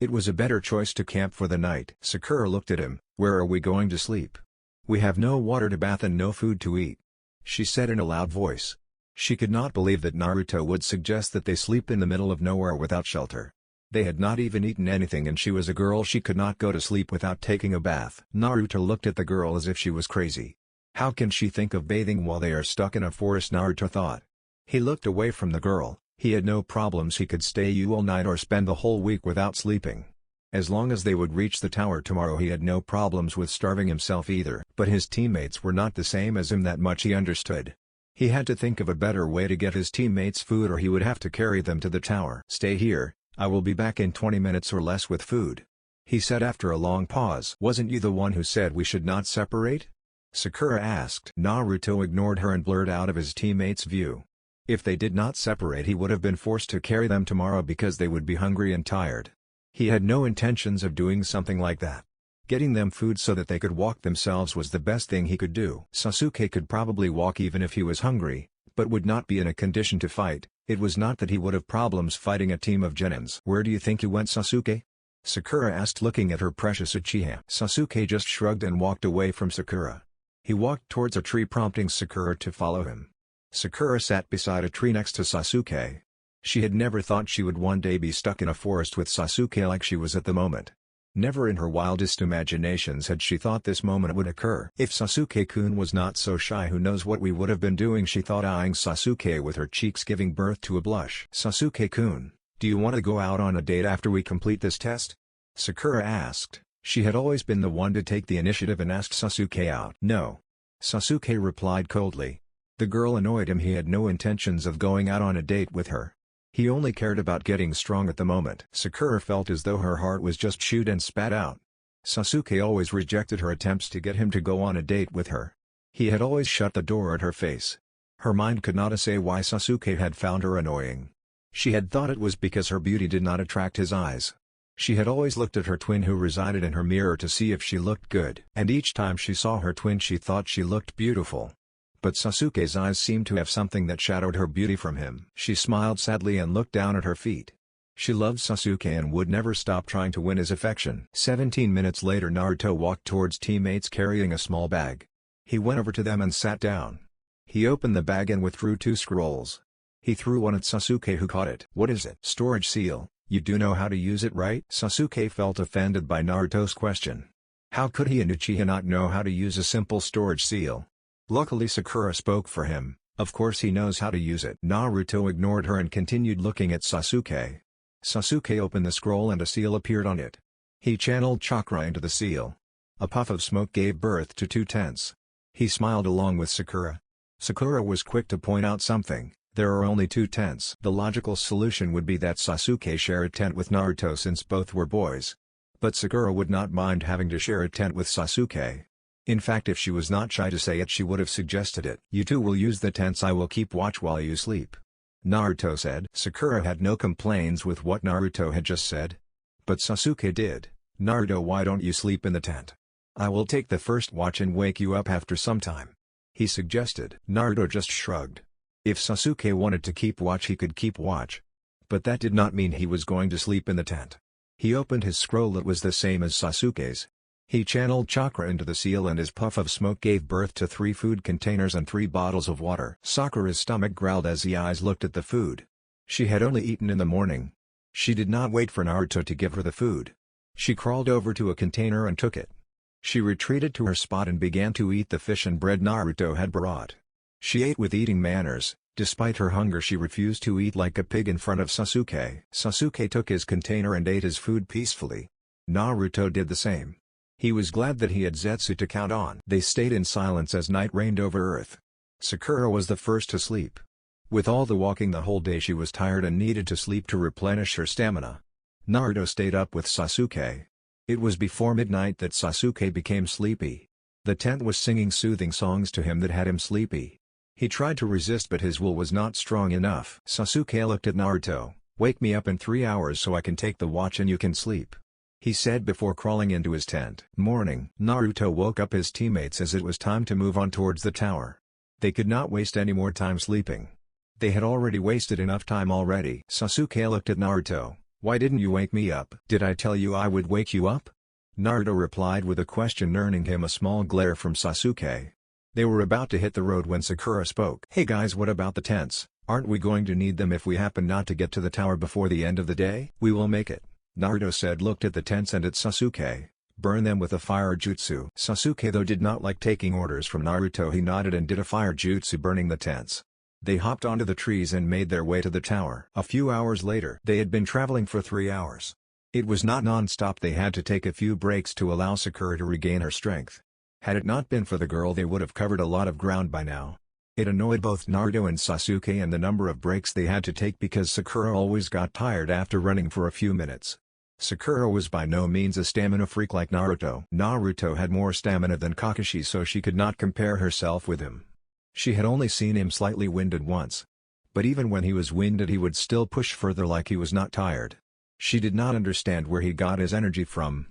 It was a better choice to camp for the night. Sakura looked at him. Where are we going to sleep? We have no water to bath and no food to eat, she said in a loud voice. She could not believe that Naruto would suggest that they sleep in the middle of nowhere without shelter. They had not even eaten anything and she was a girl. She could not go to sleep without taking a bath. Naruto looked at the girl as if she was crazy. How can she think of bathing while they are stuck in a forest, Naruto thought. He looked away from the girl. He had no problems. He could stay all night or spend the whole week without sleeping. As long as they would reach the tower tomorrow he had no problems with starving himself either. But his teammates were not the same as him, that much he understood. He had to think of a better way to get his teammates food or he would have to carry them to the tower. Stay here. I will be back in 20 minutes or less with food, he said after a long pause. Wasn't you the one who said we should not separate? Sakura asked. Naruto ignored her and blurred out of his teammate's view. If they did not separate, he would have been forced to carry them tomorrow because they would be hungry and tired. He had no intentions of doing something like that. Getting them food so that they could walk themselves was the best thing he could do. Sasuke could probably walk even if he was hungry, but would not be in a condition to fight. It was not that he would have problems fighting a team of genins. "Where do you think you went, Sasuke?" Sakura asked, looking at her precious Uchiha. Sasuke just shrugged and walked away from Sakura. He walked towards a tree, prompting Sakura to follow him. Sakura sat beside a tree next to Sasuke. She had never thought she would one day be stuck in a forest with Sasuke like she was at the moment. Never in her wildest imaginations had she thought this moment would occur. "If Sasuke-kun was not so shy, who knows what we would have been doing," she thought, eyeing Sasuke with her cheeks giving birth to a blush. "Sasuke-kun, do you want to go out on a date after we complete this test?" Sakura asked. She had always been the one to take the initiative and asked Sasuke out. "No." Sasuke replied coldly. The girl annoyed him. He had no intentions of going out on a date with her. He only cared about getting strong at the moment. Sakura felt as though her heart was just chewed and spat out. Sasuke always rejected her attempts to get him to go on a date with her. He had always shut the door at her face. Her mind could not say why Sasuke had found her annoying. She had thought it was because her beauty did not attract his eyes. She had always looked at her twin who resided in her mirror to see if she looked good. And each time she saw her twin she thought she looked beautiful. But Sasuke's eyes seemed to have something that shadowed her beauty from him. She smiled sadly and looked down at her feet. She loved Sasuke and would never stop trying to win his affection. 17 minutes later, Naruto walked towards teammates carrying a small bag. He went over to them and sat down. He opened the bag and withdrew 2 scrolls. He threw one at Sasuke, who caught it. "What is it?" "Storage seal. You do know how to use it, right?" Sasuke felt offended by Naruto's question. How could he and Uchiha not know how to use a simple storage seal? Luckily Sakura spoke for him. "Of course he knows how to use it." Naruto ignored her and continued looking at Sasuke. Sasuke opened the scroll and a seal appeared on it. He channeled chakra into the seal. A puff of smoke gave birth to 2 tents. He smiled along with Sakura. Sakura was quick to point out something. There are only 2 tents. The logical solution would be that Sasuke share a tent with Naruto since both were boys. But Sakura would not mind having to share a tent with Sasuke. In fact, if she was not shy to say it, she would have suggested it. "You two will use the tents, I will keep watch while you sleep," Naruto said. Sakura had no complaints with what Naruto had just said. But Sasuke did. "Naruto, why don't you sleep in the tent? I will take the first watch and wake you up after some time," he suggested. Naruto just shrugged. If Sasuke wanted to keep watch, he could keep watch. But that did not mean he was going to sleep in the tent. He opened his scroll that was the same as Sasuke's. He channeled chakra into the seal and his puff of smoke gave birth to 3 food containers and 3 bottles of water. Sakura's stomach growled as the eyes looked at the food. She had only eaten in the morning. She did not wait for Naruto to give her the food. She crawled over to a container and took it. She retreated to her spot and began to eat the fish and bread Naruto had brought. She ate with eating manners. Despite her hunger, she refused to eat like a pig in front of Sasuke. Sasuke took his container and ate his food peacefully. Naruto did the same. He was glad that he had Zetsu to count on. They stayed in silence as night reigned over Earth. Sakura was the first to sleep. With all the walking the whole day, she was tired and needed to sleep to replenish her stamina. Naruto stayed up with Sasuke. It was before midnight that Sasuke became sleepy. The tent was singing soothing songs to him that had him sleepy. He tried to resist, but his will was not strong enough. Sasuke looked at Naruto. "Wake me up in 3 hours so I can take the watch and you can sleep," he said before crawling into his tent. Morning. Naruto woke up his teammates as it was time to move on towards the tower. They could not waste any more time sleeping. They had already wasted enough time already. Sasuke looked at Naruto. "Why didn't you wake me up?" "Did I tell you I would wake you up?" Naruto replied with a question, earning him a small glare from Sasuke. They were about to hit the road when Sakura spoke. "Hey guys, what about the tents? Aren't we going to need them if we happen not to get to the tower before the end of the day?" "We will make it," Naruto said, looked at the tents and at Sasuke. "Burn them with a fire jutsu." Sasuke though did not like taking orders from Naruto. He nodded and did a fire jutsu, burning the tents. They hopped onto the trees and made their way to the tower. A few hours later. They had been traveling for 3 hours. It was not non-stop. They had to take a few breaks to allow Sakura to regain her strength. Had it not been for the girl, they would have covered a lot of ground by now. It annoyed both Naruto and Sasuke and the number of breaks they had to take because Sakura always got tired after running for a few minutes. Sakura was by no means a stamina freak like Naruto. Naruto had more stamina than Kakashi, so she could not compare herself with him. She had only seen him slightly winded once. But even when he was winded he would still push further like he was not tired. She did not understand where he got his energy from.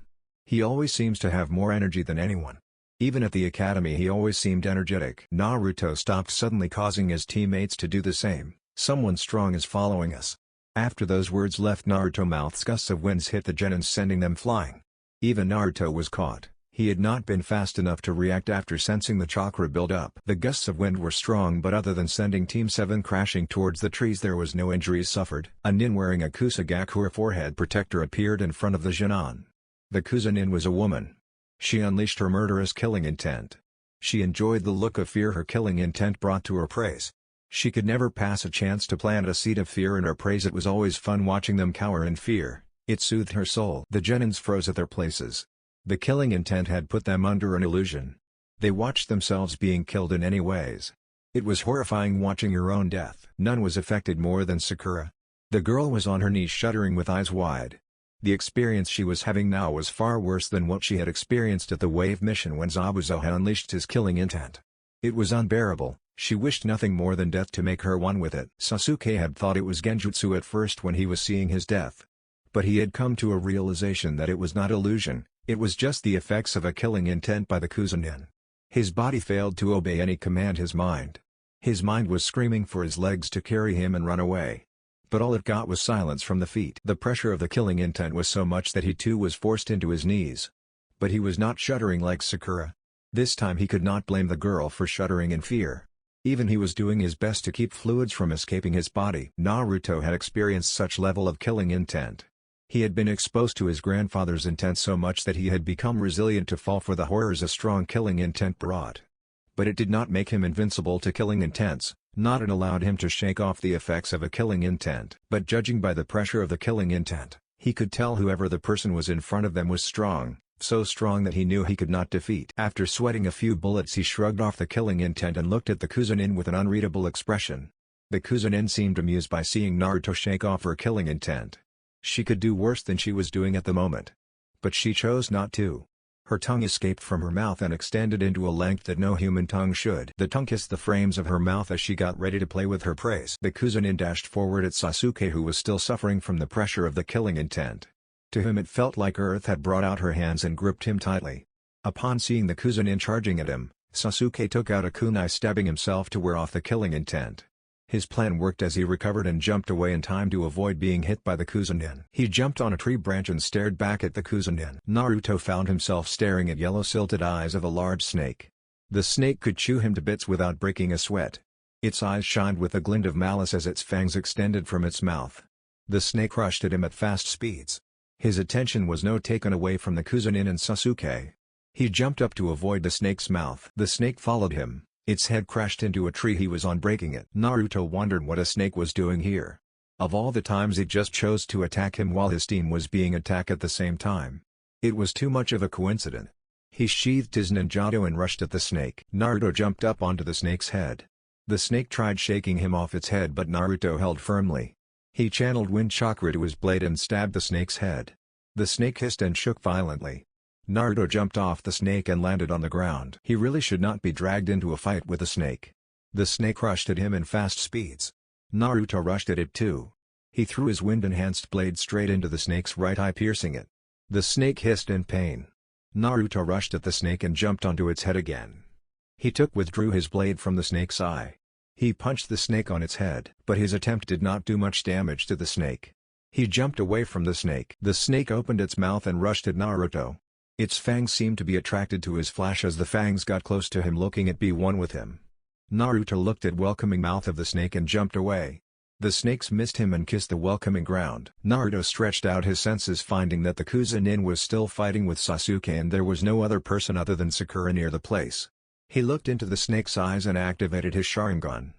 He always seems to have more energy than anyone. Even at the academy he always seemed energetic. Naruto stopped suddenly, causing his teammates to do the same. Someone strong is following us. After those words left Naruto's mouth, gusts of winds hit the Genins, sending them flying. Even Naruto was caught. He had not been fast enough to react after sensing the chakra build up. The gusts of wind were strong, but other than sending Team 7 crashing towards the trees there was no injuries suffered. A nin wearing a Kusagakure forehead protector appeared in front of the Genin. The Kusa-nin was a woman. She unleashed her murderous killing intent. She enjoyed the look of fear her killing intent brought to her praise. She could never pass a chance to plant a seed of fear in her praise. It was always fun watching them cower in fear. It soothed her soul. The Genins froze at their places. The killing intent had put them under an illusion. They watched themselves being killed in any ways. It was horrifying watching your own death. None was affected more than Sakura. The girl was on her knees shuddering with eyes wide. The experience she was having now was far worse than what she had experienced at the Wave Mission when Zabuza had unleashed his killing intent. It was unbearable. She wished nothing more than death to make her one with it. Sasuke had thought it was genjutsu at first when he was seeing his death. But he had come to a realization that it was not illusion, it was just the effects of a killing intent by the Kusa-nin. His body failed to obey any command. His mind was screaming for his legs to carry him and run away. But all it got was silence from the feet. The pressure of the killing intent was so much that he too was forced into his knees. But he was not shuddering like Sakura. This time he could not blame the girl for shuddering in fear. Even he was doing his best to keep fluids from escaping his body. Naruto had experienced such level of killing intent. He had been exposed to his grandfather's intent so much that he had become resilient to fall for the horrors a strong killing intent brought. But it did not make him invincible to killing intents, not it allowed him to shake off the effects of a killing intent. But judging by the pressure of the killing intent, he could tell whoever the person was in front of them was strong, so strong that he knew he could not defeat. After sweating a few bullets he shrugged off the killing intent and looked at the Kusa-nin with an unreadable expression. The Kusa-nin seemed amused by seeing Naruto shake off her killing intent. She could do worse than she was doing at the moment. But she chose not to. Her tongue escaped from her mouth and extended into a length that no human tongue should. The tongue kissed the frames of her mouth as she got ready to play with her praise. The Kusa-nin dashed forward at Sasuke, who was still suffering from the pressure of the killing intent. To him it felt like Earth had brought out her hands and gripped him tightly. Upon seeing the Kusa-nin charging at him, Sasuke took out a kunai, stabbing himself to wear off the killing intent. His plan worked as he recovered and jumped away in time to avoid being hit by the Kusa-nin. He jumped on a tree branch and stared back at the Kusa-nin. Naruto found himself staring at yellow silted eyes of a large snake. The snake could chew him to bits without breaking a sweat. Its eyes shined with a glint of malice as its fangs extended from its mouth. The snake rushed at him at fast speeds. His attention was no taken away from the Kusa-nin and Sasuke. He jumped up to avoid the snake's mouth. The snake followed him. Its head crashed into a tree he was on, breaking it. Naruto wondered what a snake was doing here. Of all the times it just chose to attack him while his team was being attacked at the same time. It was too much of a coincidence. He sheathed his ninjato and rushed at the snake. Naruto jumped up onto the snake's head. The snake tried shaking him off its head, but Naruto held firmly. He channeled wind chakra to his blade and stabbed the snake's head. The snake hissed and shook violently. Naruto jumped off the snake and landed on the ground. He really should not be dragged into a fight with a snake. The snake rushed at him in fast speeds. Naruto rushed at it too. He threw his wind-enhanced blade straight into the snake's right eye, piercing it. The snake hissed in pain. Naruto rushed at the snake and jumped onto its head again. He withdrew his blade from the snake's eye. He punched the snake on its head, but his attempt did not do much damage to the snake. He jumped away from the snake. The snake opened its mouth and rushed at Naruto. Its fangs seemed to be attracted to his flash as the fangs got close to him, looking at be one with him. Naruto looked at welcoming mouth of the snake and jumped away. The snakes missed him and kissed the welcoming ground. Naruto stretched out his senses, finding that the Kusa-nin was still fighting with Sasuke and there was no other person other than Sakura near the place. He looked into the snake's eyes and activated his Sharingan.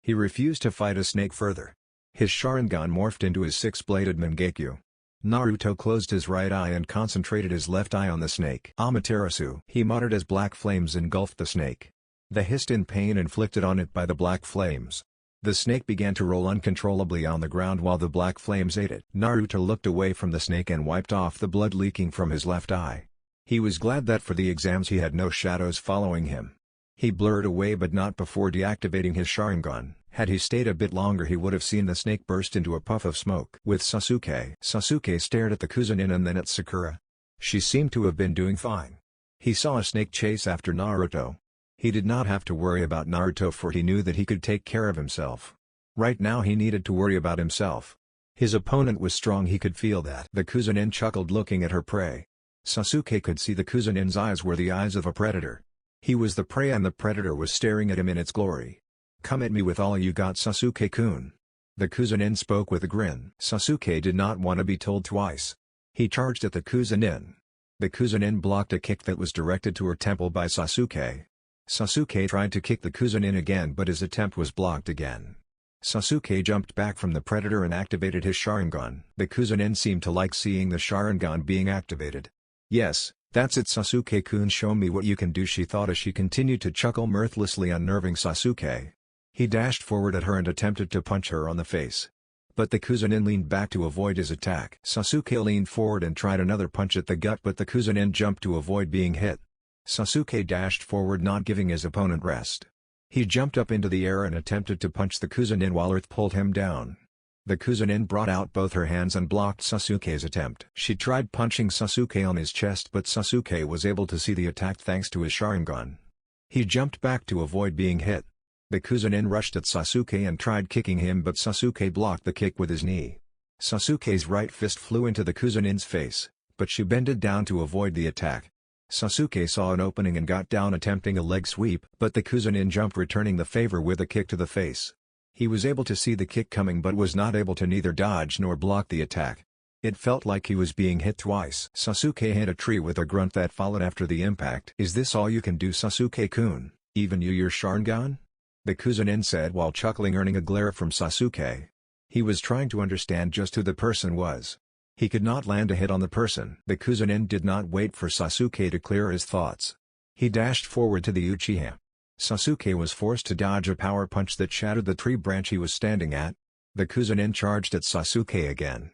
He refused to fight a snake further. His Sharingan morphed into his six-bladed Mangekyo. Naruto closed his right eye and concentrated his left eye on the snake. Amaterasu, he muttered as black flames engulfed the snake. They hissed in pain inflicted on it by the black flames. The snake began to roll uncontrollably on the ground while the black flames ate it. Naruto looked away from the snake and wiped off the blood leaking from his left eye. He was glad that for the exams he had no shadows following him. He blurred away, but not before deactivating his Sharingan, Had he stayed a bit longer he would have seen the snake burst into a puff of smoke. With Sasuke, Sasuke stared at the Kuzunin and then at Sakura. She seemed to have been doing fine. He saw a snake chase after Naruto. He did not have to worry about Naruto for he knew that he could take care of himself. Right now he needed to worry about himself. His opponent was strong, he could feel that. The Kuzunin chuckled looking at her prey. Sasuke could see the Kuzunin's eyes were the eyes of a predator. He was the prey and the predator was staring at him in its glory. "Come at me with all you got, Sasuke-kun." The Kuzunin spoke with a grin. Sasuke did not want to be told twice. He charged at the Kuzunin. The Kuzunin blocked a kick that was directed to her temple by Sasuke. Sasuke tried to kick the Kuzunin again but his attempt was blocked again. Sasuke jumped back from the predator and activated his Sharingan. The Kuzunin seemed to like seeing the Sharingan being activated. "Yes, that's it Sasuke-kun, show me what you can do," she thought as she continued to chuckle mirthlessly, unnerving Sasuke. He dashed forward at her and attempted to punch her on the face. But the Kuzunin leaned back to avoid his attack. Sasuke leaned forward and tried another punch at the gut but the Kuzunin jumped to avoid being hit. Sasuke dashed forward, not giving his opponent rest. He jumped up into the air and attempted to punch the Kuzunin while Earth pulled him down. The Kuzunin brought out both her hands and blocked Sasuke's attempt. She tried punching Sasuke on his chest but Sasuke was able to see the attack thanks to his Sharingan. He jumped back to avoid being hit. The Kuzunin rushed at Sasuke and tried kicking him but Sasuke blocked the kick with his knee. Sasuke's right fist flew into the Kuzunin's face, but she bended down to avoid the attack. Sasuke saw an opening and got down attempting a leg sweep but the Kuzunin jumped, returning the favor with a kick to the face. He was able to see the kick coming but was not able to neither dodge nor block the attack. It felt like he was being hit twice. Sasuke hit a tree with a grunt that followed after the impact. "Is this all you can do, Sasuke-kun? Even your Sharingan?" the Kuzunin said while chuckling, earning a glare from Sasuke. He was trying to understand just who the person was. He could not land a hit on the person. The Kuzunin did not wait for Sasuke to clear his thoughts. He dashed forward to the Uchiha. Sasuke was forced to dodge a power punch that shattered the tree branch he was standing at. The Kuzunin charged at Sasuke again.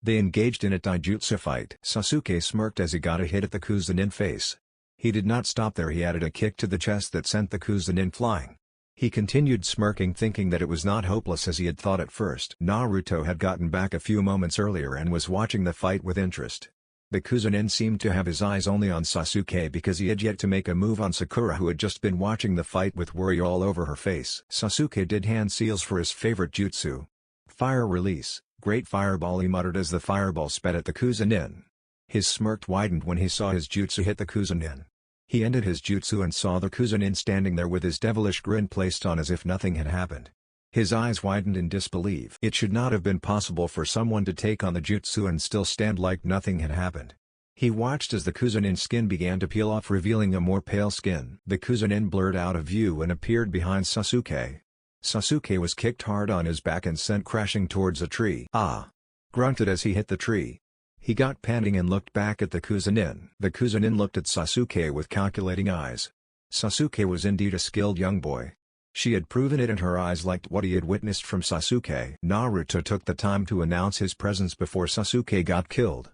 They engaged in a taijutsu fight. Sasuke smirked as he got a hit at the Kuzunin face. He did not stop there, he added a kick to the chest that sent the Kuzunin flying. He continued smirking, thinking that it was not hopeless as he had thought at first. Naruto had gotten back a few moments earlier and was watching the fight with interest. The Kuzunin seemed to have his eyes only on Sasuke because he had yet to make a move on Sakura, who had just been watching the fight with worry all over her face. Sasuke did hand seals for his favorite jutsu. "Fire release, great fireball," he muttered as the fireball sped at the Kuzunin. His smirk widened when he saw his jutsu hit the Kuzunin. He ended his jutsu and saw the Kuzunin standing there with his devilish grin placed on as if nothing had happened. His eyes widened in disbelief. It should not have been possible for someone to take on the jutsu and still stand like nothing had happened. He watched as the Kuzunin's skin began to peel off, revealing a more pale skin. The Kuzunin blurred out of view and appeared behind Sasuke. Sasuke was kicked hard on his back and sent crashing towards a tree. "Ah!" grunted as he hit the tree. He got panting and looked back at the Kuzunin. The Kuzunin looked at Sasuke with calculating eyes. Sasuke was indeed a skilled young boy. She had proven it and her eyes liked what he had witnessed from Sasuke. Naruto took the time to announce his presence before Sasuke got killed.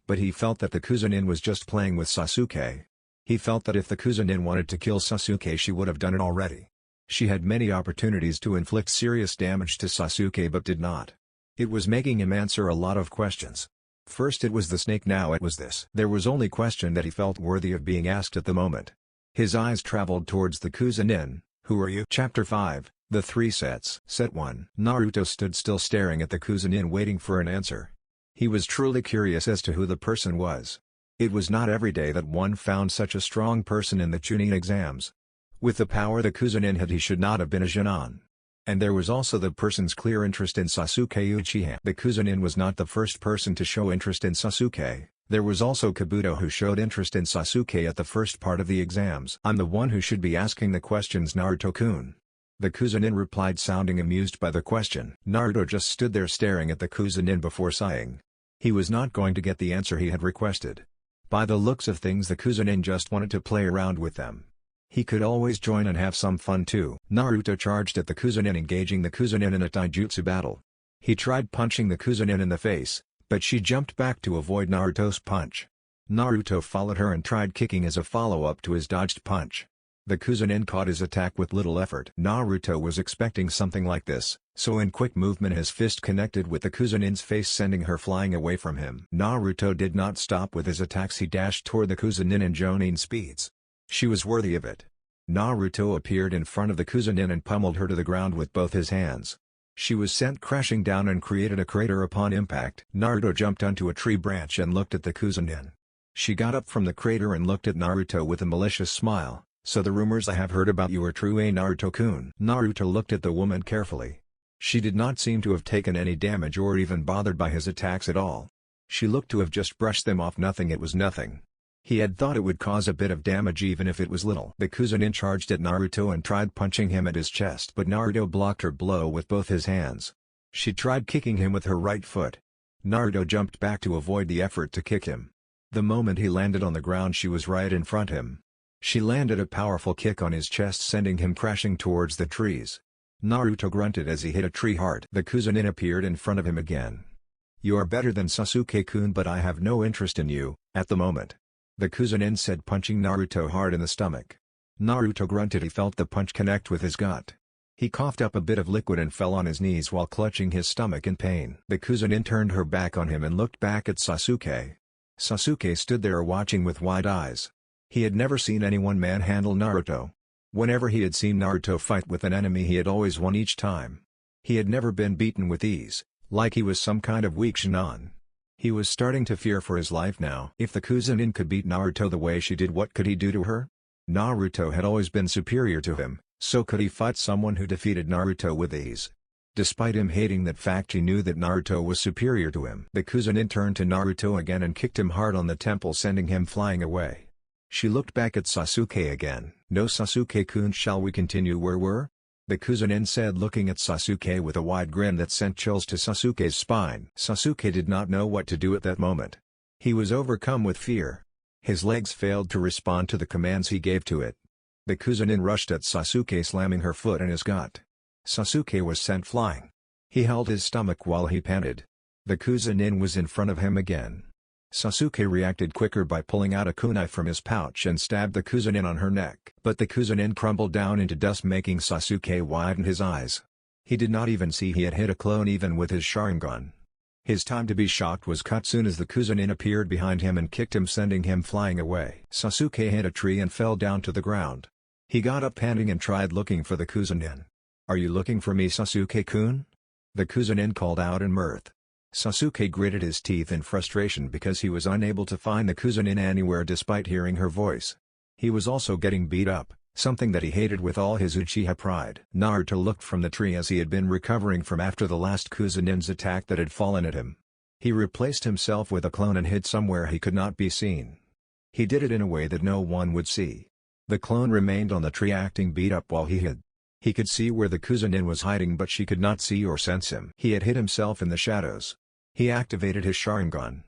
But he felt that the Kuzunin was just playing with Sasuke. He felt that if the Kuzunin wanted to kill Sasuke she would have done it already. She had many opportunities to inflict serious damage to Sasuke but did not. It was making him answer a lot of questions. First it was the snake, now it was this. There was only question that he felt worthy of being asked at the moment. His eyes traveled towards the Kuzunin. "Who are you?" Chapter 5, The Three Sets. Set 1. Naruto stood still staring at the Kuzunin waiting for an answer. He was truly curious as to who the person was. It was not every day that one found such a strong person in the Chunin exams. With the power the Kuzunin had, he should not have been a Genin. And there was also the person's clear interest in Sasuke Uchiha. The Kuzunin was not the first person to show interest in Sasuke. There was also Kabuto, who showed interest in Sasuke at the first part of the exams. "I'm the one who should be asking the questions, Naruto-kun." The Kuzunin replied, sounding amused by the question. Naruto just stood there staring at the Kuzunin before sighing. He was not going to get the answer he had requested. By the looks of things the Kuzunin just wanted to play around with them. He could always join and have some fun too. Naruto charged at the Kuzunin, engaging the Kuzunin in a taijutsu battle. He tried punching the Kuzunin in the face, but she jumped back to avoid Naruto's punch. Naruto followed her and tried kicking as a follow-up to his dodged punch. The Kuzunin caught his attack with little effort. Naruto was expecting something like this, so in quick movement his fist connected with the Kuzunin's face, sending her flying away from him. Naruto did not stop with his attacks. He dashed toward the Kuzunin in Jonin speeds. She was worthy of it. Naruto appeared in front of the Kuzunin and pummeled her to the ground with both his hands. She was sent crashing down and created a crater upon impact. Naruto jumped onto a tree branch and looked at the Kuzunin. She got up from the crater and looked at Naruto with a malicious smile. "So the rumors I have heard about you are true, eh, Naruto-kun?" Naruto looked at the woman carefully. She did not seem to have taken any damage or even bothered by his attacks at all. She looked to have just brushed them off. Nothing. It was nothing. He had thought it would cause a bit of damage even if it was little. The Kuzunin charged at Naruto and tried punching him at his chest, but Naruto blocked her blow with both his hands. She tried kicking him with her right foot. Naruto jumped back to avoid the effort to kick him. The moment he landed on the ground, she was right in front of him. She landed a powerful kick on his chest, sending him crashing towards the trees. Naruto grunted as he hit a tree hard. The Kuzunin appeared in front of him again. "You are better than Sasuke-kun, but I have no interest in you, at the moment," the Kuzunin said, punching Naruto hard in the stomach. Naruto grunted. He felt the punch connect with his gut. He coughed up a bit of liquid and fell on his knees while clutching his stomach in pain. The Kuzunin turned her back on him and looked back at Sasuke. Sasuke stood there watching with wide eyes. He had never seen anyone manhandle Naruto. Whenever he had seen Naruto fight with an enemy, he had always won each time. He had never been beaten with ease, like he was some kind of weak Shin'an. He was starting to fear for his life now. If the Kuzunin could beat Naruto the way she did, what could he do to her? Naruto had always been superior to him, so could he fight someone who defeated Naruto with ease? Despite him hating that fact, he knew that Naruto was superior to him. The Kuzunin turned to Naruto again and kicked him hard on the temple, sending him flying away. She looked back at Sasuke again. "No, Sasuke-kun, shall we continue where we're?" the Kuzunin said, looking at Sasuke with a wide grin that sent chills to Sasuke's spine. Sasuke did not know what to do at that moment. He was overcome with fear. His legs failed to respond to the commands he gave to it. The Kuzunin rushed at Sasuke, slamming her foot in his gut. Sasuke was sent flying. He held his stomach while he panted. The Kuzunin was in front of him again. Sasuke reacted quicker by pulling out a kunai from his pouch and stabbed the Kuzunin on her neck. But the Kuzunin crumbled down into dust, making Sasuke widen his eyes. He did not even see he had hit a clone even with his Sharingan. His time to be shocked was cut soon as the Kuzunin appeared behind him and kicked him, sending him flying away. Sasuke hit a tree and fell down to the ground. He got up panting and tried looking for the Kuzunin. "Are you looking for me, Sasuke-kun?" the Kuzunin called out in mirth. Sasuke gritted his teeth in frustration because he was unable to find the Kuzunin anywhere despite hearing her voice. He was also getting beat up, something that he hated with all his Uchiha pride. Naruto looked from the tree as he had been recovering from after the last Kuzunin's attack that had fallen at him. He replaced himself with a clone and hid somewhere he could not be seen. He did it in a way that no one would see. The clone remained on the tree acting beat up while he hid. He could see where the Kuzunin was hiding, but she could not see or sense him. He had hid himself in the shadows. He activated his Sharingan.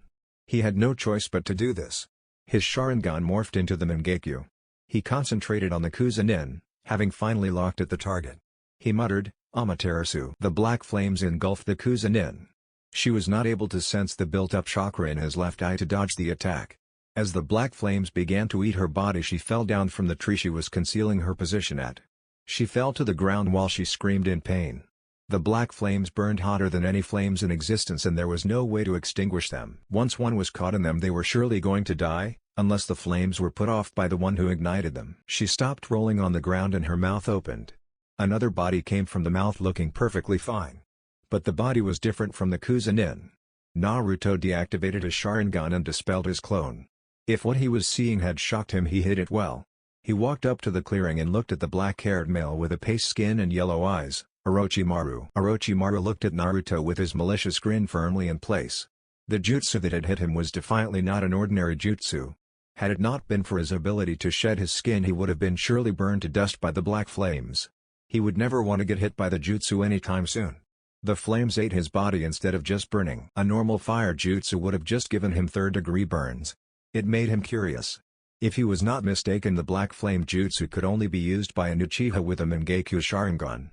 He had no choice but to do this. His Sharingan morphed into the Mangekyo. He concentrated on the Kuzunin, having finally locked at the target. He muttered, "Amaterasu." The black flames engulfed the Kuzunin. She was not able to sense the built-up chakra in his left eye to dodge the attack. As the black flames began to eat her body, she fell down from the tree she was concealing her position at. She fell to the ground while she screamed in pain. The black flames burned hotter than any flames in existence, and there was no way to extinguish them. Once one was caught in them, they were surely going to die, unless the flames were put off by the one who ignited them. She stopped rolling on the ground and her mouth opened. Another body came from the mouth, looking perfectly fine. But the body was different from the Kuzunin. Naruto deactivated his Sharingan and dispelled his clone. If what he was seeing had shocked him, he hid it well. He walked up to the clearing and looked at the black-haired male with a paste skin and yellow eyes, Orochimaru. Orochimaru looked at Naruto with his malicious grin firmly in place. The jutsu that had hit him was defiantly not an ordinary jutsu. Had it not been for his ability to shed his skin, he would have been surely burned to dust by the black flames. He would never want to get hit by the jutsu anytime soon. The flames ate his body instead of just burning. A normal fire jutsu would have just given him third-degree burns. It made him curious. If he was not mistaken, the black flame jutsu could only be used by an Uchiha with a Mangekyo Sharingan.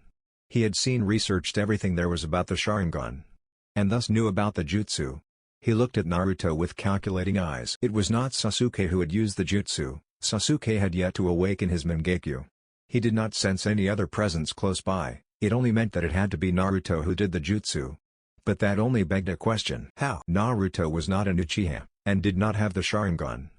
He had researched everything there was about the Sharingan, and thus knew about the jutsu. He looked at Naruto with calculating eyes. It was not Sasuke who had used the jutsu. Sasuke had yet to awaken his Mangekyo. He did not sense any other presence close by, it only meant that it had to be Naruto who did the jutsu. But that only begged a question. How? Naruto was not an Uchiha, and did not have the Sharingan.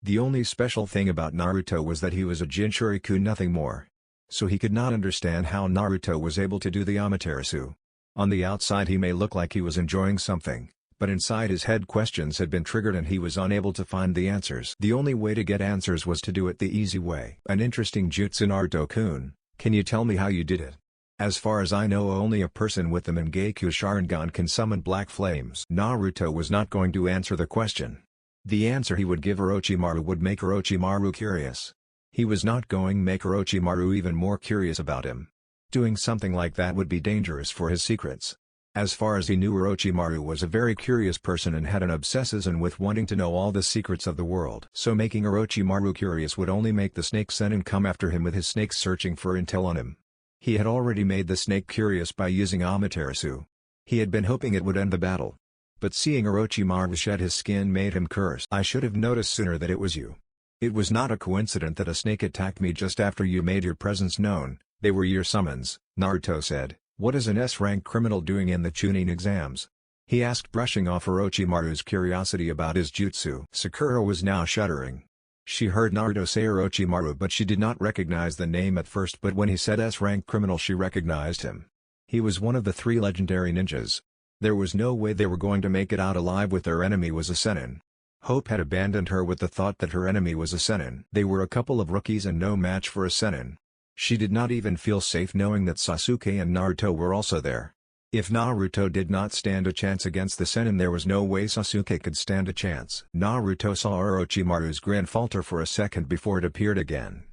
The only special thing about Naruto was that he was a Jinchurikun, nothing more. So he could not understand how Naruto was able to do the Amaterasu. On the outside he may look like he was enjoying something, but inside his head questions had been triggered and he was unable to find the answers. The only way to get answers was to do it the easy way. An interesting jutsu, Naruto-kun. Can you tell me how you did it? As far as I know, only a person with the Mangekyo Sharingan can summon black flames. Naruto was not going to answer the question. The answer he would give Orochimaru would make Orochimaru curious. He was not going to make Orochimaru even more curious about him. Doing something like that would be dangerous for his secrets. As far as he knew, Orochimaru was a very curious person and had an obsession with wanting to know all the secrets of the world. So making Orochimaru curious would only make the snake Sennin come after him with his snakes searching for intel on him. He had already made the snake curious by using Amaterasu. He had been hoping it would end the battle. But seeing Orochimaru shed his skin made him curse. I should have noticed sooner that it was you. It was not a coincidence that a snake attacked me just after you made your presence known, they were your summons, Naruto said. What is an S-rank criminal doing in the Chunin exams? He asked, brushing off Orochimaru's curiosity about his jutsu. Sakura was now shuddering. She heard Naruto say Orochimaru but she did not recognize the name at first, but when he said S-rank criminal she recognized him. He was one of the 3 legendary ninjas. There was no way they were going to make it out alive with their enemy was a Sennin. Hope had abandoned her with the thought that her enemy was a Sennin. They were a couple of rookies and no match for a Sennin. She did not even feel safe knowing that Sasuke and Naruto were also there. If Naruto did not stand a chance against the Sennin, there was no way Sasuke could stand a chance. Naruto saw Orochimaru's grin falter for a second before it appeared again.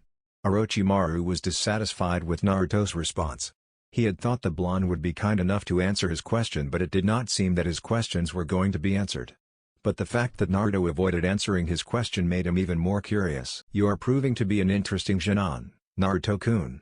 Orochimaru was dissatisfied with Naruto's response. He had thought the blonde would be kind enough to answer his question, but it did not seem that his questions were going to be answered. But the fact that Naruto avoided answering his question made him even more curious. You are proving to be an interesting Genin, Naruto-kun.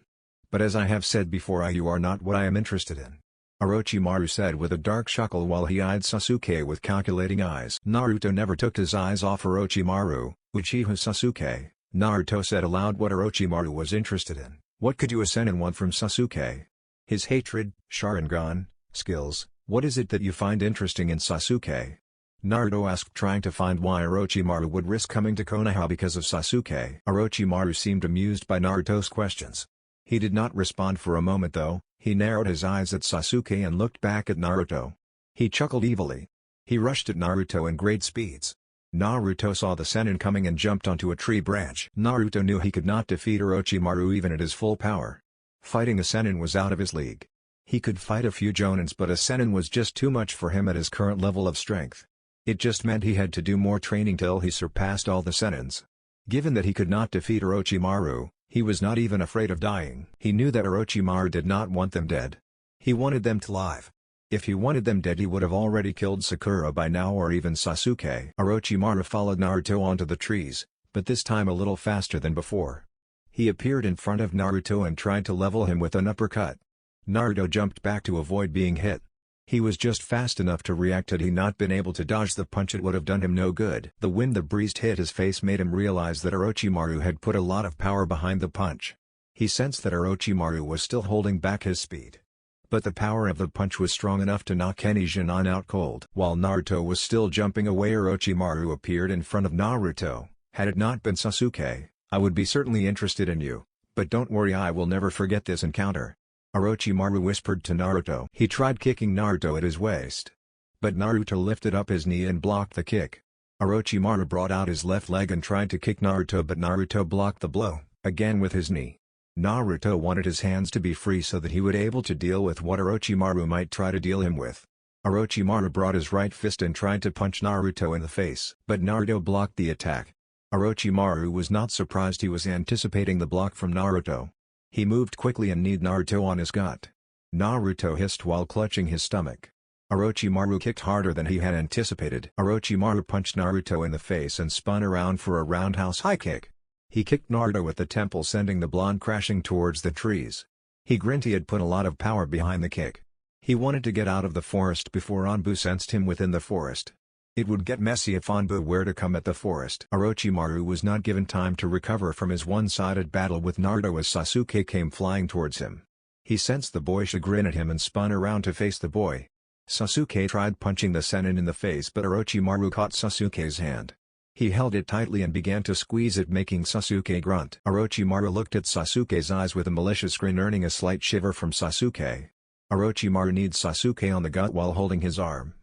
But as I have said before, you are not what I am interested in. Orochimaru said with a dark chuckle while he eyed Sasuke with calculating eyes. Naruto never took his eyes off Orochimaru. Uchiha Sasuke, Naruto said aloud what Orochimaru was interested in. What could you a Sennin want from Sasuke? His hatred, Sharingan, skills. What is it that you find interesting in Sasuke? Naruto asked, trying to find why Orochimaru would risk coming to Konoha because of Sasuke. Orochimaru seemed amused by Naruto's questions. He did not respond for a moment though. He narrowed his eyes at Sasuke and looked back at Naruto. He chuckled evilly. He rushed at Naruto in great speeds. Naruto saw the Sennin coming and jumped onto a tree branch. Naruto knew he could not defeat Orochimaru even at his full power. Fighting a Sennin was out of his league. He could fight a few Jonins, but a Sennin was just too much for him at his current level of strength. It just meant he had to do more training till he surpassed all the Sennins. Given that he could not defeat Orochimaru, he was not even afraid of dying. He knew that Orochimaru did not want them dead. He wanted them to live. If he wanted them dead, he would have already killed Sakura by now, or even Sasuke. Orochimaru followed Naruto onto the trees, but this time a little faster than before. He appeared in front of Naruto and tried to level him with an uppercut. Naruto jumped back to avoid being hit. He was just fast enough to react. Had he not been able to dodge the punch, it would have done him no good. The wind that breezed hit his face made him realize that Orochimaru had put a lot of power behind the punch. He sensed that Orochimaru was still holding back his speed. But the power of the punch was strong enough to knock any Genin out cold. While Naruto was still jumping away, Orochimaru appeared in front of Naruto. Had it not been Sasuke, I would be certainly interested in you, but don't worry, I will never forget this encounter. Orochimaru whispered to Naruto. He tried kicking Naruto at his waist. But Naruto lifted up his knee and blocked the kick. Orochimaru brought out his left leg and tried to kick Naruto, but Naruto blocked the blow, again with his knee. Naruto wanted his hands to be free so that he would able to deal with what Orochimaru might try to deal him with. Orochimaru brought his right fist and tried to punch Naruto in the face. But Naruto blocked the attack. Orochimaru was not surprised. He was anticipating the block from Naruto. He moved quickly and kneed Naruto on his gut. Naruto hissed while clutching his stomach. Orochimaru kicked harder than he had anticipated. Orochimaru punched Naruto in the face and spun around for a roundhouse high kick. He kicked Naruto at the temple, sending the blonde crashing towards the trees. He grinned. He had put a lot of power behind the kick. He wanted to get out of the forest before Anbu sensed him within the forest. It would get messy if Anbu were to come at the forest. Orochimaru was not given time to recover from his one-sided battle with Naruto as Sasuke came flying towards him. He sensed the boy's chagrin at him and spun around to face the boy. Sasuke tried punching the Sennin in the face, but Orochimaru caught Sasuke's hand. He held it tightly and began to squeeze it, making Sasuke grunt. Orochimaru looked at Sasuke's eyes with a malicious grin, earning a slight shiver from Sasuke. Orochimaru kneed Sasuke on the gut while holding his arm.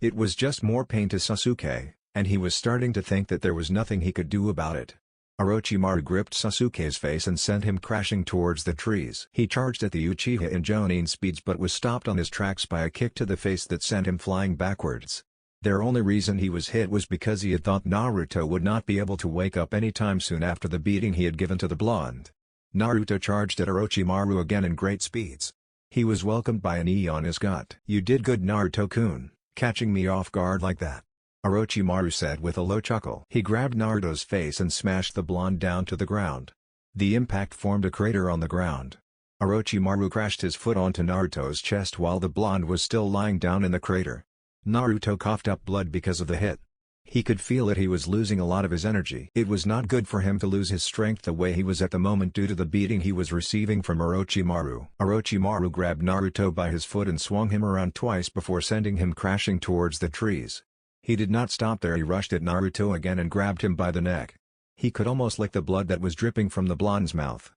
It was just more pain to Sasuke, and he was starting to think that there was nothing he could do about it. Orochimaru gripped Sasuke's face and sent him crashing towards the trees. He charged at the Uchiha in Jonin speeds but was stopped on his tracks by a kick to the face that sent him flying backwards. Their only reason he was hit was because he had thought Naruto would not be able to wake up anytime soon after the beating he had given to the blonde. Naruto charged at Orochimaru again in great speeds. He was welcomed by an E on his gut. "You did good, Naruto-kun, catching me off guard like that," Orochimaru said with a low chuckle. He grabbed Naruto's face and smashed the blonde down to the ground. The impact formed a crater on the ground. Orochimaru crashed his foot onto Naruto's chest while the blonde was still lying down in the crater. Naruto coughed up blood because of the hit. He could feel that he was losing a lot of his energy. It was not good for him to lose his strength the way he was at the moment due to the beating he was receiving from Orochimaru. Orochimaru grabbed Naruto by his foot and swung him around twice before sending him crashing towards the trees. He did not stop there. He rushed at Naruto again and grabbed him by the neck. He could almost lick the blood that was dripping from the blonde's mouth.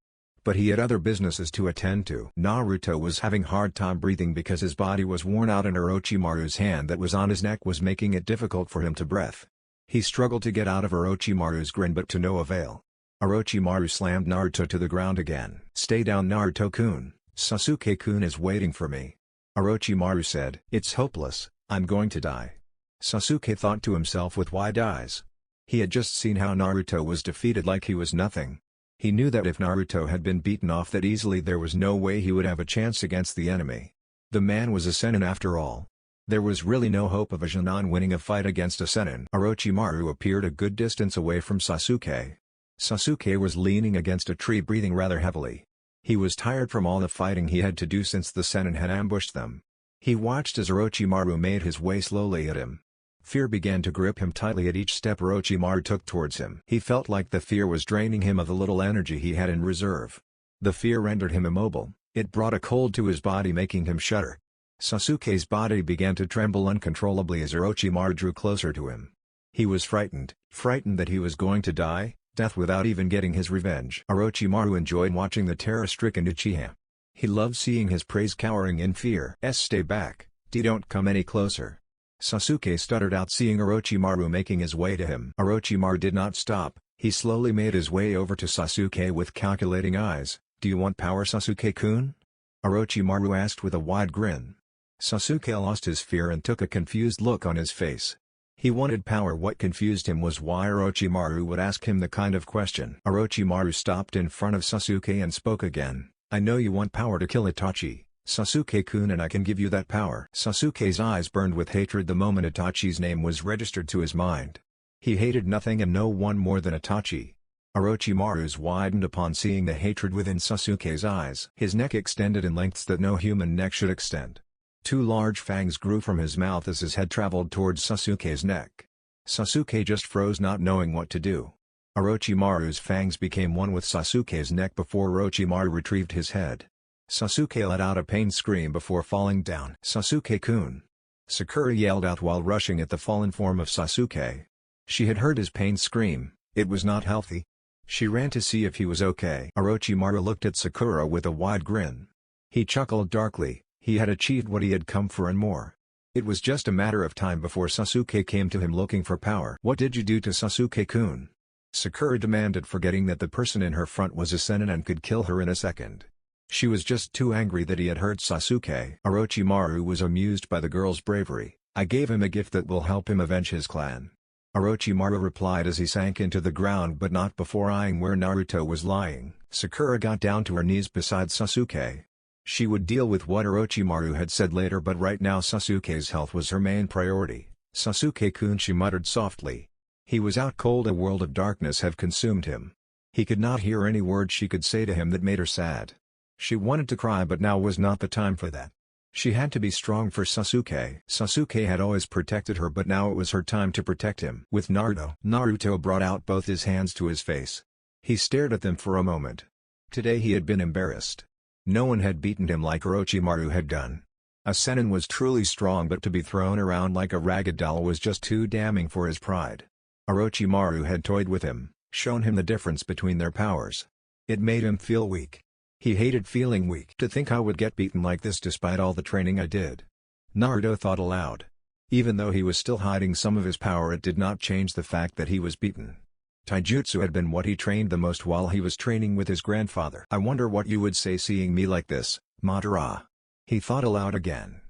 But he had other businesses to attend to. Naruto was having hard time breathing because his body was worn out and Orochimaru's hand that was on his neck was making it difficult for him to breathe. He struggled to get out of Orochimaru's grin but to no avail. Orochimaru slammed Naruto to the ground again. "Stay down, Naruto-kun, Sasuke-kun is waiting for me," Orochimaru said. "It's hopeless, I'm going to die." Sasuke thought to himself with wide eyes. He had just seen how Naruto was defeated like he was nothing. He knew that if Naruto had been beaten off that easily there was no way he would have a chance against the enemy. The man was a Sennin after all. There was really no hope of a Jonin winning a fight against a Sennin. Orochimaru appeared a good distance away from Sasuke. Sasuke was leaning against a tree breathing rather heavily. He was tired from all the fighting he had to do since the Sennin had ambushed them. He watched as Orochimaru made his way slowly at him. Fear began to grip him tightly at each step Orochimaru took towards him. He felt like the fear was draining him of the little energy he had in reserve. The fear rendered him immobile. It brought a cold to his body, making him shudder. Sasuke's body began to tremble uncontrollably as Orochimaru drew closer to him. He was frightened that he was going to die, death without even getting his revenge. Orochimaru enjoyed watching the terror-stricken Uchiha. He loved seeing his prey cowering in fear. "Stay back, don't come any closer," Sasuke stuttered out, seeing Orochimaru making his way to him. Orochimaru did not stop. He slowly made his way over to Sasuke with calculating eyes. "Do you want power, Sasuke-kun?" Orochimaru asked with a wide grin. Sasuke lost his fear and took a confused look on his face. He wanted power. What confused him was why Orochimaru would ask him the kind of question. Orochimaru stopped in front of Sasuke and spoke again. "I know you want power to kill Itachi, Sasuke-kun, and I can give you that power." Sasuke's eyes burned with hatred the moment Itachi's name was registered to his mind. He hated nothing and no one more than Itachi. Orochimaru's widened upon seeing the hatred within Sasuke's eyes. His neck extended in lengths that no human neck should extend. Two large fangs grew from his mouth as his head traveled towards Sasuke's neck. Sasuke just froze, not knowing what to do. Orochimaru's fangs became one with Sasuke's neck before Orochimaru retrieved his head. Sasuke let out a pained scream before falling down. "Sasuke-kun!" Sakura yelled out while rushing at the fallen form of Sasuke. She had heard his pained scream. It was not healthy. She ran to see if he was okay. Orochimaru looked at Sakura with a wide grin. He chuckled darkly. He had achieved what he had come for and more. It was just a matter of time before Sasuke came to him looking for power. "What did you do to Sasuke-kun?" Sakura demanded, forgetting that the person in her front was a Sennin and could kill her in a second. She was just too angry that he had hurt Sasuke. Orochimaru was amused by the girl's bravery. "I gave him a gift that will help him avenge his clan," Orochimaru replied as he sank into the ground, but not before eyeing where Naruto was lying. Sakura got down to her knees beside Sasuke. She would deal with what Orochimaru had said later, but right now Sasuke's health was her main priority. "Sasuke-kun," she muttered softly. He was out cold. A world of darkness had consumed him. He could not hear any words she could say to him that made her sad. She wanted to cry, but now was not the time for that. She had to be strong for Sasuke. Sasuke had always protected her, but now it was her time to protect him. With Naruto. Naruto brought out both his hands to his face. He stared at them for a moment. Today he had been embarrassed. No one had beaten him like Orochimaru had done. A Sennin was truly strong, but to be thrown around like a ragged doll was just too damning for his pride. Orochimaru had toyed with him, shown him the difference between their powers. It made him feel weak. He hated feeling weak. To think I would get beaten like this despite all the training I did. Naruto thought aloud. Even though he was still hiding some of his power, it did not change the fact that he was beaten. Taijutsu had been what he trained the most while he was training with his grandfather. I wonder what you would say seeing me like this, Madara. He thought aloud again.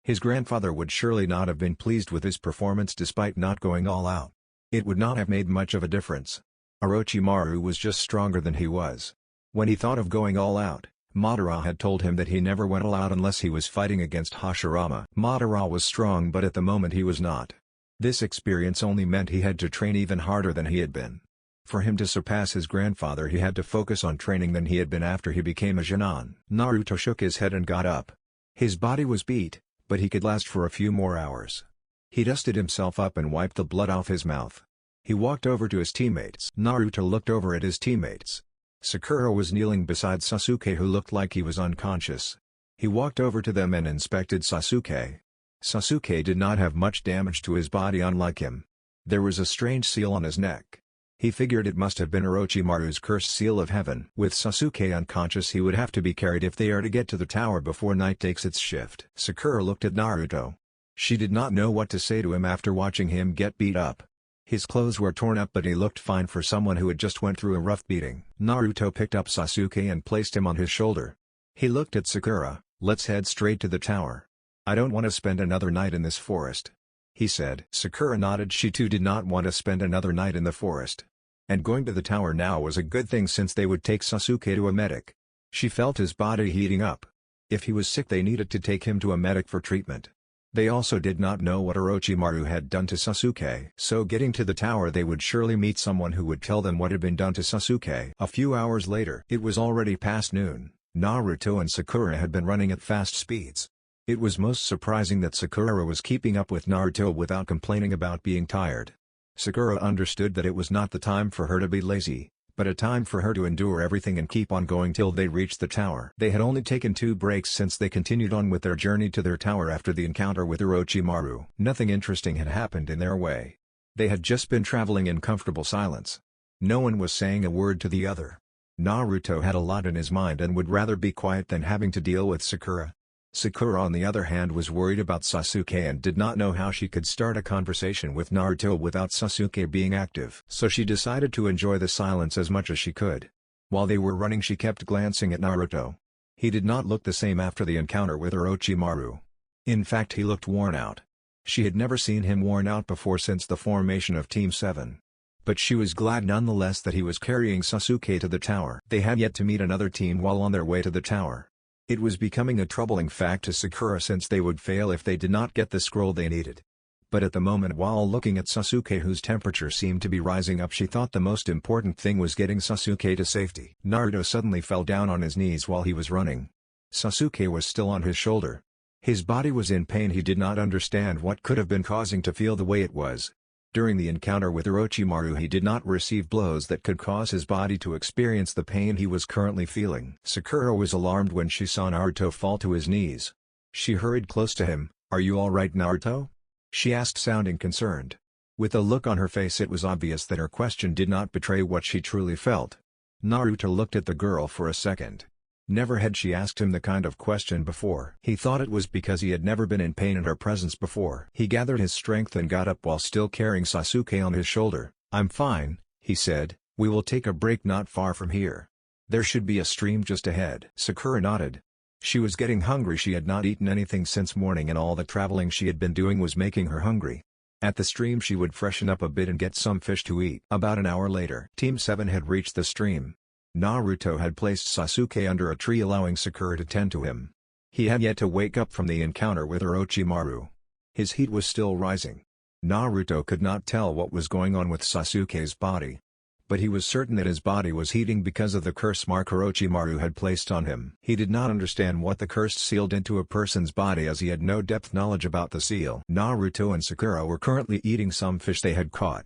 His grandfather would surely not have been pleased with his performance despite not going all out. It would not have made much of a difference. Orochimaru was just stronger than he was. When he thought of going all out, Madara had told him that he never went all out unless he was fighting against Hashirama. Madara was strong, but at the moment he was not. This experience only meant he had to train even harder than he had been. For him to surpass his grandfather, he had to focus on training than he had been after he became a Jonin. Naruto shook his head and got up. His body was beat, but he could last for a few more hours. He dusted himself up and wiped the blood off his mouth. He walked over to his teammates. Naruto looked over at his teammates. Sakura was kneeling beside Sasuke, who looked like he was unconscious. He walked over to them and inspected Sasuke. Sasuke did not have much damage to his body, unlike him. There was a strange seal on his neck. He figured it must have been Orochimaru's cursed seal of heaven. With Sasuke unconscious, he would have to be carried if they are to get to the tower before night takes its shift. Sakura looked at Naruto. She did not know what to say to him after watching him get beat up. His clothes were torn up, but he looked fine for someone who had just went through a rough beating. Naruto picked up Sasuke and placed him on his shoulder. He looked at Sakura. Let's head straight to the tower. I don't want to spend another night in this forest, he said. Sakura nodded. She too did not want to spend another night in the forest. And going to the tower now was a good thing, since they would take Sasuke to a medic. She felt his body heating up. If he was sick, they needed to take him to a medic for treatment. They also did not know what Orochimaru had done to Sasuke. So getting to the tower, they would surely meet someone who would tell them what had been done to Sasuke. A few hours later, it was already past noon. Naruto and Sakura had been running at fast speeds. It was most surprising that Sakura was keeping up with Naruto without complaining about being tired. Sakura understood that it was not the time for her to be lazy, but a time for her to endure everything and keep on going till they reached the tower. They had only taken 2 breaks since they continued on with their journey to their tower after the encounter with Orochimaru. Nothing interesting had happened in their way. They had just been traveling in comfortable silence. No one was saying a word to the other. Naruto had a lot in his mind and would rather be quiet than having to deal with Sakura. Sakura, on the other hand, was worried about Sasuke and did not know how she could start a conversation with Naruto without Sasuke being active. So she decided to enjoy the silence as much as she could. While they were running, she kept glancing at Naruto. He did not look the same after the encounter with Orochimaru. In fact, he looked worn out. She had never seen him worn out before since the formation of Team 7. But she was glad nonetheless that he was carrying Sasuke to the tower. They had yet to meet another team while on their way to the tower. It was becoming a troubling fact to Sakura, since they would fail if they did not get the scroll they needed. But at the moment, while looking at Sasuke, whose temperature seemed to be rising up, she thought the most important thing was getting Sasuke to safety. Naruto suddenly fell down on his knees while he was running. Sasuke was still on his shoulder. His body was in pain. He did not understand what could have been causing to feel the way it was. During the encounter with Orochimaru, he did not receive blows that could cause his body to experience the pain he was currently feeling. Sakura was alarmed when she saw Naruto fall to his knees. She hurried close to him. "Are you all right, Naruto?" she asked, sounding concerned. With a look on her face, it was obvious that her question did not betray what she truly felt. Naruto looked at the girl for a second. Never had she asked him the kind of question before. He thought it was because he had never been in pain in her presence before. He gathered his strength and got up while still carrying Sasuke on his shoulder. "I'm fine," he said. "We will take a break not far from here. There should be a stream just ahead." Sakura nodded. She was getting hungry. She had not eaten anything since morning, and all the traveling she had been doing was making her hungry. At the stream she would freshen up a bit and get some fish to eat. About an hour later, Team 7 had reached the stream. Naruto had placed Sasuke under a tree, allowing Sakura to tend to him. He had yet to wake up from the encounter with Orochimaru. His heat was still rising. Naruto could not tell what was going on with Sasuke's body. but he was certain that his body was heating because of the curse mark Orochimaru had placed on him. He did not understand what the curse sealed into a person's body as he had no depth knowledge about the seal. Naruto and Sakura were currently eating some fish they had caught.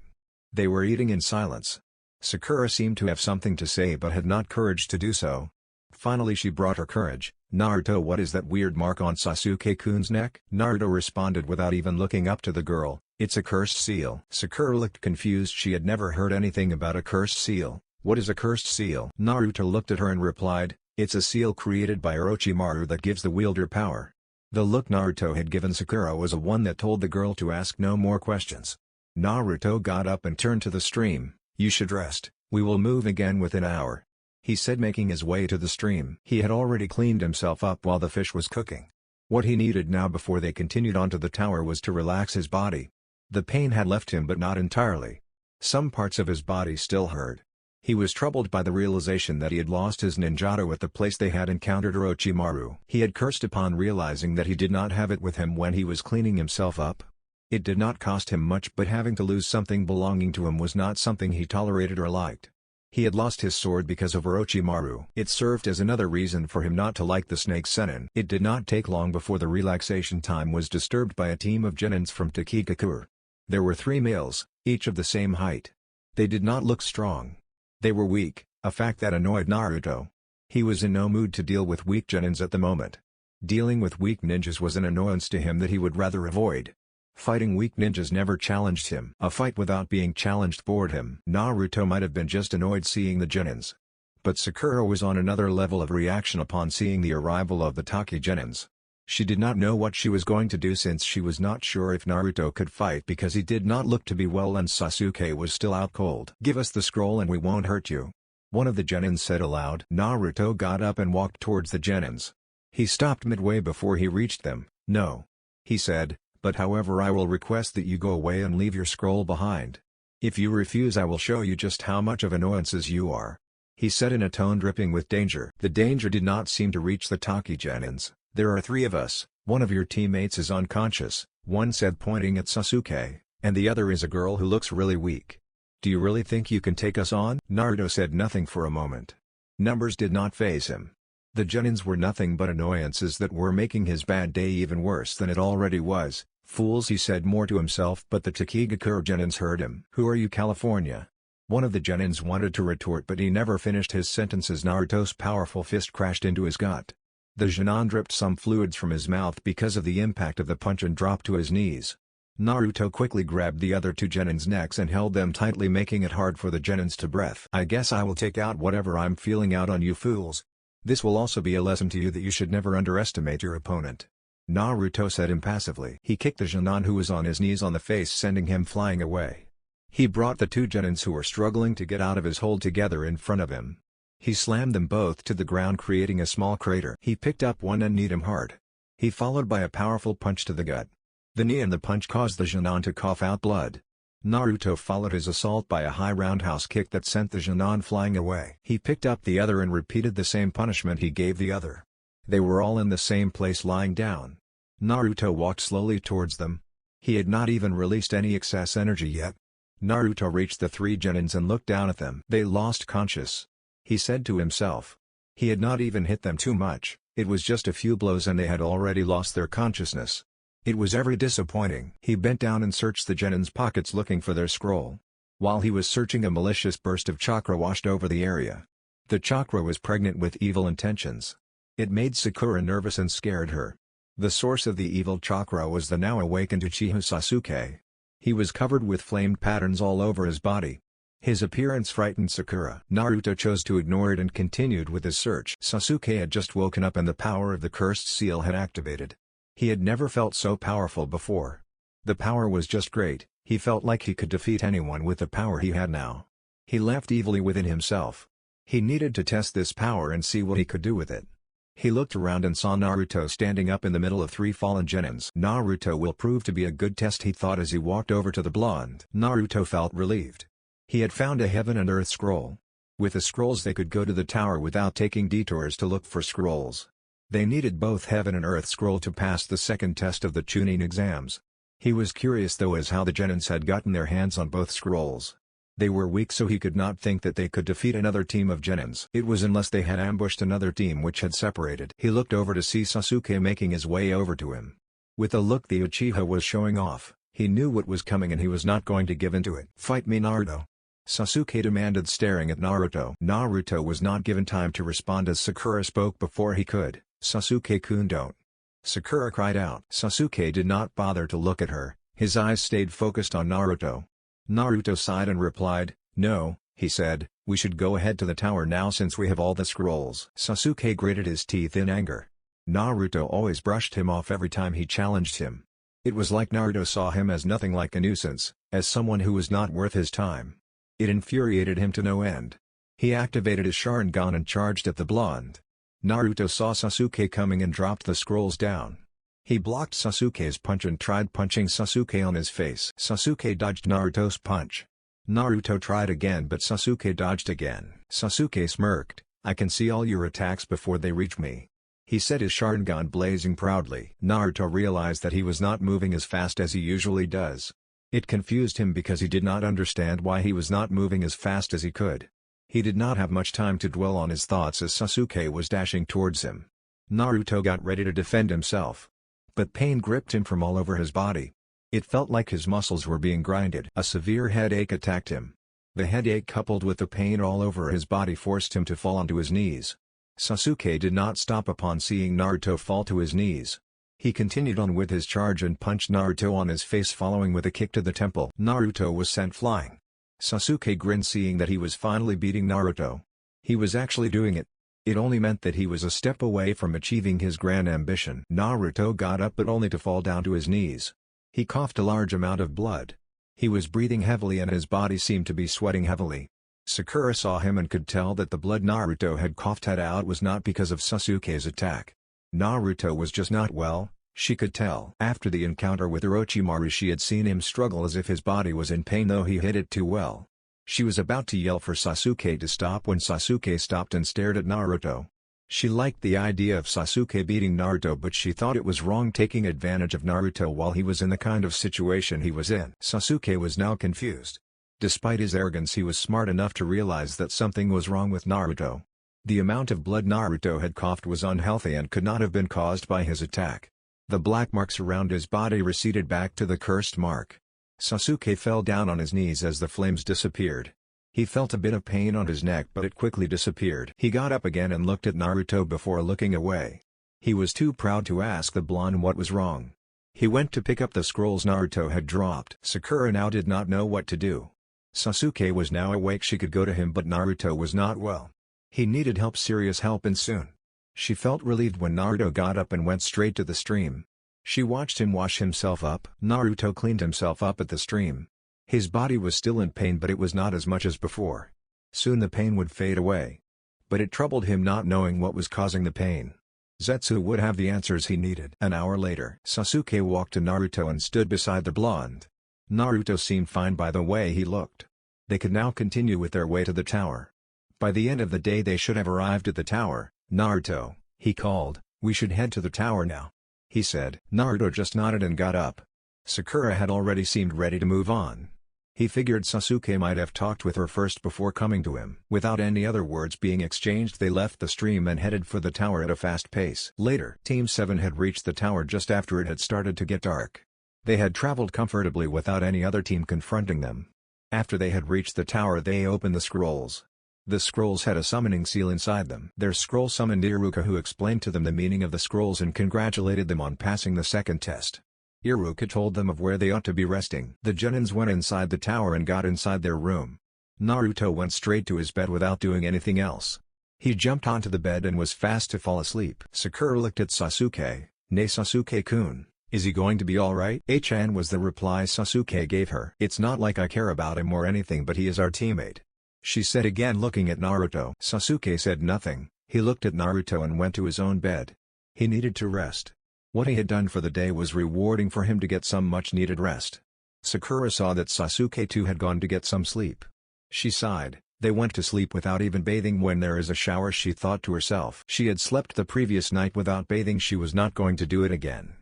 They were eating in silence. Sakura seemed to have something to say but had not courage to do so. Finally she brought her courage. "Naruto, what is that weird mark on Sasuke-kun's neck?" Naruto responded without even looking up to the girl. "It's a cursed seal." Sakura looked confused. She had never heard anything about a cursed seal. "What is a cursed seal?" Naruto looked at her and replied, "It's a seal created by Orochimaru that gives the wielder power." The look Naruto had given Sakura was one that told the girl to ask no more questions. Naruto got up and turned to the stream. "You should rest, we will move again within an hour," he said, making his way to the stream. He had already cleaned himself up while the fish was cooking. What he needed now before they continued on to the tower was to relax his body. The pain had left him but not entirely. Some parts of his body still hurt. He was troubled by the realization that he had lost his ninjato at the place they had encountered Orochimaru. He had cursed upon realizing that he did not have it with him when he was cleaning himself up. It did not cost him much, but having to lose something belonging to him was not something he tolerated or liked. He had lost his sword because of Orochimaru. It served as another reason for him not to like the Snake Sennin. It did not take long before the relaxation time was disturbed by a team of genins from Takigakure. There were 3 males, each of the same height. They did not look strong. They were weak, a fact that annoyed Naruto. He was in no mood to deal with weak genins at the moment. Dealing with weak ninjas was an annoyance to him that he would rather avoid. Fighting weak ninjas never challenged him. A fight without being challenged bored him. Naruto might have been just annoyed seeing the genins. But Sakura was on another level of reaction upon seeing the arrival of the Taki genins. She did not know what she was going to do since she was not sure if Naruto could fight because he did not look to be well and Sasuke was still out cold. "Give us the scroll and we won't hurt you," one of the genins said aloud. Naruto got up and walked towards the genins. He stopped midway before he reached them. "No," he said, "but however I will request that you go away and leave your scroll behind. If you refuse I will show you just how much of annoyances you are," he said in a tone dripping with danger. The danger did not seem to reach the Taki genins. "There are 3 of us, one of your teammates is unconscious," one said pointing at Sasuke, "and the other is a girl who looks really weak. Do you really think you can take us on?" Naruto said nothing for a moment. Numbers did not faze him. The genins were nothing but annoyances that were making his bad day even worse than it already was. "Fools," he said more to himself, but the Takigakure genins heard him. "Who are you, California?" One of the genins wanted to retort but he never finished his sentences. Naruto's powerful fist crashed into his gut. The genin dripped some fluids from his mouth because of the impact of the punch and dropped to his knees. Naruto quickly grabbed the other 2 genins' necks and held them tightly, making it hard for the genins to breathe. "I guess I will take out whatever I'm feeling out on you fools. This will also be a lesson to you that you should never underestimate your opponent," Naruto said impassively. He kicked the genin who was on his knees on the face, sending him flying away. He brought the 2 genins who were struggling to get out of his hold together in front of him. He slammed them both to the ground, creating a small crater. He picked up one and kneed him hard. He followed by a powerful punch to the gut. The knee and the punch caused the genin to cough out blood. Naruto followed his assault by a high roundhouse kick that sent the genin flying away. He picked up the other and repeated the same punishment he gave the other. They were all in the same place lying down. Naruto walked slowly towards them. He had not even released any excess energy yet. Naruto reached the 3 genins and looked down at them. "They lost conscious," he said to himself. He had not even hit them too much, it was just a few blows and they had already lost their consciousness. It was very disappointing. He bent down and searched the genins' pockets looking for their scroll. While he was searching, a malicious burst of chakra washed over the area. The chakra was pregnant with evil intentions. It made Sakura nervous and scared her. The source of the evil chakra was the now awakened Uchiha Sasuke. He was covered with flamed patterns all over his body. His appearance frightened Sakura. Naruto chose to ignore it and continued with his search. Sasuke had just woken up and the power of the cursed seal had activated. He had never felt so powerful before. The power was just great. He felt like he could defeat anyone with the power he had now. He laughed evilly within himself. He needed to test this power and see what he could do with it. He looked around and saw Naruto standing up in the middle of 3 fallen genins. Naruto will prove to be a good test, he thought as he walked over to the blonde. Naruto felt relieved. He had found a heaven and earth scroll. With the scrolls they could go to the tower without taking detours to look for scrolls. They needed both heaven and earth scroll to pass the second test of the Chunin exams. He was curious though as how the genins had gotten their hands on both scrolls. They were weak, so he could not think that they could defeat another team of genins. It was unless they had ambushed another team which had separated. He looked over to see Sasuke making his way over to him. With a look the Uchiha was showing off, he knew what was coming and he was not going to give in to it. "Fight me, Naruto," Sasuke demanded, staring at Naruto. Naruto was not given time to respond as Sakura spoke before he could. "Sasuke-kun, don't!" Sakura cried out. Sasuke did not bother to look at her, his eyes stayed focused on Naruto. Naruto sighed and replied, "No," he said, "we should go ahead to the tower now since we have all the scrolls." Sasuke gritted his teeth in anger. Naruto always brushed him off every time he challenged him. It was like Naruto saw him as nothing, like a nuisance, as someone who was not worth his time. It infuriated him to no end. He activated his Sharingan and charged at the blonde. Naruto saw Sasuke coming and dropped the scrolls down. He blocked Sasuke's punch and tried punching Sasuke on his face. Sasuke dodged Naruto's punch. Naruto tried again, but Sasuke dodged again. Sasuke smirked, "I can see all your attacks before they reach me," he said, his Sharingan blazing proudly. Naruto realized that he was not moving as fast as he usually does. It confused him because he did not understand why he was not moving as fast as he could. He did not have much time to dwell on his thoughts as Sasuke was dashing towards him. Naruto got ready to defend himself. But pain gripped him from all over his body. It felt like his muscles were being grinded. A severe headache attacked him. The headache coupled with the pain all over his body forced him to fall onto his knees. Sasuke did not stop upon seeing Naruto fall to his knees. He continued on with his charge and punched Naruto on his face, following with a kick to the temple. Naruto was sent flying. Sasuke grinned seeing that he was finally beating Naruto. He was actually doing it. It only meant that he was a step away from achieving his grand ambition. Naruto got up, but only to fall down to his knees. He coughed a large amount of blood. He was breathing heavily and his body seemed to be sweating heavily. Sakura saw him and could tell that the blood Naruto had coughed out was not because of Sasuke's attack. Naruto was just not well, she could tell. After the encounter with Orochimaru, she had seen him struggle as if his body was in pain, though he hid it too well. She was about to yell for Sasuke to stop when Sasuke stopped and stared at Naruto. She liked the idea of Sasuke beating Naruto, but she thought it was wrong taking advantage of Naruto while he was in the kind of situation he was in. Sasuke was now confused. Despite his arrogance, he was smart enough to realize that something was wrong with Naruto. The amount of blood Naruto had coughed was unhealthy and could not have been caused by his attack. The black marks around his body receded back to the cursed mark. Sasuke fell down on his knees as the flames disappeared. He felt a bit of pain on his neck, but it quickly disappeared. He got up again and looked at Naruto before looking away. He was too proud to ask the blonde what was wrong. He went to pick up the scrolls Naruto had dropped. Sakura now did not know what to do. Sasuke was now awake, she could go to him, but Naruto was not well. He needed help, serious help, and soon. She felt relieved when Naruto got up and went straight to the stream. She watched him wash himself up. Naruto cleaned himself up at the stream. His body was still in pain, but it was not as much as before. Soon the pain would fade away. But it troubled him not knowing what was causing the pain. Zetsu would have the answers he needed. An hour later, Sasuke walked to Naruto and stood beside the blonde. Naruto seemed fine by the way he looked. They could now continue with their way to the tower. By the end of the day they should have arrived at the tower. "Naruto," he called, "we should head to the tower now," he said. Naruto just nodded and got up. Sakura had already seemed ready to move on. He figured Sasuke might have talked with her first before coming to him. Without any other words being exchanged, they left the stream and headed for the tower at a fast pace. Later, Team 7 had reached the tower just after it had started to get dark. They had traveled comfortably without any other team confronting them. After they had reached the tower, they opened the scrolls. The scrolls had a summoning seal inside them. Their scroll summoned Iruka, who explained to them the meaning of the scrolls and congratulated them on passing the second test. Iruka told them of where they ought to be resting. The genins went inside the tower and got inside their room. Naruto went straight to his bed without doing anything else. He jumped onto the bed and was fast to fall asleep. Sakura looked at Sasuke. "Ne Sasuke-kun, is he going to be alright?" "Chan," was the reply Sasuke gave her. "It's not like I care about him or anything, but he is our teammate," she said, again looking at Naruto. Sasuke said nothing. He looked at Naruto and went to his own bed. He needed to rest. What he had done for the day was rewarding for him to get some much-needed rest. Sakura saw that Sasuke too had gone to get some sleep. She sighed. They went to sleep without even bathing. When there is a shower, she thought to herself. She had slept the previous night without bathing. She was not going to do it again.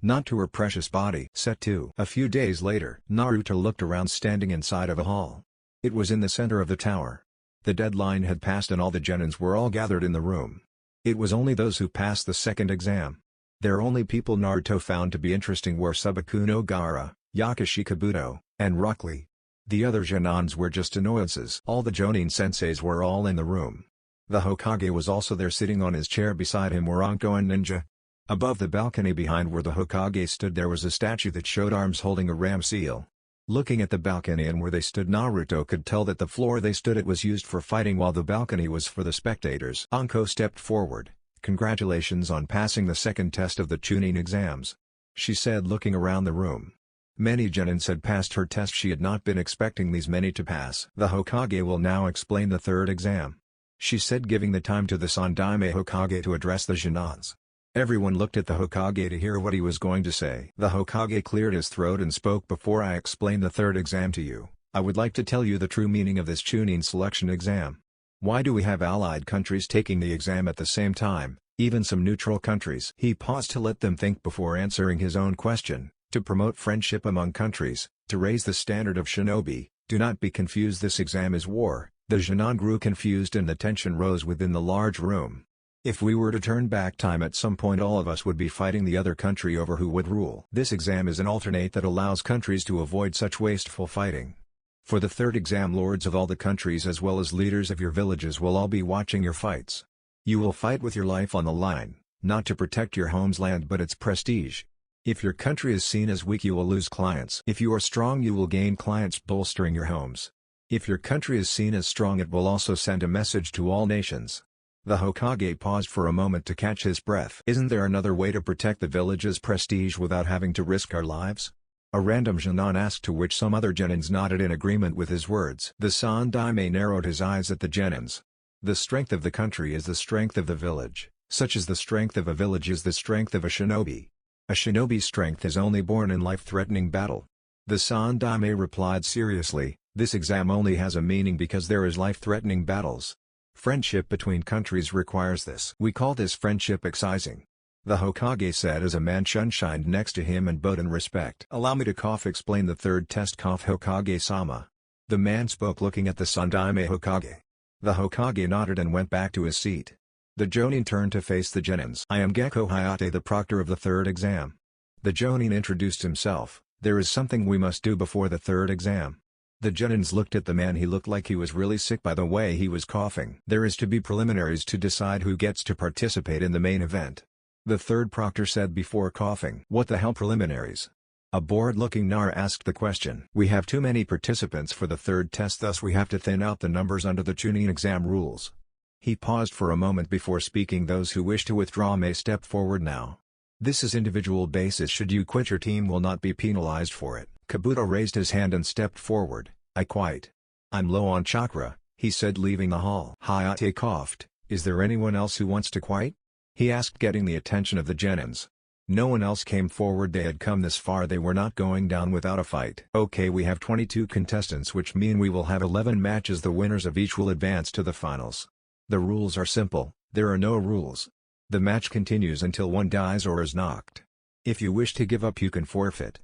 Not to her precious body. Set 2. A few days later, Naruto looked around, standing inside of a hall. It was in the center of the tower. The deadline had passed and all the genins were all gathered in the room. It was only those who passed the second exam. Their only people Naruto found to be interesting were Subaku no Gaara, Yakashi Kabuto, and Rock Lee. The other Genins were just annoyances. All the Jonin senseis were all in the room. The Hokage was also there, sitting on his chair. Beside him were Anko and Ninja. Above the balcony behind where the Hokage stood there was a statue that showed arms holding a ram seal. Looking at the balcony and where they stood, Naruto could tell that the floor they stood at was used for fighting while the balcony was for the spectators. Anko stepped forward. "Congratulations on passing the second test of the Chunin exams," she said, looking around the room. Many genins had passed her test. She had not been expecting these many to pass. "The Hokage will now explain the third exam," she said, giving the time to the Sandaime Hokage to address the Genins. Everyone looked at the Hokage to hear what he was going to say. The Hokage cleared his throat and spoke. "Before I explain the third exam to you, I would like to tell you the true meaning of this Chunin selection exam. Why do we have allied countries taking the exam at the same time, even some neutral countries?" He paused to let them think before answering his own question. "To promote friendship among countries, to raise the standard of shinobi. Do not be confused, this exam is war." The Genin grew confused and the tension rose within the large room. If we were to turn back time at some point, all of us would be fighting the other country over who would rule. This exam is an alternate that allows countries to avoid such wasteful fighting. For the third exam, lords of all the countries as well as leaders of your villages will all be watching your fights. You will fight with your life on the line, not to protect your home's land but its prestige. If your country is seen as weak, you will lose clients. If you are strong, you will gain clients, bolstering your homes. If your country is seen as strong, it will also send a message to all nations. The Hokage paused for a moment to catch his breath. "Isn't there another way to protect the village's prestige without having to risk our lives?" a random Genin asked, to which some other Genins nodded in agreement with his words. The Sandaime narrowed his eyes at the Genins. "The strength of the country is the strength of the village, such as the strength of a village is the strength of a shinobi. A shinobi's strength is only born in life-threatening battle." The Sandaime replied seriously, "This exam only has a meaning because there is life-threatening battles. Friendship between countries requires this. We call this friendship excising." The Hokage said as a man shunshined next to him and bowed in respect. "Allow me to explain the third test, Hokage-sama." The man spoke, looking at the Sandaime Hokage. The Hokage nodded and went back to his seat. The Jonin turned to face the Genins. "I am Gekko Hayate, the proctor of the third exam." The Jonin introduced himself. "There is something we must do before the third exam." The Genins looked at the man. He looked like he was really sick by the way he was coughing. "There is to be preliminaries to decide who gets to participate in the main event," the third proctor said before coughing. "What the hell preliminaries?" A bored-looking Nar asked the question. "We have too many participants for the third test, thus we have to thin out the numbers under the Chunin exam rules." He paused for a moment before speaking. "Those who wish to withdraw may step forward now. This is individual basis. Should you quit, your team will not be penalized for it." Kabuto raised his hand and stepped forward. "I quit. I'm low on chakra," he said, leaving the hall. Hayate coughed. "Is there anyone else who wants to quit?" he asked, getting the attention of the Genins. No one else came forward. They had come this far, they were not going down without a fight. "Okay, we have 22 contestants, which mean we will have 11 matches. The winners of each will advance to the finals. The rules are simple, there are no rules. The match continues until one dies or is knocked. If you wish to give up, you can forfeit.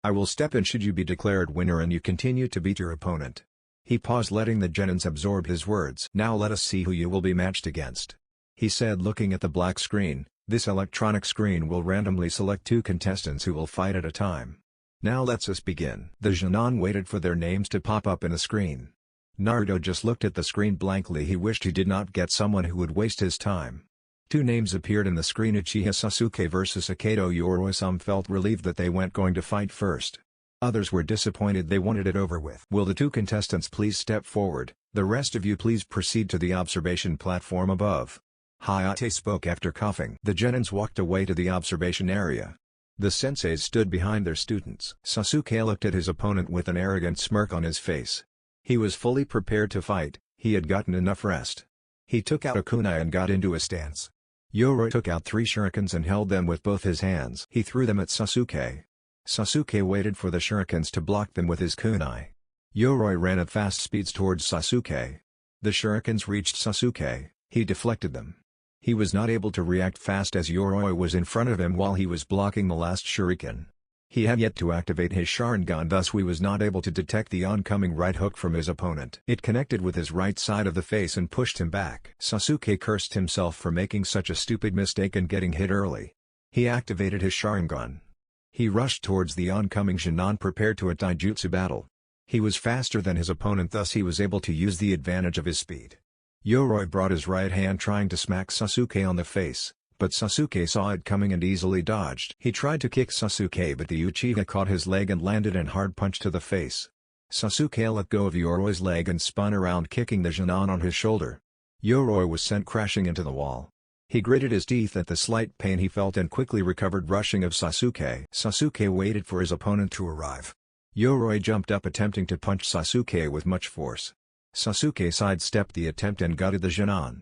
I will step in should you be declared winner and you continue to beat your opponent." He paused, letting the Genins absorb his words. "Now let us see who you will be matched against," he said, looking at the black screen. "This electronic screen will randomly select 2 contestants who will fight at a time. Now let's us begin." The Genin waited for their names to pop up in the screen. Naruto just looked at the screen blankly. He wished he did not get someone who would waste his time. 2 names appeared in the screen: Uchiha Sasuke vs Akato Yoroi. Some felt relieved that they weren't going to fight first. Others were disappointed, they wanted it over with. "Will the 2 contestants please step forward? The rest of you please proceed to the observation platform above." Hayate spoke after coughing. The Genins walked away to the observation area. The senseis stood behind their students. Sasuke looked at his opponent with an arrogant smirk on his face. He was fully prepared to fight, he had gotten enough rest. He took out a kunai and got into a stance. Yoroi took out 3 shurikens and held them with both his hands. He threw them at Sasuke. Sasuke waited for the shurikens to block them with his kunai. Yoroi ran at fast speeds towards Sasuke. The shurikens reached Sasuke, he deflected them. He was not able to react fast as Yoroi was in front of him while he was blocking the last shuriken. He had yet to activate his Sharingan, thus he was not able to detect the oncoming right hook from his opponent. It connected with his right side of the face and pushed him back. Sasuke cursed himself for making such a stupid mistake and getting hit early. He activated his Sharingan. He rushed towards the oncoming Genon, prepared to a taijutsu battle. He was faster than his opponent, thus he was able to use the advantage of his speed. Yoroi brought his right hand trying to smack Sasuke on the face, but Sasuke saw it coming and easily dodged. He tried to kick Sasuke, but the Uchiha caught his leg and landed a hard punch to the face. Sasuke let go of Yoroi's leg and spun around, kicking the Genon on his shoulder. Yoroi was sent crashing into the wall. He gritted his teeth at the slight pain he felt and quickly recovered, rushing of Sasuke. Sasuke waited for his opponent to arrive. Yoroi jumped up attempting to punch Sasuke with much force. Sasuke sidestepped the attempt and gutted the Genon.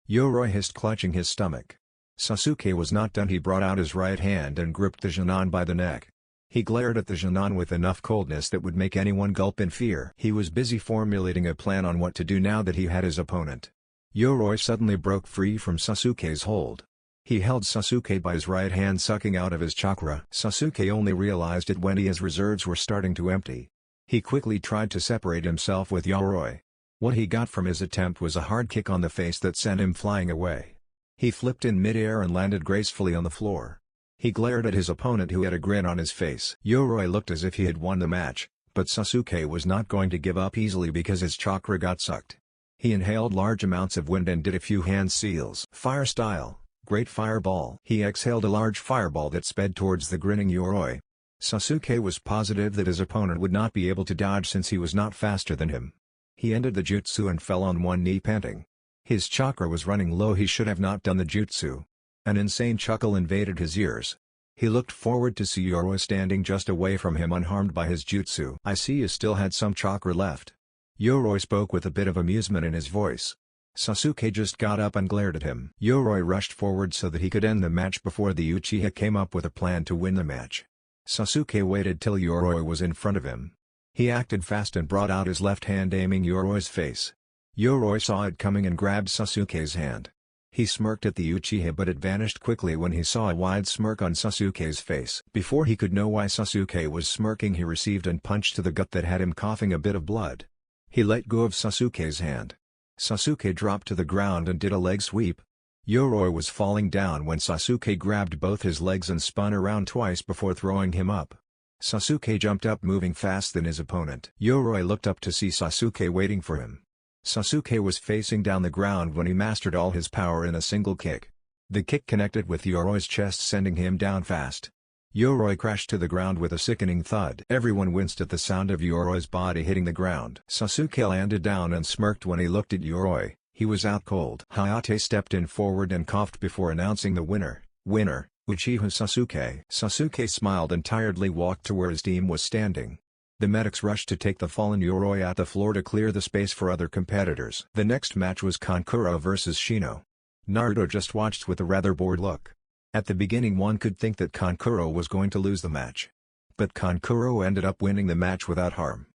Yoroi hissed, clutching his stomach. Sasuke was not done. He brought out his right hand and gripped the Genon by the neck. He glared at the Genon with enough coldness that would make anyone gulp in fear. He was busy formulating a plan on what to do now that he had his opponent. Yoroi suddenly broke free from Sasuke's hold. He held Sasuke by his right hand, sucking out of his chakra. Sasuke only realized it when his reserves were starting to empty. He quickly tried to separate himself with Yoroi. What he got from his attempt was a hard kick on the face that sent him flying away. He flipped in midair and landed gracefully on the floor. He glared at his opponent, who had a grin on his face. Yoroi looked as if he had won the match, but Sasuke was not going to give up easily because his chakra got sucked. He inhaled large amounts of wind and did a few hand seals. Fire style, great fireball. He exhaled a large fireball that sped towards the grinning Yoroi. Sasuke was positive that his opponent would not be able to dodge since he was not faster than him. He ended the jutsu and fell on one knee, panting. His chakra was running low. He should have not done the jutsu. An insane chuckle invaded his ears. He looked forward to see Yoroi standing just away from him, unharmed by his jutsu. "I see you still had some chakra left." Yoroi spoke with a bit of amusement in his voice. Sasuke just got up and glared at him. Yoroi rushed forward so that he could end the match before the Uchiha came up with a plan to win the match. Sasuke waited till Yoroi was in front of him. He acted fast and brought out his left hand, aiming Yoroi's face. Yoroi saw it coming and grabbed Sasuke's hand. He smirked at the Uchiha, but it vanished quickly when he saw a wide smirk on Sasuke's face. Before he could know why Sasuke was smirking, he received a punch to the gut that had him coughing a bit of blood. He let go of Sasuke's hand. Sasuke dropped to the ground and did a leg sweep. Yoroi was falling down when Sasuke grabbed both his legs and spun around twice before throwing him up. Sasuke jumped up, moving faster than his opponent. Yoroi looked up to see Sasuke waiting for him. Sasuke was facing down the ground when he mastered all his power in a single kick. The kick connected with Yoroi's chest, sending him down fast. Yoroi crashed to the ground with a sickening thud. Everyone winced at the sound of Yoroi's body hitting the ground. Sasuke landed down and smirked when he looked at Yoroi. He was out cold. Hayate stepped in forward and coughed before announcing the winner. "Winner, Uchiha Sasuke." Sasuke smiled and tiredly walked to where his team was standing. The medics rushed to take the fallen Yoroi at the floor to clear the space for other competitors. The next match was Kankuro vs Shino. Naruto just watched with a rather bored look. At the beginning one could think that Kankuro was going to lose the match. But Kankuro ended up winning the match without harm.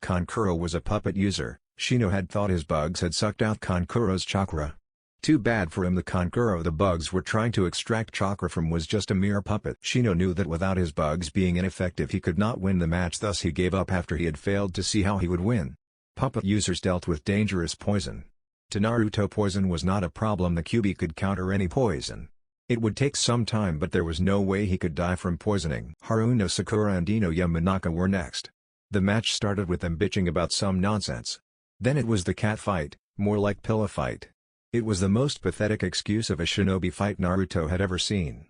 Kankuro was a puppet user. Shino had thought his bugs had sucked out Kankuro's chakra. Too bad for him, the Kankuro the bugs were trying to extract chakra from was just a mere puppet. Shino knew that without his bugs being ineffective he could not win the match, thus he gave up after he had failed to see how he would win. Puppet users dealt with dangerous poison. To Naruto, poison was not a problem. The Kyuubi could counter any poison. It would take some time, but there was no way he could die from poisoning. Haruno Sakura and Ino Yamanaka were next. The match started with them bitching about some nonsense. Then it was the cat fight, more like pillow fight. It was the most pathetic excuse of a shinobi fight Naruto had ever seen.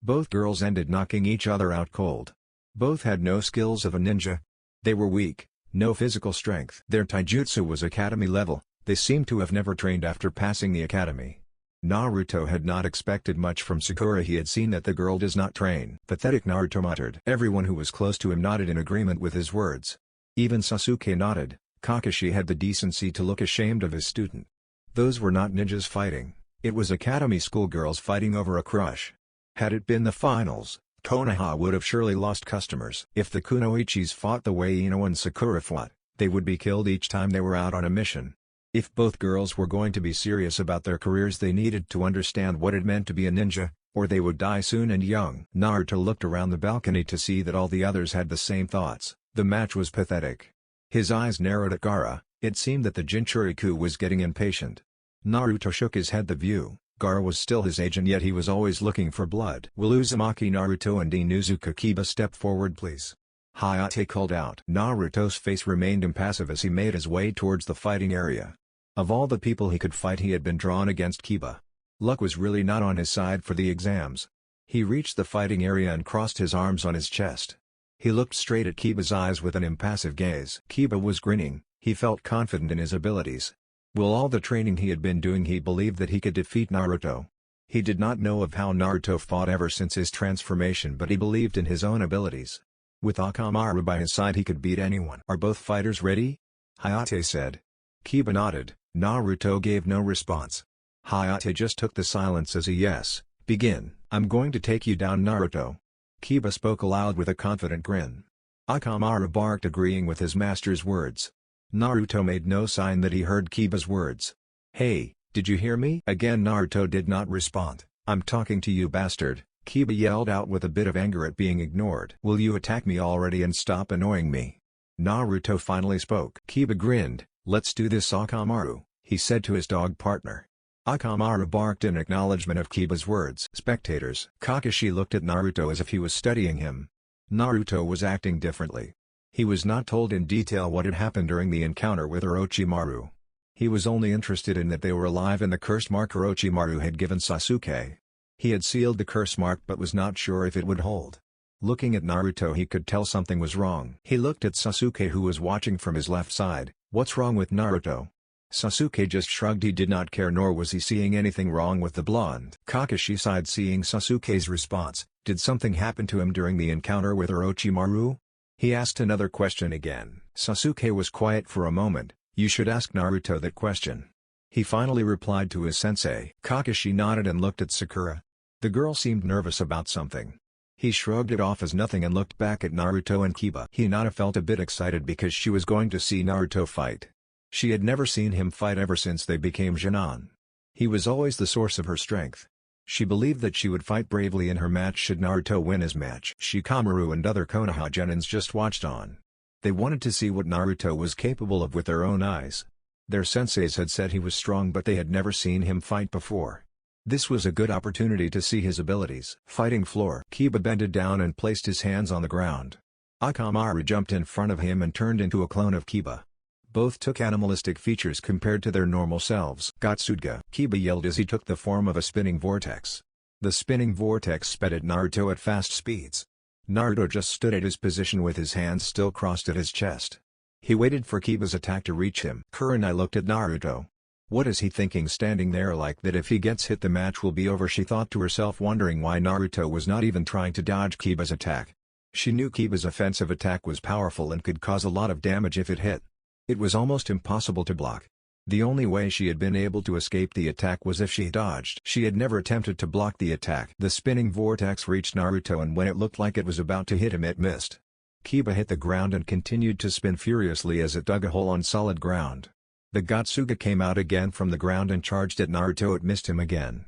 Both girls ended knocking each other out cold. Both had no skills of a ninja. They were weak, no physical strength. Their taijutsu was academy level. They seemed to have never trained after passing the academy. Naruto had not expected much from Sakura. He had seen that the girl does not train. Pathetic, Naruto muttered. Everyone who was close to him nodded in agreement with his words. Even Sasuke nodded. Kakashi had the decency to look ashamed of his student. Those were not ninjas fighting. It was academy schoolgirls fighting over a crush. Had it been the finals, Konoha would have surely lost customers. If the Kunoichis fought the way Ino and Sakura fought, they would be killed each time they were out on a mission. If both girls were going to be serious about their careers, they needed to understand what it meant to be a ninja, or they would die soon and young. Naruto looked around the balcony to see that all the others had the same thoughts. The match was pathetic. His eyes narrowed at Gaara. It seemed that the Jinchuriku was getting impatient. Naruto shook his head. The view. Gaara was still his age and yet he was always looking for blood. "Will Uzumaki Naruto and Inuzuka Kiba step forward please?" Hayate called out. Naruto's face remained impassive as he made his way towards the fighting area. Of all the people he could fight he had been drawn against Kiba. Luck was really not on his side for the exams. He reached the fighting area and crossed his arms on his chest. He looked straight at Kiba's eyes with an impassive gaze. Kiba was grinning. He felt confident in his abilities. With all the training he had been doing he believed that he could defeat Naruto. He did not know of how Naruto fought ever since his transformation but he believed in his own abilities. With Akamaru by his side he could beat anyone. "Are both fighters ready?" Hayate said. Kiba nodded. Naruto gave no response. Hayate just took the silence as a yes. "Begin." "I'm going to take you down Naruto." Kiba spoke aloud with a confident grin. Akamaru barked agreeing with his master's words. Naruto made no sign that he heard Kiba's words. "Hey, did you hear me?" Again Naruto did not respond. "I'm talking to you bastard," Kiba yelled out with a bit of anger at being ignored. "Will you attack me already and stop annoying me?" Naruto finally spoke. Kiba grinned. "Let's do this Akamaru," he said to his dog partner. Akamaru barked in acknowledgement of Kiba's words. Spectators. Kakashi looked at Naruto as if he was studying him. Naruto was acting differently. He was not told in detail what had happened during the encounter with Orochimaru. He was only interested in that they were alive and the curse mark Orochimaru had given Sasuke. He had sealed the curse mark but was not sure if it would hold. Looking at Naruto he could tell something was wrong. He looked at Sasuke who was watching from his left side. "What's wrong with Naruto?" Sasuke just shrugged. He did not care, nor was he seeing anything wrong with the blonde. Kakashi sighed seeing Sasuke's response. Did something happen to him during the encounter with Orochimaru? He asked another question again. Sasuke was quiet for a moment. "You should ask Naruto that question." He finally replied to his sensei. Kakashi nodded and looked at Sakura. The girl seemed nervous about something. He shrugged it off as nothing and looked back at Naruto and Kiba. Hinata felt a bit excited because she was going to see Naruto fight. She had never seen him fight ever since they became Jonin. He was always the source of her strength. She believed that she would fight bravely in her match should Naruto win his match. Shikamaru and other Konoha Genins just watched on. They wanted to see what Naruto was capable of with their own eyes. Their senseis had said he was strong but they had never seen him fight before. This was a good opportunity to see his abilities. Fighting floor. Kiba bended down and placed his hands on the ground. Akamaru jumped in front of him and turned into a clone of Kiba. Both took animalistic features compared to their normal selves. "Gotsuga!" Kiba yelled as he took the form of a spinning vortex. The spinning vortex sped at Naruto at fast speeds. Naruto just stood at his position with his hands still crossed at his chest. He waited for Kiba's attack to reach him. Kurenai looked at Naruto. What is he thinking standing there like that? If he gets hit the match will be over, she thought to herself, wondering why Naruto was not even trying to dodge Kiba's attack. She knew Kiba's offensive attack was powerful and could cause a lot of damage if it hit. It was almost impossible to block. The only way she had been able to escape the attack was if she dodged. She had never attempted to block the attack. The spinning vortex reached Naruto and when it looked like it was about to hit him it missed. Kiba hit the ground and continued to spin furiously as it dug a hole on solid ground. The Gotsuga came out again from the ground and charged at Naruto. It missed him again.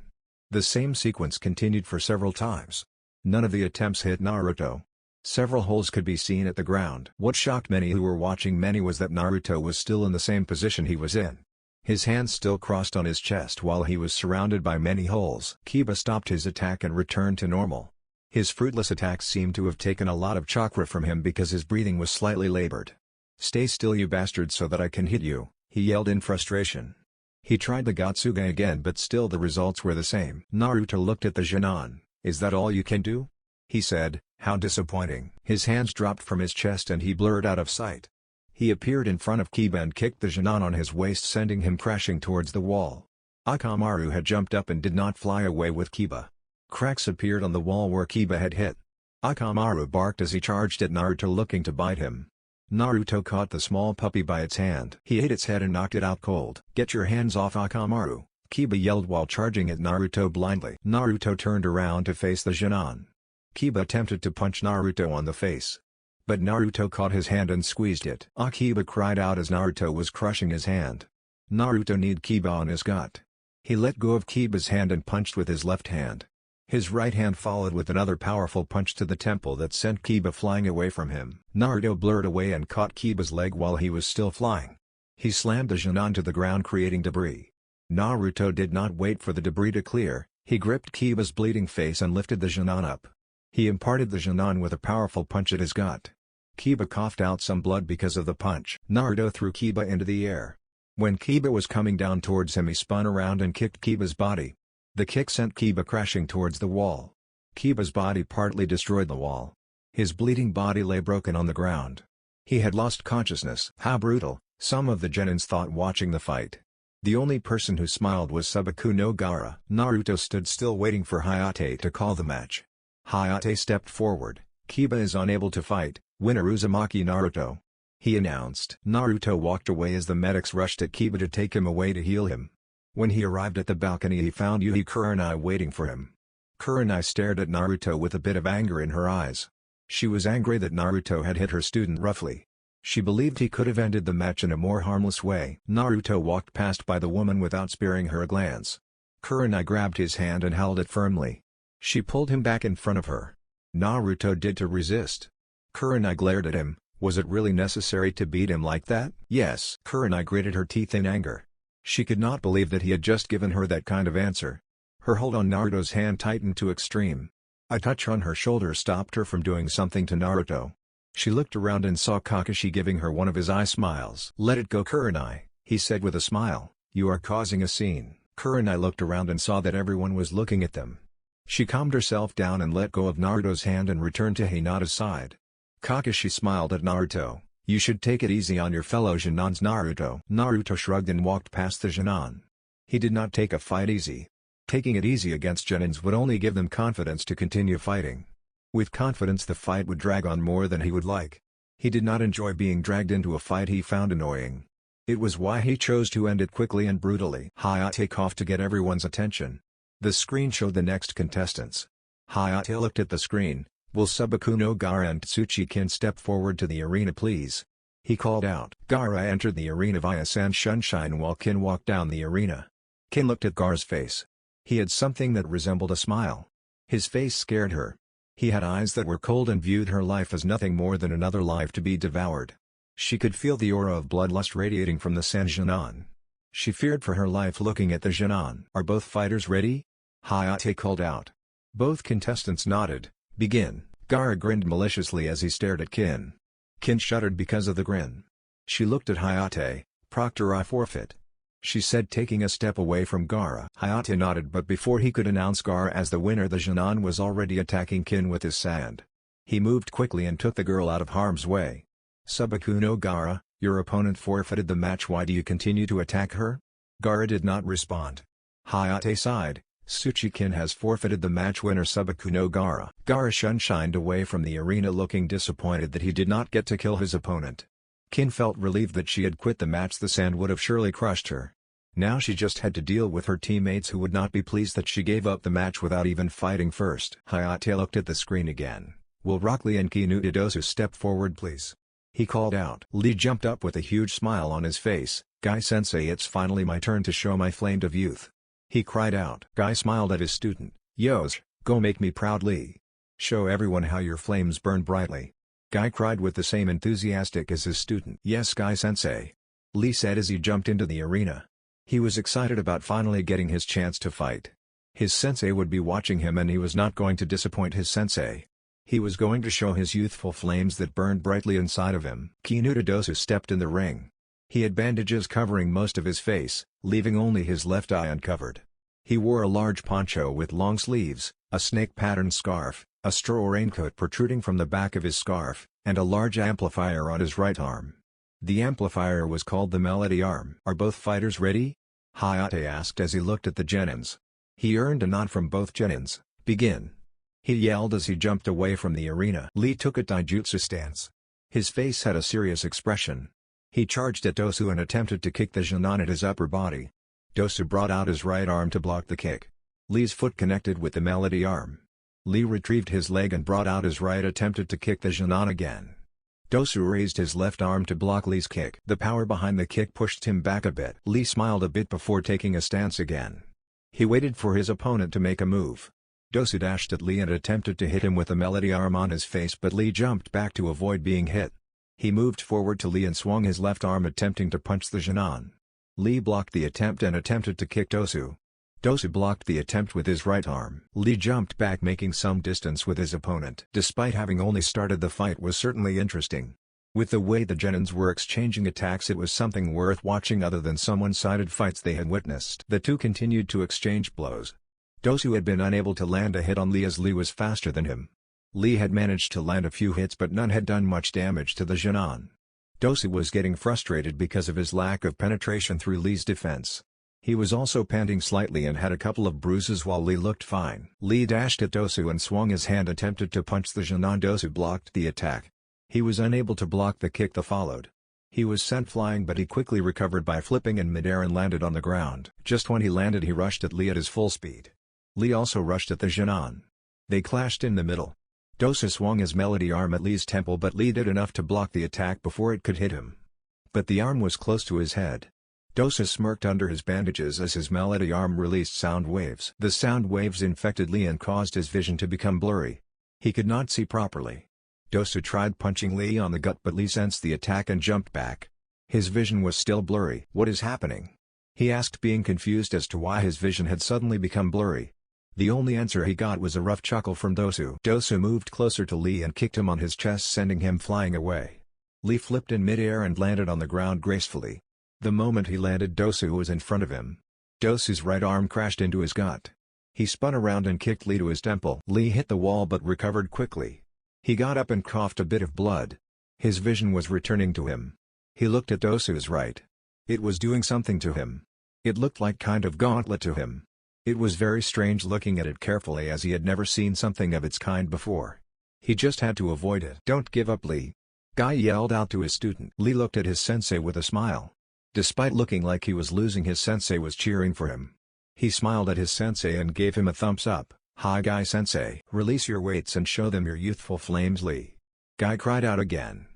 The same sequence continued for several times. None of the attempts hit Naruto. Several holes could be seen at the ground. What shocked many who were watching was that Naruto was still in the same position he was in. His hands still crossed on his chest while he was surrounded by many holes. Kiba stopped his attack and returned to normal. His fruitless attack seemed to have taken a lot of chakra from him because his breathing was slightly labored. "Stay still you bastard so that I can hit you," he yelled in frustration. He tried the Gotsuga again but still the results were the same. Naruto looked at the Jonin. "Is that all you can do?" he said. "How disappointing." His hands dropped from his chest and he blurred out of sight. He appeared in front of Kiba and kicked the Jonin on his waist, sending him crashing towards the wall. Akamaru had jumped up and did not fly away with Kiba. Cracks appeared on the wall where Kiba had hit. Akamaru barked as he charged at Naruto looking to bite him. Naruto caught the small puppy by its hand. He ate its head and knocked it out cold. "Get your hands off Akamaru," Kiba yelled while charging at Naruto blindly. Naruto turned around to face the Jonin. Kiba attempted to punch Naruto on the face. But Naruto caught his hand and squeezed it. Kiba cried out as Naruto was crushing his hand. Naruto kneed Kiba on his gut. He let go of Kiba's hand and punched with his left hand. His right hand followed with another powerful punch to the temple that sent Kiba flying away from him. Naruto blurred away and caught Kiba's leg while he was still flying. He slammed the Genon to the ground, creating debris. Naruto did not wait for the debris to clear. He gripped Kiba's bleeding face and lifted the Genon up. He imparted the Genon with a powerful punch at his gut. Kiba coughed out some blood because of the punch. Naruto threw Kiba into the air. When Kiba was coming down towards him, he spun around and kicked Kiba's body. The kick sent Kiba crashing towards the wall. Kiba's body partly destroyed the wall. His bleeding body lay broken on the ground. He had lost consciousness. How brutal, some of the Genins thought watching the fight. The only person who smiled was Subaku no Gaara. Naruto stood still waiting for Hayate to call the match. Hayate stepped forward. Kiba is unable to fight. Winner Uzumaki Naruto, he announced. Naruto walked away as the medics rushed at Kiba to take him away to heal him. When he arrived at the balcony, he found Yuhi Kurenai waiting for him. Kurenai stared at Naruto with a bit of anger in her eyes. She was angry that Naruto had hit her student roughly. She believed he could have ended the match in a more harmless way. Naruto walked past by the woman without sparing her a glance. Kurenai grabbed his hand and held it firmly. She pulled him back in front of her. Naruto did to resist. Kurenai glared at him. Was it really necessary to beat him like that? Yes. Kurenai gritted her teeth in anger. She could not believe that he had just given her that kind of answer. Her hold on Naruto's hand tightened to extreme. A touch on her shoulder stopped her from doing something to Naruto. She looked around and saw Kakashi giving her one of his eye smiles. Let it go, Kurenai, he said with a smile. You are causing a scene. Kurenai looked around and saw that everyone was looking at them. She calmed herself down and let go of Naruto's hand and returned to Hinata's side. Kakashi smiled at Naruto. You should take it easy on your fellow Genons, Naruto. Naruto shrugged and walked past the Genon. He did not take a fight easy. Taking it easy against Genins would only give them confidence to continue fighting. With confidence, the fight would drag on more than he would like. He did not enjoy being dragged into a fight he found annoying. It was why he chose to end it quickly and brutally. Hayate coughed to get everyone's attention. The screen showed the next contestants. Hayate looked at the screen. Will Subaku no Gaara and Tsuchi-kin step forward to the arena, please? He called out. Gaara entered the arena via Sand Sunshine while Kin walked down the arena. Kin looked at Gaara's face. He had something that resembled a smile. His face scared her. He had eyes that were cold and viewed her life as nothing more than another life to be devoured. She could feel the aura of bloodlust radiating from the Sand Genon. She feared for her life looking at the Genon. Are both fighters ready? Hayate called out. Both contestants nodded. Begin. Gaara grinned maliciously as he stared at Kin. Kin shuddered because of the grin. She looked at Hayate. Proctor, I forfeit, she said, taking a step away from Gaara. Hayate nodded, but before he could announce Gaara as the winner, the Genon was already attacking Kin with his sand. He moved quickly and took the girl out of harm's way. Subaku no Gaara, your opponent forfeited the match. Why do you continue to attack her? Gaara did not respond. Hayate sighed. Tsuchi-kin has forfeited the match. Winner Subaku no Gaara. Gaara shunshined away from the arena, looking disappointed that he did not get to kill his opponent. Kin felt relieved that she had quit the match. The sand would have surely crushed her. Now she just had to deal with her teammates who would not be pleased that she gave up the match without even fighting first. Hayate looked at the screen again. Will Rock Lee and Kinuta Dosu step forward, please? He called out. Lee jumped up with a huge smile on his face. Guy-sensei, it's finally my turn to show my flame of youth, he cried out. Guy smiled at his student. Yosh, go make me proud, Lee. Show everyone how your flames burn brightly. Guy cried with the same enthusiastic as his student. Yes, Guy-sensei, Lee said as he jumped into the arena. He was excited about finally getting his chance to fight. His sensei would be watching him and he was not going to disappoint his sensei. He was going to show his youthful flames that burned brightly inside of him. Kinuta Dosu stepped in the ring. He had bandages covering most of his face, leaving only his left eye uncovered. He wore a large poncho with long sleeves, a snake-patterned scarf, a straw raincoat protruding from the back of his scarf, and a large amplifier on his right arm. The amplifier was called the Melody Arm. Are both fighters ready? Hayate asked as he looked at the Genins. He earned a nod from both Genins. Begin, he yelled as he jumped away from the arena. Lee took a taijutsu stance. His face had a serious expression. He charged at Dosu and attempted to kick the Genon at his upper body. Dosu brought out his right arm to block the kick. Lee's foot connected with the Melody Arm. Lee retrieved his leg and brought out his right, attempted to kick the Genon again. Dosu raised his left arm to block Lee's kick. The power behind the kick pushed him back a bit. Lee smiled a bit before taking a stance again. He waited for his opponent to make a move. Dosu dashed at Lee and attempted to hit him with a melody arm on his face, but Lee jumped back to avoid being hit. He moved forward to Lee and swung his left arm attempting to punch the Jinan. Lee blocked the attempt and attempted to kick Dosu. Dosu blocked the attempt with his right arm. Lee jumped back, making some distance with his opponent. Despite having only started, the fight was certainly interesting. With the way the Genins were exchanging attacks, it was something worth watching other than some one-sided fights they had witnessed. The two continued to exchange blows. Dosu had been unable to land a hit on Lee as Lee was faster than him. Lee had managed to land a few hits, but none had done much damage to the Jinan. Dosu was getting frustrated because of his lack of penetration through Lee's defense. He was also panting slightly and had a couple of bruises while Lee looked fine. Lee dashed at Dosu and swung his hand, attempted to punch the Jinan. Dosu blocked the attack. He was unable to block the kick that followed. He was sent flying, but he quickly recovered by flipping in midair and landed on the ground. Just when he landed, he rushed at Lee at his full speed. Lee also rushed at the Jinan. They clashed in the middle. Dosu swung his melody arm at Lee's temple, but Lee did enough to block the attack before it could hit him. But the arm was close to his head. Dosu smirked under his bandages as his melody arm released sound waves. The sound waves infected Lee and caused his vision to become blurry. He could not see properly. Dosu tried punching Lee on the gut, but Lee sensed the attack and jumped back. His vision was still blurry. "What is happening?" he asked, being confused as to why his vision had suddenly become blurry. The only answer he got was a rough chuckle from Dosu. Dosu moved closer to Lee and kicked him on his chest, sending him flying away. Lee flipped in midair and landed on the ground gracefully. The moment he landed, Dosu was in front of him. Dosu's right arm crashed into his gut. He spun around and kicked Lee to his temple. Lee hit the wall but recovered quickly. He got up and coughed a bit of blood. His vision was returning to him. He looked at Dosu's right. It was doing something to him. It looked like kind of gauntlet to him. It was very strange looking at it carefully, as he had never seen something of its kind before. He just had to avoid it. "Don't give up, Lee!" Guy yelled out to his student. Lee looked at his sensei with a smile. Despite looking like he was losing, his sensei was cheering for him. He smiled at his sensei and gave him a thumbs up. "Hi, Guy sensei." "Release your weights and show them your youthful flames, Lee." Guy cried out again.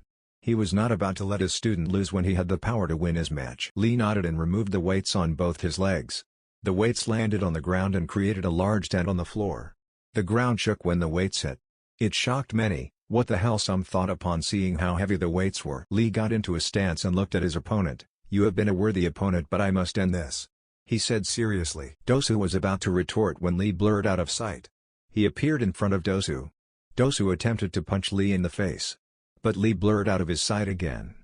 He was not about to let his student lose when he had the power to win his match. Lee nodded and removed the weights on both his legs. The weights landed on the ground and created a large dent on the floor. The ground shook when the weights hit. It shocked many. "What the hell?" some thought upon seeing how heavy the weights were. Lee got into a stance and looked at his opponent. "You have been a worthy opponent, but I must end this," he said seriously. Dosu was about to retort when Lee blurred out of sight. He appeared in front of Dosu. Dosu attempted to punch Lee in the face. But Lee blurred out of his sight again.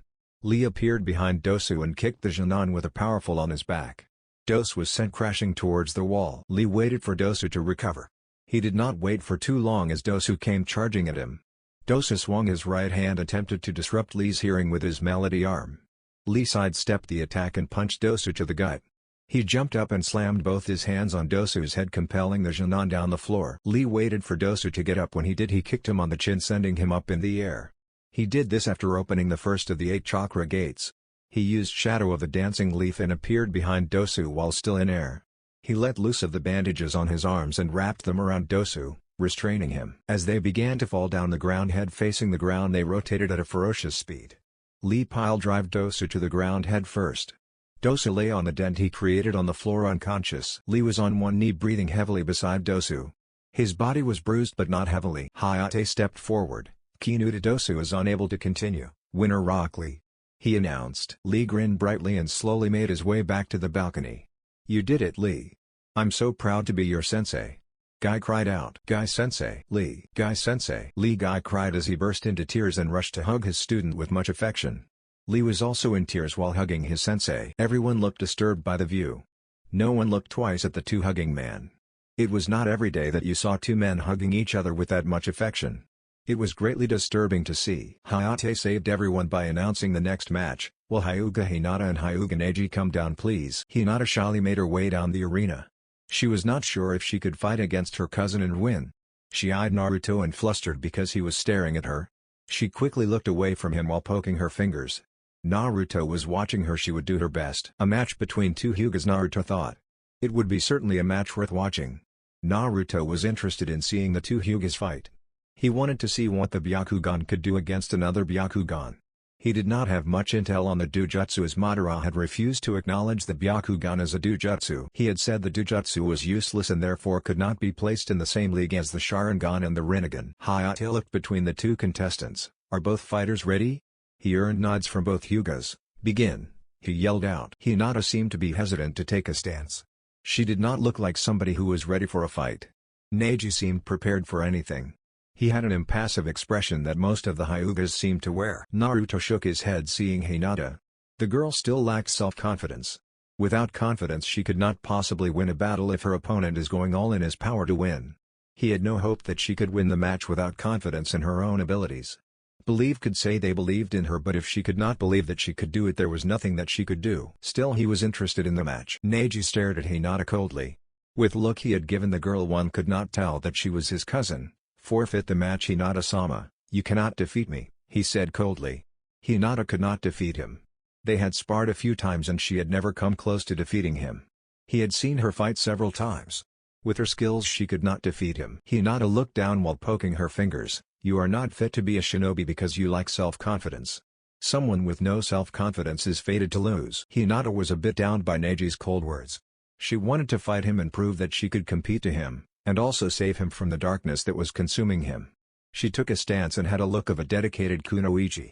Lee appeared behind Dosu and kicked the Jinan with a powerful on his back. Dosu was sent crashing towards the wall. Lee waited for Dosu to recover. He did not wait for too long as Dosu came charging at him. Dosu swung his right hand, attempted to disrupt Lee's hearing with his melody arm. Lee sidestepped the attack and punched Dosu to the gut. He jumped up and slammed both his hands on Dosu's head, compelling the Jinan down the floor. Lee waited for Dosu to get up. When he did, he kicked him on the chin, sending him up in the air. He did this after opening the first of the 8 chakra gates. He used Shadow of the Dancing Leaf and appeared behind Dosu while still in air. He let loose of the bandages on his arms and wrapped them around Dosu, restraining him. As they began to fall down the ground head facing the ground, they rotated at a ferocious speed. Lee pile-drove Dosu to the ground head first. Dosu lay on the dent he created on the floor unconscious. Lee was on one knee, breathing heavily beside Dosu. His body was bruised but not heavily. Hayate stepped forward. Kinu to Dosu is unable to continue. "Winner Rock Lee," he announced. Lee grinned brightly and slowly made his way back to the balcony. "You did it, Lee. I'm so proud to be your sensei." Guy cried out. "Guy sensei." "Lee." "Guy sensei." "Lee." Guy cried as he burst into tears and rushed to hug his student with much affection. Lee was also in tears while hugging his sensei. Everyone looked disturbed by the view. No one looked twice at the two hugging men. It was not every day that you saw two men hugging each other with that much affection. It was greatly disturbing to see. Hayate saved everyone by announcing the next match. "Will Hyuga Hinata and Hyuga Neji come down, please?" Hinata shyly made her way down the arena. She was not sure if she could fight against her cousin and win. She eyed Naruto and flustered because he was staring at her. She quickly looked away from him while poking her fingers. Naruto was watching her. She would do her best. A match between two Hyugas, Naruto thought. It would be certainly a match worth watching. Naruto was interested in seeing the two Hyugas fight. He wanted to see what the Byakugan could do against another Byakugan. He did not have much intel on the Dujutsu as Madara had refused to acknowledge the Byakugan as a Dujutsu. He had said the Dujutsu was useless and therefore could not be placed in the same league as the Sharingan and the Rinnegan. Hayate looked between the two contestants. "Are both fighters ready?" He earned nods from both Hyugas. "Begin," he yelled out. Hinata seemed to be hesitant to take a stance. She did not look like somebody who was ready for a fight. Neji seemed prepared for anything. He had an impassive expression that most of the Hyugas seemed to wear. Naruto shook his head seeing Hinata. The girl still lacked self-confidence. Without confidence she could not possibly win a battle if her opponent is going all in his power to win. He had no hope that she could win the match without confidence in her own abilities. Believe could say they believed in her, but if she could not believe that she could do it, there was nothing that she could do. Still, he was interested in the match. Neji stared at Hinata coldly. With look he had given the girl, one could not tell that she was his cousin. "Forfeit the match, Hinata-sama. You cannot defeat me," he said coldly. Hinata could not defeat him. They had sparred a few times and she had never come close to defeating him. He had seen her fight several times. With her skills she could not defeat him. Hinata looked down while poking her fingers. "You are not fit to be a shinobi because you lack self-confidence. Someone with no self-confidence is fated to lose." Hinata was a bit downed by Neji's cold words. She wanted to fight him and prove that she could compete to him, and also save him from the darkness that was consuming him. She took a stance and had a look of a dedicated kunoichi.